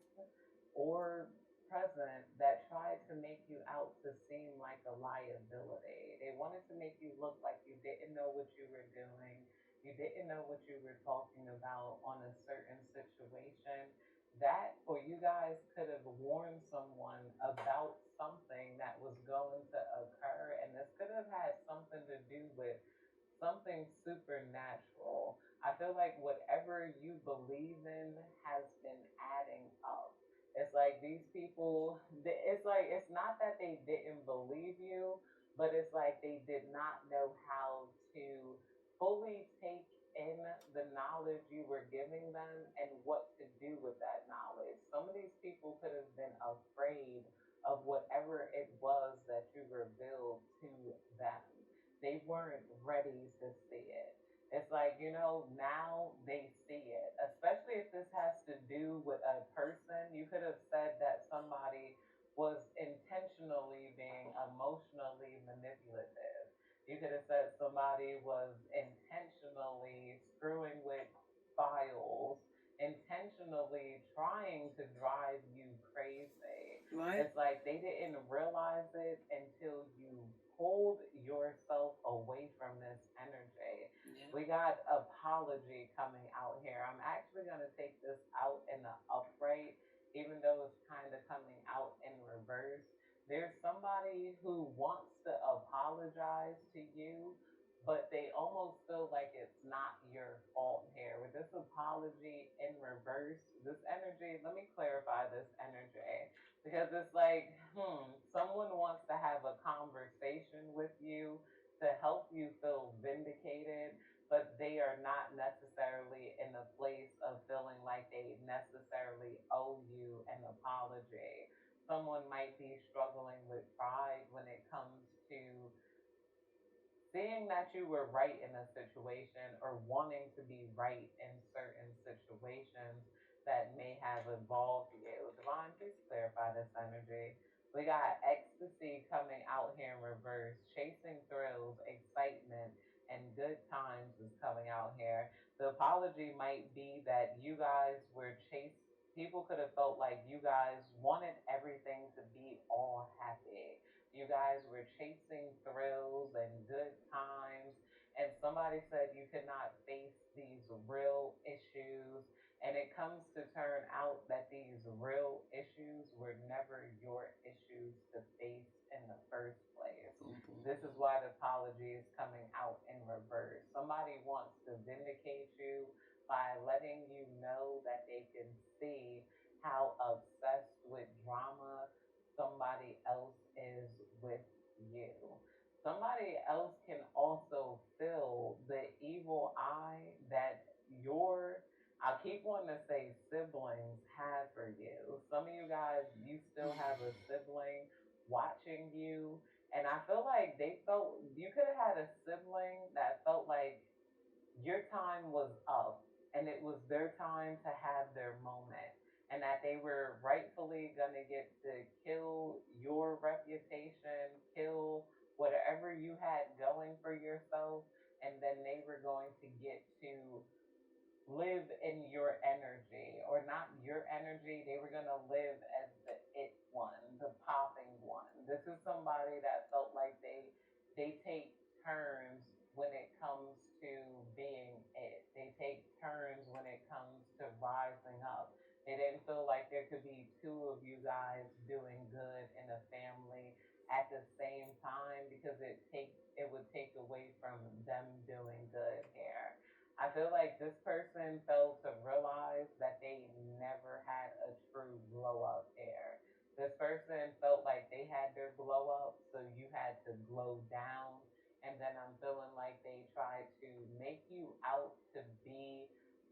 or present, that tried to make you out to seem like a liability. They wanted to make you look like you didn't know what you were doing. You didn't know what you were talking about on a certain situation. that, or you guys could have warned someone about something that was going to occur, and this could have had something to do with something supernatural. I feel like whatever you believe in has been adding up. It's like these people, it's like, it's not that they didn't believe you, but it's like they did not know how to fully take in the knowledge you were giving them and what to do with that knowledge. Some of these people could have been afraid of whatever it was that you revealed to them. They weren't ready to see it. It's like, now they see it, especially if this has to do with a person. You could have said that somebody was intentionally being emotionally manipulative. You could have said somebody was intentionally screwing with files, intentionally trying to drive you crazy. Right. It's like they didn't realize it until you pulled yourself away from this energy. Yeah. We got apology coming out here. I'm actually going to take this out in the upright, even though it's kind of coming out in reverse. There's somebody who wants to apologize to you, but they almost feel like it's not your fault here. With this apology in reverse, this energy, let me clarify this energy, because it's like, someone wants to have a conversation with you to help you feel vindicated, but they are not necessarily in a place of feeling like they necessarily owe you an apology. Someone might be struggling with pride when it comes to seeing that you were right in a situation or wanting to be right in certain situations that may have involved you. Divine, please clarify this energy. We got ecstasy coming out here in reverse, chasing thrills, excitement, and good times is coming out here. The apology might be that you guys were people could have felt like you guys wanted everything to be all happy. You guys were chasing thrills and good times, and somebody said you could not face these real issues. And it comes to turn out that these real issues were never your issues to face in the first place. This is why the apology is coming out in reverse. Somebody wants to vindicate you by letting you know that they can see how obsessed with drama somebody else is with you. Somebody else can also feel the evil eye that I keep wanting to say siblings have for you. Some of you guys, you still have a sibling watching you. And I feel like you could have had a sibling that felt like your time was up and it was their time to have their moment, and that they were rightfully going to get to kill your reputation, kill whatever you had going for yourself, and then they were going to get to live in your energy, or not your energy. They were going to live as the it one, the popping one. This is somebody that felt like they take turns when it comes to being it. They take turns when it comes to rising up. They didn't feel like there could be two of you guys doing good in a family at the same time, because it would take away from them doing good here. I feel like this person failed to realize that they never had a true glow up here. This person felt like they had their glow up, so you had to glow down. And then I'm feeling like they tried to make you out to be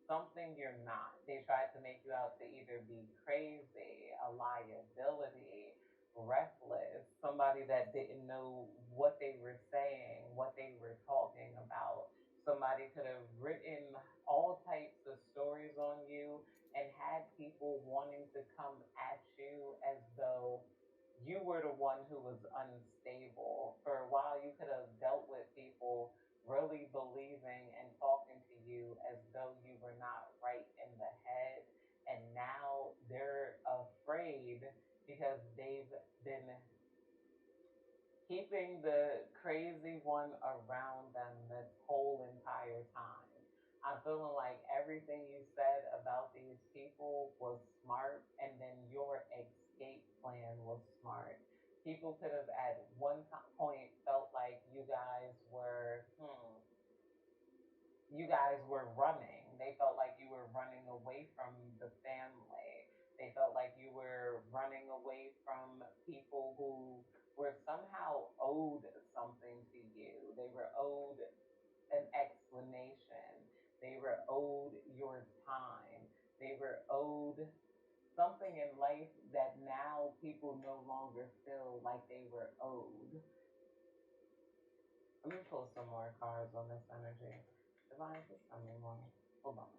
something you're not. They tried to make you out to either be crazy, a liability, reckless, somebody that didn't know what they were saying, what they were talking about. Somebody could have written all types of stories on you and had people wanting to come at you as though you were the one who was unstable. For a while, you could have dealt with people really believing and talking to you as though you were not right in the head. And now they're afraid because they've been keeping the crazy one around them this whole entire time. I'm feeling like everything you said about these people was smart, and then your escape plan was smart. People could have at one point felt like you guys were running. They felt like you were running away from the family. They felt like you were running away from people who were somehow owed something to you. They were owed an explanation. They were owed your time. They were owed something in life that now people no longer feel like they were owed. Let me pull some more cards on this energy. Divine, just tell me more. Hold on.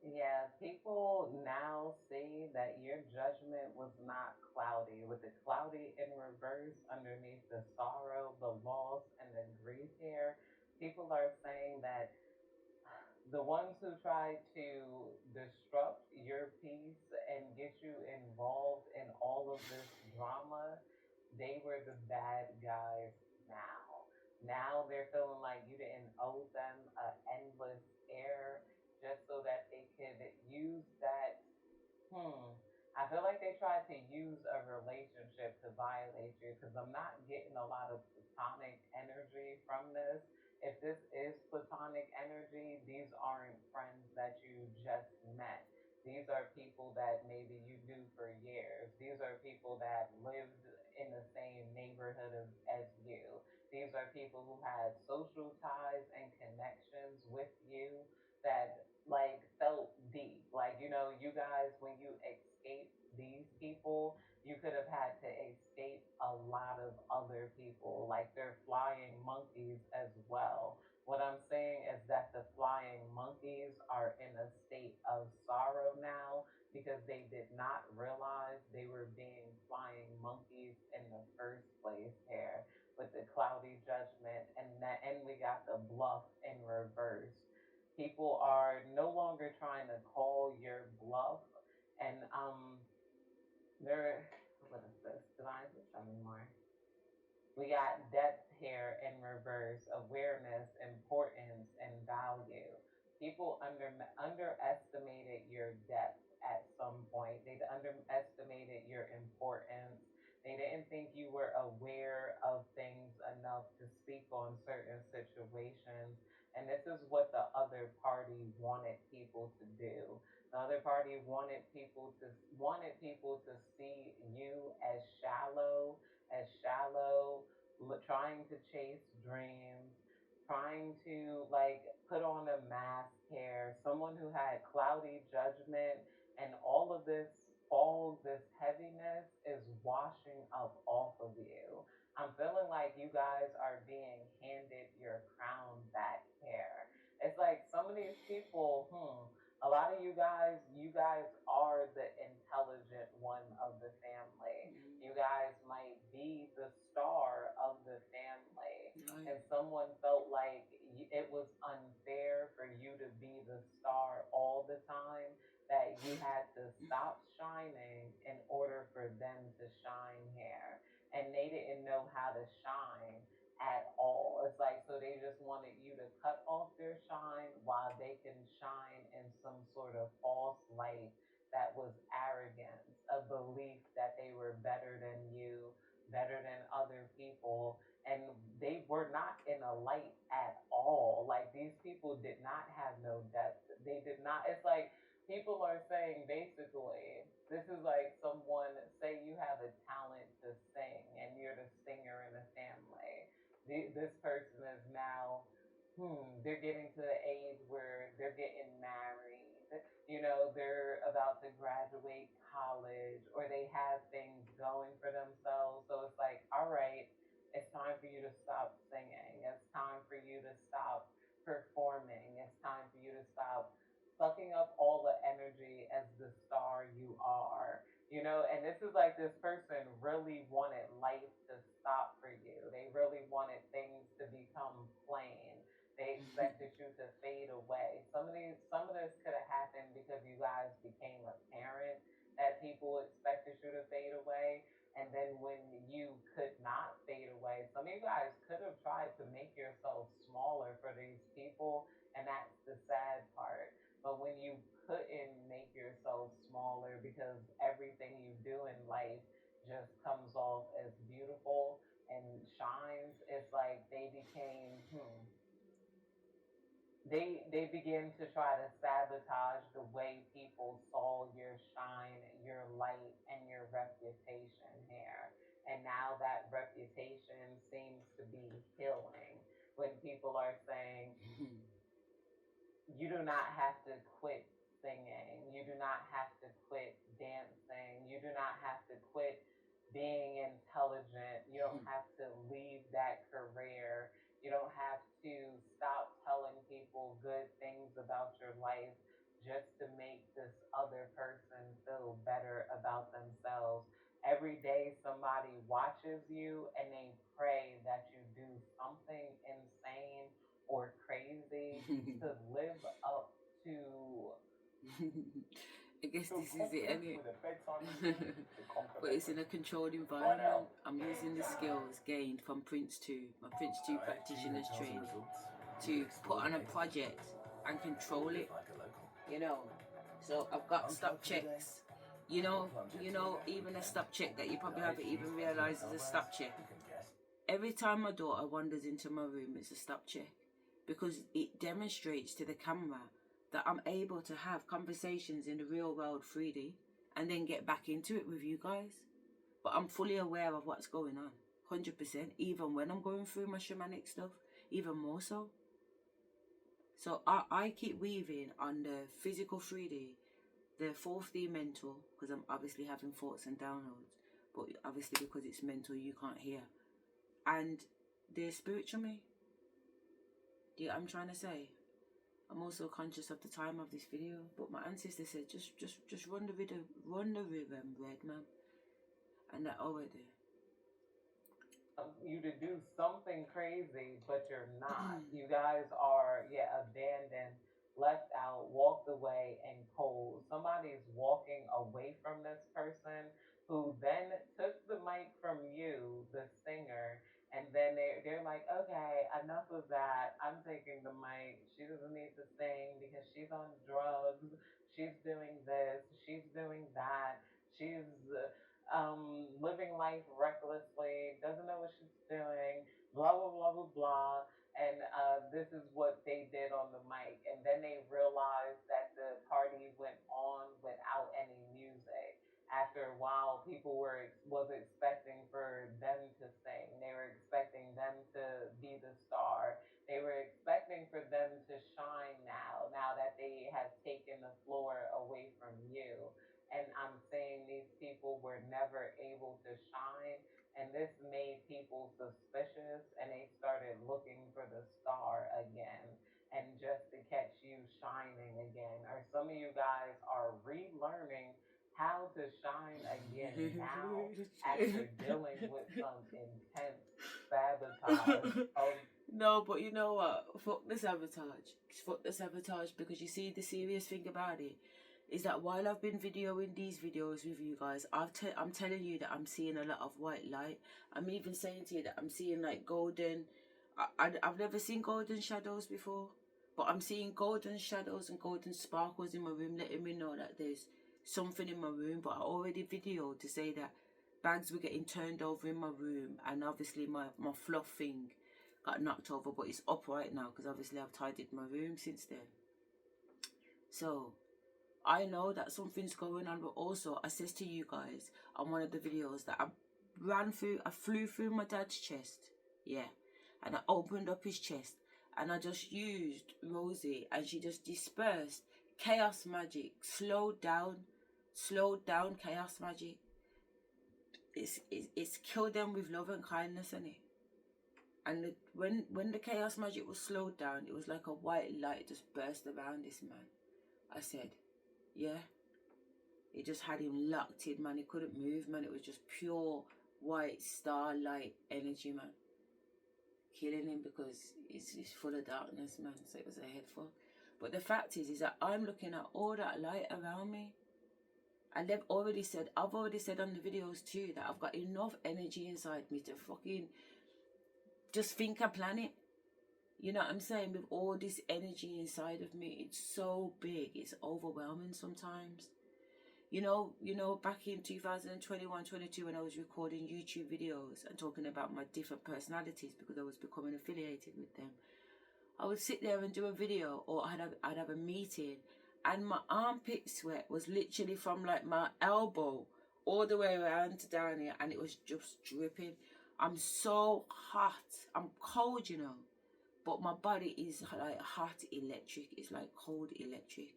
Yeah, people now see that your judgment was not cloudy. With the cloudy in reverse underneath the sorrow, the loss, and the grief here, people are saying that the ones who tried to disrupt your peace and get you involved in all of this drama, they were the bad guys now. Now they're feeling like you didn't owe them an endless air just so that they could use that. I feel like they tried to use a relationship to violate you because I'm not getting a lot of platonic energy from this. If this is platonic energy, these aren't friends that you just met. These are people that maybe you knew for years. These are people that lived in the same neighborhood as you. These are people who had social ties and connections with you that like felt deep. Like, you guys, when you escape these people, you could have had to escape a lot of other people. Like they're flying monkeys as well. What I'm saying is that the flying monkeys are in a state of sorrow now because they did not realize they were being flying monkeys in the first place here with the cloudy judgment, and we got the bluff in reverse. People are no longer trying to call your bluff, and they're, what is this? Divine, just tell me more. We got depth here in reverse, awareness, importance, and value. People underestimated your depth at some point. They underestimated your importance. They didn't think you were aware of things enough to speak on certain situations. And this is what the other party wanted people to do. The other party wanted people to see you as shallow, trying to chase dreams, trying to like put on a mask here, someone who had cloudy judgment, and all of this fog, this heaviness is washing up off of you. I'm feeling like you guys are being handed your crown back here. It's like some of these people, a lot of you guys are the intelligent one of the family. You guys might be the star of the family. Right. And someone felt like it was unfair for you to be the star all the time, that you had to stop shining in order for them to shine here. And they didn't know how to shine at all. It's like, so they just wanted you to cut off their shine while they can shine in some sort of false light that was arrogance, a belief that they were better than you, better than other people. And they were not in a light at all. Like these people did not have no depth. They did not, it's like people are saying basically, this is like someone, say you have a talent to sing and you're the singer in the family. This person is now, they're getting to the age where they're getting married. They're about to graduate college, or they have things going for themselves. So it's like, all right, it's time for you to stop singing. It's time for you to stop performing. It's time for you to stop sucking up all the energy as the star you are. And this is like this person really wanted life to stop for you. They really wanted things to become plain. They expected you to fade away. Some of this could have happened because you guys became a parent, that people expected you to fade away. And then when you could not fade away, some of you guys could have tried to make yourself smaller for these people they begin to try to sabotage the way people saw your shine, your light, and your reputation here. And now that reputation seems to be healing when people are saying, you do not have to quit singing. You do not have to quit dancing. You do not have to quit being intelligent. You don't have to leave that career. You don't have to stop telling people good things about your life just to make this other person feel better about themselves. Every day somebody watches you and they pray that you do something insane or crazy to live up to. I guess this is it, isn't it? But it's in a controlled environment. I'm using the skills gained from Prince 2, my Prince 2 practitioner's training, to put on a project and control it, you know. So I've got stop checks. You know, even a stop check that you probably haven't even realised is a stop check. Every time my daughter wanders into my room, it's a stop check, because it demonstrates to the camera that I'm able to have conversations in the real world 3D and then get back into it with you guys. But I'm fully aware of what's going on, 100%, even when I'm going through my shamanic stuff, even more so. So I keep weaving on the physical 3D, the 4D mental, because I'm obviously having thoughts and downloads, but obviously because it's mental you can't hear, and the spiritual me. Do you know what I'm trying to say? I'm also conscious of the time of this video, but my ancestor said just run the rhythm, red man, and that already. You to do something crazy, but you're not. You guys are abandoned, left out, walked away, and cold. Somebody's walking away from this person who then took the mic from you, the singer, and then they're like, okay, enough of that. I'm taking the mic. She doesn't need to sing because she's on drugs. She's doing this. She's doing that. She's living life recklessly, doesn't know what she's doing, blah, blah, blah, blah, blah. And this is what they did on the mic. And then they realized that the party went on without any music. After a while, people was expecting for them to sing. They were expecting them to be the star. They were expecting for them to shine now that they have taken the floor away from you. And I'm saying these people were never able to shine, and this made people suspicious, and they started looking for the star again, and just to catch you shining again. Or some of you guys are relearning how to shine again now after dealing with some intense sabotage. No, but you know what? Fuck the sabotage. Fuck the sabotage, because you see, the serious thing about it is that while I've been videoing these videos with you guys, I'm telling you that I'm seeing a lot of white light. I'm even saying to you that I'm seeing like golden. I've never seen golden shadows before, but I'm seeing golden shadows and golden sparkles in my room, letting me know that there's something in my room. But I already videoed to say that bags were getting turned over in my room, and obviously my fluff thing got knocked over, but it's up right now because obviously I've tidied my room since then. So I know that something's going on, but also I says to you guys on one of the videos that I flew through my dad's chest, yeah, and I opened up his chest, and I just used Rosie, and she just dispersed chaos magic, slowed down chaos magic. It's killed them with love and kindness, innit? And when the chaos magic was slowed down, it was like a white light just burst around this man. I said, yeah, it just had him locked in, man. He couldn't move, man. It was just pure white starlight energy, man. Killing him because he's full of darkness, man. So it was a head fuck. But the fact is that I'm looking at all that light around me. And I've already said on the videos too that I've got enough energy inside me to fucking just think and plan it. You know what I'm saying? With all this energy inside of me, it's so big, it's overwhelming sometimes. You know, back in 2021, 22, when I was recording YouTube videos and talking about my different personalities because I was becoming affiliated with them, I would sit there and do a video, or I'd have a meeting, and my armpit sweat was literally from like my elbow all the way around to down here, and it was just dripping. I'm so hot. I'm cold, you know, but my body is like hot electric. It's like cold electric,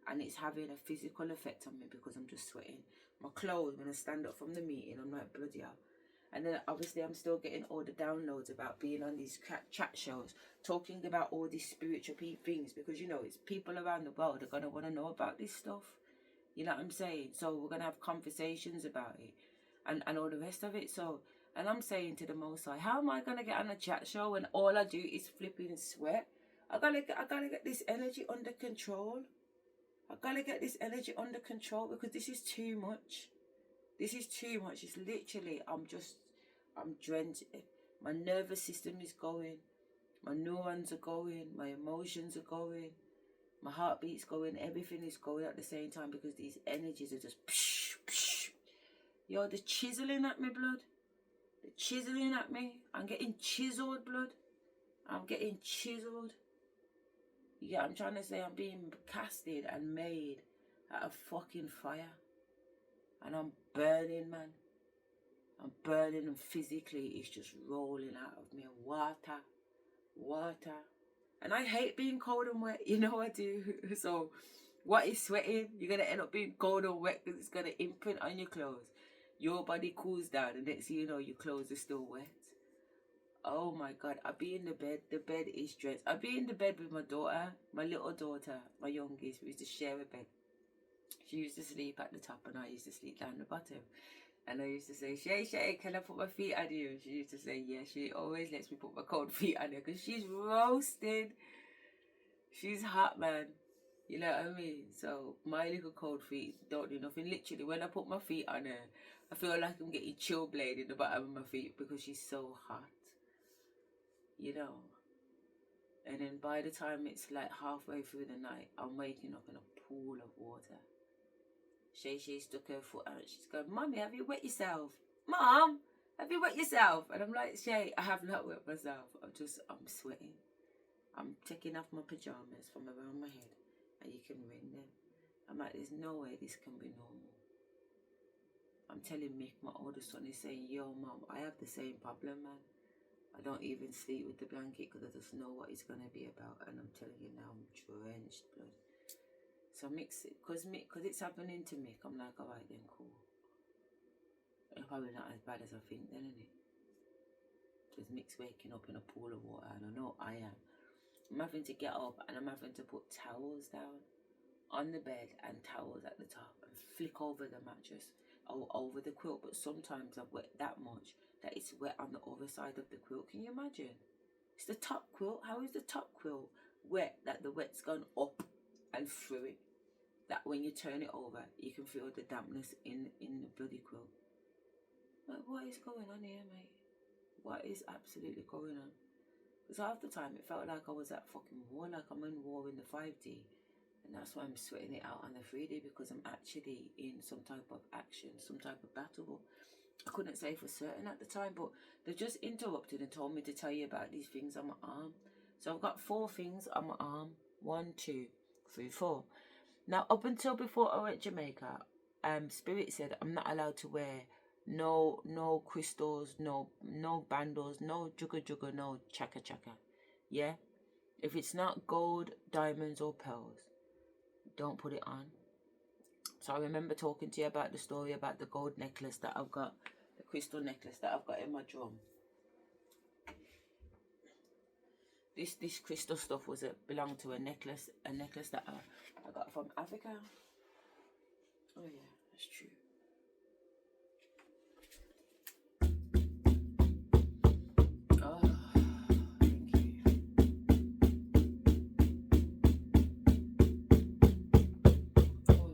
and it's having a physical effect on me because I'm just sweating. My clothes, when I stand up from the meeting, I'm like, bloody hell. And then obviously I'm still getting all the downloads about being on these chat shows, talking about all these spiritual things, because, you know, it's people around the world are going to want to know about this stuff. You know what I'm saying? So we're going to have conversations about it and all the rest of it. So, and I'm saying to the Most High, how am I going to get on a chat show when all I do is flipping sweat? I gotta get this energy under control. I gotta get this energy under control, because this is too much. This is too much. It's literally, I'm drenched. My nervous system is going. My neurons are going. My emotions are going. My heartbeat's going. Everything is going at the same time, because these energies are just psh, psh. Yo, they're chiseling at me, blood. They're chiseling at me. I'm getting chiseled, blood. I'm getting chiseled. Yeah, I'm trying to say I'm being casted and made out of fucking fire. And I'm burning, man. I'm burning, and physically it's just rolling out of me. Water. And I hate being cold and wet. You know I do. So what is sweating? You're going to end up being cold and wet, because it's going to imprint on your clothes. Your body cools down, and next thing you know, your clothes are still wet. Oh my God, I'll be in the bed. The bed is drenched. I'll be in the bed with my daughter, my little daughter, my youngest. We used to share a bed. She used to sleep at the top, and I used to sleep down the bottom. And I used to say, Shay, can I put my feet on you? And she used to say, yeah. She always lets me put my cold feet on her, because she's roasted. She's hot, man. You know what I mean? So my little cold feet don't do nothing. Literally, when I put my feet on her, I feel like I'm getting chill blade in the bottom of my feet, because she's so hot. You know. And then by the time it's like halfway through the night, I'm waking up in a pool of water. Shay stuck her foot out. She's going, Mommy, have you wet yourself? Mom, have you wet yourself? And I'm like, Shay, I have not wet myself. I'm sweating. I'm taking off my pajamas from around my head, and you can ring them. I'm like, there's no way this can be normal. I'm telling Mick, my oldest son, is saying, yo, Mom, I have the same problem, man. I don't even sleep with the blanket, because I just know what it's going to be about. And I'm telling you now, I'm drenched, blood. So Mick's, because it's happening to Mick, I'm like, alright then, cool. It's probably not as bad as I think then, isn't it? Because Mick's waking up in a pool of water, and I know I am. I'm having to get up, and I'm having to put towels down on the bed and towels at the top, and flick over the mattress or over the quilt. But sometimes I've wet that much that it's wet on the other side of the quilt. Can you imagine? It's the top quilt. How is the top quilt wet that the wet's gone up and through it? That when you turn it over, you can feel the dampness in the bloody quilt. Like, what is going on here, mate? What is absolutely going on? Because half the time it felt like I was at fucking war, like I'm in war in the 5D. And that's why I'm sweating it out on the 3D, because I'm actually in some type of action, some type of battle. I couldn't say for certain at the time, but they just interrupted and told me to tell you about these things on my arm. So I've got 4 things on my arm. 1, 2, 3, 4. Now, up until before I went to Jamaica, Spirit said I'm not allowed to wear no crystals, no bandos, no jugga, no chaka. Yeah? If it's not gold, diamonds or pearls, don't put it on. So I remember talking to you about the story about the gold necklace that I've got, the crystal necklace that I've got in my drum. This crystal stuff belonged to a necklace that I got from Africa. Oh yeah, that's true. Oh, thank you. Oh,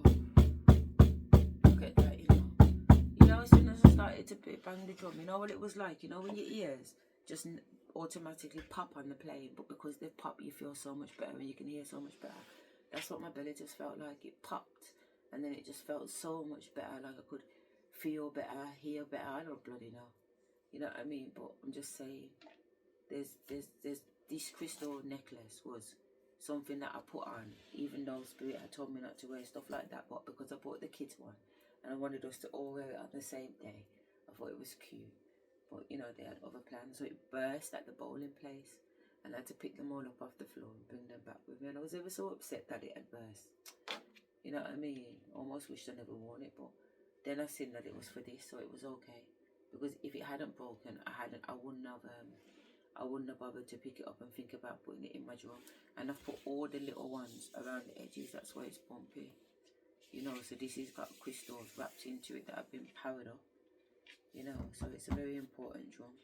look at that, you know. As soon as I started to bang the drum, you know what it was like? You know when your ears just automatically pop on the plane, but because they pop, you feel so much better and you can hear so much better. That's what my belly just felt like. It popped, and then it just felt so much better. Like I could feel better, hear better. I don't bloody know. You know what I mean? But I'm just saying, there's this crystal necklace was something that I put on, even though Spirit had told me not to wear stuff like that, but because I bought the kids one and I wanted us to all wear it on the same day, I thought it was cute. But you know, they had other plans, so it burst at the bowling place and I had to pick them all up off the floor and bring them back with me, and I was ever so upset that it had burst. You know what I mean? Almost wished I never worn it, but then I seen that it was for this, so it was okay. Because if it hadn't broken, I wouldn't have bothered to pick it up and think about putting it in my drawer. And I've put all the little ones around the edges, that's why it's bumpy. You know, so this has got crystals wrapped into it that have been powered up. You know, so it's a very important drum.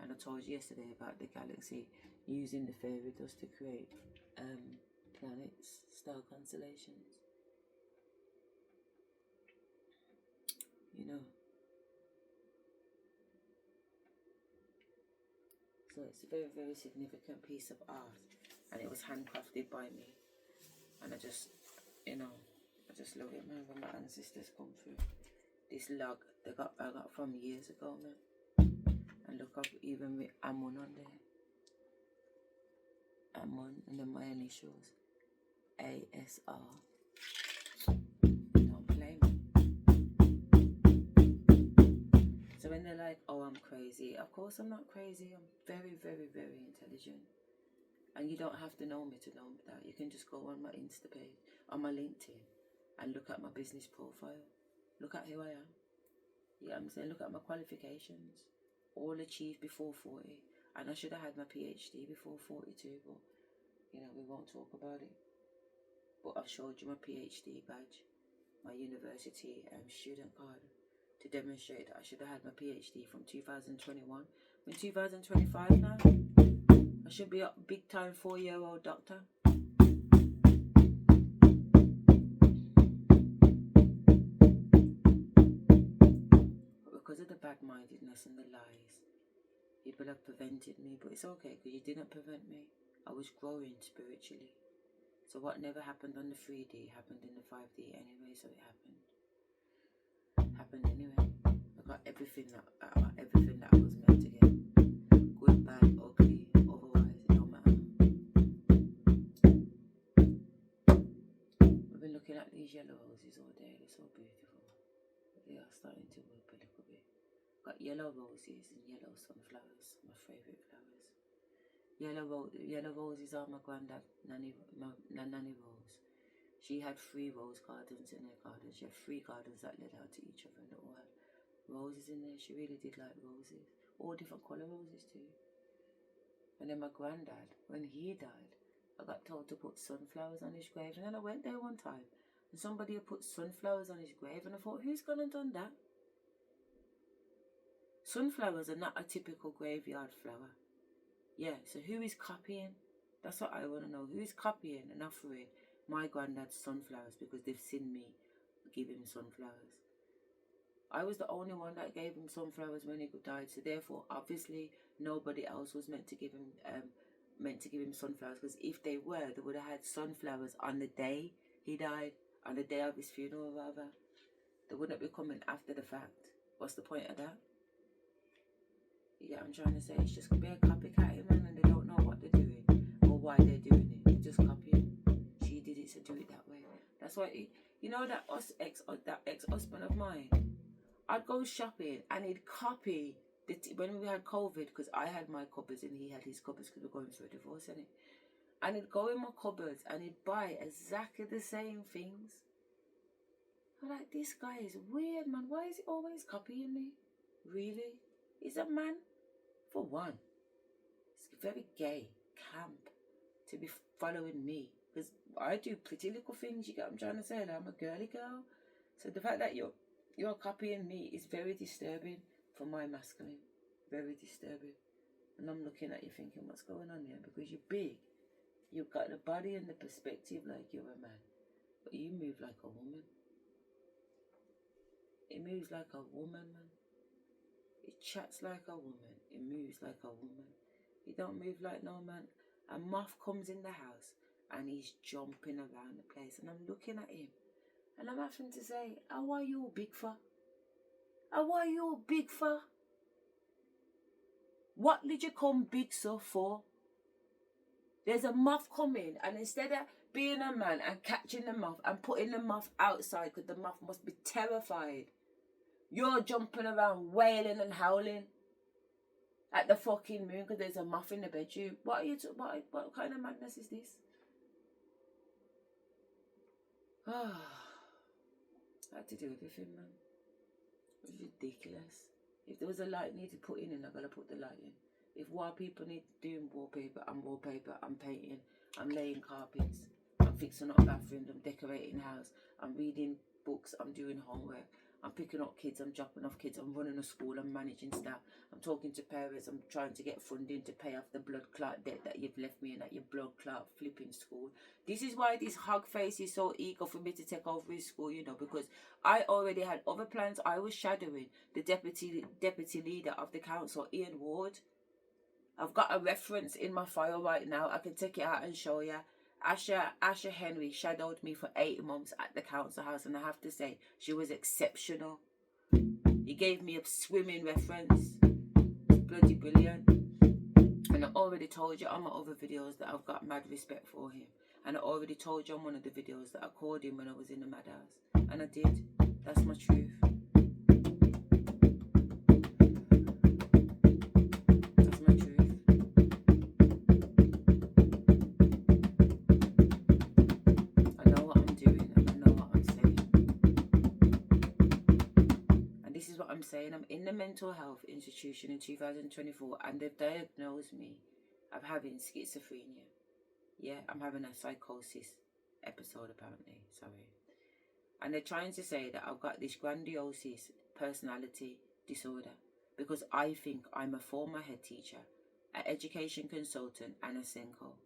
And I told you yesterday about the galaxy using the fairy dust to create planets, star constellations. You know. So it's a very, very significant piece of art, and it was handcrafted by me. And I just, you know, I just love it, man, when my ancestors come through. This log I got from years ago, man. And look up even with Amun on there. Amun, and then my initials, ASR. Don't play me. So when they're like, oh, I'm crazy, of course I'm not crazy. I'm very, very, very intelligent. And you don't have to know me to know that. You can just go on my Insta page, on my LinkedIn, and look at my business profile. Look at who I am. You know what I'm saying? Look at my qualifications. All achieved before 40. And I should have had my PhD before 42, but, you know, we won't talk about it. But I've showed you my PhD badge, my university student card, to demonstrate that I should have had my PhD from 2021. We're in 2025 now. I should be a big time 4-year-old doctor. But because of the bad-mindedness and the lies, people have prevented me. But it's okay, because you didn't prevent me. I was growing spiritually. So what never happened on the 3D happened in the 5D anyway, so it happened. Happened anyway. I got everything that I was meant to get. Good, bad, ugly, otherwise it don't matter. I've been looking at these yellow roses all day, they're so beautiful. They are starting to whip a little bit. Got yellow roses and yellow sunflowers, my favourite flowers. Yellow roses are my granddad, Nanny Rose. She had 3 rose gardens in her garden. She had 3 gardens that led out to each other, and they all had roses in there. She really did like roses. All different colour roses too. And then my granddad, when he died, I got told to put sunflowers on his grave. And then I went there one time and somebody had put sunflowers on his grave, and I thought, who's gone and done that? Sunflowers are not a typical graveyard flower. Yeah, so who is copying? That's what I want to know. Who is copying and offering my granddad's sunflowers because they've seen me give him sunflowers? I was the only one that gave him sunflowers when he died, so therefore, obviously, nobody else was meant to give him sunflowers, because if they were, they would have had sunflowers on the day he died, on the day of his funeral, rather. They wouldn't be coming after the fact. What's the point of that? You get what I'm trying to say? It's just going to be a copycat, man, and they don't know what they're doing or why they're doing it. They just copy it. She did it, so do it that way. That's why, you know, that ex-husband of mine, I'd go shopping and he'd copy when we had COVID, because I had my cupboards and he had his cupboards because we're going through a divorce, innit? And he'd go in my cupboards and he'd buy exactly the same things. I'm like, this guy is weird, man. Why is he always copying me? Really? He's a man. For one, it's very gay, camp, to be following me. Because I do pretty little things, you get what I'm trying to say? Like, I'm a girly girl. So the fact that you're copying me is very disturbing for my masculine. Very disturbing. And I'm looking at you thinking, what's going on here? Because you're big. You've got the body and the perspective like you're a man. But you move like a woman. It moves like a woman, man. It chats like a woman. It moves like a woman. It don't move like no man. A moth comes in the house and he's jumping around the place. And I'm looking at him. And I'm having to say, how are you big for? How are you big for? What did you come big so for? There's a moth coming, and instead of being a man and catching the moth and putting the moth outside because the moth must be terrified, you're jumping around wailing and howling at the fucking moon because there's a moth in the bedroom. What are you? What kind of madness is this? I had to do everything, man. It was ridiculous. If there was a light needed put in, I gotta put the light in. If wallpaper need doing wallpaper, I'm painting, I'm laying carpets, I'm fixing up bathrooms, I'm decorating house, I'm reading books, I'm doing homework, I'm picking up kids, I'm dropping off kids, I'm running a school, I'm managing staff, I'm talking to parents, I'm trying to get funding to pay off the blood clot debt that you've left me in at your blood clot flipping school. This is why this hog face is so eager for me to take over his school, you know, because I already had other plans. I was shadowing the deputy leader of the council, Ian Ward. I've got a reference in my file right now. I can take it out and show you. Asherah Henry shadowed me for 8 months at the council house, and I have to say, she was exceptional. He gave me a swimming reference. Bloody brilliant. And I already told you on my other videos that I've got mad respect for him. And I already told you on one of the videos that I called him when I was in the madhouse. And I did. That's my truth. That's my truth. I know what I'm doing and I know what I'm saying. And this is what I'm saying. I'm in the mental health institution in 2024 and they've diagnosed me of having schizophrenia. Yeah, I'm having a psychosis episode apparently. Sorry. And they're trying to say that I've got this grandiose personality disorder because I think I'm a former head teacher, an education consultant and a Senko.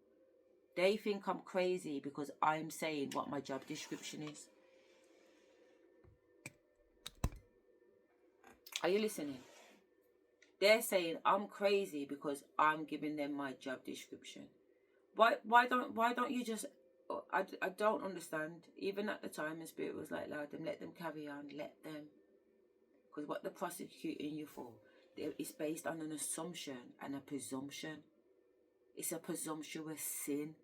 They think I'm crazy because I'm saying what my job description is. Are you listening? They're saying I'm crazy because I'm giving them my job description. Why don't you just... I don't understand. Even at the time, the spirit was like, let them carry on, let them. Because what they're prosecuting you for, it's based on an assumption and a presumption. It's a presumptuous sin.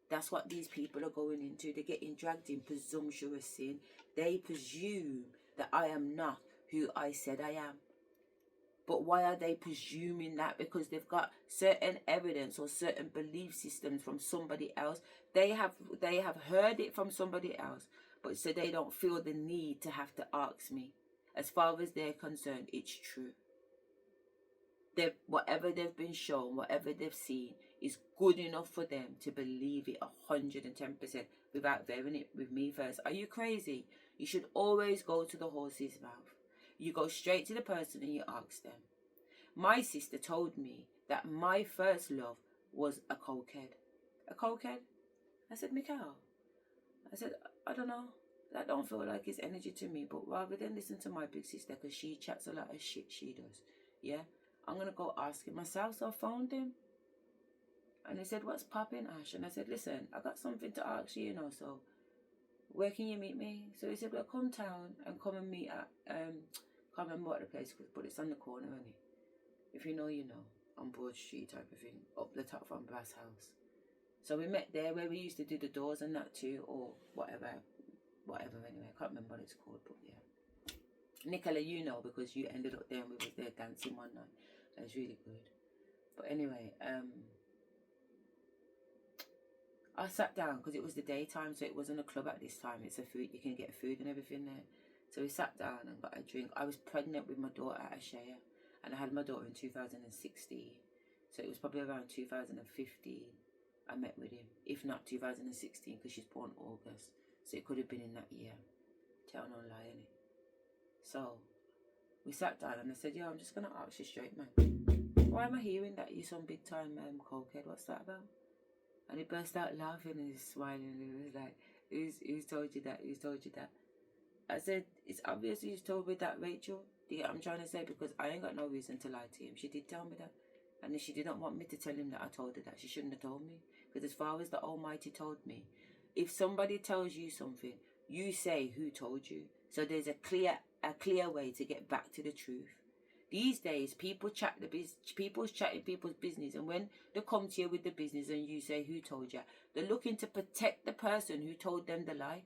That's what these people are going into. They're getting dragged in presumptuous sin. They presume that I am not who I said I am. But why are they presuming that? Because they've got certain evidence or certain belief systems from somebody else. They have heard it from somebody else, but so they don't feel the need to have to ask me. As far as they're concerned, it's true. Whatever they've been shown, whatever they've seen, is good enough for them to believe it 110% without vetting it with me first. Are you crazy? You should always go to the horse's mouth. You go straight to the person and you ask them. My sister told me that my first love was a cokehead. A cokehead? I said, Mikhail. I said, I don't know. That don't feel like it's energy to me. But rather than listen to my big sister, because she chats a lot of shit, she does. Yeah? I'm going to go ask him myself. So I phoned him. And he said, what's popping, Ash? And I said, listen, I got something to ask you, you know, so where can you meet me? So he said, well, come town and come and meet at, can't remember what the place was, but it's on the corner, isn't it? If you know, you know, on Broad Street type of thing, up the top from Brass House. So we met there where we used to do the doors and that too, or whatever anyway, I can't remember what it's called, but yeah. Nicola, you know, because you ended up there and we was there dancing one night. That was really good. But anyway, I sat down because it was the daytime, so it wasn't a club at this time. It's a food, you can get food and everything there. So we sat down and got a drink. I was pregnant with my daughter, Asherah, and I had my daughter in 2016. So it was probably around 2015 I met with him. If not 2016, because she's born August. So it could have been in that year. Tell no lie, innit? So we sat down and I said, yo, I'm just going to ask you straight, man. Why am I hearing that you're some big time cokehead? What's that about? And he burst out laughing and he's smiling and he was like, who's told you that? Who's told you that? I said, it's obvious you told me that, Rachel. I'm trying to say, because I ain't got no reason to lie to him. She did tell me that. And if she didn't want me to tell him that I told her that, she shouldn't have told me. Because as far as the Almighty told me, if somebody tells you something, you say who told you. So there's a clear way to get back to the truth. These days, people's chatting people's business, and when they come to you with the business and you say, who told you? They're looking to protect the person who told them the lie.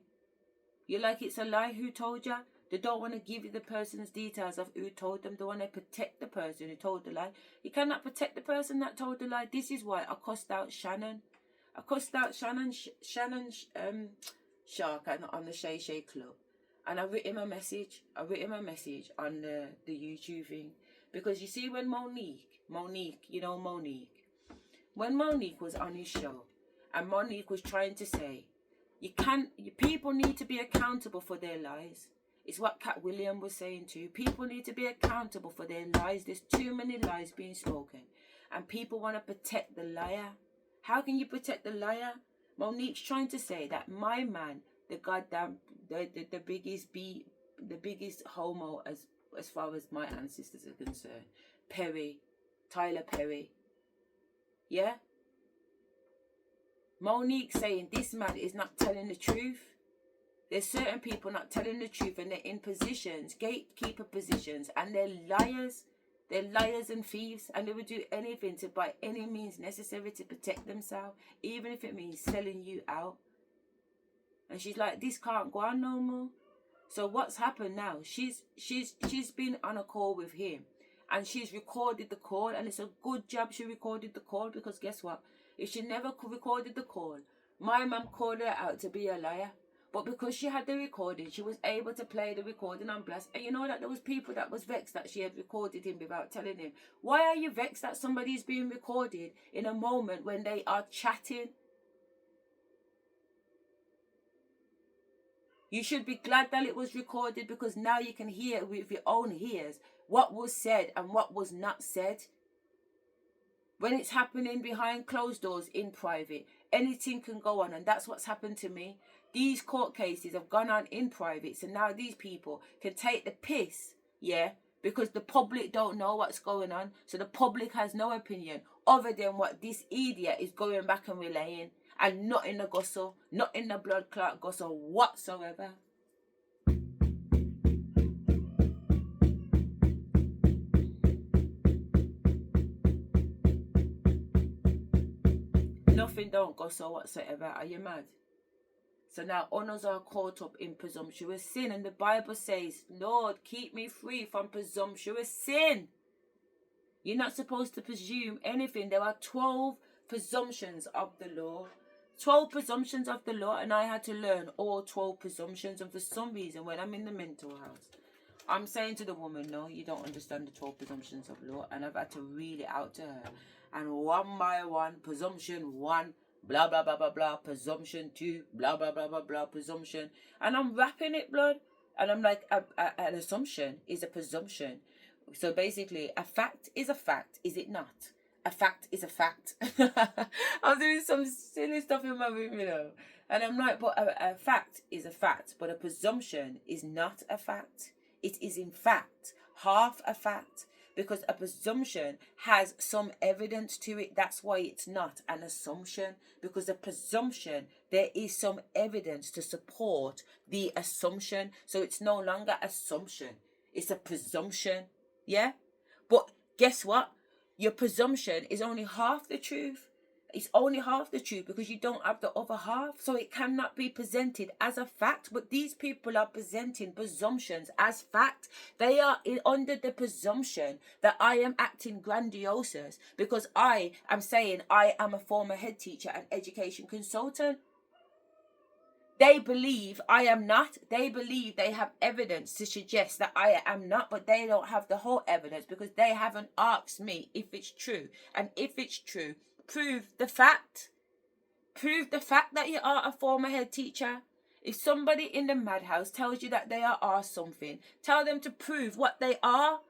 You're like, it's a lie, who told you? They don't want to give you the person's details of who told them. They want to protect the person who told the lie. You cannot protect the person that told the lie. This is why I cussed out Shannon. I cussed out Shannon Shark on the Shay Shay Club. And I written a message. I written a message on the YouTube thing. Because you see, when Monique, you know Monique. When Monique was on his show, and Monique was trying to say, people need to be accountable for their lies. It's what Cat William was saying too. People need to be accountable for their lies. There's too many lies being spoken. And people want to protect the liar. How can you protect the liar? Monique's trying to say that my man, the biggest homo as far as my ancestors are concerned, Tyler Perry. Yeah? Monique saying this man is not telling the truth. There's certain people not telling the truth, and they're in positions, gatekeeper positions, and they're liars. They're liars and thieves, and they would do anything to, by any means necessary, to protect themselves, even if it means selling you out. And she's like, this can't go on no more. So what's happened now? She's been on a call with him, and she's recorded the call, and it's a good job she recorded the call, because guess what? If she never recorded the call, my mum called her out to be a liar. But because she had the recording, she was able to play the recording on blast. And you know that there was people that was vexed that she had recorded him without telling him. Why are you vexed that somebody is being recorded in a moment when they are chatting? You should be glad that it was recorded, because now you can hear with your own ears what was said and what was not said. When it's happening behind closed doors in private, anything can go on, and that's what's happened to me. These court cases have gone on in private, so now these people can take the piss, yeah, because the public don't know what's going on, so the public has no opinion other than what this idiot is going back and relaying, and not in the gossip, not in the blood clot gossip whatsoever. Nothing don't gossip whatsoever. Are you mad? So now others are caught up in presumptuous sin, and the Bible says, Lord, keep me free from presumptuous sin. You're not supposed to presume anything. There are 12 presumptions of the law. 12 presumptions of the law, and I had to learn all 12 presumptions. And for some reason, when I'm in the mental house, I'm saying to the woman, no, you don't understand the 12 presumptions of law. And I've had to read it out to her. And one by one, presumption 1, blah, blah, blah, blah, blah, presumption 2, blah, blah, blah, blah, blah, presumption. And I'm wrapping it, blood. And I'm like, an assumption is a presumption. So basically, a fact is a fact, is it not? A fact is a fact. I'm doing some silly stuff in my room, you know. And I'm like, but a fact is a fact, but a presumption is not a fact. It is in fact half a fact, because a presumption has some evidence to it. That's why it's not an assumption, because a presumption, there is some evidence to support the assumption. So it's no longer assumption, it's a presumption. Yeah? But guess what? Your presumption is only half the truth. It's only half the truth because you don't have the other half. So it cannot be presented as a fact. But these people are presenting presumptions as fact. They are under the presumption that I am acting grandiose because I am saying I am a former head teacher and education consultant. They believe I am not. They believe they have evidence to suggest that I am not, but they don't have the whole evidence because they haven't asked me if it's true. And if it's true, prove the fact. Prove the fact that you are a former head teacher. If somebody in the madhouse tells you that they are something, tell them to prove what they are.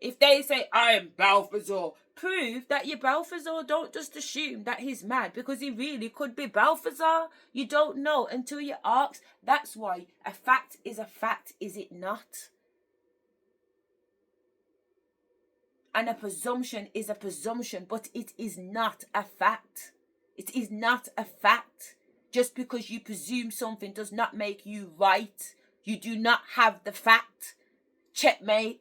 If they say, I am Balthazar, prove that you're Balthazar. Don't just assume that he's mad because he really could be Balthazar. You don't know until you ask. That's why a fact is a fact, is it not? And a presumption is a presumption, but it is not a fact. It is not a fact. Just because you presume something does not make you right. You do not have the fact. Checkmate.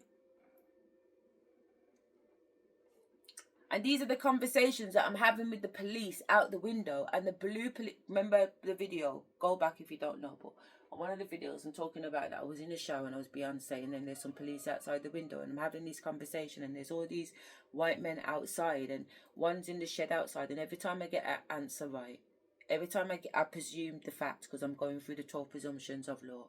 And these are the conversations that I'm having with the police out the window. And the blue police, remember the video? Go back if you don't know. But on one of the videos, I'm talking about that I was in the shower and I was Beyonce, and then there's some police outside the window, and I'm having this conversation, and there's all these white men outside, and one's in the shed outside. And every time I get an answer right, every time I presume the fact, because I'm going through the 12 presumptions of law,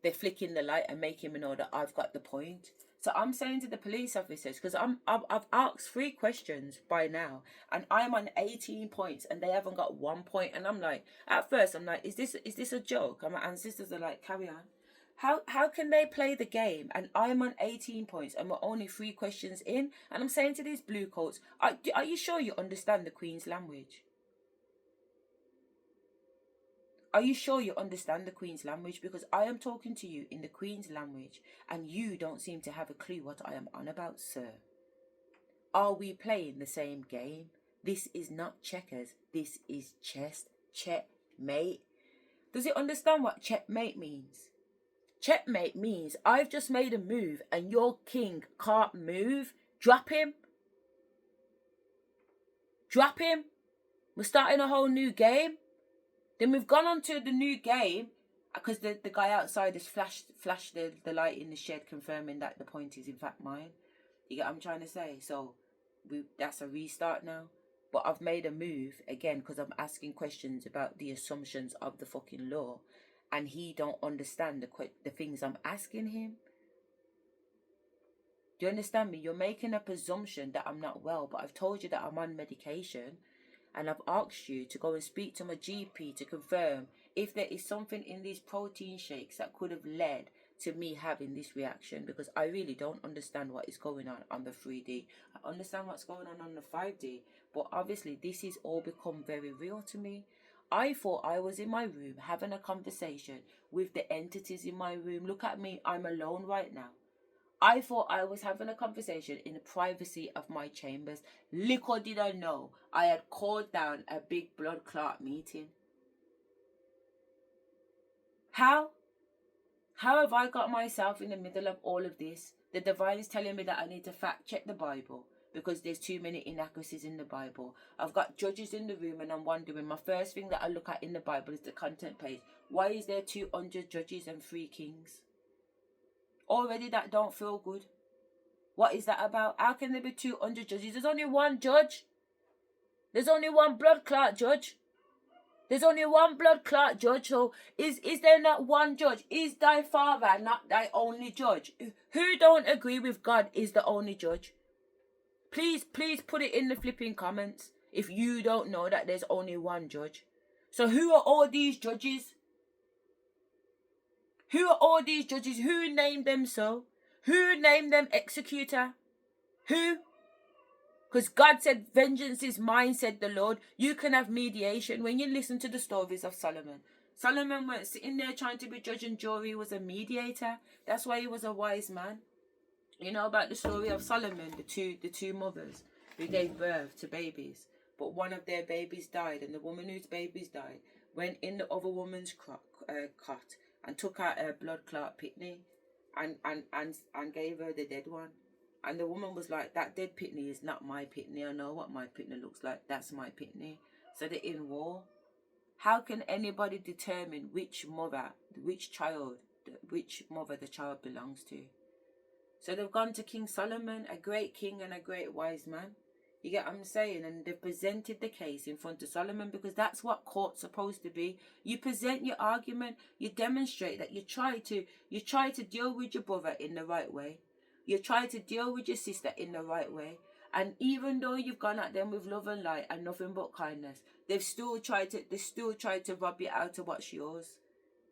they're flicking the light and making me know that I've got the point. So I'm saying to the police officers, because I've asked 3 questions by now, and I'm on 18 points, and they haven't got 1 point. And I'm like, at first I'm like, is this a joke? And my ancestors are like, carry on. How can they play the game and I'm on 18 points and we're only 3 questions in? And I'm saying to these blue coats, are you sure you understand the Queen's language? Are you sure you understand the Queen's language? Because I am talking to you in the Queen's language and you don't seem to have a clue what I am on about, sir. Are we playing the same game? This is not checkers. This is chess. Checkmate. Does it understand what checkmate means? Checkmate means I've just made a move and your king can't move. Drop him. Drop him. We're starting a whole new game. Then we've gone on to the new game because the guy outside has flashed the light in the shed, confirming that the point is in fact mine. You get what I'm trying to say? So that's a restart now. But I've made a move again because I'm asking questions about the assumptions of the fucking law, and he don't understand the things I'm asking him. Do you understand me? You're making a presumption that I'm not well, but I've told you that I'm on medication. And I've asked you to go and speak to my GP to confirm if there is something in these protein shakes that could have led to me having this reaction, because I really don't understand what is going on the 3D. I understand what's going on the 5D, but obviously this is all become very real to me. I thought I was in my room having a conversation with the entities in my room. Look at me, I'm alone right now. I thought I was having a conversation in the privacy of my chambers. Little did I know I had called down a big blood clot meeting. How? How have I got myself in the middle of all of this? The divine is telling me that I need to fact check the Bible because there's too many inaccuracies in the Bible. I've got judges in the room and I'm wondering, my first thing that I look at in the Bible is the content page. Why is there 200 judges and 3 kings? Already that don't feel good. What is that about? How can there be 200 judges? There's only one judge. There's only one blood clot judge. There's only one blood clot judge. So is there not one judge? Is thy father not thy only judge? Who don't agree with God is the only judge? Please put it in the flipping comments if you don't know that there's only one judge. So who are all these judges? Who are all these judges? Who named them so? Who named them executor? Who? Because God said, vengeance is mine, said the Lord. You can have mediation. When you listen to the stories of Solomon, Solomon was sitting there trying to be judge and jury. He was a mediator. That's why he was a wise man. You know about the story of Solomon, the two mothers who gave birth to babies. But one of their babies died, and the woman whose babies died went in the other woman's cot and took out her blood clot pitney and gave her the dead one. And the woman was like, that dead pitney is not my pitney. I know what my pitney looks like. That's my pitney. So they're in war. How can anybody determine which mother the child belongs to? So they've gone to King Solomon, a great king and a great wise man. You get what I'm saying? And they've presented the case in front of Solomon, because that's what court's supposed to be. You present your argument, you demonstrate that you try to deal with your brother in the right way. You try to deal with your sister in the right way. And even though you've gone at them with love and light and nothing but kindness, they've still tried to rob you out of what's yours.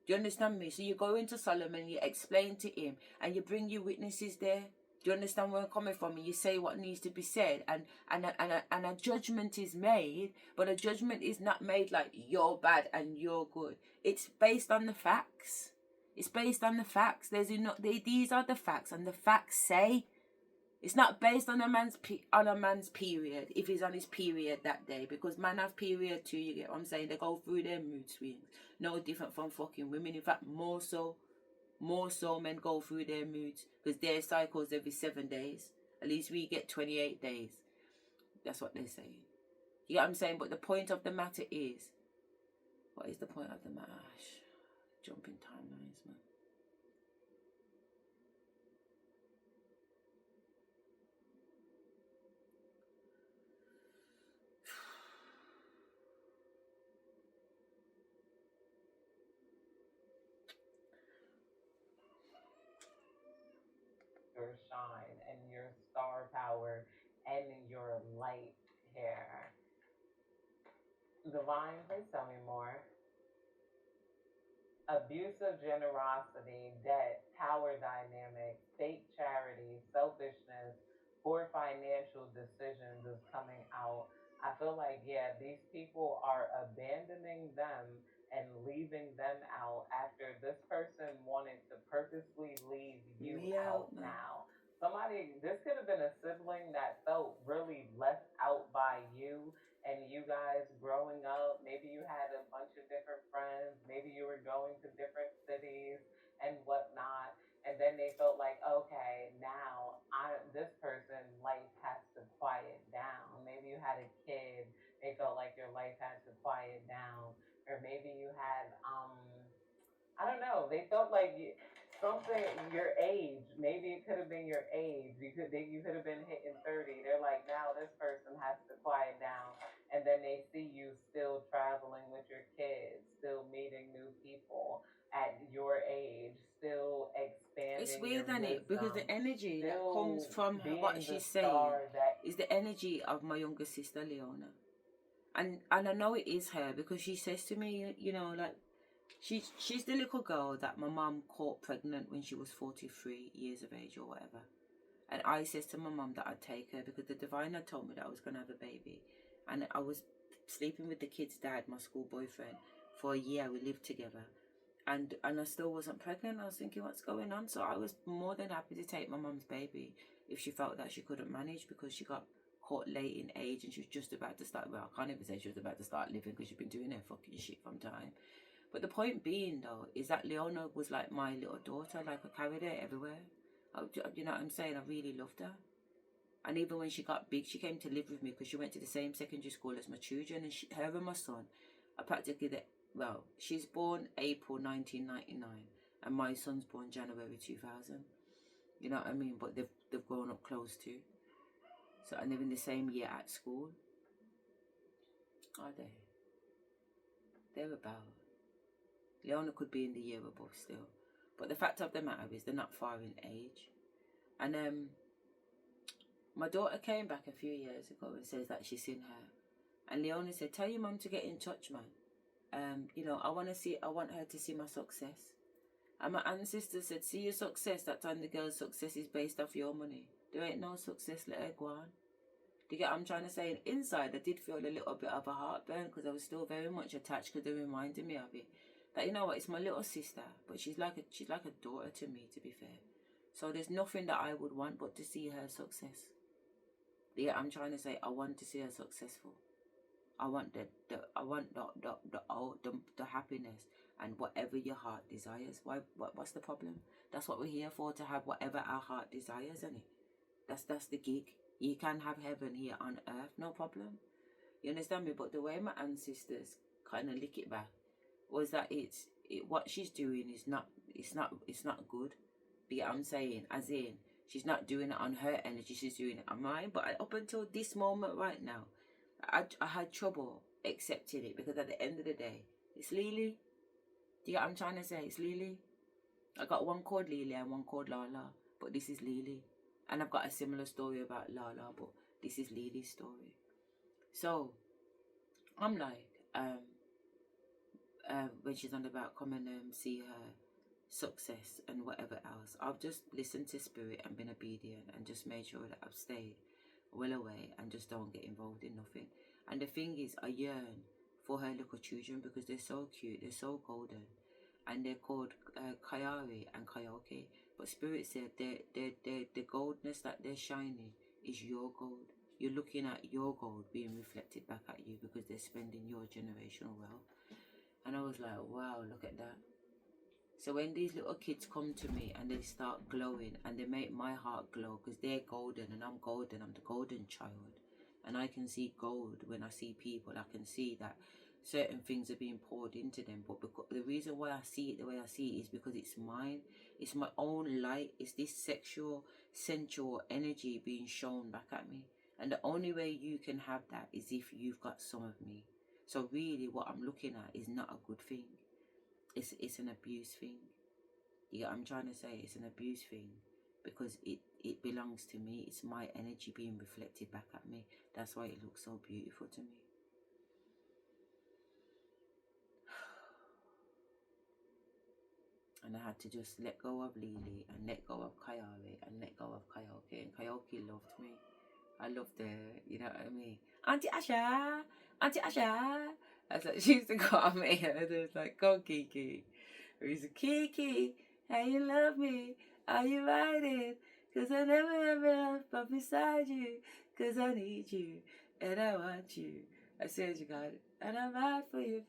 Do you understand me? So you go into Solomon, you explain to him, and you bring your witnesses there. Do you understand where I'm coming from? And you say what needs to be said, and a judgment is made, but a judgment is not made like you're bad and you're good. It's based on the facts. It's based on the facts. These are the facts, and the facts say. It's not based on a man's period, if he's on his period that day, because man have period too. You get what I'm saying? They go through their mood swings, no different from fucking women. In fact, more so men go through their moods, because their cycles every 7 days. At least we get 28 days. That's what they're saying. You get what I'm saying? But the point of the matter is, what is the point of the matter? Jumping timelines, man. Your shine and your star power and your light here. Divine, please tell me more. Abusive generosity, debt, power dynamic, fake charity, selfishness, poor financial decisions is coming out. I feel like, yeah, these people are abandoning them and leaving them out after this person wanted to purposely leave you Yeah, out man. now. Somebody, this could have been a sibling that felt really left out by you and you guys growing up. Maybe you had a bunch of different friends, maybe you were going to different cities and whatnot, and then they felt like, okay, now this person life has to quiet down. Maybe you had a kid, they felt like your life had to quiet down. Or maybe you had I don't know. They felt like something your age. Maybe it could have been your age. You could have been hitting 30. They're like, now this person has to quiet down, and then they see you still traveling with your kids, still meeting new people at your age, still It's expanding your weird, isn't it? Because wisdom, the energy that comes still from her, what being the she's saying star that is the energy of my younger sister, Leona. And I know it is her because she says to me, you know, like, she's the little girl that my mum caught pregnant when she was 43 years of age or whatever. And I says to my mum that I'd take her because the divine had told me that I was going to have a baby. And I was sleeping with the kid's dad, my school boyfriend, for a year. We lived together. And I still wasn't pregnant. I was thinking, what's going on? So I was more than happy to take my mum's baby if she felt that she couldn't manage because she got caught late in age and she was just about to start, well, I can't even say she was about to start living because she'd been doing her fucking shit from time. But the point being, though, is that Leona was like my little daughter. Like, I carried her everywhere. You know what I'm saying? I really loved her. And even when she got big, she came to live with me because she went to the same secondary school as my children. And her and my son are practically well, she's born April 1999 and my son's born January 2000. You know what I mean? But they've grown up close too. So, and they're in the same year at school. Are they? They're about. Leona could be in the year above still. But the fact of the matter is they're not far in age. And my daughter came back a few years ago and says that she's seen her. And Leona said, tell your mum to get in touch, man. You know, I want her to see my success. And my ancestor said, see your success. That time the girl's success is based off your money. There ain't no success, let her go on. Do you get what I'm trying to say? And inside, I did feel a little bit of a heartburn because I was still very much attached because they reminded me of it. That, you know what, it's my little sister, but she's like a daughter to me, to be fair. So there's nothing that I would want but to see her success. Yeah, I'm trying to say I want to see her successful. I want the happiness and whatever your heart desires. What's the problem? That's what we're here for, to have whatever our heart desires, isn't it? That's the gig. You can have heaven here on earth, no problem. You understand me? But the way my ancestors kind of lick it back was that what she's doing is not good. You get what I'm saying? As in, she's not doing it on her energy, she's doing it on mine. But up until this moment right now, I had trouble accepting it because at the end of the day, it's Lily. Do you get what I'm trying to say? It's Lily. I got one called Lily and one called Lala, but this is Lily. And I've got a similar story about Lala, but this is Lily's story. So I'm like, when she's on about come and see her success and whatever else, I've just listened to spirit and been obedient and just made sure that I've stayed well away and just don't get involved in nothing. And the thing is, I yearn for her little children because they're so cute, they're so golden, and they're called Kayari and Kayoke. But spirit said the goldness that they're shining is your gold. You're looking at your gold being reflected back at you because they're spending your generational wealth. And I was like, wow, look at that. So when these little kids come to me and they start glowing and they make my heart glow because they're golden and I'm golden, I'm the golden child. and I can see gold when I see people. I can see that certain things are being poured into them, but because, the reason why I see it the way I see it is because it's mine. It's my own light. It's this sexual, sensual energy being shown back at me. And the only way you can have that is if you've got some of me. So really what I'm looking at is not a good thing. It's an abuse thing. You get what I'm trying to say? It's an abuse thing because it belongs to me. It's my energy being reflected back at me. That's why it looks so beautiful to me. And I had to just let go of Lily and let go of Kayari and let go of Kayoki. And Kayoki loved me. I loved her, you know what I mean? Auntie Asherah! Auntie Asherah! That's like, she used to call me, and it was like, go Kiki. Or he's a Kiki, how you love me? Are you riding? Cause I never ever but beside you. Cause I need you, and I want you. I swear to God, and I'm out for you.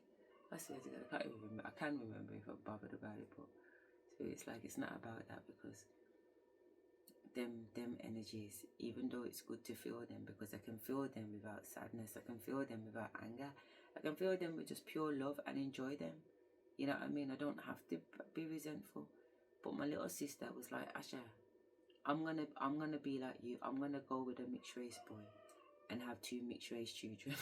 I swear to God, I can't remember if I'm bothered about it, but so it's like, it's not about that because them energies, even though it's good to feel them because I can feel them without sadness, I can feel them without anger, I can feel them with just pure love and enjoy them. You know what I mean? I don't have to be resentful. But my little sister was like, Asha, I'm gonna be like you. I'm gonna go with a mixed race boy and have 2 mixed race children.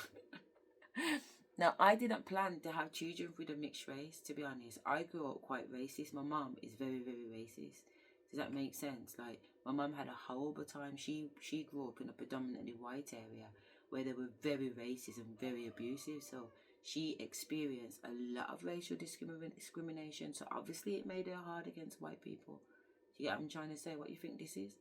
Now, I didn't plan to have children with a mixed race, to be honest. I grew up quite racist. My mum is very, very racist. Does that make sense? Like, my mum had a horrible time. She grew up in a predominantly white area where they were very racist and very abusive. So she experienced a lot of racial discrimination. So obviously it made her hard against white people. Do you get what I'm trying to say? What you think this is?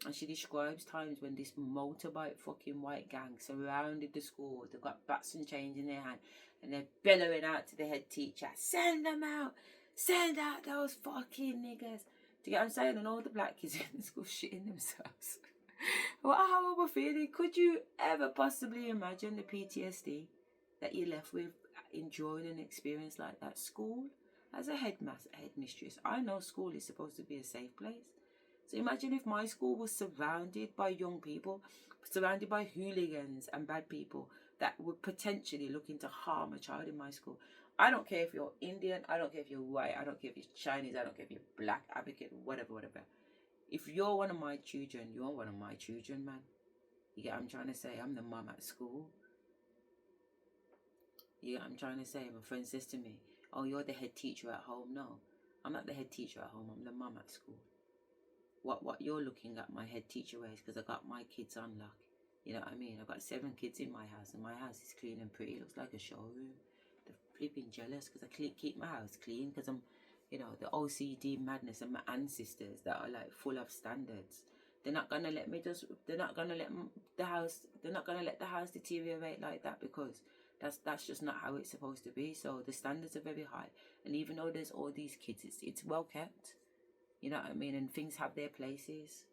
And she describes times when this motorbike fucking white gang surrounded the school. They've got bats and chains in their hand and they're bellowing out to the head teacher, send them out, send out those fucking niggas. Do you get what I'm saying? And all the black kids in the school shitting themselves. What a horrible feeling. Could you ever possibly imagine the PTSD that you're left with enjoying an experience like that? School, as a headmistress, I know school is supposed to be a safe place. So imagine if my school was surrounded by young people, surrounded by hooligans and bad people that would potentially looking to harm a child in my school. I don't care if you're Indian, I don't care if you're white, I don't care if you're Chinese, I don't care if you're black, advocate, whatever. If you're one of my children, you're one of my children, man. You get what I'm trying to say? I'm the mum at school. You get what I'm trying to say? My friend says to me, oh, you're the head teacher at home. No, I'm not the head teacher at home, I'm the mum at school. What you're looking at my head teacher ways because I got my kids on lock. You know what I mean? I've got 7 kids in my house and my house is clean and pretty. It looks like a showroom. They're flipping jealous because I keep my house clean because I'm, you know, the OCD madness and my ancestors that are like full of standards. They're not gonna let me they're not gonna let the house deteriorate like that because that's just not how it's supposed to be. So the standards are very high. And even though there's all these kids, it's well kept. You know what I mean? And things have their places.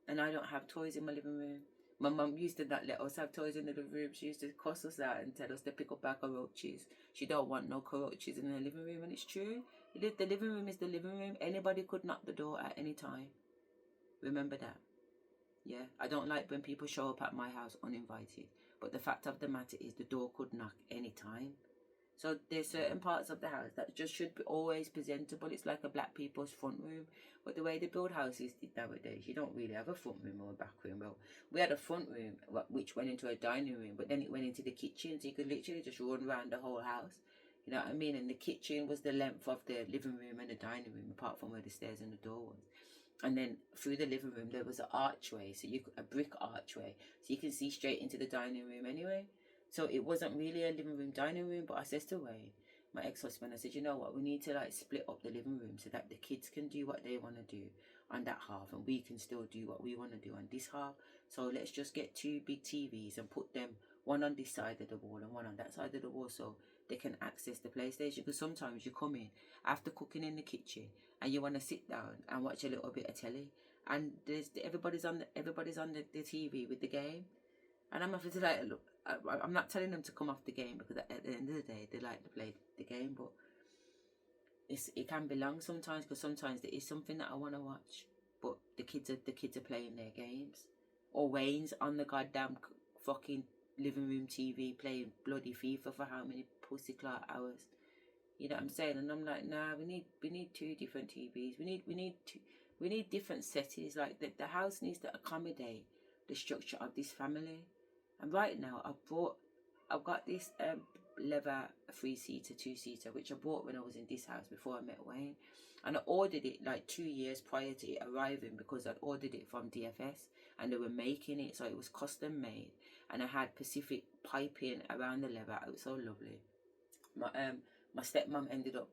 And I don't have toys in my living room. My mum used to not let us have toys in the living room. She used to cuss us out and tell us to pick up our cockroaches. She don't want no cockroaches in the living room. And it's true. The living room is the living room. Anybody could knock the door at any time. Remember that. Yeah? I don't like when people show up at my house uninvited. But the fact of the matter is the door could knock any time. So there's certain parts of the house that just should be always presentable. It's like a black people's front room. But the way they build houses nowadays, you don't really have a front room or a back room. Well, we had a front room which went into a dining room, but then it went into the kitchen. So you could literally just run around the whole house. You know what I mean? And the kitchen was the length of the living room and the dining room, apart from where the stairs and the door was. And then through the living room, there was an archway, a brick archway. So you can see straight into the dining room anyway. So it wasn't really a living room, dining room, but I said to Wayne, my ex-husband, I said, you know what, we need to like split up the living room so that the kids can do what they want to do on that half and we can still do what we want to do on this half. So let's just get 2 big TVs and put them, one on this side of the wall and one on that side of the wall so they can access the PlayStation. Because sometimes you come in after cooking in the kitchen and you want to sit down and watch a little bit of telly and everybody's on the TV with the game. And I'm having to like, look, I'm not telling them to come off the game because at the end of the day, they like to play the game, but it can be long sometimes because sometimes there is something that I want to watch, but the kids are playing their games. Or Wayne's on the goddamn fucking living room TV playing bloody FIFA for how many pussy clot hours? You know what I'm saying? And I'm like, nah, we need 2 different TVs. We need different settings. Like the house needs to accommodate the structure of this family. And right now, I've got this leather 3-seater, 2-seater, which I bought when I was in this house before I met Wayne. And I ordered it like 2 years prior to it arriving because I'd ordered it from DFS and they were making it, so it was custom made. And I had Pacific piping around the leather. It was so lovely. My stepmom ended up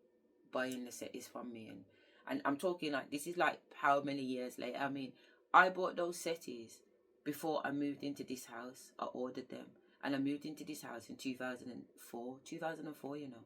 buying the settees from me, and I'm talking like, this is like how many years later. I mean, I bought those settees before I moved into this house. I ordered them, and I moved into this house in 2004, you know.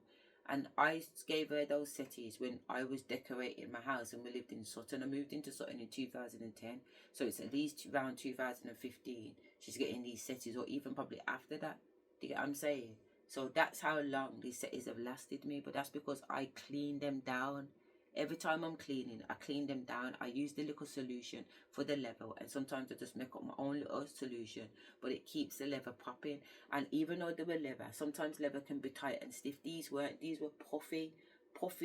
And I gave her those settees when I was decorating my house, and we lived in Sutton. I moved into Sutton in 2010, so it's at least around 2015 she's getting these settees, or even probably after that. Do you get what I'm saying? So that's how long these settees have lasted me, but that's because I clean them down. Every time I'm cleaning, I clean them down. I use the little solution for the leather, and sometimes I just make up my own little solution, but it keeps the leather popping. And even though they were leather, sometimes leather can be tight and stiff. These weren't. These were puffy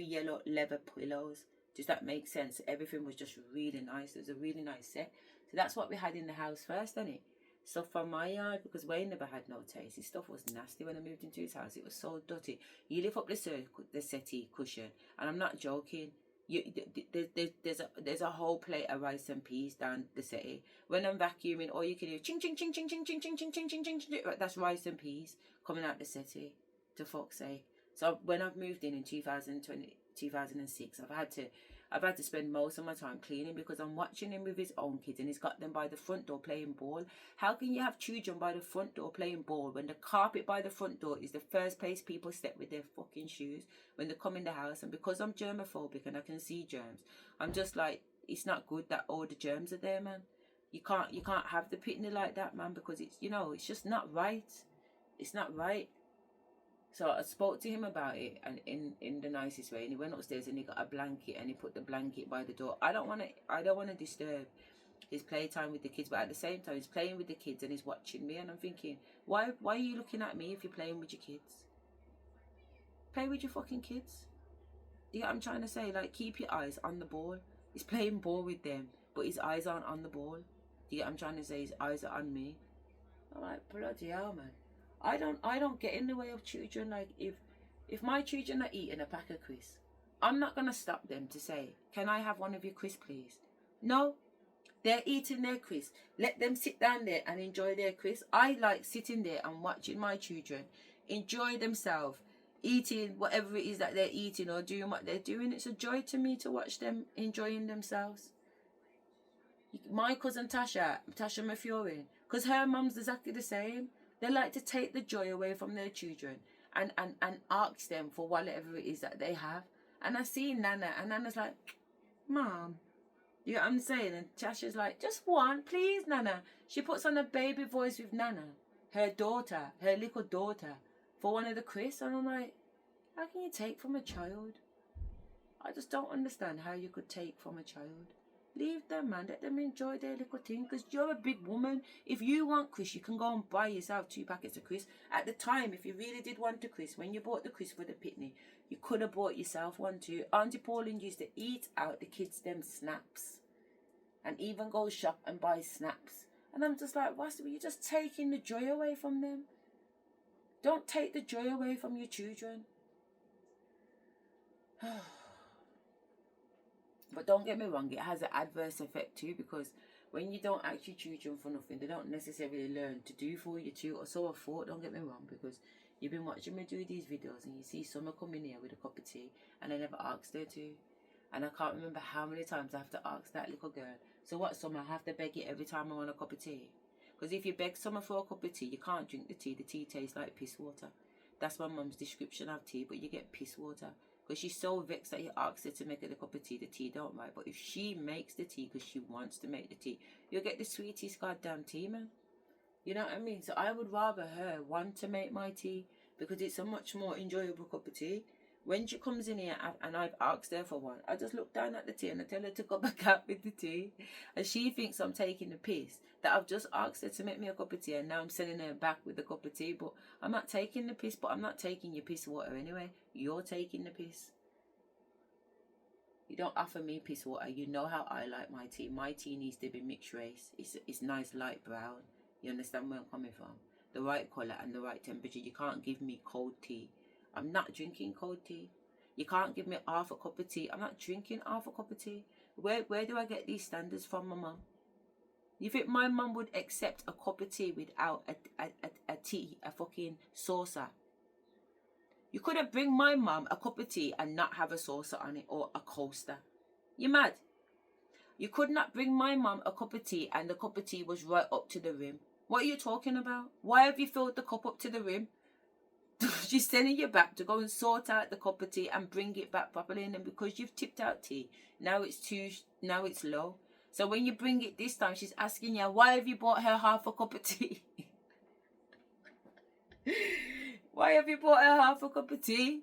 yellow leather pillows. Does that make sense? Everything was just really nice. It was a really nice set. So that's what we had in the house first, didn't it? Stuff from my yard, because Wayne never had no taste. His stuff was nasty when I moved into his house. It was so dirty. You lift up the settee cushion, and I'm not joking. There's a whole plate of rice and peas down the settee. When I'm vacuuming, all you can hear ching ching ching ching ching ching ching ching ching ching ching ching. That's rice and peas coming out the settee. To fuck's sake. So when I've moved in 2006, I've had to spend most of my time cleaning, because I'm watching him with his own kids, and he's got them by the front door playing ball. How can you have children by the front door playing ball when the carpet by the front door is the first place people step with their fucking shoes when they come in the house? And because I'm germophobic and I can see germs, I'm just like, it's not good that all the germs are there, man. You can't have the pitney like that, man, because it's, you know, it's just not right. It's not right. So I spoke to him about it, and in the nicest way, and he went upstairs and he got a blanket and he put the blanket by the door. I don't want to disturb his playtime with the kids, but at the same time he's playing with the kids and he's watching me, and I'm thinking, why are you looking at me if you're playing with your kids? Play with your fucking kids. Do you know what I'm trying to say? Like, keep your eyes on the ball. He's playing ball with them, but his eyes aren't on the ball. Do you get what I'm trying to say? His eyes are on me. I'm like, bloody hell, man. I don't get in the way of children. Like, if my children are eating a pack of crisps, I'm not gonna stop them to say, can I have one of your crisps, please? No, they're eating their crisps. Let them sit down there and enjoy their crisps. I like sitting there and watching my children enjoy themselves, eating whatever it is that they're eating or doing what they're doing. It's a joy to me to watch them enjoying themselves. My cousin Tasha Mafurin, because her mum's exactly the same. They like to take the joy away from their children and ask them for whatever it is that they have. And I see Nana, and Nana's like, Mom, you know what I'm saying? And Tasha's like, just one, please, Nana. She puts on a baby voice with Nana, her little daughter, for one of the crisps. And I'm like, how can you take from a child? I just don't understand how you could take from a child. Leave them, man. Let them enjoy their little thing, because you're a big woman. If you want crisps, you can go and buy yourself 2 packets of crisps. At the time, if you really did want a crisp, when you bought the crisp for the pitney, you could have bought yourself one too. Auntie Pauline used to eat out the kids them snaps, and even go shop and buy snaps. And I'm just like, what's you're just taking the joy away from them. Don't take the joy away from your children. But don't get me wrong, it has an adverse effect too, because when you don't ask your children for nothing, they don't necessarily learn to do for you too. Or so I thought, don't get me wrong, because you've been watching me do these videos and you see someone come in here with a cup of tea and I never asked her to. And I can't remember how many times I have to ask that little girl, so what, Summer, I have to beg it every time I want a cup of tea? Because if you beg Summer for a cup of tea, you can't drink the tea tastes like piss water. That's my mum's description of tea, but you get piss water. Because she's so vexed that you asked her to make her the cup of tea, the tea don't right. But if she makes the tea because she wants to make the tea, you'll get the sweetest goddamn tea, man. You know what I mean? So I would rather her want to make my tea, because it's a much more enjoyable cup of tea. When she comes in here and I've asked her for one, I just look down at the tea and I tell her to go back out with the tea. And she thinks I'm taking the piss, that I've just asked her to make me a cup of tea and now I'm sending her back with a cup of tea. But I'm not taking the piss, but I'm not taking your piss water anyway. You're taking the piss. You don't offer me piss water. You know how I like my tea. My tea needs to be mixed race. It's nice light brown. You understand where I'm coming from? The right colour and the right temperature. You can't give me cold tea. I'm not drinking cold tea. You can't give me half a cup of tea. I'm not drinking half a cup of tea. Where do I get these standards from, my mum? You think my mum would accept a cup of tea without a tea, a fucking saucer? You couldn't bring my mum a cup of tea and not have a saucer on it or a coaster. You mad? You could not bring my mum a cup of tea and the cup of tea was right up to the rim. What are you talking about? Why have you filled the cup up to the rim? She's sending you back to go and sort out the cup of tea and bring it back properly. And then because you've tipped out tea, now it's low. So when you bring it this time, she's asking you, why have you bought her half a cup of tea? Why have you bought her half a cup of tea?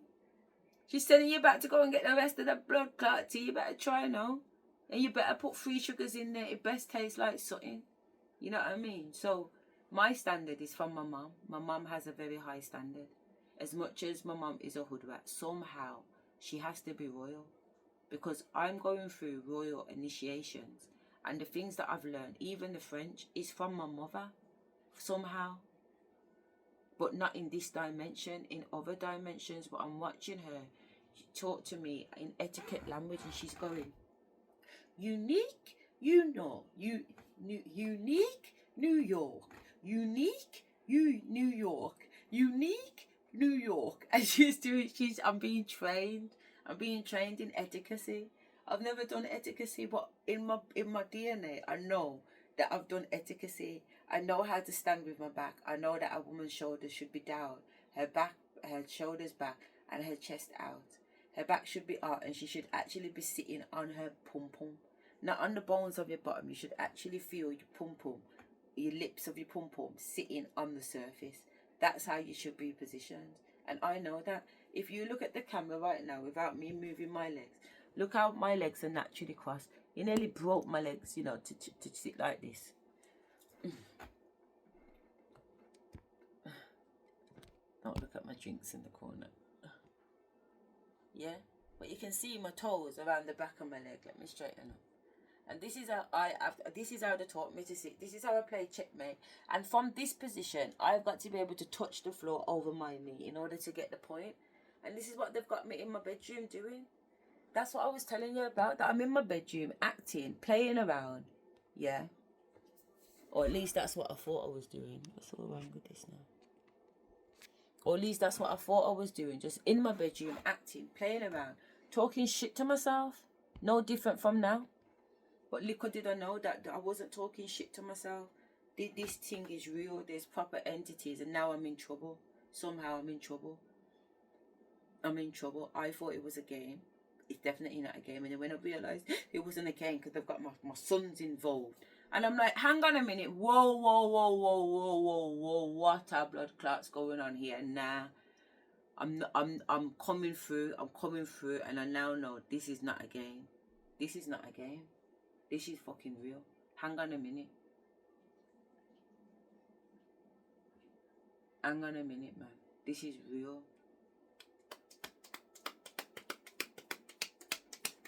She's sending you back to go and get the rest of the blood clot tea. You better try now. And you better put 3 sugars in there. It best tastes like something. You know what I mean? So my standard is from my mum. My mum has a very high standard. As much as my mum is a hood rat, somehow she has to be royal. Because I'm going through royal initiations. And the things that I've learned, even the French, is from my mother. Somehow. But not in this dimension, in other dimensions. But I'm watching her talk to me in etiquette language and she's going, unique, you know, unique, New York, unique, New York, unique, New York. And she's doing, I'm being trained in etiquette. I've never done etiquette, but in my DNA, I know that I've done etiquette. I know how to stand with my back. I know that a woman's shoulders should be down, her shoulders back, and her chest out. Her back should be out, and she should actually be sitting on her pum-pum, not on the bones of your bottom. You should actually feel your pum-pum, your lips of your pum-pum sitting on the surface. That's how you should be positioned. And I know that. If you look at the camera right now without me moving my legs, look how my legs are naturally crossed. You nearly broke my legs, you know, to sit like this. Don't look at my drinks in the corner. Yeah? But you can see my toes around the back of my leg. Let me straighten up. And this is how they taught me to sit. This is how I play checkmate. And from this position, I've got to be able to touch the floor over my knee in order to get the point. And this is what they've got me in my bedroom doing. That's what I was telling you about. That I'm in my bedroom, acting, playing around. Yeah? Or at least that's what I thought I was doing. What's all wrong with this now? Or at least that's what I thought I was doing. Just in my bedroom, acting, playing around, talking shit to myself. No different from now. But little did I know that I wasn't talking shit to myself. This thing is real. There's proper entities. And now I'm in trouble. Somehow I'm in trouble. I'm in trouble. I thought it was a game. It's definitely not a game. And then when I realised it wasn't a game because I've got my sons involved. And I'm like, hang on a minute. Whoa. What a blood clot's going on here? Nah. I'm coming through. And I now know this is not a game. This is not a game. This is fucking real. Hang on a minute. Hang on a minute, man. This is real.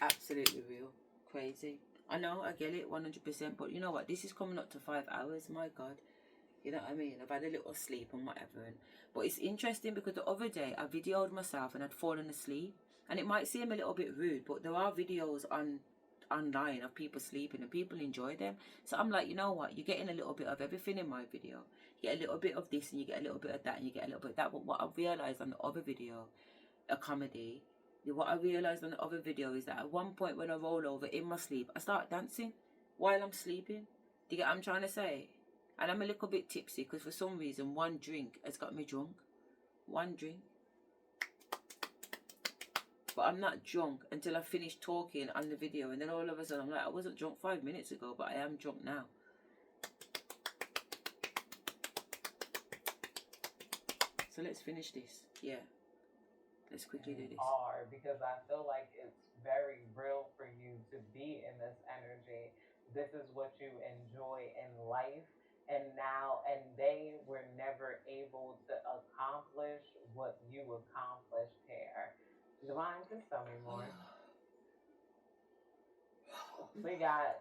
Absolutely real. Crazy. I know, I get it, 100%. But you know what? This is coming up to 5 hours. My God. You know what I mean? I've had a little sleep and whatever. But it's interesting because the other day I videoed myself and I'd fallen asleep. And it might seem a little bit rude, but there are videos online of people sleeping and people enjoy them. So I'm like, you know what? You're getting a little bit of everything in my video. You get a little bit of this and you get a little bit of that and you get a little bit of that. But what I realised on the other video, a comedy, what I realised on the other video is that at one point when I roll over in my sleep, I start dancing while I'm sleeping. Do you get what I'm trying to say? And I'm a little bit tipsy because for some reason one drink has got me drunk. One drink. But I'm not drunk until I finish talking on the video. And then all of a sudden I'm like, I wasn't drunk 5 minutes ago, but I am drunk now. So let's finish this. Yeah. let's quickly do this. are, because I feel like it's very real for you to be in this energy. This is what you enjoy in life. And they were never able to accomplish what you accomplished here. Divine, just tell me more. We got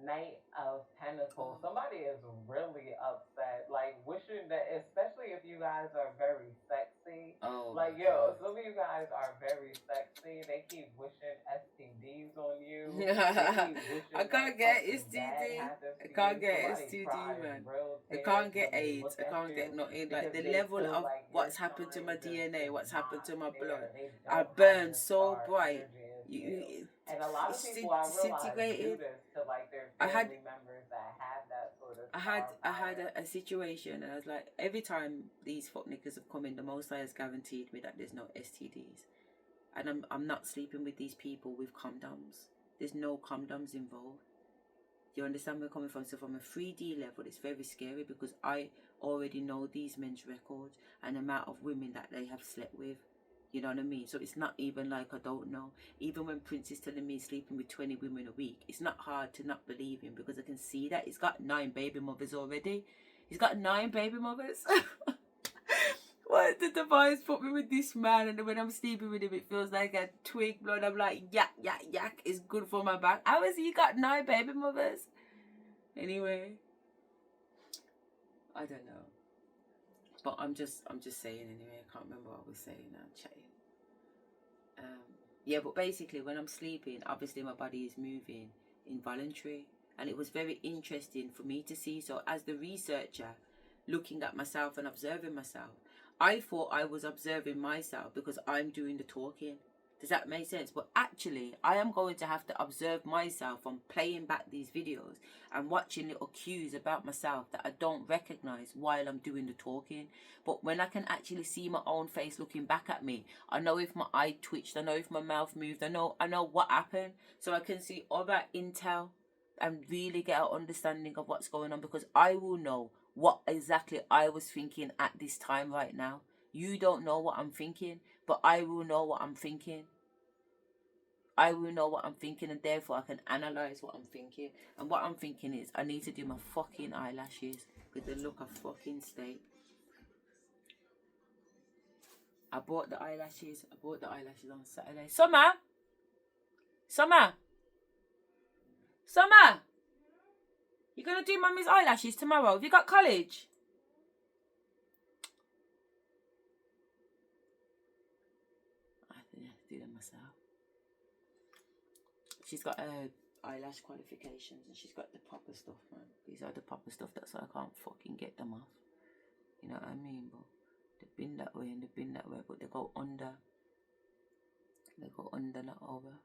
Knight of Pentacles. Somebody is really upset, like wishing that, especially if you guys are very sexy. Oh, like some of you guys are very sexy. They keep wishing STDs on you. They keep wishing I can't get STD. I can't get STD, man. I can't get AIDS. I can't get nothing. Like the level of what's happened to my DNA, what's happened to my blood. I burn so bright. And a lot of people I realize do this to like their family members that have that sort of. I had a situation, and I was like, every time these fuck niggas have come in, the Most High has guaranteed me that there's no STDs, and I'm not sleeping with these people with condoms. There's no condoms involved. Do you understand where I'm coming from? So from a 3D level, it's very scary because I already know these men's records and the amount of women that they have slept with. You know what I mean? So it's not even like I don't know. Even when Prince is telling me he's sleeping with 20 women a week, it's not hard to not believe him because I can see that he's got 9 baby mothers already. He's got 9 baby mothers. Why did the boys put me with this man? And when I'm sleeping with him, it feels like a twig blood. I'm like, yak, yak, yak. It's good for my back. How has he got 9 baby mothers? Anyway, I don't know. But I'm just saying anyway. I can't remember what I was saying now. I'm chatting. Yeah, but basically when I'm sleeping, obviously my body is moving involuntary, and it was very interesting for me to see. So as the researcher, looking at myself and observing myself, I thought I was observing myself because I'm doing the talking. Does that make sense? But actually, I am going to have to observe myself on playing back these videos and watching little cues about myself that I don't recognize while I'm doing the talking. But when I can actually see my own face looking back at me, I know if my eye twitched, I know if my mouth moved, I know what happened. So I can see all that intel and really get an understanding of what's going on, because I will know what exactly I was thinking at this time right now. You don't know what I'm thinking, but I will know what I'm thinking. I will know what I'm thinking, and therefore I can analyze what I'm thinking. And what I'm thinking is I need to do my fucking eyelashes with the look of fucking state. I bought the eyelashes on Saturday. Summer! You're gonna do mummy's eyelashes tomorrow? Have you got college? I have to do them myself. She's got her eyelash qualifications and she's got the proper stuff, man. These are the proper stuff, that's why I can't fucking get them off. You know what I mean? But they've been that way and they've been that way, but they go under. They go under, not over.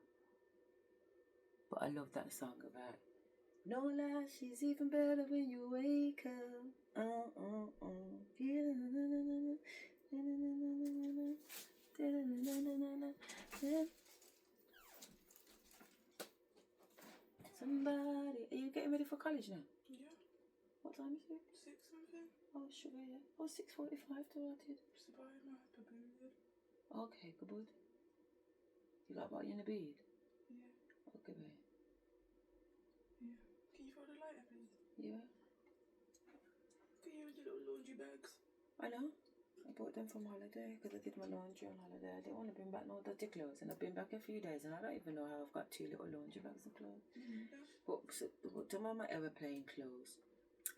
But I love that song about no lashes, even better when you wake up. Somebody, are you getting ready for college now? Yeah. What time is it? 6 something. Oh, sure, yeah. Oh, 6:45 to what it? Okay, good. You got what in the bead? Yeah. Okay, babe. Yeah. Can you throw the lighter, please? Yeah. Can you with your little laundry bags? I know. I bought them from holiday because I did my laundry on holiday. I didn't want to bring back no dirty clothes, and I've been back a few days and I don't even know how I've got 2 little laundry bags of clothes. But some of my aeroplane clothes,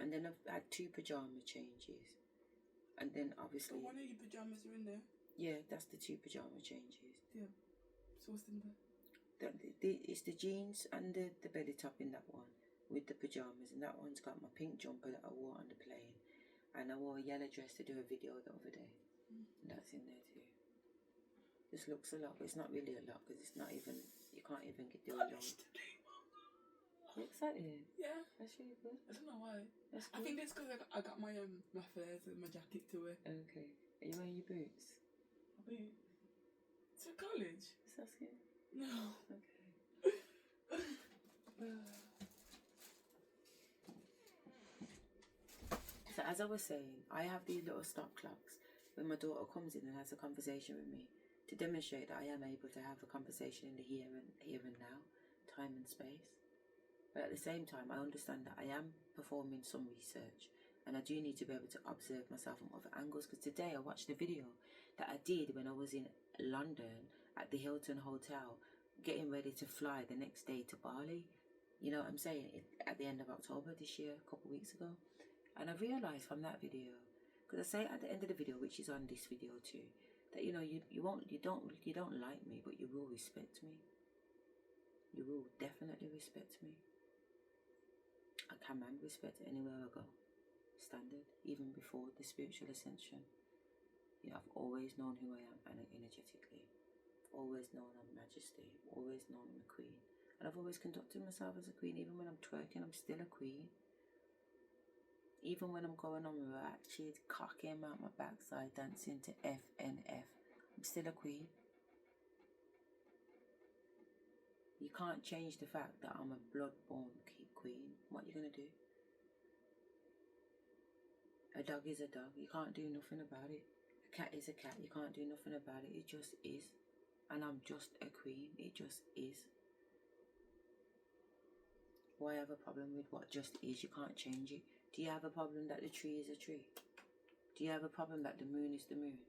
and then I've had 2 pajama changes, and then obviously. So one of your pajamas are in there? Yeah, that's the 2 pajama changes. Yeah. So what's in there? It's the jeans and the belly top in that one with the pajamas, and that one's got my pink jumper that I wore on the plane. And I wore a yellow dress to do a video the other day. And that's in there too. This looks a lot, but it's not really a lot because it's not even, you can't even do it. You excited? Yeah. That's really good. I don't know why. That's I good. think it's because I got my flares and my jacket to wear. Okay. Are you wearing your boots? My boots? To college? Is that scary? No. Okay. So as I was saying, I have these little stop clocks when my daughter comes in and has a conversation with me, to demonstrate that I am able to have a conversation in the here and now, time and space. But at the same time, I understand that I am performing some research, and I do need to be able to observe myself from other angles. Because today I watched a video that I did when I was in London at the Hilton Hotel, getting ready to fly the next day to Bali. You know what I'm saying? At the end of October this year, a couple of weeks ago. And I realised from that video, because I say at the end of the video, which is on this video too, that you don't like me, but you will respect me. You will definitely respect me. I command respect anywhere I go. Standard, even before the spiritual ascension. You know, I've always known who I am energetically. I've always known I'm majesty. I've always known I'm a queen. And I've always conducted myself as a queen. Even when I'm twerking, I'm still a queen. Even when I'm going on ratchet, cocking out my backside, dancing to FNF, I'm still a queen. You can't change the fact that I'm a blood-born queen. What are you going to do? A dog is a dog. You can't do nothing about it. A cat is a cat. You can't do nothing about it. It just is. And I'm just a queen. It just is. Why have a problem with what just is? You can't change it. Do you have a problem that the tree is a tree? Do you have a problem that the moon is the moon?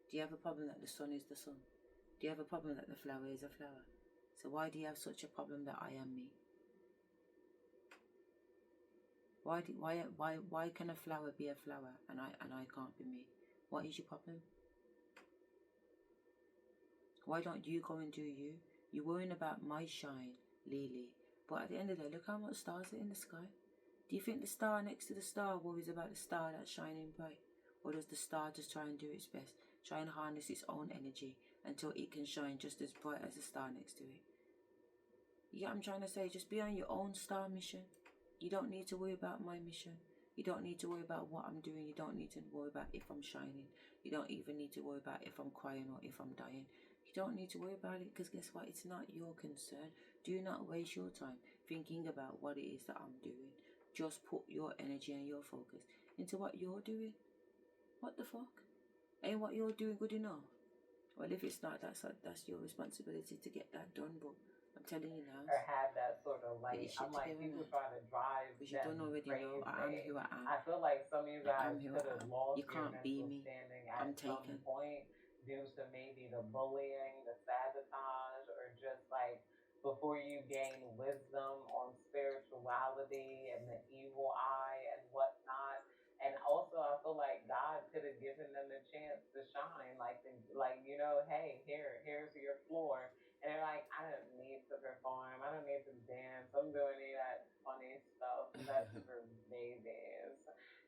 Do you have a problem that the sun is the sun? Do you have a problem that the flower is a flower? So why do you have such a problem that I am me? Why can a flower be a flower and I can't be me? What is your problem? Why don't you go and do you? You're worrying about my shine, Lily. But at the end of the day, look how much stars are in the sky. Do you think the star next to the star worries about the star that's shining bright? Or does the star just try and do its best? Try and harness its own energy until it can shine just as bright as the star next to it? You get what I'm trying to say? Just be on your own star mission. You don't need to worry about my mission. You don't need to worry about what I'm doing. You don't need to worry about if I'm shining. You don't even need to worry about if I'm crying or if I'm dying. You don't need to worry about it, because guess what? It's not your concern. Do not waste your time thinking about what it is that I'm doing. Just put your energy and your focus into what you're doing. What the fuck? Ain't what you're doing good enough? Well, if it's not, that's your responsibility to get that done, but I'm telling you now. Or have that sort of like, I'm like, people try to drive because you don't already crazy. know I am who I am. I feel like some of you guys who could I have am. lost You your can't be mental me. standing I'm at some taken. point due to maybe the bullying, the sabotage, or just like before you gain wisdom on spirituality and the evil eye and whatnot. And also, I feel like God could have given them the chance to shine, like you know, hey, here's your floor. And they're like, I don't need to perform. I don't need to dance. I'm doing any of that funny stuff. That's for babies.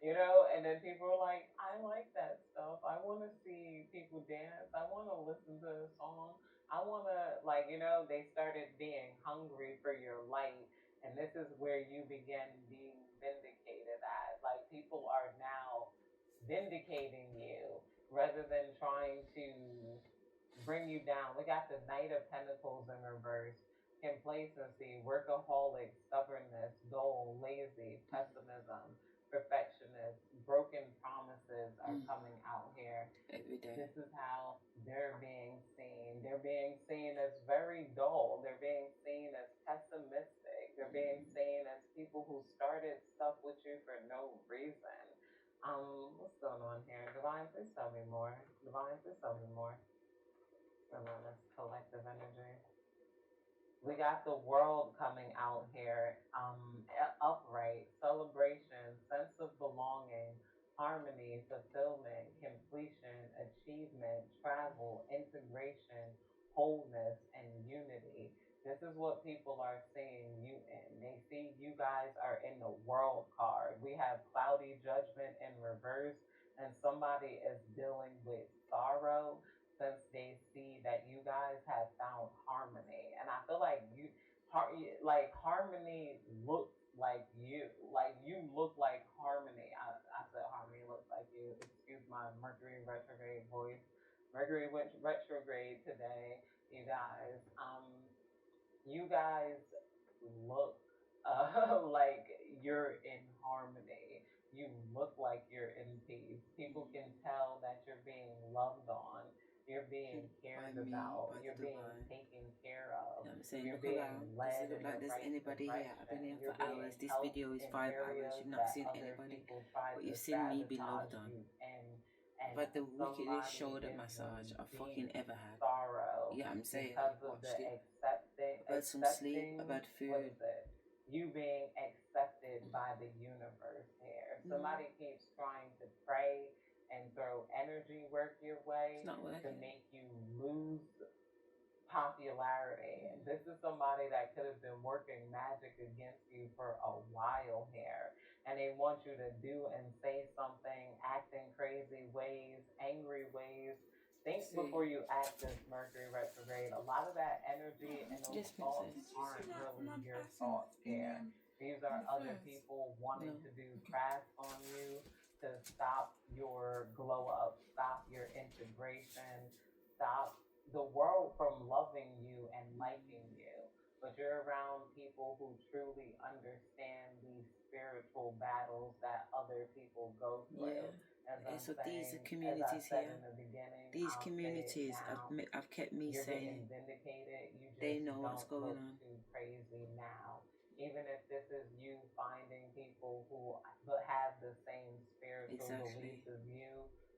You know? And then people are like, I like that stuff. I want to see people dance. I want to listen to a song. I want to, like, you know, they started being hungry for your light. And this is where you begin being vindicated at. Like, people are now vindicating you rather than trying to bring you down. We got the Knight of Pentacles in reverse. Complacency, workaholic, stubbornness, dull, lazy, pessimism, perfectionist, broken promises are coming out here. Every day. This is how they're being seen. They're being seen as very dull. They're being seen as pessimistic. They're being seen as people who started stuff with you for no reason. What's going on here? Divine, please tell me more. Divine, please tell me more. On this collective energy. We got the world coming out here, upright, celebration, sense of belonging, harmony, fulfillment, completion, achievement, travel, integration, wholeness, and unity. This is what people are seeing you in. They see you guys are in the world card. We have cloudy judgment in reverse, and somebody is dealing with sorrow since they see that you guys have found harmony. And I feel like harmony looks like you. Like you look like harmony. I said harmony looks like you. Excuse my Mercury retrograde voice. Mercury went retrograde today, you guys. You guys look like you're in harmony. You look like you're in peace. People can tell that you're being loved on. You're being cared about. You're being taken care of. You know what I'm saying? You're Look being around. Does led it look in like the there's right anybody here? I've been direction. here You're for hours. being This helped video is in 5 hours. areas You've not that seen other anybody. people try But to you've seen me be sabotage loved on. you. I've And had the wickedest somebody shoulder is massage in I've deep fucking ever had. sorrow Yeah, I'm saying. because I've of the watched it. I've had some sleep. I've had what food. is it? You being accepted by the universe here. Somebody keeps trying to pray and throw energy work your way It's not to working. make you lose popularity. And this is somebody that could have been working magic against you for a while here. And they want you to do and say something, act in crazy ways, angry ways. Think before you act this Mercury retrograde. A lot of that energy and those thoughts aren't really your thoughts here. These are other people wanting to do craft on you to stop your glow up, stop your integration, stop the world from loving you and liking you. But you're around people who truly understand these spiritual battles that other people go through. Yeah. So these are communities here. These communities have kept me you're sane. Being vindicated. You just they know what's don't going look on. too crazy now. Even if this is you finding people who have the same spiritual beliefs as you,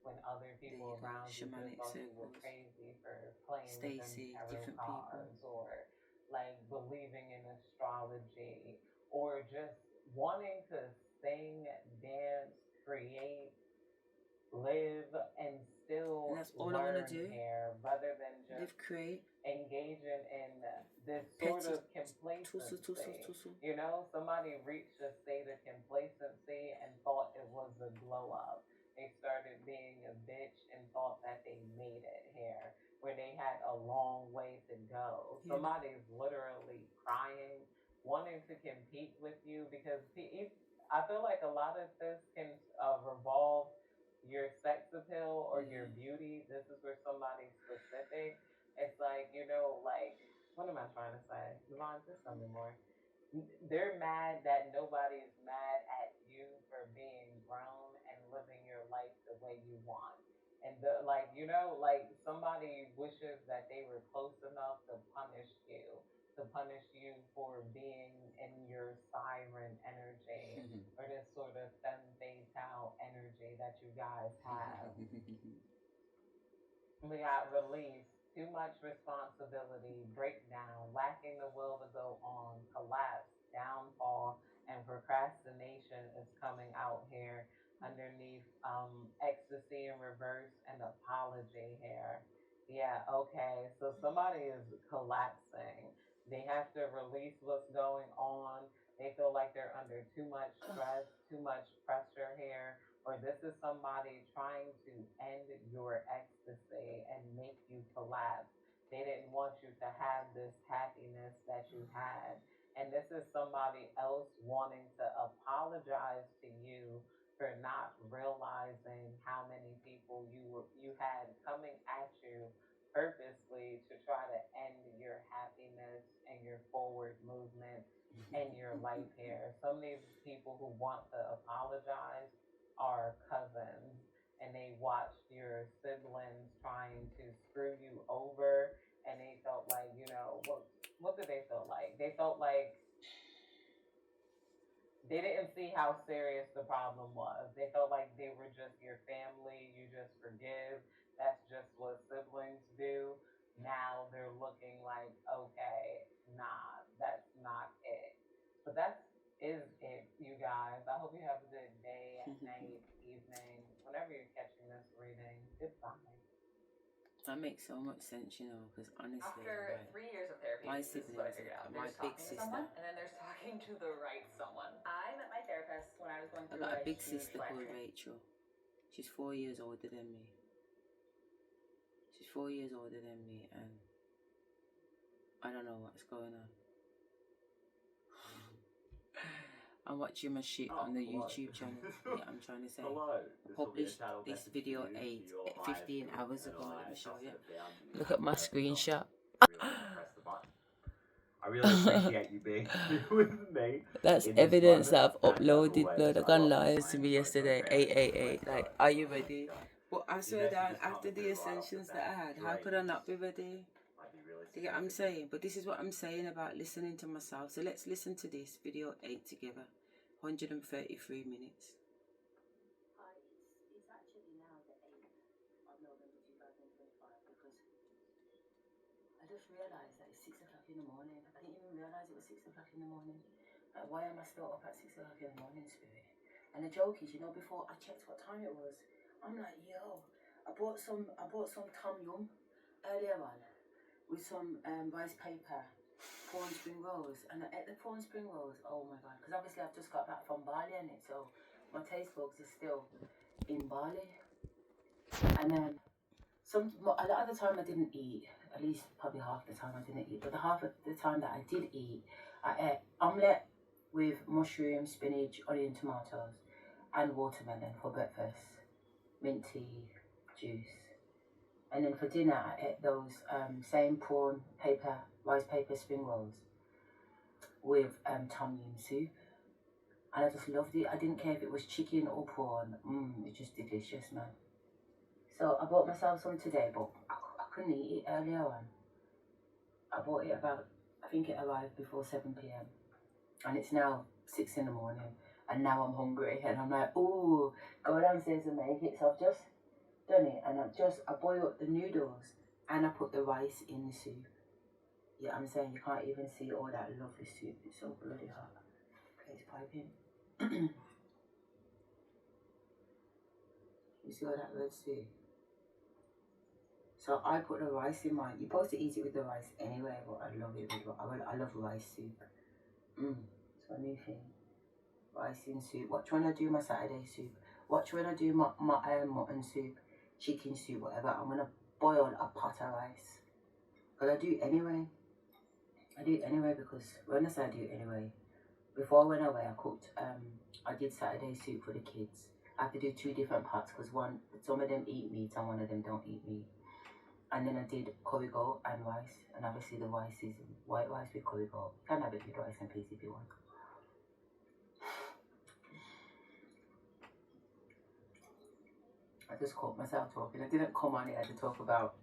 when other people around you just thought you were crazy for playing with them tarot cards or like believing in astrology or just wanting to sing, dance, create, live, and still And that's all learn I want to do. here rather than just live, create, engaging in this sort of complacency. You know, somebody reached a state of complacency and thought it was a glow up. They started being a bitch and thought that they made it here, where they had a long way to go. Yeah. Somebody's literally crying, wanting to compete with you because I feel like a lot of this can revolve your sex appeal or your beauty. This is where somebody's specific. It's like, you know, like, what am I trying to say? Devon, just tell me more. They're mad that nobody's mad at you for being grown and living your life the way you want. And like, you know, like somebody wishes that they were close enough to punish you for being in your siren energy or this sort of femme fatale energy that you guys have. We got release, too much responsibility, breakdown, lacking the will to go on, collapse, downfall, and procrastination is coming out here underneath ecstasy in reverse and apology here. Yeah, okay. So somebody is collapsing. They have to release what's going on. They feel like they're under too much stress, too much pressure here, or this is somebody trying to end your ecstasy and make you collapse. They didn't want you to have this happiness that you had. And this is somebody else wanting to apologize to you for not realizing how many people you had coming at you purposely to try to end your happiness and your forward movement in your life here. Some of these people who want to apologize are cousins and they watched your siblings trying to screw you over and they felt like, you know, what did they feel like? They felt like they didn't see how serious the problem was. They felt like they were just your family, you just forgive. That's just what siblings do. Now they're looking like, okay, nah, that's not it. But is it, you guys. I hope you have a good day, night, evening, whenever you're catching this reading. Goodbye. That makes so much sense, you know, because honestly, after like, 3 years of therapy, my this is what I siblings, figured out. my There's big talking to sister. someone, and then there's talking to the right someone. I met my therapist when I was going I through got a big huge sister life called transition. Rachel. She's 4 years older than me. She's 4 years older than me, and I don't know what's going on. I'm watching my shit on the YouTube channel. Yeah, I'm trying to say. I published this video 15 hours ago. Let me show you. Look at my screenshot. I really appreciate you being here with me. That's evidence that I've uploaded, blood. I gone live to me yesterday, 888. Like, are you ready? But I swear down, after the ascensions that I had, how could I not be ready? Do you get what I'm saying? But this is what I'm saying about listening to myself. So let's listen to this video 8 together. 133 minutes. Hi, it's actually now the 8th of November 2025 because I just realised that it's 6 o'clock in the morning. I didn't even realise it was 6 o'clock in the morning. Like, why am I still up at 6 o'clock in the morning, Spirit? And the joke is, you know, before I checked what time it was, I'm like, yo, I bought some tom yum earlier on with some rice paper, prawn spring rolls, and I ate the prawn spring rolls. Oh my god! Because obviously I've just got back from Bali, and so my taste buds are still in Bali. And then a lot of the time I didn't eat. At least probably half the time I didn't eat. But the half of the time that I did eat, I ate omelette with mushroom, spinach, onion, tomatoes, and watermelon for breakfast. Mint tea, juice. And then for dinner, I ate those same rice paper spring rolls with tom yum soup. And I just loved it. I didn't care if it was chicken or prawn. It's just delicious, man. So I bought myself some today, but I couldn't eat it earlier on. I bought it I think it arrived before 7 p.m. And it's now 6 in the morning. And now I'm hungry. And I'm like, ooh, go downstairs and make it. So I've just done it, and I boil up the noodles and I put the rice in the soup. Yeah, I'm saying you can't even see all that lovely soup. It's so bloody hot. Okay, it's piping. You see all that red soup? So I put the rice in mine. You're supposed to eat it with the rice anyway, but I love it with I love rice soup. It's my new thing. Rice in soup. Watch when I do my Saturday soup. Watch when I do my mutton soup, chicken soup, whatever. I'm gonna boil a pot of rice. But I do it anyway. I do it anyway because when I say I do it anyway, before I went away, I cooked. I did Saturday soup for the kids. I have to do 2 different pots because some of them eat meat and one of them don't eat meat. And then I did curry goat and rice, and obviously the rice is white rice with curry goat. You can have it with rice and peas if you want. I just caught myself talking. I didn't come on here to talk about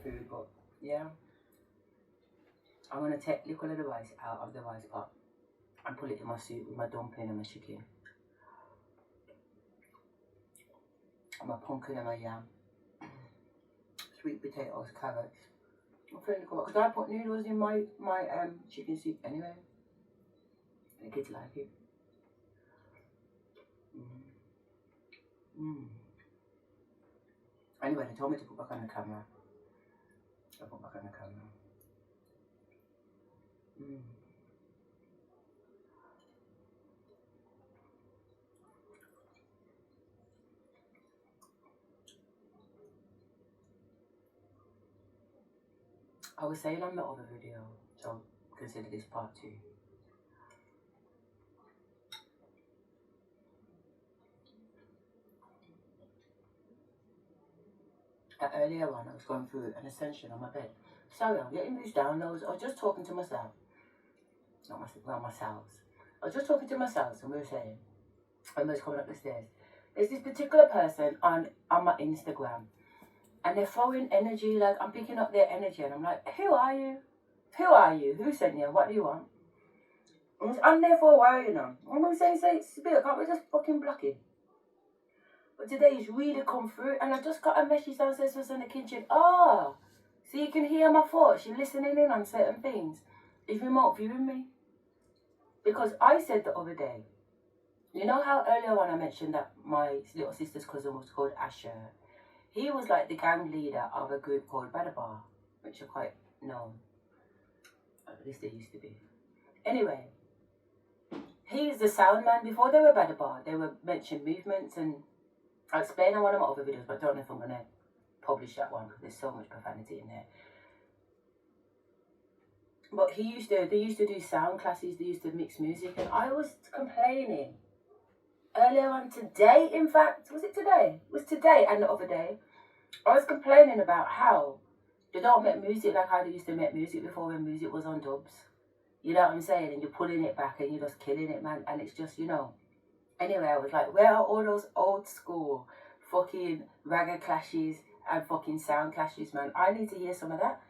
food, but yeah. I'm going to take a little of the rice out of the rice pot and put it in my soup with my dumpling and my chicken. And my pumpkin and my yam. Sweet potatoes, carrots. I'm feeling good because I put noodles in my chicken soup anyway. The kids like it. Anyway, they told me to put back on the camera. I put back on the camera. I was saying on the other video, so consider this part 2. Earlier on, I was going through an ascension on my bed. Sorry, I'm getting these downloads. I was just talking to myself. Not myself. I was just talking to myself, and we were saying, when we was coming up the stairs, there's this particular person on my Instagram, and they're throwing energy, like I'm picking up their energy, and I'm like, who are you? Who are you? Who sent you? What do you want? I'm there for a while, you know. I'm going to say, Spirit, can't we just fucking block it? But today he's really come through, and I just got a message downstairs from in the kitchen. So you can hear my thoughts. You're listening in on certain things. Is remote viewing me? Because I said the other day, you know how earlier on I mentioned that my little sister's cousin was called Asherah? He was like the gang leader of a group called Badabar, which are quite known. At least they used to be. Anyway, he's the sound man. Before they were Badabar, they were mentioned movements, and I'll explain on one of my other videos, but I don't know if I'm going to publish that one because there's so much profanity in there. But they used to do sound classes, they used to mix music, and I was complaining earlier on today, in fact, was it today? It was today and the other day. I was complaining about how they don't make music like how they used to make music before, when music was on dubs. You know what I'm saying? And you're pulling it back and you're just killing it, man. And it's just, you know. Anyway, I was like, where are all those old school fucking ragga clashes and fucking sound clashes, man. I need to hear some of that.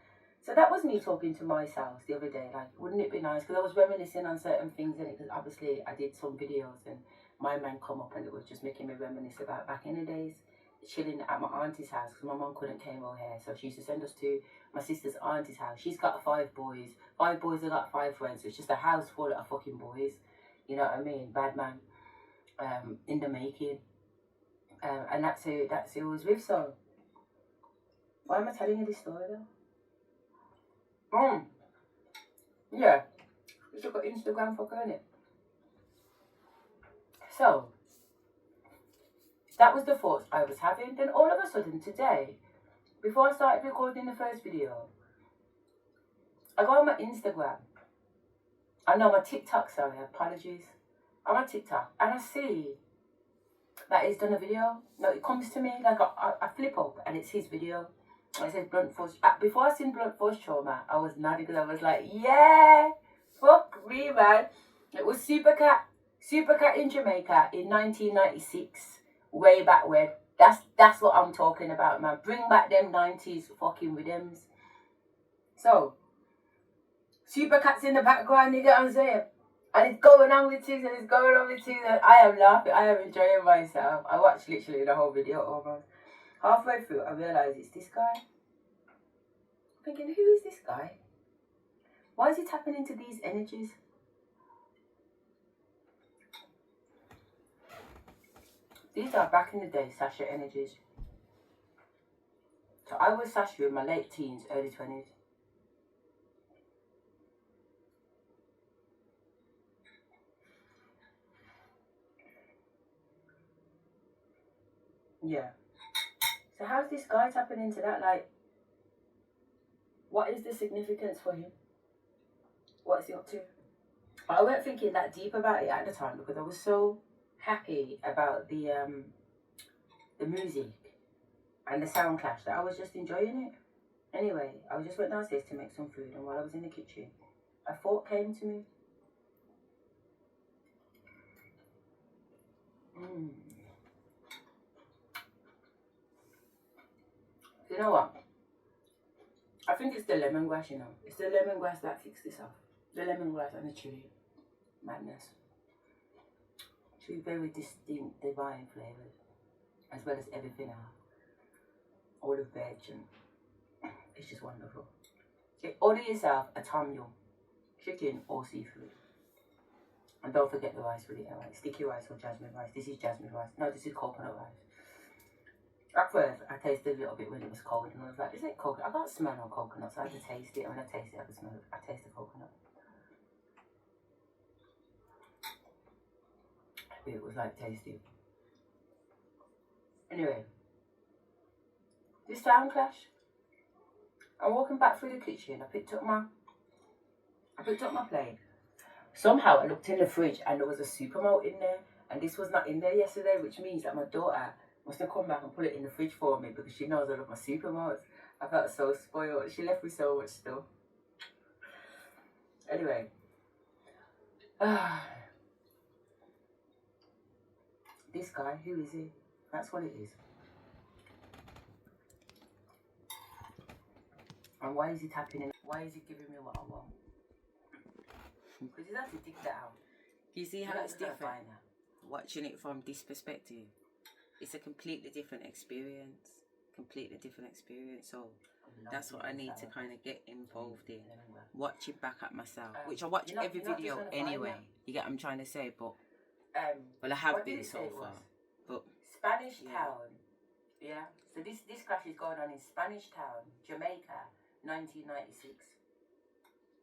So that was me talking to myself the other day. Like, wouldn't it be nice? Because I was reminiscing on certain things in it. Because obviously I did some videos and my man come up and it was just making me reminisce about back in the days, chilling at my auntie's house because my mum couldn't came over here. So she used to send us to my sister's auntie's house. She's got 5 boys. 5 boys have got 5 friends. So it's just a house full of fucking boys. You know what I mean? Bad man. In the making. And that's who I was with. So why am I telling you this story though? Yeah. You should got Instagram for it. So that was the thoughts I was having. Then all of a sudden today, before I started recording the first video, I go on my Instagram. My TikTok, sorry, apologies. On my TikTok, and I see that he's done a video. No, it comes to me, like I flip up and it's his video. I said blunt force. Before I seen blunt force trauma, I was nodding because I was like, yeah, fuck me, man. It was Supercat in Jamaica in 1996, way back when. That's what I'm talking about, man. Bring back them 90s fucking rhythms. So, Supercat's in the background, you get what I'm saying? And it's going on with things and it's going on with things and I am laughing, I am enjoying myself. I watched literally the whole video almost. Halfway through, I realised it's this guy. I'm thinking, who is this guy? Why is he tapping into these energies? These are back in the day Sasha energies. So I was Sasha in my late teens, early 20s. Yeah. So how's this guy tapping into that? Like, what is the significance for him? What is he up to? I weren't thinking that deep about it at the time because I was so happy about the music and the sound clash that I was just enjoying it. Anyway, I just went downstairs to make some food, and while I was in the kitchen, a thought came to me. You know what? I think it's the lemongrass, you know. It's the lemongrass that kicks this off. The lemongrass and the chili. Madness. 2 very distinct, divine flavours. As well as everything else. All the veg and it's just wonderful. Okay, order yourself a tom yum. Chicken or seafood. And don't forget the rice with it, alright? Sticky rice or jasmine rice. This is jasmine rice. No, this is coconut rice. At first, I tasted a little bit when it was cold, and I was like, is it coconut? I can't smell no coconut, so I had to taste it. And when I taste it, I can smell it. I taste the coconut. It was like tasty. Anyway, this sound clash. I'm walking back through the kitchen. I picked up my plate. Somehow I looked in the fridge and there was a super malt in there, and this was not in there yesterday, which means that my daughter must have come back and put it in the fridge for me because she knows I love my super malts. I felt so spoiled. She left me so much stuff. Anyway. This guy, who is he? That's what it is. And why is he tapping in? Why is he giving me what I want? Because he's had to dig that out. You see how it's different? Watching it from this perspective, it's a completely different experience. So that's what I need to kind of get involved in. Watch it back at myself, which I watch every video anyway. You get what I'm trying to say? But well, I have been so far. But Spanish Town. Yeah. So this clash is going on in Spanish Town, Jamaica, 1996.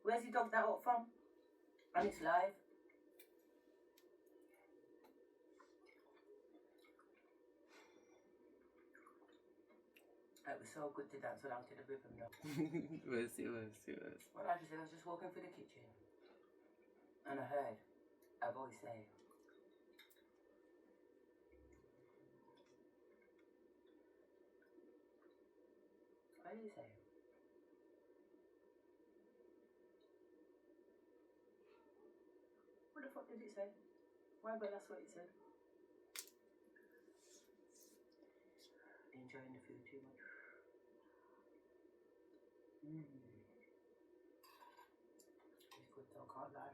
Where's he dug that up from? And it's live. It was so good to dance along to the rhythm though. It was. Well, like I said, I was just walking through the kitchen and I heard a voice say, what did he say? What the fuck did it say? Why, but that's what it said. enjoying the food too much. It's good though, can't lie.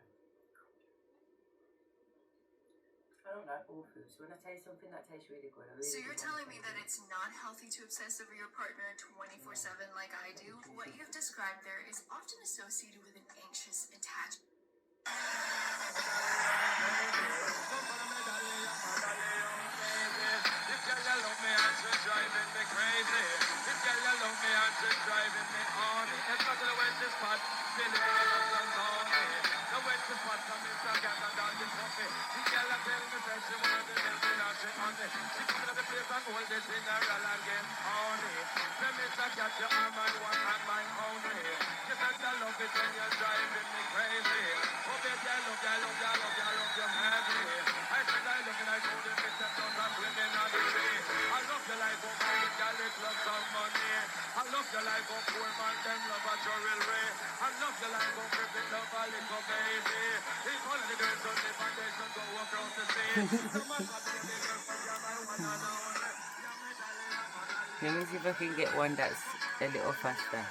I don't like all foods. When I taste something that tastes really good, I really So you're do telling want me that it's not healthy to obsess over your partner 24/7 like I do? What you've described there is often associated with an anxious attachment. Let me see if I can get one that's a little faster.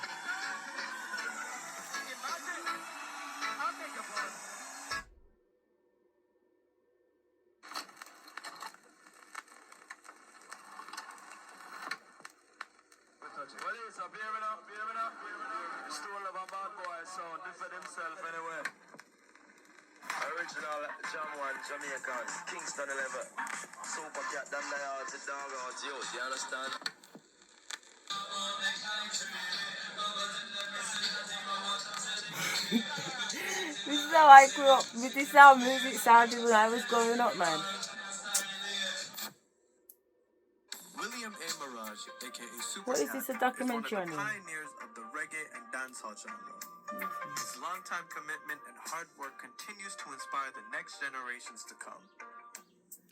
Well, it's up, hear me now, hear me now, hear me now. Stone of a bad boy sound, different himself anyway. Original Jam 1, Jamaicans, Kingston 11. Super cat, them the yards, the dog out, yo, do you understand? This is how I grew up. This is how music sounded when I was growing up, man. William A. Mirage, aka Super What is Cat, this, a is one of documentary the on here? pioneers of the reggae and dancehall genre. His longtime commitment and hard work continues to inspire the next generations to come.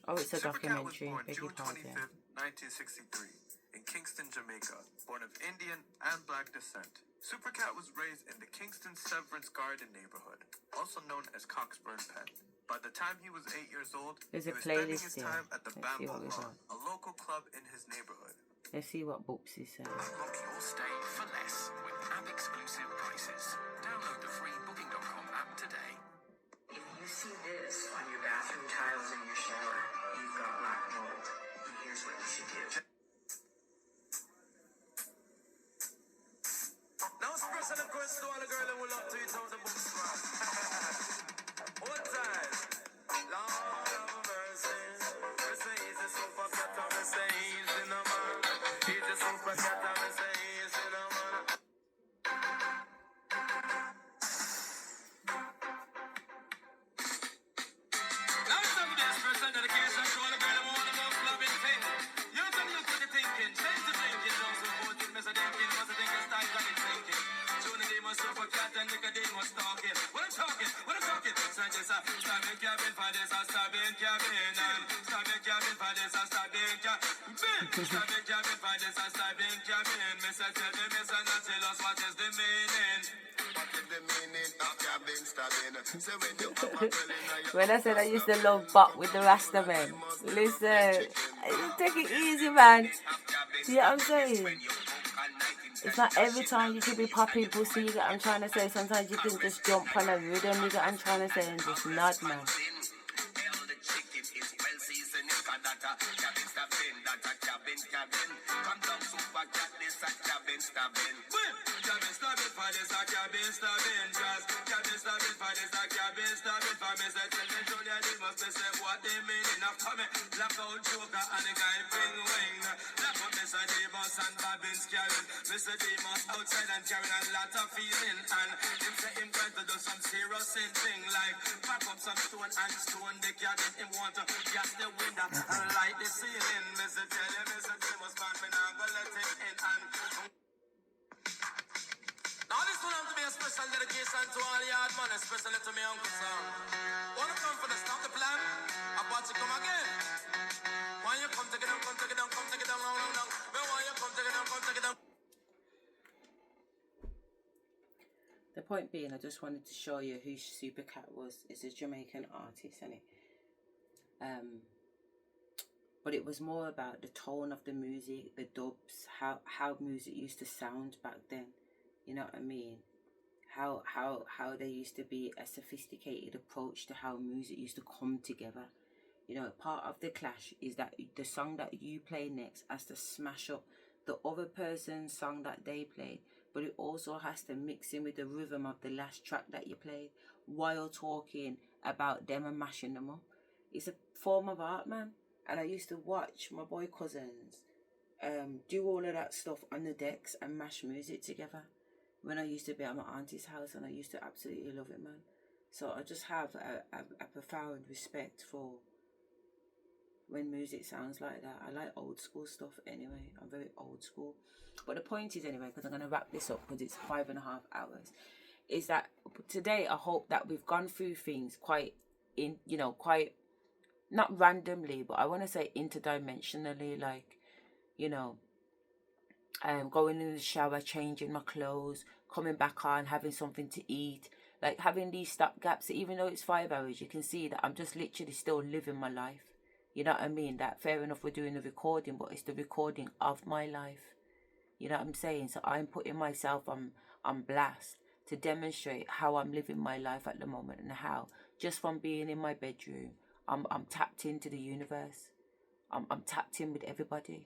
Oh, it's a Super Cat was documentary. born Beg your June pardon. 25th, 1963, in Kingston, Jamaica, born of Indian and black descent. Super Cat was raised in the Kingston Severance Garden neighborhood, also known as Cockburn Pen. By the time he was 8 years old, There's he a was spending playlist his here. time at the Let's see what Bamboo we Bar, got. a local club in his neighborhood. Let's see what books he says. Book your stay for less with app-exclusive prices. Download the free Booking.com app today. If you see this on your bathroom tiles in your shower, you've got black mold. And here's what you should do. Now express a request to all the girls that will love to eat out the books. What time? Lord have mercy. Mercy is a super cat of a saints in a man. He's a super cat of a saints in a man. Now it's time for the express and dedication to all the girls that want the most loving thing. You don't tell me what you're thinking. Change the thinking. Don't support it, Mr. Thinking. What's the thinking? Style got it thinking. Tune the demon super cat and Nicodemus talking. What I'm talking? What I'm talking? Just a stabbing cabin for this, a stabbing cabin. Stabbing cabin for this, a stabbing cabin. Stabbing cabin for this, a stabbing cabin. Mr. Tell me, Mr. Not tell us what is the meaning. What is the meaning of cabin stabbing? So when you have a girl in your When I said I used to love Bop with the Rasta men, listen, take it easy, man. See what I'm saying? It's not every time you can be popping pussy, you get what I'm trying to say. Sometimes you can just jump on a rhythm, you get what I'm trying to say, and just nod, man. Mr. Demas outside and carrying a lot of feeling, and him say him going to do some serious thing like pack up some stone and stone the cabin. Him want to gas the window and light the ceiling. Mr. Tell him, Mr. Demas man, me not gonna let him in. And now this will have to be a special dedication to all the hard man, especially to me uncle Sam. Wanna come for the stop the plan? I watch you come again. Why you come take it down, come take it down, come take it down, long, long, long. Why you come take it down, come take it down. The point being, I just wanted to show you who Super Cat was. It's a Jamaican artist, isn't it? but it was more about the tone of the music, the dubs, how music used to sound back then. You know what I mean? How there used to be a sophisticated approach to how music used to come together. You know, part of the clash is that the song that you play next has to smash up the other person's song that they played, but it also has to mix in with the rhythm of the last track that you played while talking about them and mashing them up. It's a form of art, man. And I used to watch my boy cousins do all of that stuff on the decks and mash music together when I used to be at my auntie's house, and I used to absolutely love it, man. So I just have a profound respect for when music sounds like that. I like old school stuff anyway. I'm very old school. But the point is, anyway, because I'm going to wrap this up because it's 5.5 hours, is that today I hope that we've gone through things quite not randomly, but I want to say interdimensionally, like, you know, going in the shower, changing my clothes, coming back on, having something to eat, like having these stop gaps. Even though it's 5 hours, you can see that I'm just literally still living my life. You know what I mean? That fair enough, we're doing the recording, but it's the recording of my life. You know what I'm saying? So I'm putting myself on blast to demonstrate how I'm living my life at the moment, and how just from being in my bedroom, I'm tapped into the universe. I'm tapped in with everybody,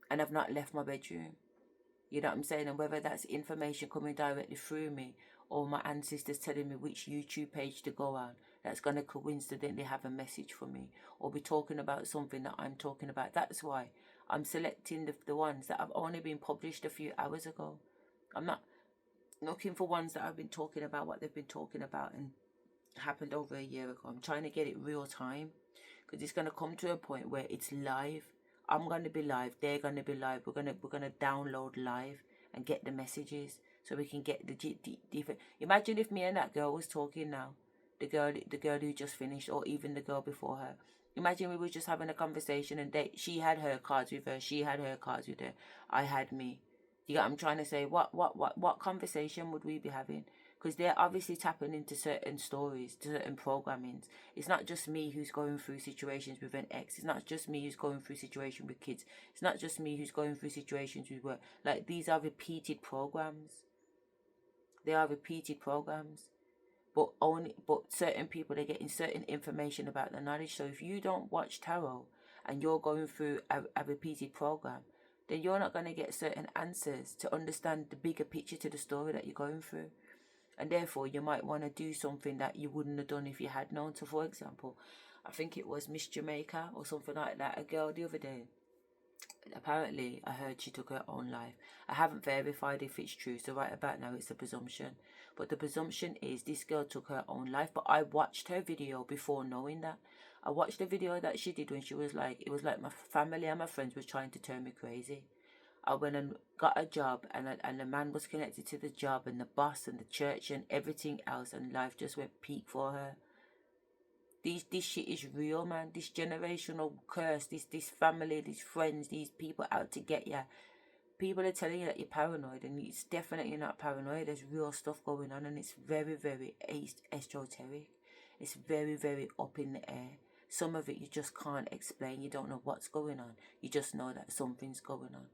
and I've not left my bedroom. You know what I'm saying? And whether that's information coming directly through me, or my ancestors telling me which YouTube page to go on, that's going to coincidentally have a message for me, or be talking about something that I'm talking about. That's why I'm selecting the ones that have only been published a few hours ago. I'm not looking for ones that have been talking about what they've been talking about and happened over a year ago. I'm trying to get it real time, because it's going to come to a point where it's live. I'm going to be live. They're going to be live. We're going to download live and get the messages, so we can get the different. Imagine if me and that girl was talking now, the girl who just finished, or even the girl before her. Imagine we were just having a conversation, and she had her cards with her, she had her cards with her, I had me. You get what I'm trying to say? What conversation would we be having? Because they're obviously tapping into certain stories, to certain programmings. It's not just me who's going through situations with an ex. It's not just me who's going through situations with kids. It's not just me who's going through situations with work. Like, these are repeated programs. They are repeated programs. But certain people, they're getting certain information about the knowledge. So if you don't watch tarot and you're going through a repeated program, then you're not going to get certain answers to understand the bigger picture to the story that you're going through. And therefore, you might want to do something that you wouldn't have done if you had known. So, for example, I think it was Miss Jamaica or something like that, a girl the other day. Apparently, I heard she took her own life. I haven't verified if it's true, so right about now it's a presumption. But the presumption is this girl took her own life. But I watched her video before knowing that. I watched the video that she did when she was like, it was like my family and my friends were trying to turn me crazy. I went and got a job, and the man was connected to the job, and the boss and the church and everything else, and life just went peak for her. This shit is real, man. This generational curse, this family, these friends, these people out to get you. People are telling you that you're paranoid, and it's definitely not paranoid. There's real stuff going on, and it's very, very esoteric. It's very, very up in the air. Some of it you just can't explain. You don't know what's going on. You just know that something's going on.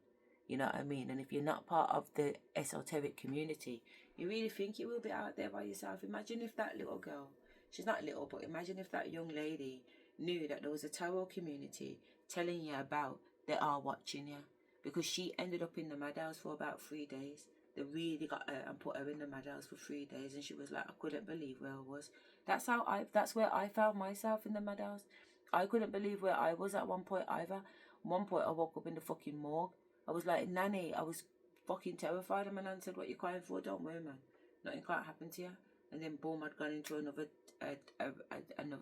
You know what I mean? And if you're not part of the esoteric community, you really think you will be out there by yourself. Imagine if that little girl, she's not little, but imagine if that young lady knew that there was a tarot community telling you about they are watching you. Because she ended up in the madhouse for about 3 days. They really got her and put her in the madhouse for 3 days, and she was like, I couldn't believe where I was. That's where I found myself, in the madhouse. I couldn't believe where I was at one point either. One point I woke up in the fucking morgue. I was like, Nanny, I was fucking terrified. And my nan said, what you crying for? Don't worry, man. Nothing can't happen to you. And then boom, I'd gone into another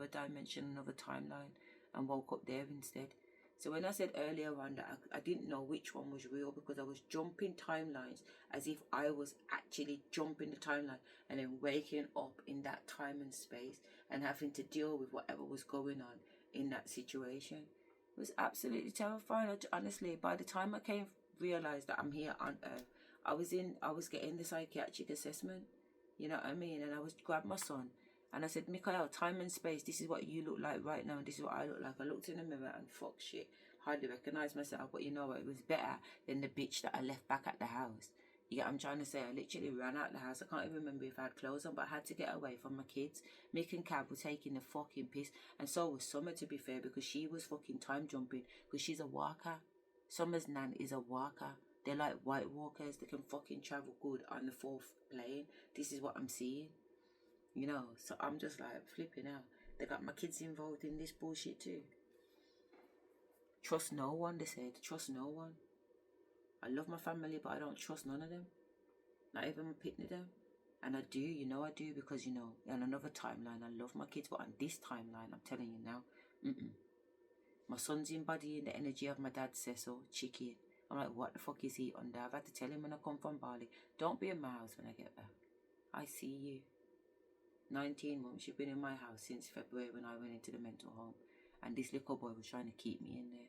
dimension, another timeline, and woke up there instead. So when I said earlier on that I didn't know which one was real, because I was jumping timelines as if I was actually jumping the timeline and then waking up in that time and space and having to deal with whatever was going on in that situation. It was absolutely terrifying. Honestly, by the time I realised that I'm here on Earth, I was getting the psychiatric assessment. You know what I mean? And I was grabbed my son, And I said, Mikael, time and space, this is what you look like right now, and this is what I look like. I looked in the mirror and fuck shit. Hardly recognised myself, but you know what? It was better than the bitch that I left back at the house. You get what I'm trying to say? I literally ran out the house. I can't even remember if I had clothes on, but I had to get away from my kids. Mick and Cab were taking the fucking piss. And so was Summer, to be fair, because she was fucking time jumping, because she's a walker. Summer's nan is a walker. They're like white walkers. They can fucking travel good on the 4th plane. This is what I'm seeing. You know, so I'm just like flipping out. They got my kids involved in this bullshit too. Trust no one, they said. Trust no one. I love my family, but I don't trust none of them. Not even my pitney them. And I do, you know I do, because, you know, on another timeline, I love my kids, but on this timeline, I'm telling you now, my son's embodying the energy of my dad, Cecil, chicken. I'm like, what the fuck is he under? I've had to tell him when I come from Bali, don't be in my house when I get back. I see you. 19 months, you've been in my house since February when I went into the mental home. And this little boy was trying to keep me in there.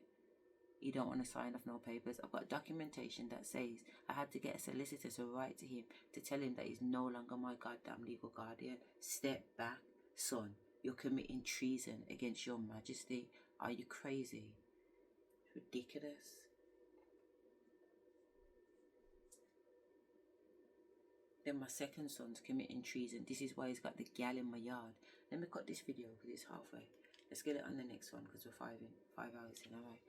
He don't want to sign off no papers. I've got documentation that says I had to get a solicitor to write to him to tell him that he's no longer my goddamn legal guardian. Step back, son. You're committing treason against your majesty. Are you crazy? It's ridiculous. Then my second son's committing treason. This is why he's got the gal in my yard. Let me cut this video because it's halfway. Let's get it on the next one because we're 5 hours in. Alright.